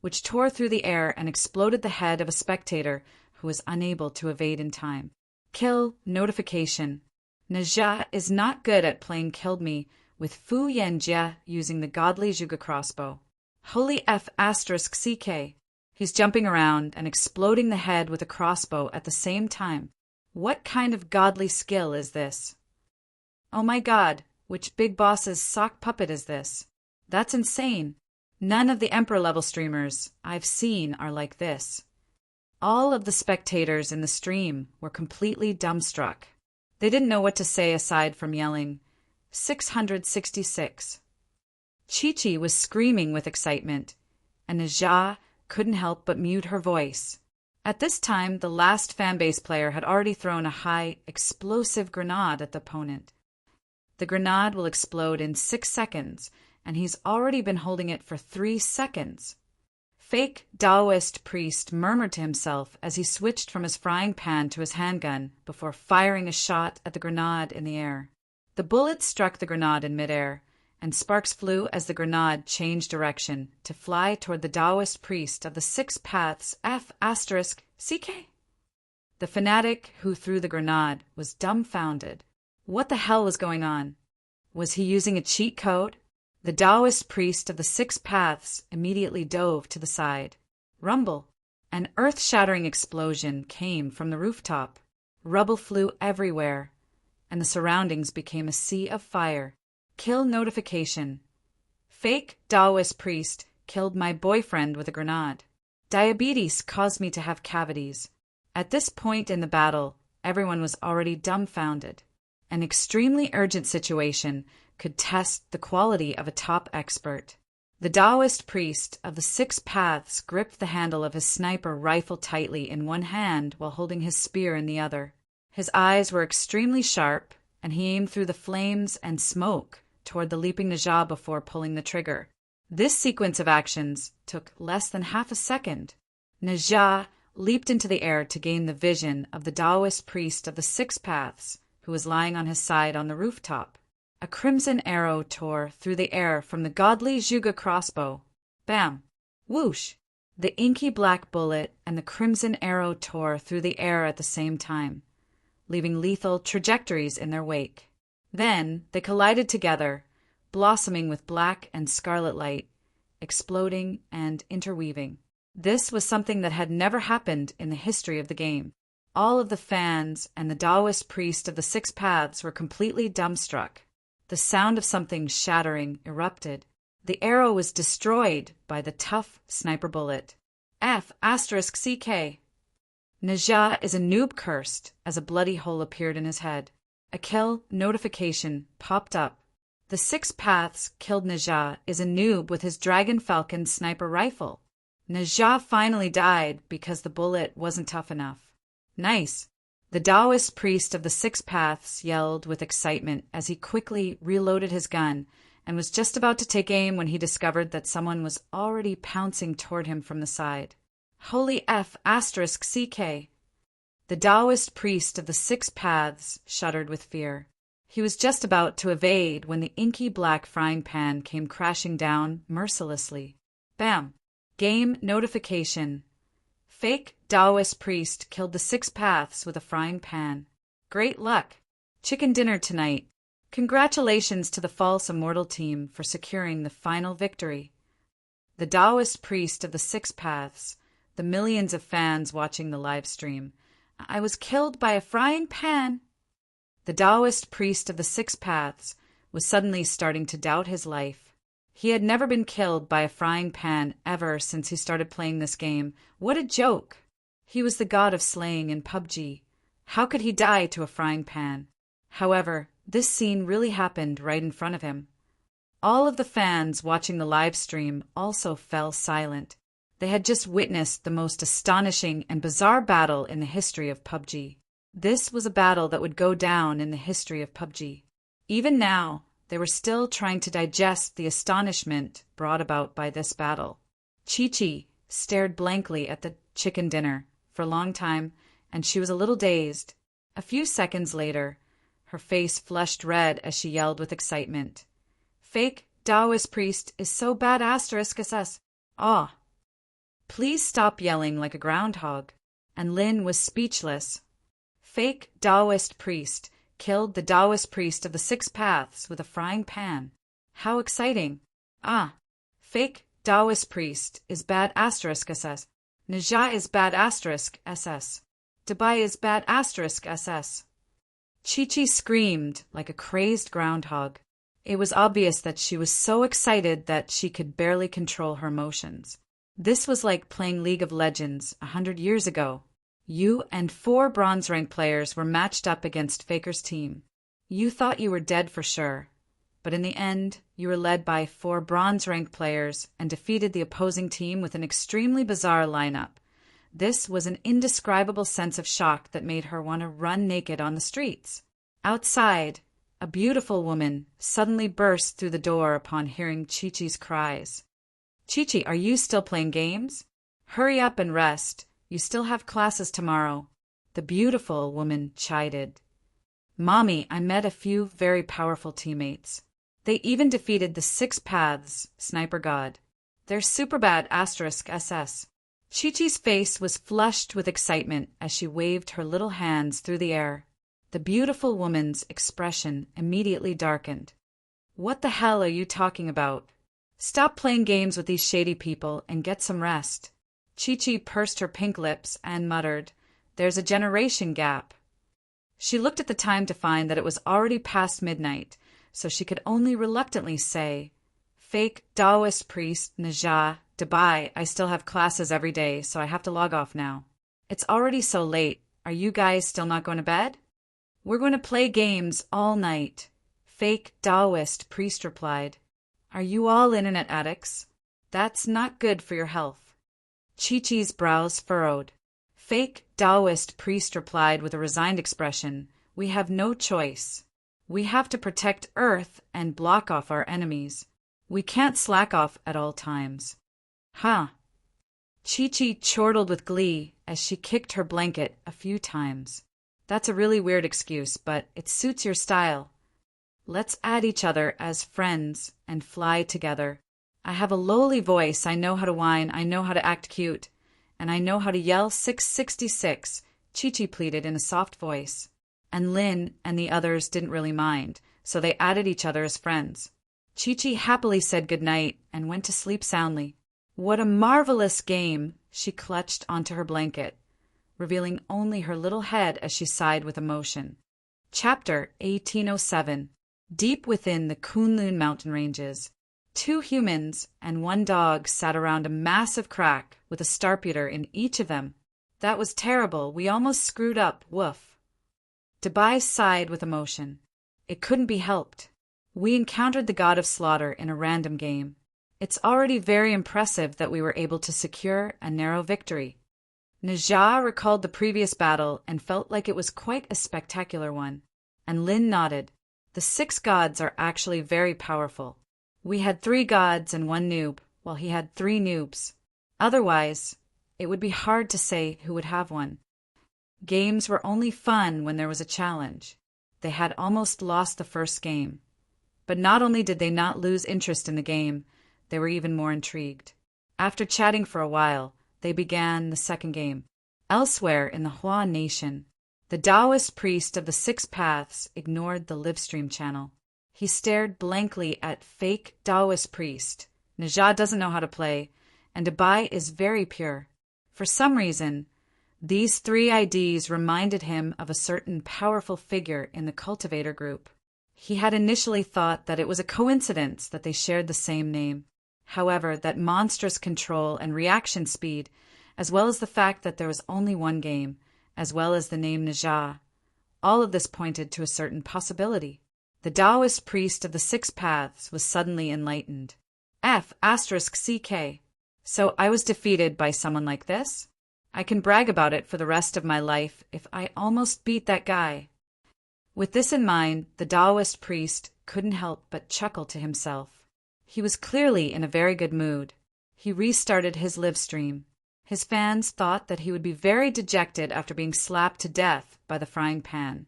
which tore through the air and exploded the head of a spectator who was unable to evade in time. Kill notification. Najah is not good at playing Killed Me with Fu Yanjia using the godly Zhuge crossbow. Holy F asterisk CK. He's jumping around and exploding the head with a crossbow at the same time. What kind of godly skill is this? Oh my god, which big boss's sock puppet is this? That's insane. None of the Emperor-level streamers I've seen are like this. All of the spectators in the stream were completely dumbstruck. They didn't know what to say aside from yelling, 666. Chi-Chi was screaming with excitement, and Najah couldn't help but mute her voice. At this time, the last fanbase player had already thrown a high, explosive grenade at the opponent. The grenade will explode in 6 seconds, and he's already been holding it for 3 seconds. Fake Taoist priest murmured to himself as he switched from his frying pan to his handgun before firing a shot at the grenade in the air. The bullet struck the grenade in midair, and sparks flew as the grenade changed direction to fly toward the Taoist priest of the 6 Paths F asterisk CK. The fanatic who threw the grenade was dumbfounded. What the hell was going on? Was he using a cheat code? The Taoist priest of the 6 Paths immediately dove to the side. Rumble! An earth-shattering explosion came from the rooftop. Rubble flew everywhere, and the surroundings became a sea of fire. Kill notification. Fake Taoist priest killed my boyfriend with a grenade. Diabetes caused me to have cavities. At this point in the battle, everyone was already dumbfounded. An extremely urgent situation could test the quality of a top expert. The Taoist priest of the 6 Paths gripped the handle of his sniper rifle tightly in one hand while holding his spear in the other. His eyes were extremely sharp, and he aimed through the flames and smoke toward the leaping Najah before pulling the trigger. This sequence of actions took less than half a second. Najah leaped into the air to gain the vision of the Taoist priest of the 6 Paths, who was lying on his side on the rooftop. A crimson arrow tore through the air from the godly Zhuge crossbow. Bam! Whoosh! The inky black bullet and the crimson arrow tore through the air at the same time, leaving lethal trajectories in their wake. Then they collided together, blossoming with black and scarlet light, exploding and interweaving. This was something that had never happened in the history of the game. All of the fans and the Taoist priest of the Six Paths were completely dumbstruck. The sound of something shattering erupted. The arrow was destroyed by the tough sniper bullet. F***CK. Naja is a noob cursed as a bloody hole appeared in his head. A kill notification popped up. The Six Paths killed Naja is a noob with his Dragon Falcon sniper rifle. Naja finally died because the bullet wasn't tough enough. Nice. The Taoist priest of the Six Paths yelled with excitement as he quickly reloaded his gun and was just about to take aim when he discovered that someone was already pouncing toward him from the side. Holy F***CK. The Taoist priest of the Six Paths shuddered with fear. He was just about to evade when the inky black frying pan came crashing down mercilessly. Bam! Game notification. Fake Taoist priest killed the Six Paths with a frying pan. Great luck. Chicken dinner tonight. Congratulations to the false immortal team for securing the final victory. The Taoist priest of the Six Paths, the millions of fans watching the live stream. I was killed by a frying pan. The Taoist priest of the Six Paths was suddenly starting to doubt his life. He had never been killed by a frying pan ever since he started playing this game. What a joke! He was the god of slaying in PUBG. How could he die to a frying pan? However, this scene really happened right in front of him. All of the fans watching the live stream also fell silent. They had just witnessed the most astonishing and bizarre battle in the history of PUBG. This was a battle that would go down in the history of PUBG. Even now, they were still trying to digest the astonishment brought about by this battle. Chi-Chi stared blankly at the chicken dinner for a long time, and she was a little dazed. A few seconds later, her face flushed red as she yelled with excitement. Fake Taoist priest is so bad **SS. Ah! Please stop yelling like a groundhog. And Lin was speechless. Fake Taoist priest killed the Taoist priest of the Six Paths with a frying pan. How exciting. Ah! Fake Taoist priest is bad *SS. Naja is bad *SS. Dubai is bad *SS. Chi-Chi screamed like a crazed groundhog. It was obvious that she was so excited that she could barely control her emotions. This was like playing League of Legends 100 years ago. You and 4 bronze rank players were matched up against Faker's team. You thought you were dead for sure, but in the end, you were led by 4 bronze rank players and defeated the opposing team with an extremely bizarre lineup. This was an indescribable sense of shock that made her want to run naked on the streets. Outside, a beautiful woman suddenly burst through the door upon hearing Chi-Chi's cries. Chi-Chi, are you still playing games? Hurry up and rest. You still have classes tomorrow. The beautiful woman chided. Mommy, I met a few very powerful teammates. They even defeated the Six Paths sniper god. They're super bad *SS. Chi-Chi's face was flushed with excitement as she waved her little hands through the air. The beautiful woman's expression immediately darkened. What the hell are you talking about? Stop playing games with these shady people and get some rest. Chi-Chi pursed her pink lips and muttered, There's a generation gap. She looked at the time to find that it was already past midnight, so she could only reluctantly say, Fake Taoist priest Naja, Dubai, I still have classes every day, so I have to log off now. It's already so late. Are you guys still not going to bed? We're going to play games all night. Fake Taoist priest replied. Are you all internet addicts? That's not good for your health. Chi-Chi's brows furrowed. Fake Taoist priest replied with a resigned expression. We have no choice. We have to protect Earth and block off our enemies. We can't slack off at all times. Huh. Chi-Chi chortled with glee as she kicked her blanket a few times. That's a really weird excuse, but it suits your style. Let's add each other as friends and fly together. I have a lowly voice, I know how to whine, I know how to act cute, and I know how to yell 666, Chi-Chi pleaded in a soft voice. And Lin and the others didn't really mind, so they added each other as friends. Chi-Chi happily said good night and went to sleep soundly. What a marvelous game! She clutched onto her blanket, revealing only her little head as she sighed with emotion. Chapter 1807. Deep within the Kunlun mountain ranges, 2 humans and 1 dog sat around a massive crack with a starpeter in each of them. That was terrible. We almost screwed up. Woof. Dubai sighed with emotion. It couldn't be helped. We encountered the god of slaughter in a random game. It's already very impressive that we were able to secure a narrow victory. Najah recalled the previous battle and felt like it was quite a spectacular one. And Lin nodded. The 6 gods are actually very powerful. We had 3 gods and 1 noob, while he had 3 noobs. Otherwise, it would be hard to say who would have one. Games were only fun when there was a challenge. They had almost lost the first game. But not only did they not lose interest in the game, they were even more intrigued. After chatting for a while, they began the second game. Elsewhere in the Hua Nation, the Taoist priest of the 6 paths ignored the livestream channel. He stared blankly at fake Taoist priest. Najah doesn't know how to play, and Dubai is very pure. For some reason, these 3 IDs reminded him of a certain powerful figure in the Cultivator group. He had initially thought that it was a coincidence that they shared the same name. However, that monstrous control and reaction speed, as well as the fact that there was only 1 game, as well as the name Najah, all of this pointed to a certain possibility. The Taoist priest of the 6 paths was suddenly enlightened. F***CK. So I was defeated by someone like this? I can brag about it for the rest of my life if I almost beat that guy. With this in mind, the Taoist priest couldn't help but chuckle to himself. He was clearly in a very good mood. He restarted his live stream. His fans thought that he would be very dejected after being slapped to death by the frying pan.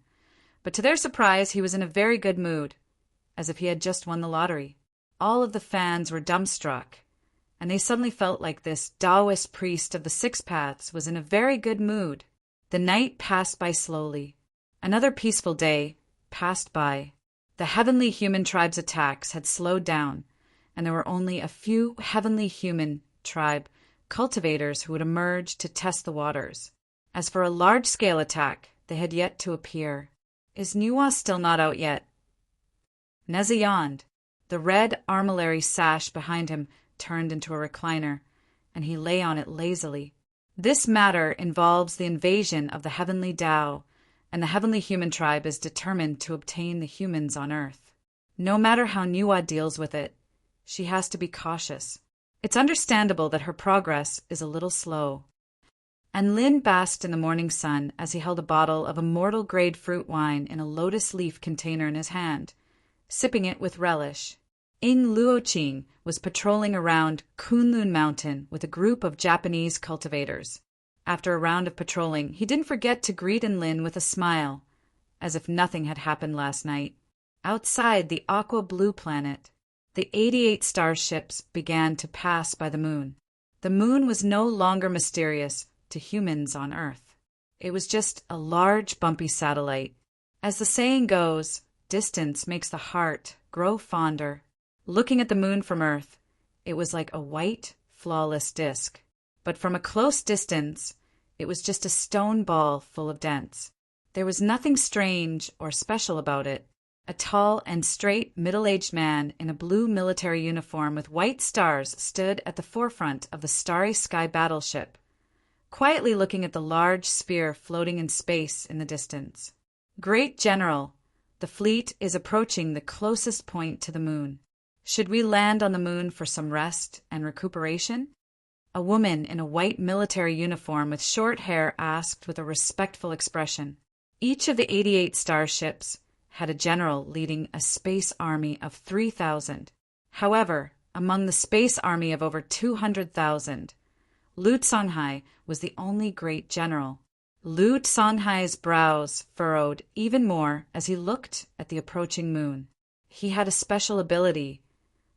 But to their surprise, he was in a very good mood, as if he had just won the lottery. All of the fans were dumbstruck, and they suddenly felt like this Taoist priest of the 6 paths was in a very good mood. The night passed by slowly. Another peaceful day passed by. The heavenly human tribe's attacks had slowed down, and there were only a few heavenly human tribe cultivators who would emerge to test the waters. As for a large-scale attack, they had yet to appear. Is Nuwa still not out yet? Neza yawned. The red armillary sash behind him turned into a recliner, and he lay on it lazily. This matter involves the invasion of the heavenly Tao, and the heavenly human tribe is determined to obtain the humans on Earth. No matter how Nuwa deals with it, she has to be cautious. It's understandable that her progress is a little slow. And Lin basked in the morning sun as he held a bottle of immortal-grade fruit wine in a lotus leaf container in his hand, sipping it with relish. In Luoqing was patrolling around Kunlun Mountain with a group of Japanese cultivators. After a round of patrolling, he didn't forget to greet Lin with a smile, as if nothing had happened last night. Outside the aqua-blue planet, the 88 starships began to pass by the moon. The moon was no longer mysterious to humans on Earth. It was just a large, bumpy satellite. As the saying goes, distance makes the heart grow fonder. Looking at the moon from Earth, it was like a white, flawless disk. But from a close distance, it was just a stone ball full of dents. There was nothing strange or special about it. A tall and straight middle-aged man in a blue military uniform with white stars stood at the forefront of the starry sky battleship, quietly looking at the large sphere floating in space in the distance. Great General, the fleet is approaching the closest point to the moon. Should we land on the moon for some rest and recuperation? A woman in a white military uniform with short hair asked with a respectful expression. Each of the 88 starships had a general leading a space army of 3,000. However, among the space army of over 200,000, Lu Songhai was the only great general. Lu Songhai's brows furrowed even more as he looked at the approaching moon. He had a special ability,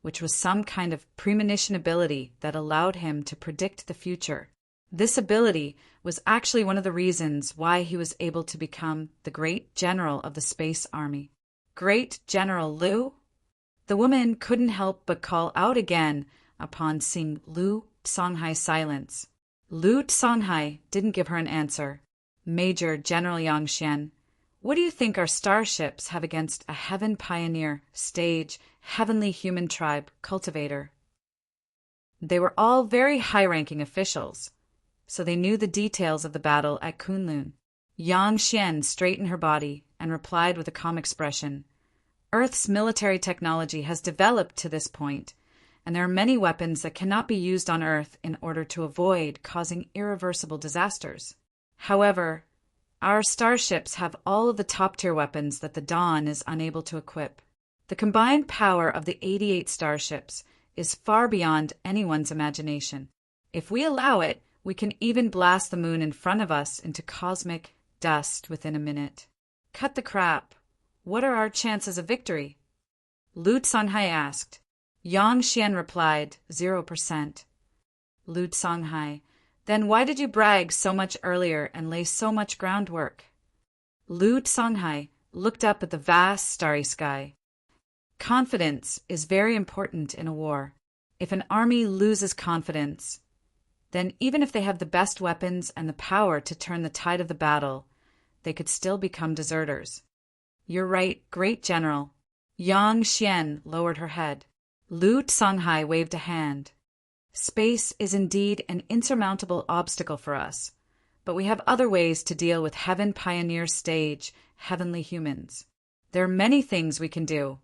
which was some kind of premonition ability that allowed him to predict the future. This ability was actually one of the reasons why he was able to become the great general of the space army. Great General Lu? The woman couldn't help but call out again upon seeing Lu Songhai's silence. Lu Songhai didn't give her an answer. Major General Yang Xian, what do you think our starships have against a heaven pioneer, stage, heavenly human tribe, cultivator? They were all very high-ranking officials, so they knew the details of the battle at Kunlun. Yang Xian straightened her body and replied with a calm expression. Earth's military technology has developed to this point, and there are many weapons that cannot be used on Earth in order to avoid causing irreversible disasters. However, our starships have all of the top-tier weapons that the Dawn is unable to equip. The combined power of the 88 starships is far beyond anyone's imagination. If we allow it, we can even blast the moon in front of us into cosmic dust within a minute. Cut the crap. What are our chances of victory? Lu Songhai asked. Yang Xian replied, 0%. Lu Songhai, then why did you brag so much earlier and lay so much groundwork? Lu Songhai looked up at the vast starry sky. Confidence is very important in a war. If an army loses confidence, then even if they have the best weapons and the power to turn the tide of the battle, they could still become deserters. You're right, great general. Yang Xian lowered her head. Lu Songhai waved a hand. Space is indeed an insurmountable obstacle for us, but we have other ways to deal with Heaven Pioneer stage, heavenly humans. There are many things we can do,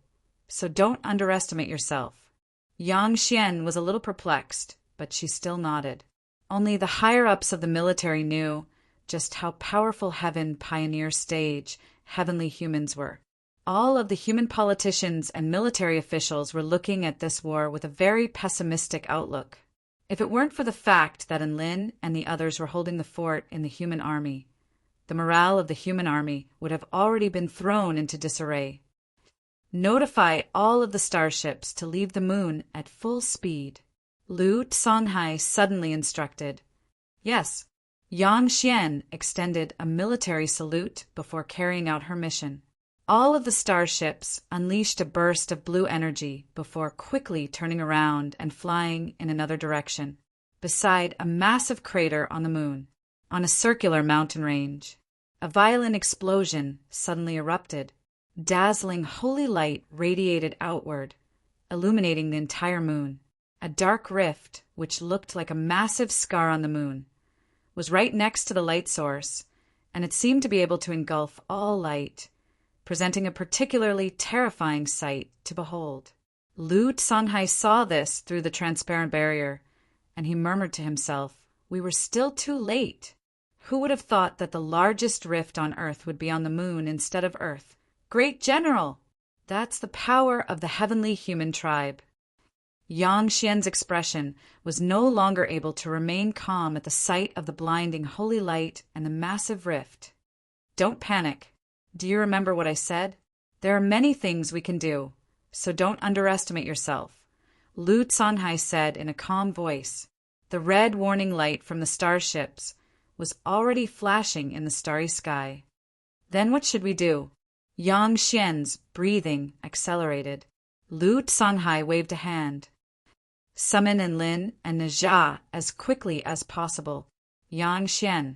so don't underestimate yourself. Yang Xian was a little perplexed, but she still nodded. Only the higher-ups of the military knew just how powerful Heaven Pioneer stage, heavenly humans were. All of the human politicians and military officials were looking at this war with a very pessimistic outlook. If it weren't for the fact that Enlin and the others were holding the fort in the human army, the morale of the human army would have already been thrown into disarray. Notify all of the starships to leave the moon at full speed. Lu Songhai suddenly instructed. Yes. Yang Xian extended a military salute before carrying out her mission. All of the starships unleashed a burst of blue energy before quickly turning around and flying in another direction, beside a massive crater on the moon, on a circular mountain range. A violent explosion suddenly erupted. Dazzling holy light radiated outward, illuminating the entire moon. A dark rift, which looked like a massive scar on the moon, was right next to the light source, and it seemed to be able to engulf all light, presenting a particularly terrifying sight to behold. Lu Songhai saw this through the transparent barrier, and he murmured to himself, we were still too late. Who would have thought that the largest rift on Earth would be on the moon instead of Earth? Great General! That's the power of the heavenly human tribe. Yang Xian's expression was no longer able to remain calm at the sight of the blinding holy light and the massive rift. Don't panic. Do you remember what I said? There are many things we can do, so don't underestimate yourself, Lu Songhai said in a calm voice. The red warning light from the starships was already flashing in the starry sky. Then what should we do? Yang Xian's breathing accelerated. Lu Songhai waved a hand. Summon Enlin and Nejia as quickly as possible. Yang Xian,